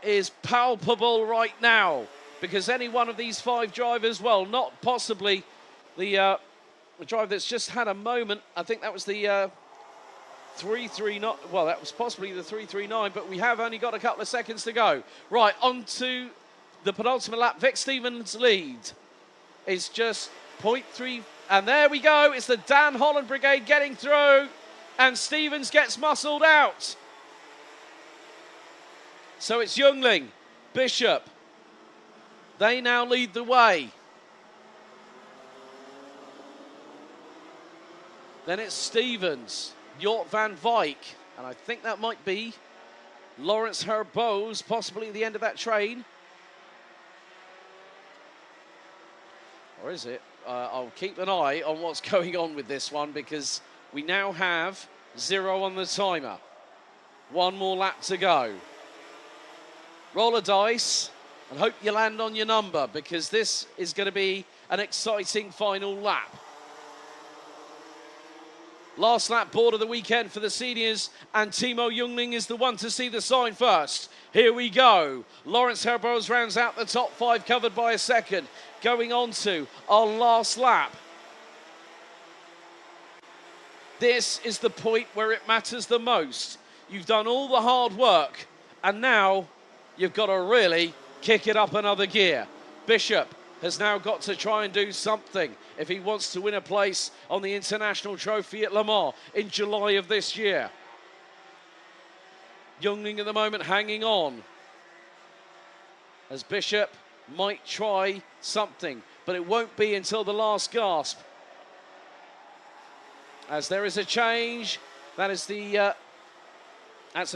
is palpable right now, because any one of these 5 drivers, well, not possibly the driver that's just had a moment. I think that was the 339. Well, that was possibly the 339, but we have only got a couple of seconds to go. Right, on to the penultimate lap. Vic Stevens' lead is just 0.3, and there we go. It's the Dan Holland Brigade getting through, and Stevens gets muscled out. So it's Youngling, Bishop. They now lead the way. Then it's Stevens, Jort van Wyk, and I think that might be Lawrence Herbose, possibly the end of that train. Or is it? I'll keep an eye on what's going on with this one, because we now have 0 on the timer. 1 more lap to go. Roll a dice and hope you land on your number, because this is going to be an exciting final lap. Last lap board of the weekend for the seniors, and Timo Youngling is the one to see the sign first. Here we go. Lawrence Herbose rounds out the top 5, covered by a second. Going on to our last lap. This is the point where it matters the most. You've done all the hard work, and now you've got to really kick it up another gear. Bishop has now got to try and do something if he wants to win a place on the International Trophy at Le Mans in July of this year. Youngling at the moment hanging on, as Bishop might try something, but it won't be until the last gasp. As there is a change, that's a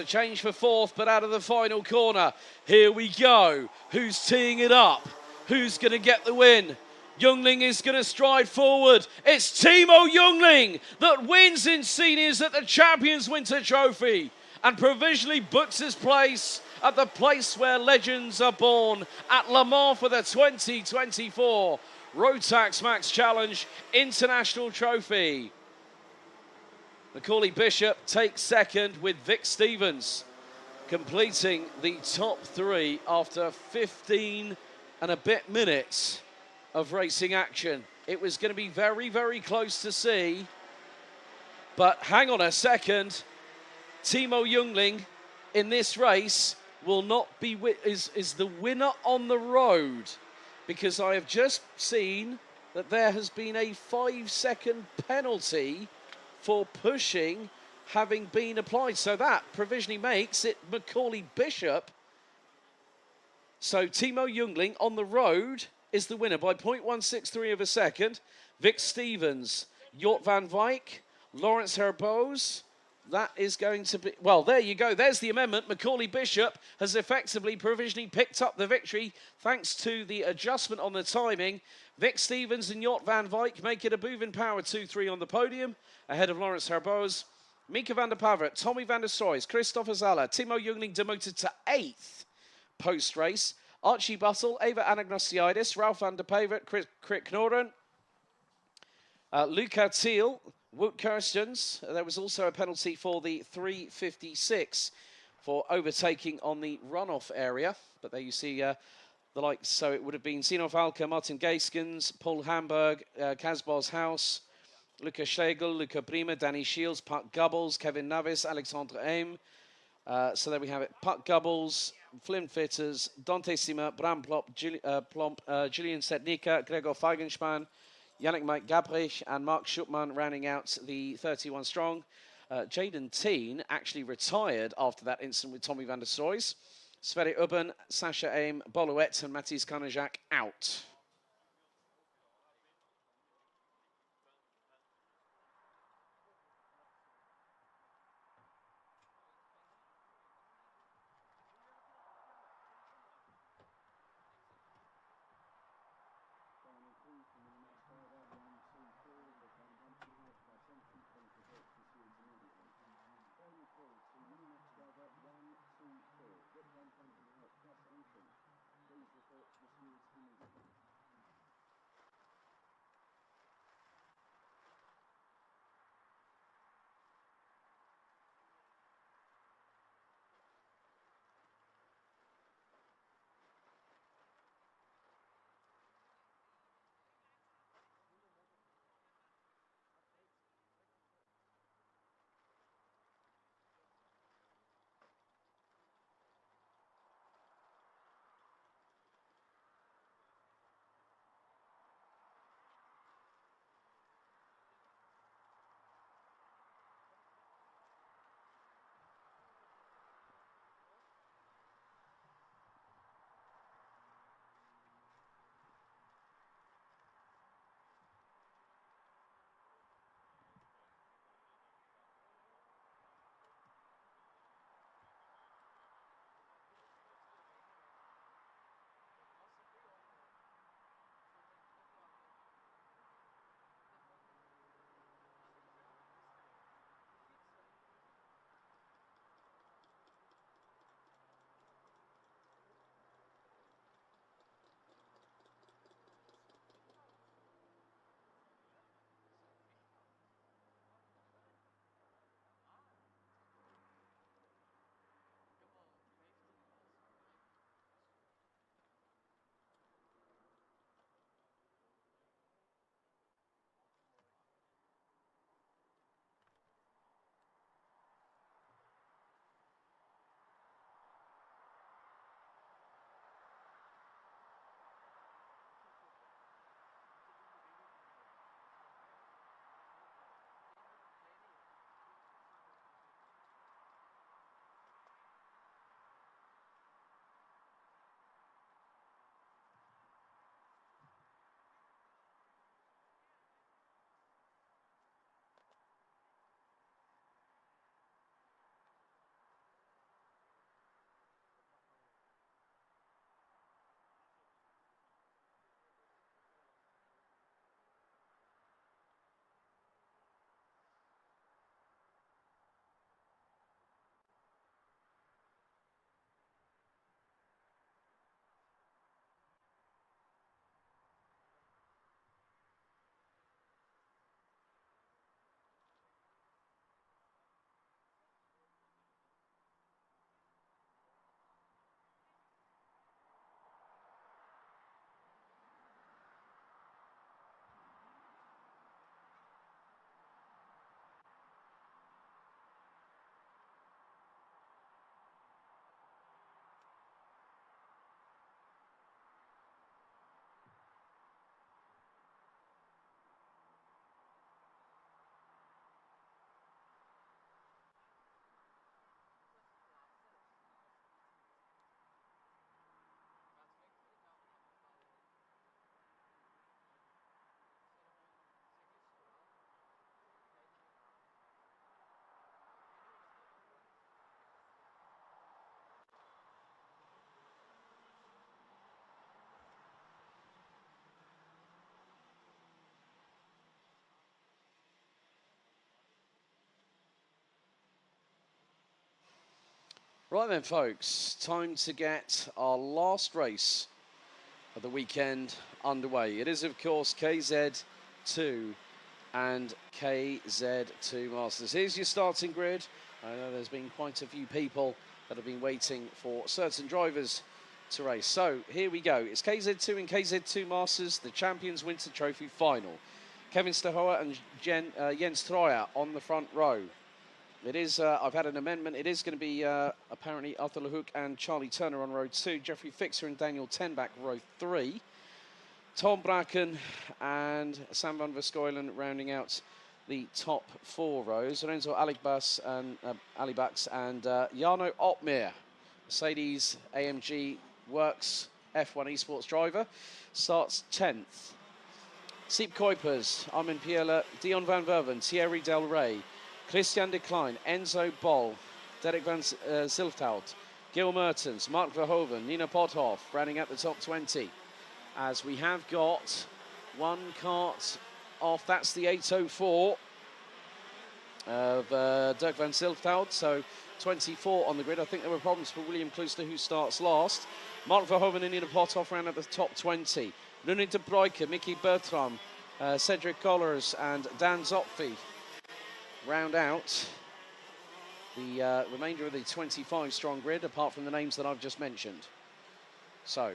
change for 4th, but out of the final corner. Here we go. Who's teeing it up? Who's going to get the win? Youngling is going to stride forward. It's Timo Youngling that wins in seniors at the Champions Winter Trophy and provisionally books his place at the place where legends are born at Le Mans for the 2024 Rotax Max Challenge International Trophy. Macaulay Bishop takes second with Vic Stevens completing the top three after 15 and a bit minutes of racing action. It was going to be very, very close to see, but hang on a second. Timo Youngling in this race will not be is the winner on the road, because I have just seen that there has been a 5-second penalty for pushing having been applied. So that provisionally makes it Macaulay Bishop. So Timo Youngling on the road is the winner by 0.163 of a second. Vic Stevens, Jort van Wijk, Lawrence Herboz. That is going to be, well, there you go. There's the amendment. Macaulay Bishop has effectively provisionally picked up the victory thanks to the adjustment on the timing. Vic Stevens and Jort van Wijk make it a Boeven Power 2-3 on the podium, ahead of Lawrence Herboz. Mika van der Pavert, Tommy van der Stroys, Christopher Zala, Timo Youngling demoted to 8th post-race. Archie Buttle, Eva Anagnostiidis, Ralph van der Pavert, Krik Knorren, Luca Thiel, Wout Kirstens. There was also a penalty for the 356 for overtaking on the runoff area. But there you see the likes. So it would have been Zino Valka, Martin Geiskens, Paul Hamburg, Casbos House, Luca Schlegel, Luca Prima, Danny Shields, Puck Gubbles, Kevin Navis, Alexandre Aim. So there we have it. Puck Gubbles, Flynn Fitters, Dante Sima, Bram Plomp, Julian Setnika, Gregor Feigenspan, Yannick Mike Gabrich and Mark Schuppmann rounding out the 31 strong. Jaden Teen actually retired after that incident with Tommy van der Stroys. Sverre Ubben, Sasha Aim, Boluet and Matthias Kanajak out. Please report to the stewards immediately. Right then, folks, time to get our last race of the weekend underway. It is, of course, KZ2 and KZ2 Masters. Here's your starting grid. I know there's been quite a few people that have been waiting for certain drivers to race. So here we go. It's KZ2 and KZ2 Masters, the Champions Winter Trophy Final. Kevin Stehoa and Jens Troyer on the front row. It is, I've had an amendment. It is going to be apparently Arthur LeHouk and Charlie Turner on row 2, Jeffrey Fixer and Daniel Tenbach row 3, Tom Bracken and Sam van Verskeulen rounding out the top 4 rows, Lorenzo Alibaks and Jarno Opmeer, Mercedes AMG Works F1 Esports driver, starts 10th. Siep Kuipers, Armin Piela, Dion van Verven, Thierry Del Rey, Christian de Klein, Enzo Bol, Derek van Zilfhout, Gil Mertens, Mark Verhoeven, Nina Pothoff, rounding out the top 20. As we have got one kart off, that's the 804 of Dirk van Zilfhout, so 24 on the grid. I think there were problems for William Klooster, who starts last. Mark Verhoeven and Nina Pothoff round at the top 20. Lunin de Bruyke, Mickey Bertram, Cedric Collars and Dan Zopfi round out the remainder of the 25-strong grid, apart from the names that I've just mentioned. So,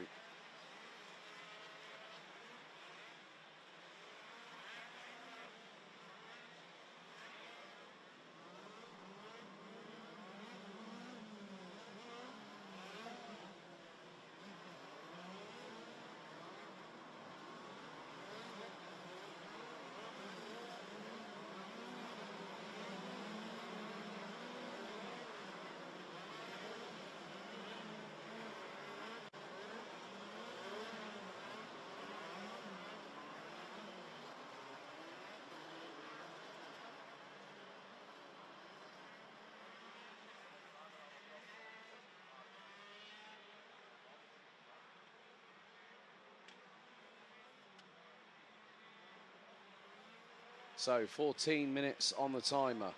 So 14 minutes on the timer.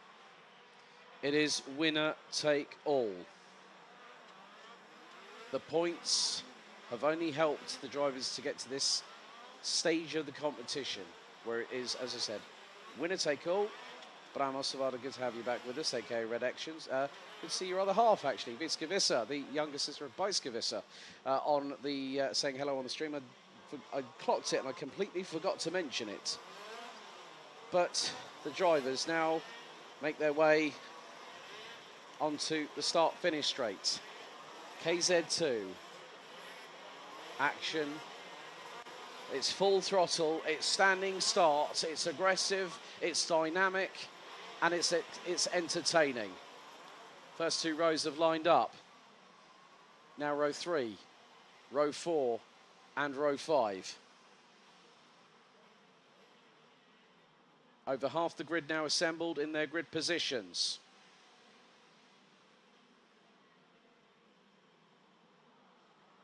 It is winner take all. The points have only helped the drivers to get to this stage of the competition, where it is, as I said, winner take all. Bram Ossevada, good to have you back with us, aka Red Actions. Good to see your other half, actually, Vitska Vissa, the younger sister of Beiska Vissa, on the saying hello on the stream. I clocked it and I completely forgot to mention it. But the drivers now make their way onto the start-finish straight. KZ2, action, it's full throttle, it's standing start, it's aggressive, it's dynamic, and it's entertaining. First 2 rows have lined up. Now row 3, row 4, and row 5. Over half the grid now assembled in their grid positions.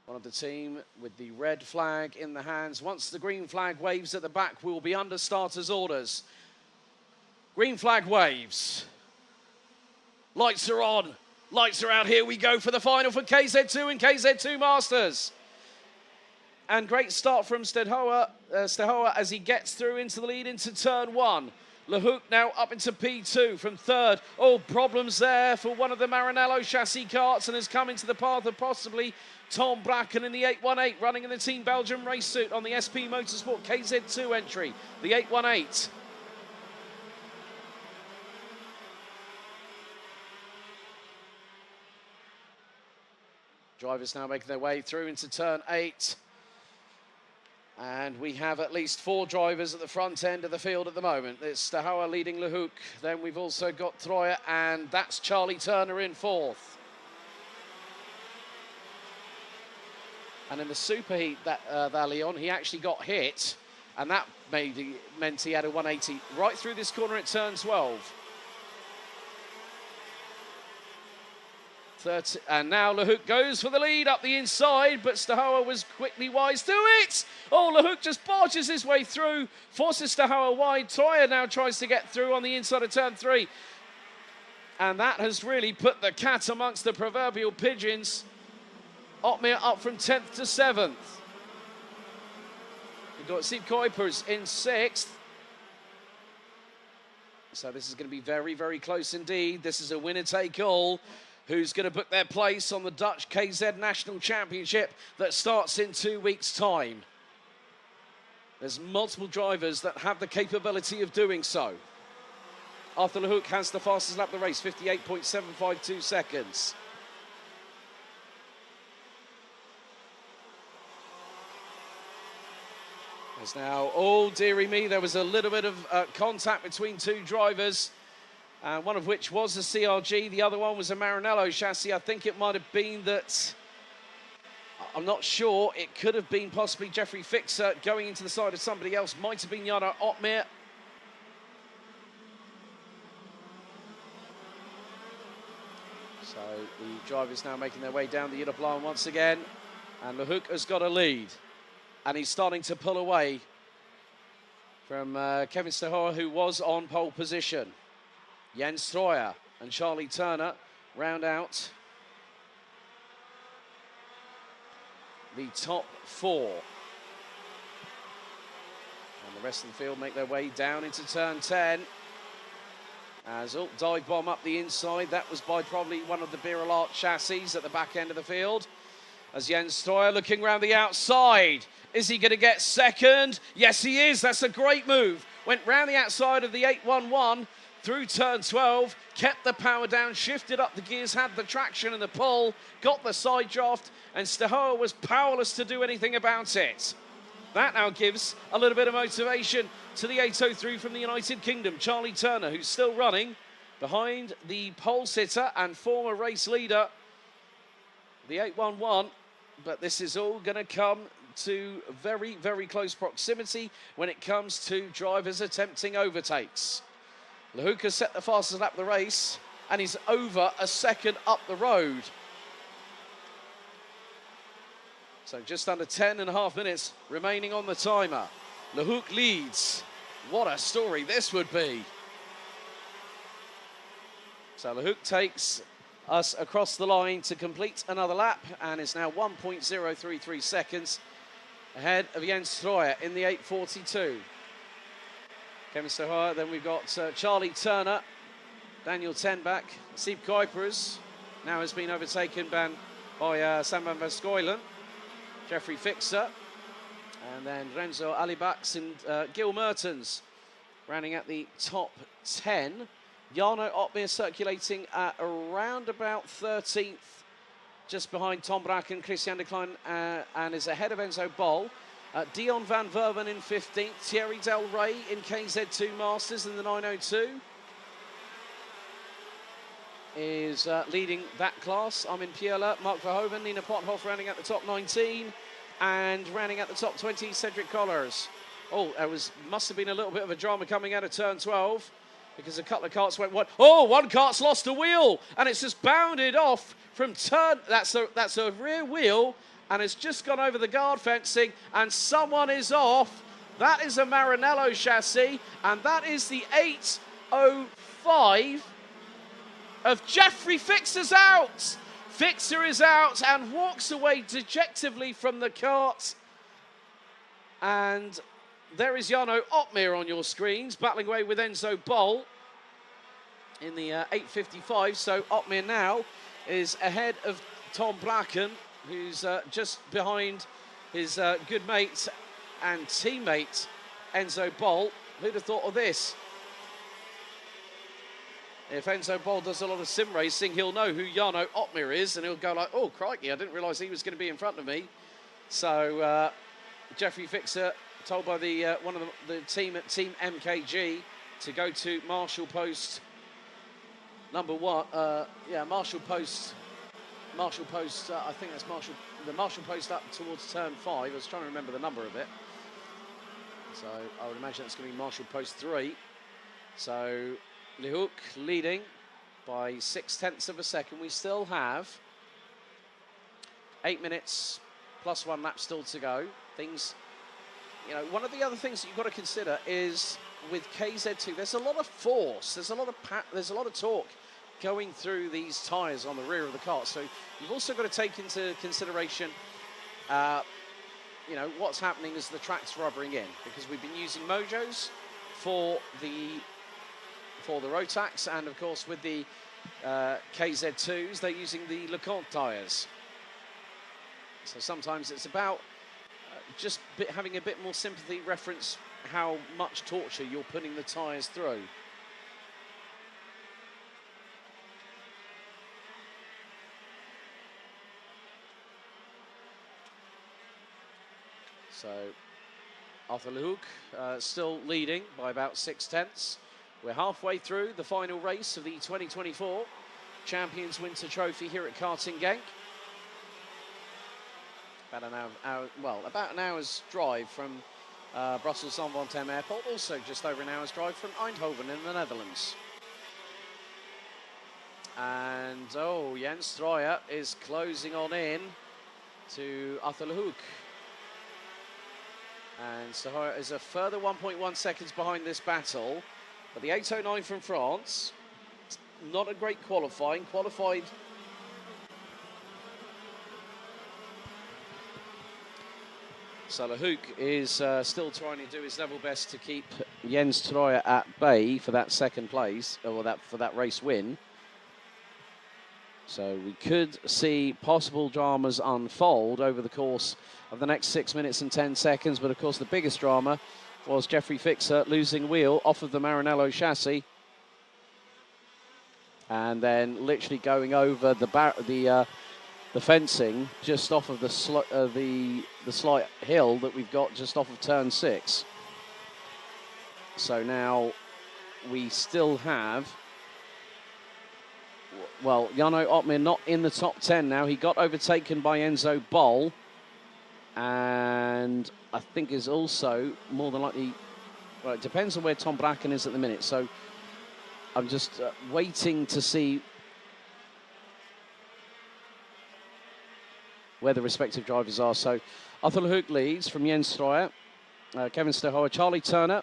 One of the team with the red flag in the hands. Once the green flag waves at the back, we'll be under starters' orders. Green flag waves. Lights are on. Lights are out. Here we go for the final for KZ2 and KZ2 Masters. And great start from Stehoa as he gets through into the lead into turn 1. LeHouk now up into P2 from 3rd. Oh, problems there for one of the Maranello chassis karts, and has come into the path of possibly Tom Bracken in the 818, running in the Team Belgium race suit on the SP Motorsport KZ2 entry, the 818. Drivers now making their way through into turn 8. And we have at least 4 drivers at the front end of the field at the moment. It's Stehoa leading LeHouk. Then we've also got Troyer, and that's Charlie Turner in 4th. And in the superheat that Leon, he actually got hit, and that meant he had a 180 right through this corner at turn 12. 30, and now LeHouk goes for the lead up the inside, but Stehoa was quickly wise to it. Oh, LeHouk just barges his way through, forces Stehoa wide. Troyer now tries to get through on the inside of turn 3. And that has really put the cat amongst the proverbial pigeons. Otmir up from 10th to 7th. We've got Steve Kuipers in 6th. So this is going to be very, very close indeed. This is a winner-take-all. Who's going to book their place on the Dutch KZ National Championship that starts in 2 weeks' time? There's multiple drivers that have the capability of doing so. Arthur Lehoek has the fastest lap of the race, 58.752 seconds. There's now, oh dearie me, there was a little bit of contact between two drivers, one of which was a CRG, the other one was a Maranello chassis. I think it might have been that, I'm not sure, it could have been possibly Jeffrey Fixer going into the side of somebody else, might have been Jarno Otmir. So the drivers now making their way down the Uniplan once again, and Lehoek has got a lead. And he's starting to pull away from Kevin Stehoer, who was on pole position. Jens Troyer and Charlie Turner round out the top 4. And the rest of the field make their way down into turn 10. As dive bomb up the inside. That was by probably one of the Birolart chassis at the back end of the field. As Jens Troyer looking around the outside. Is he going to get second? Yes, he is. That's a great move. Went round the outside of the 811 through turn 12, kept the power down, shifted up the gears, had the traction and the pull, got the side draft, and Stehoer was powerless to do anything about it. That now gives a little bit of motivation to the 803 from the United Kingdom, Charlie Turner, who's still running behind the pole sitter and former race leader, the 811. But this is all going to come to very, very close proximity when it comes to drivers attempting overtakes. Lehoek has set the fastest lap of the race, and he's over a second up the road. So just under 10.5 minutes remaining on the timer. Lehoek leads. What a story this would be. So Lehoek takes us across the line to complete another lap and is now 1.033 seconds ahead of Jens Troyer in the 842. Kevin Stehoer, then we've got Charlie Turner, Daniel Tenbach, Steve Kuipers now has been overtaken by Sam van Verskeulen, Jeffrey Fixer, and then Renzo Alibax and Gil Mertens rounding at the top 10. Jarno Otmir circulating at around about 13th, just behind Tom Bracken, Christian de Klein, and is ahead of Enzo Bol. Dion van Verben in 15th, Thierry Del Rey in KZ2 Masters in the 902 is leading that class. Armin Pierle, Mark Verhoeven, Nina Pothoff rounding at the top 19, and rounding at the top 20, Cedric Collars. Oh, there must have been a little bit of a drama coming out of turn 12 because a couple of carts went wide. Oh, one cart's lost a wheel, and it's just bounded off from turn. That's a rear wheel, and it's just gone over the guard fencing, and someone is off. That is a Maranello chassis, and that is the 805 of Jeffrey Fixer's out. Fixer is out and walks away dejectively from the kart. And there is Jarno Otmir on your screens, battling away with Enzo Bol in the 855. So Otmir now is ahead of Tom Bracken, who's just behind his good mate and teammate Enzo Bol. Who'd have thought of this? If Enzo Bol does a lot of sim racing, he'll know who Jarno Otmir is, and he'll go like, oh, crikey, I didn't realise he was going to be in front of me. So Jeffrey Fixer told by the one of the team at Team MKG to go to Marshall Post number 1. Marshall Post, I think that's the Marshall Post up towards turn 5. I was trying to remember the number of it. So I would imagine it's going to be Marshall Post 3. So Lehoek leading by 0.6 of a second. We still have 8 minutes plus 1 lap still to go. Things, you know, one of the other things that you've got to consider is with KZ2, there's a lot of force, there's a lot of torque going through these tyres on the rear of the car. So you've also got to take into consideration, you know, what's happening as the track's rubbering in, because we've been using Mojos for the Rotax, and of course with the KZ2s, they're using the LeConte tyres. So sometimes it's about just having a bit more sympathy, reference how much torture you're putting the tyres through. So Arthur Lehouk still leading by about 6/10. We're halfway through the final race of the 2024 Champions Winter Trophy here at Karting Genk. About an hour's drive from Brussels Zaventem Airport, also just over an hour's drive from Eindhoven in the Netherlands. And Jens Streuer is closing on in to Arthur Lehouk. And Streuer is a further 1.1 seconds behind this battle. But the 809 from France, not a great qualifying, qualified. So Lehouk is still trying to do his level best to keep Jens Streuer at bay for that second place, or for that race win. So we could see possible dramas unfold over the course of the next 6 minutes and 10 seconds. But of course, the biggest drama was Jeffrey Fixer losing wheel off of the Maranello chassis, and then literally going over the fencing just off of the slight hill that we've got just off of turn 6. So now we still have, well, Jarno Otmir not in the top 10 now. He got overtaken by Enzo Boll, and I think is also more than likely, well, it depends on where Tom Bracken is at the minute. So I'm just waiting to see where the respective drivers are. So Arthur Lehouk leads from Jens Streuer, Kevin Stehoer, Charlie Turner,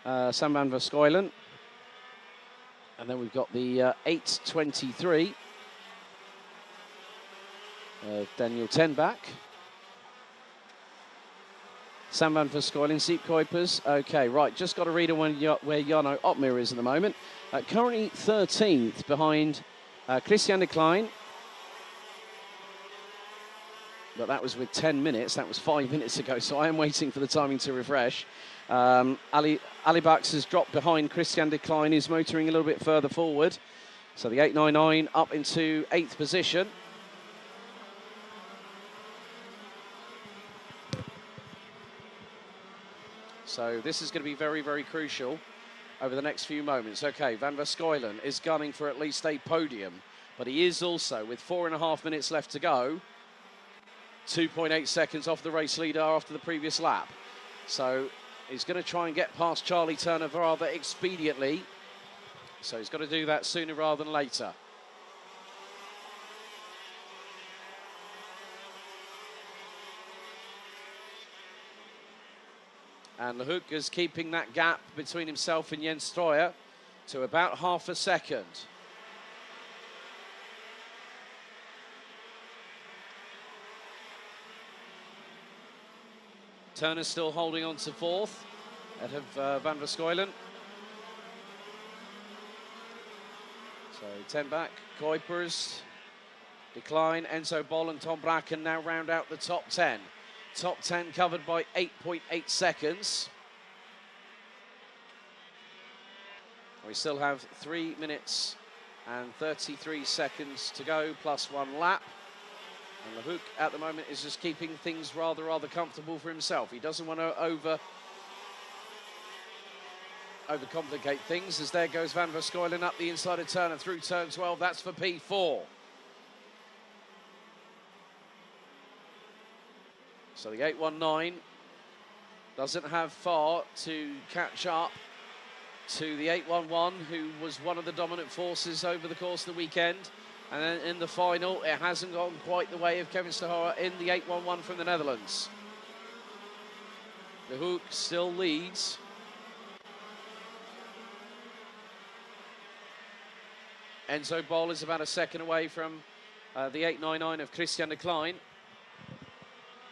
Sam van Verskuilen. And then we've got the 823, Daniel Tenbach. Sam van Verskuilen, Siep Kuipers. Okay, right, just got to read on where Jarno Otmir is at the moment. Currently 13th behind Christian de Klein. But that was with 10 minutes. That was 5 minutes ago, so I am waiting for the timing to refresh. Ali Bax has dropped behind Christian de Klein, who's motoring a little bit further forward. So the 899 up into 8th position. So this is going to be very, very crucial over the next few moments. Okay, Van Verskuilen is gunning for at least a podium, but he is also, with 4.5 minutes left to go, 2.8 seconds off the race leader after the previous lap. So he's going to try and get past Charlie Turner rather expediently. So he's got to do that sooner rather than later. And Lehouk is keeping that gap between himself and Jens Streuer to about half a second. Turner still holding on to 4th ahead of Van Verskuilen. So Tenbach, Kuipers, de Klein, Enzo Boll and Tom Bracken now round out the top 10. Top 10 covered by 8.8 seconds. We still have 3 minutes and 33 seconds to go, plus 1 lap. And Lehouk at the moment is just keeping things rather comfortable for himself. He doesn't want to overcomplicate things, as there goes Van Verskuilen up the inside of Turner through turn 12. That's for P4. So the 819 doesn't have far to catch up to the 811, who was one of the dominant forces over the course of the weekend. And then in the final, it hasn't gone quite the way of Kevin Stehoer in the 811 from the Netherlands. Lehouk still leads. Enzo Boll is about a second away from the 8.99 of Christian de Klein.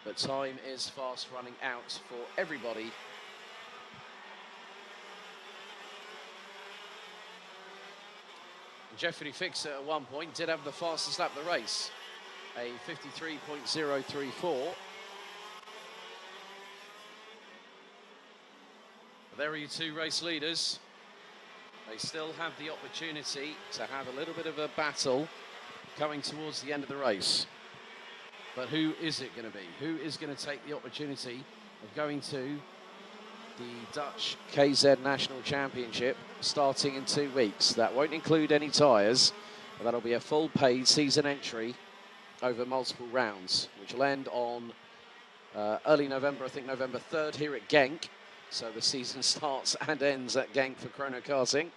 But time is fast running out for everybody. Jeffrey Fixer at one point did have the fastest lap of the race, a 53.034. There are your two race leaders. They still have the opportunity to have a little bit of a battle coming towards the end of the race. But who is it going to be? Who is going to take the opportunity of going to the Dutch KZ National Championship starting in 2 weeks? That won't include any tyres, but that'll be a full paid season entry over multiple rounds, which will end on early November, I think November 3rd here at Genk. So the season starts and ends at Genk for Chrono Karting.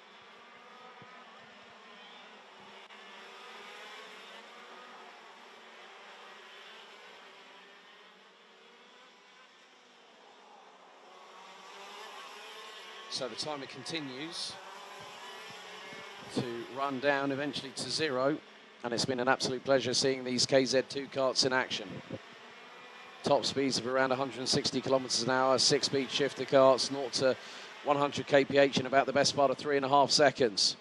So the timer continues to run down eventually to 0, and it's been an absolute pleasure seeing these KZ2 karts in action. Top speeds of around 160 kilometers an hour, 6-speed shifter karts, 0 to 100 kph in about the best part of 3.5 seconds.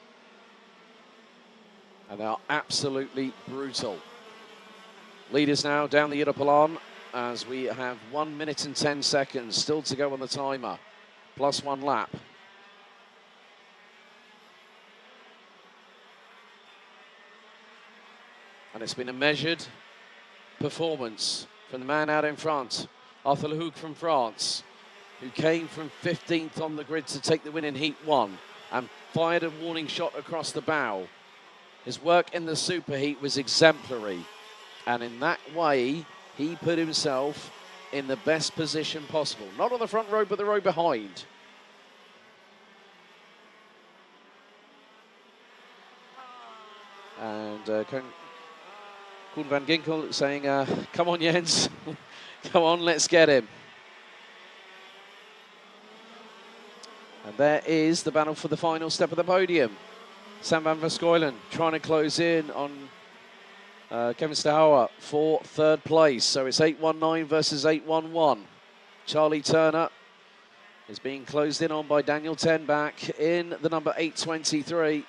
And they are absolutely brutal. Leaders now down the Europolon as we have 1 minute and 10 seconds still to go on the timer, plus 1 lap. And it's been a measured performance from the man out in front, Arthur Lehoux from France, who came from 15th on the grid to take the win in Heat 1 and fired a warning shot across the bow. His work in the Superheat was exemplary, and in that way, he put himself in the best position possible. Not on the front row, but the row behind. And Koen van Ginkel saying, come on Jens, come on, let's get him. And there is the battle for the final step of the podium. Sam van Verskuilen trying to close in on Kevin Stahauer for 3rd place. So it's 8.19 versus 8.11. Charlie Turner is being closed in on by Daniel Tenbach in the number 8.23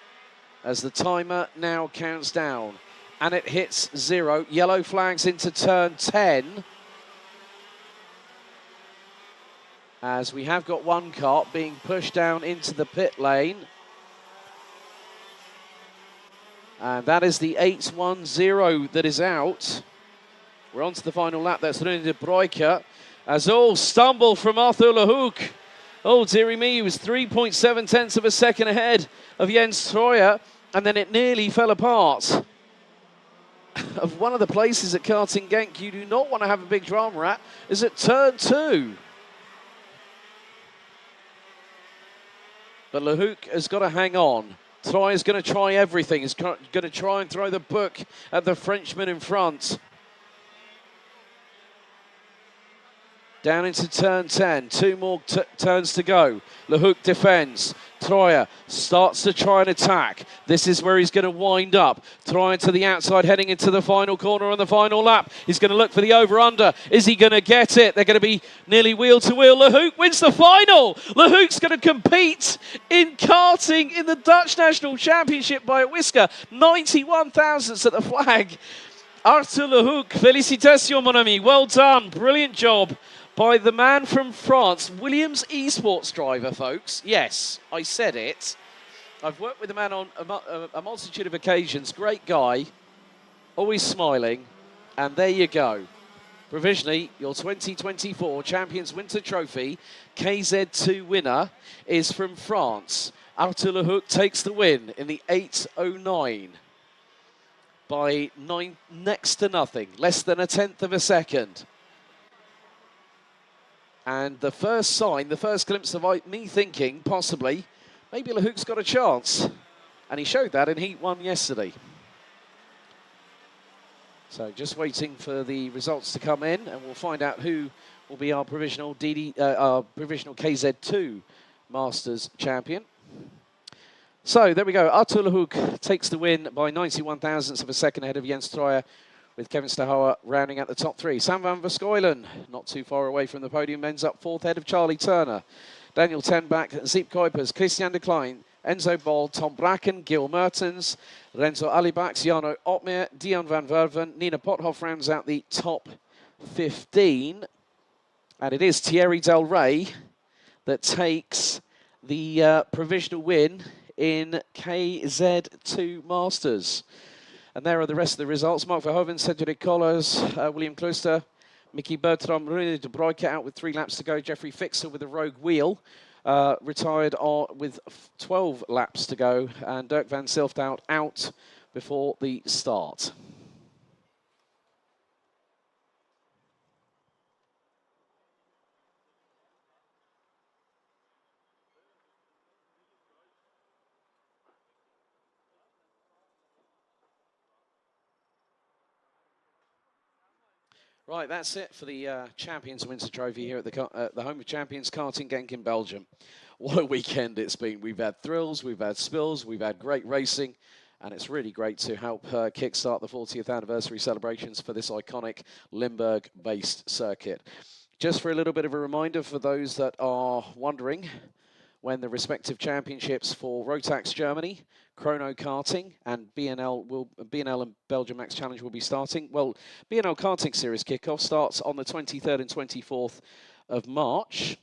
as the timer now counts down. And it hits 0. Yellow flags into turn 10. As we have got one kart being pushed down into the pit lane. And that is the 8.10 that is out. We're on to the final lap. That's René de Bruyker. As all stumble from Arthur Lehoux. Oh, dearie me, he was 3.7 tenths of a second ahead of Jens Troyer. And then it nearly fell apart. Of one of the places at Karting Genk you do not want to have a big drama at is at turn 2. But Lehoux has got to hang on. Troy is going to try everything. He's going to try and throw the book at the Frenchman in front. Down into turn 10. 2 more turns to go. Lehoux defends. Troyer starts to try and attack. This is where he's going to wind up. Troyer to the outside, heading into the final corner on the final lap. He's going to look for the over-under. Is he going to get it? They're going to be nearly wheel-to-wheel. Lehoux wins the final. Lehoux going to compete in karting in the Dutch National Championship by a whisker. 91 thousandths at the flag. Arthur Lehoux, félicitations, mon ami. Well done. Brilliant job by the man from France, Williams eSports driver, folks. Yes, I said it. I've worked with the man on a multitude of occasions. Great guy, always smiling. And there you go. Provisionally, your 2024 Champions Winter Trophy KZ2 winner is from France. Arthur Lehoux takes the win in the 8.09 by next to nothing, less than a tenth of a second. And the first sign, the first glimpse of me thinking, possibly, maybe Lehoux's got a chance. And he showed that in Heat 1 yesterday. So just waiting for the results to come in, and we'll find out who will be our provisional KZ2 Masters champion. So there we go. Artur Hoek takes the win by 91 thousandths of a second ahead of Jens Troyer, with Kevin Stahoa rounding out the top three. Sam van Verskeulen, not too far away from the podium, ends up fourth ahead of Charlie Turner. Daniel Tenbach, Zeep Kuipers, Christian de Klein, Enzo Bol, Tom Bracken, Gil Mertens, Renzo Alibax, Jarno Opmeer, Dion van Verven, Nina Pothoff rounds out the top 15. And it is Thierry Del Rey that takes the provisional win in KZ2 Masters. And there are the rest of the results. Mark Verhoeven, Cedric Collers, William Klooster, Mickey Bertram, Rune de Broeke out with 3 laps to go. Jeffrey Fixer with a rogue wheel, retired with 12 laps to go. And Dirk van Silft out before the start. Right, that's it for the Champions Winter Trophy here at the home of Champions, Karting Genk in Belgium. What a weekend it's been. We've had thrills, we've had spills, we've had great racing, and it's really great to help kickstart the 40th anniversary celebrations for this iconic Limburg-based circuit. Just for a little bit of a reminder for those that are wondering when the respective championships for Rotax Germany, Chrono Karting, and BNL and Belgium Max Challenge will be starting. Well, BNL Karting Series kickoff starts on the 23rd and 24th of March.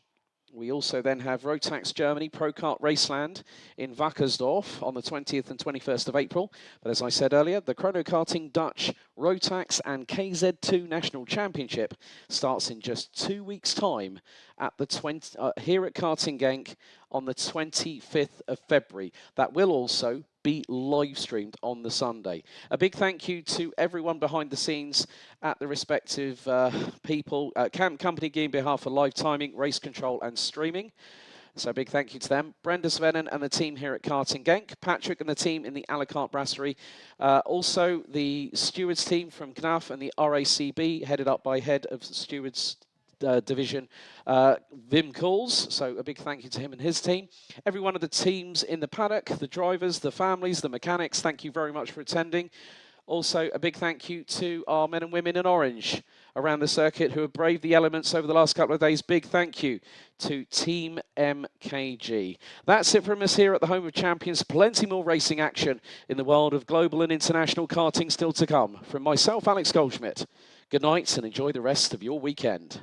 We also then have Rotax Germany Pro Kart Raceland in Wackersdorf on the 20th and 21st of April. But as I said earlier, the Chrono Karting Dutch Rotax and KZ2 National Championship starts in just 2 weeks' time at the here at Karting Genk on the 25th of February. That will also be live streamed on the Sunday. A big thank you to everyone behind the scenes at the respective people, Company GmbH for live timing, race control and streaming. So a big thank you to them. Brenda Svennen and the team here at Karting Genk, Patrick and the team in the a la carte brasserie. Also the stewards team from KNAF and the RACB, headed up by head of stewards division, Wim Coles. So a big thank you to him and his team. Every one of the teams in the paddock, the drivers, the families, the mechanics, thank you very much for attending. Also, a big thank you to our men and women in orange around the circuit who have braved the elements over the last couple of days. Big thank you to Team MKG. That's it from us here at the Home of Champions. Plenty more racing action in the world of global and international karting still to come. From myself, Alex Goldschmidt, good night and enjoy the rest of your weekend.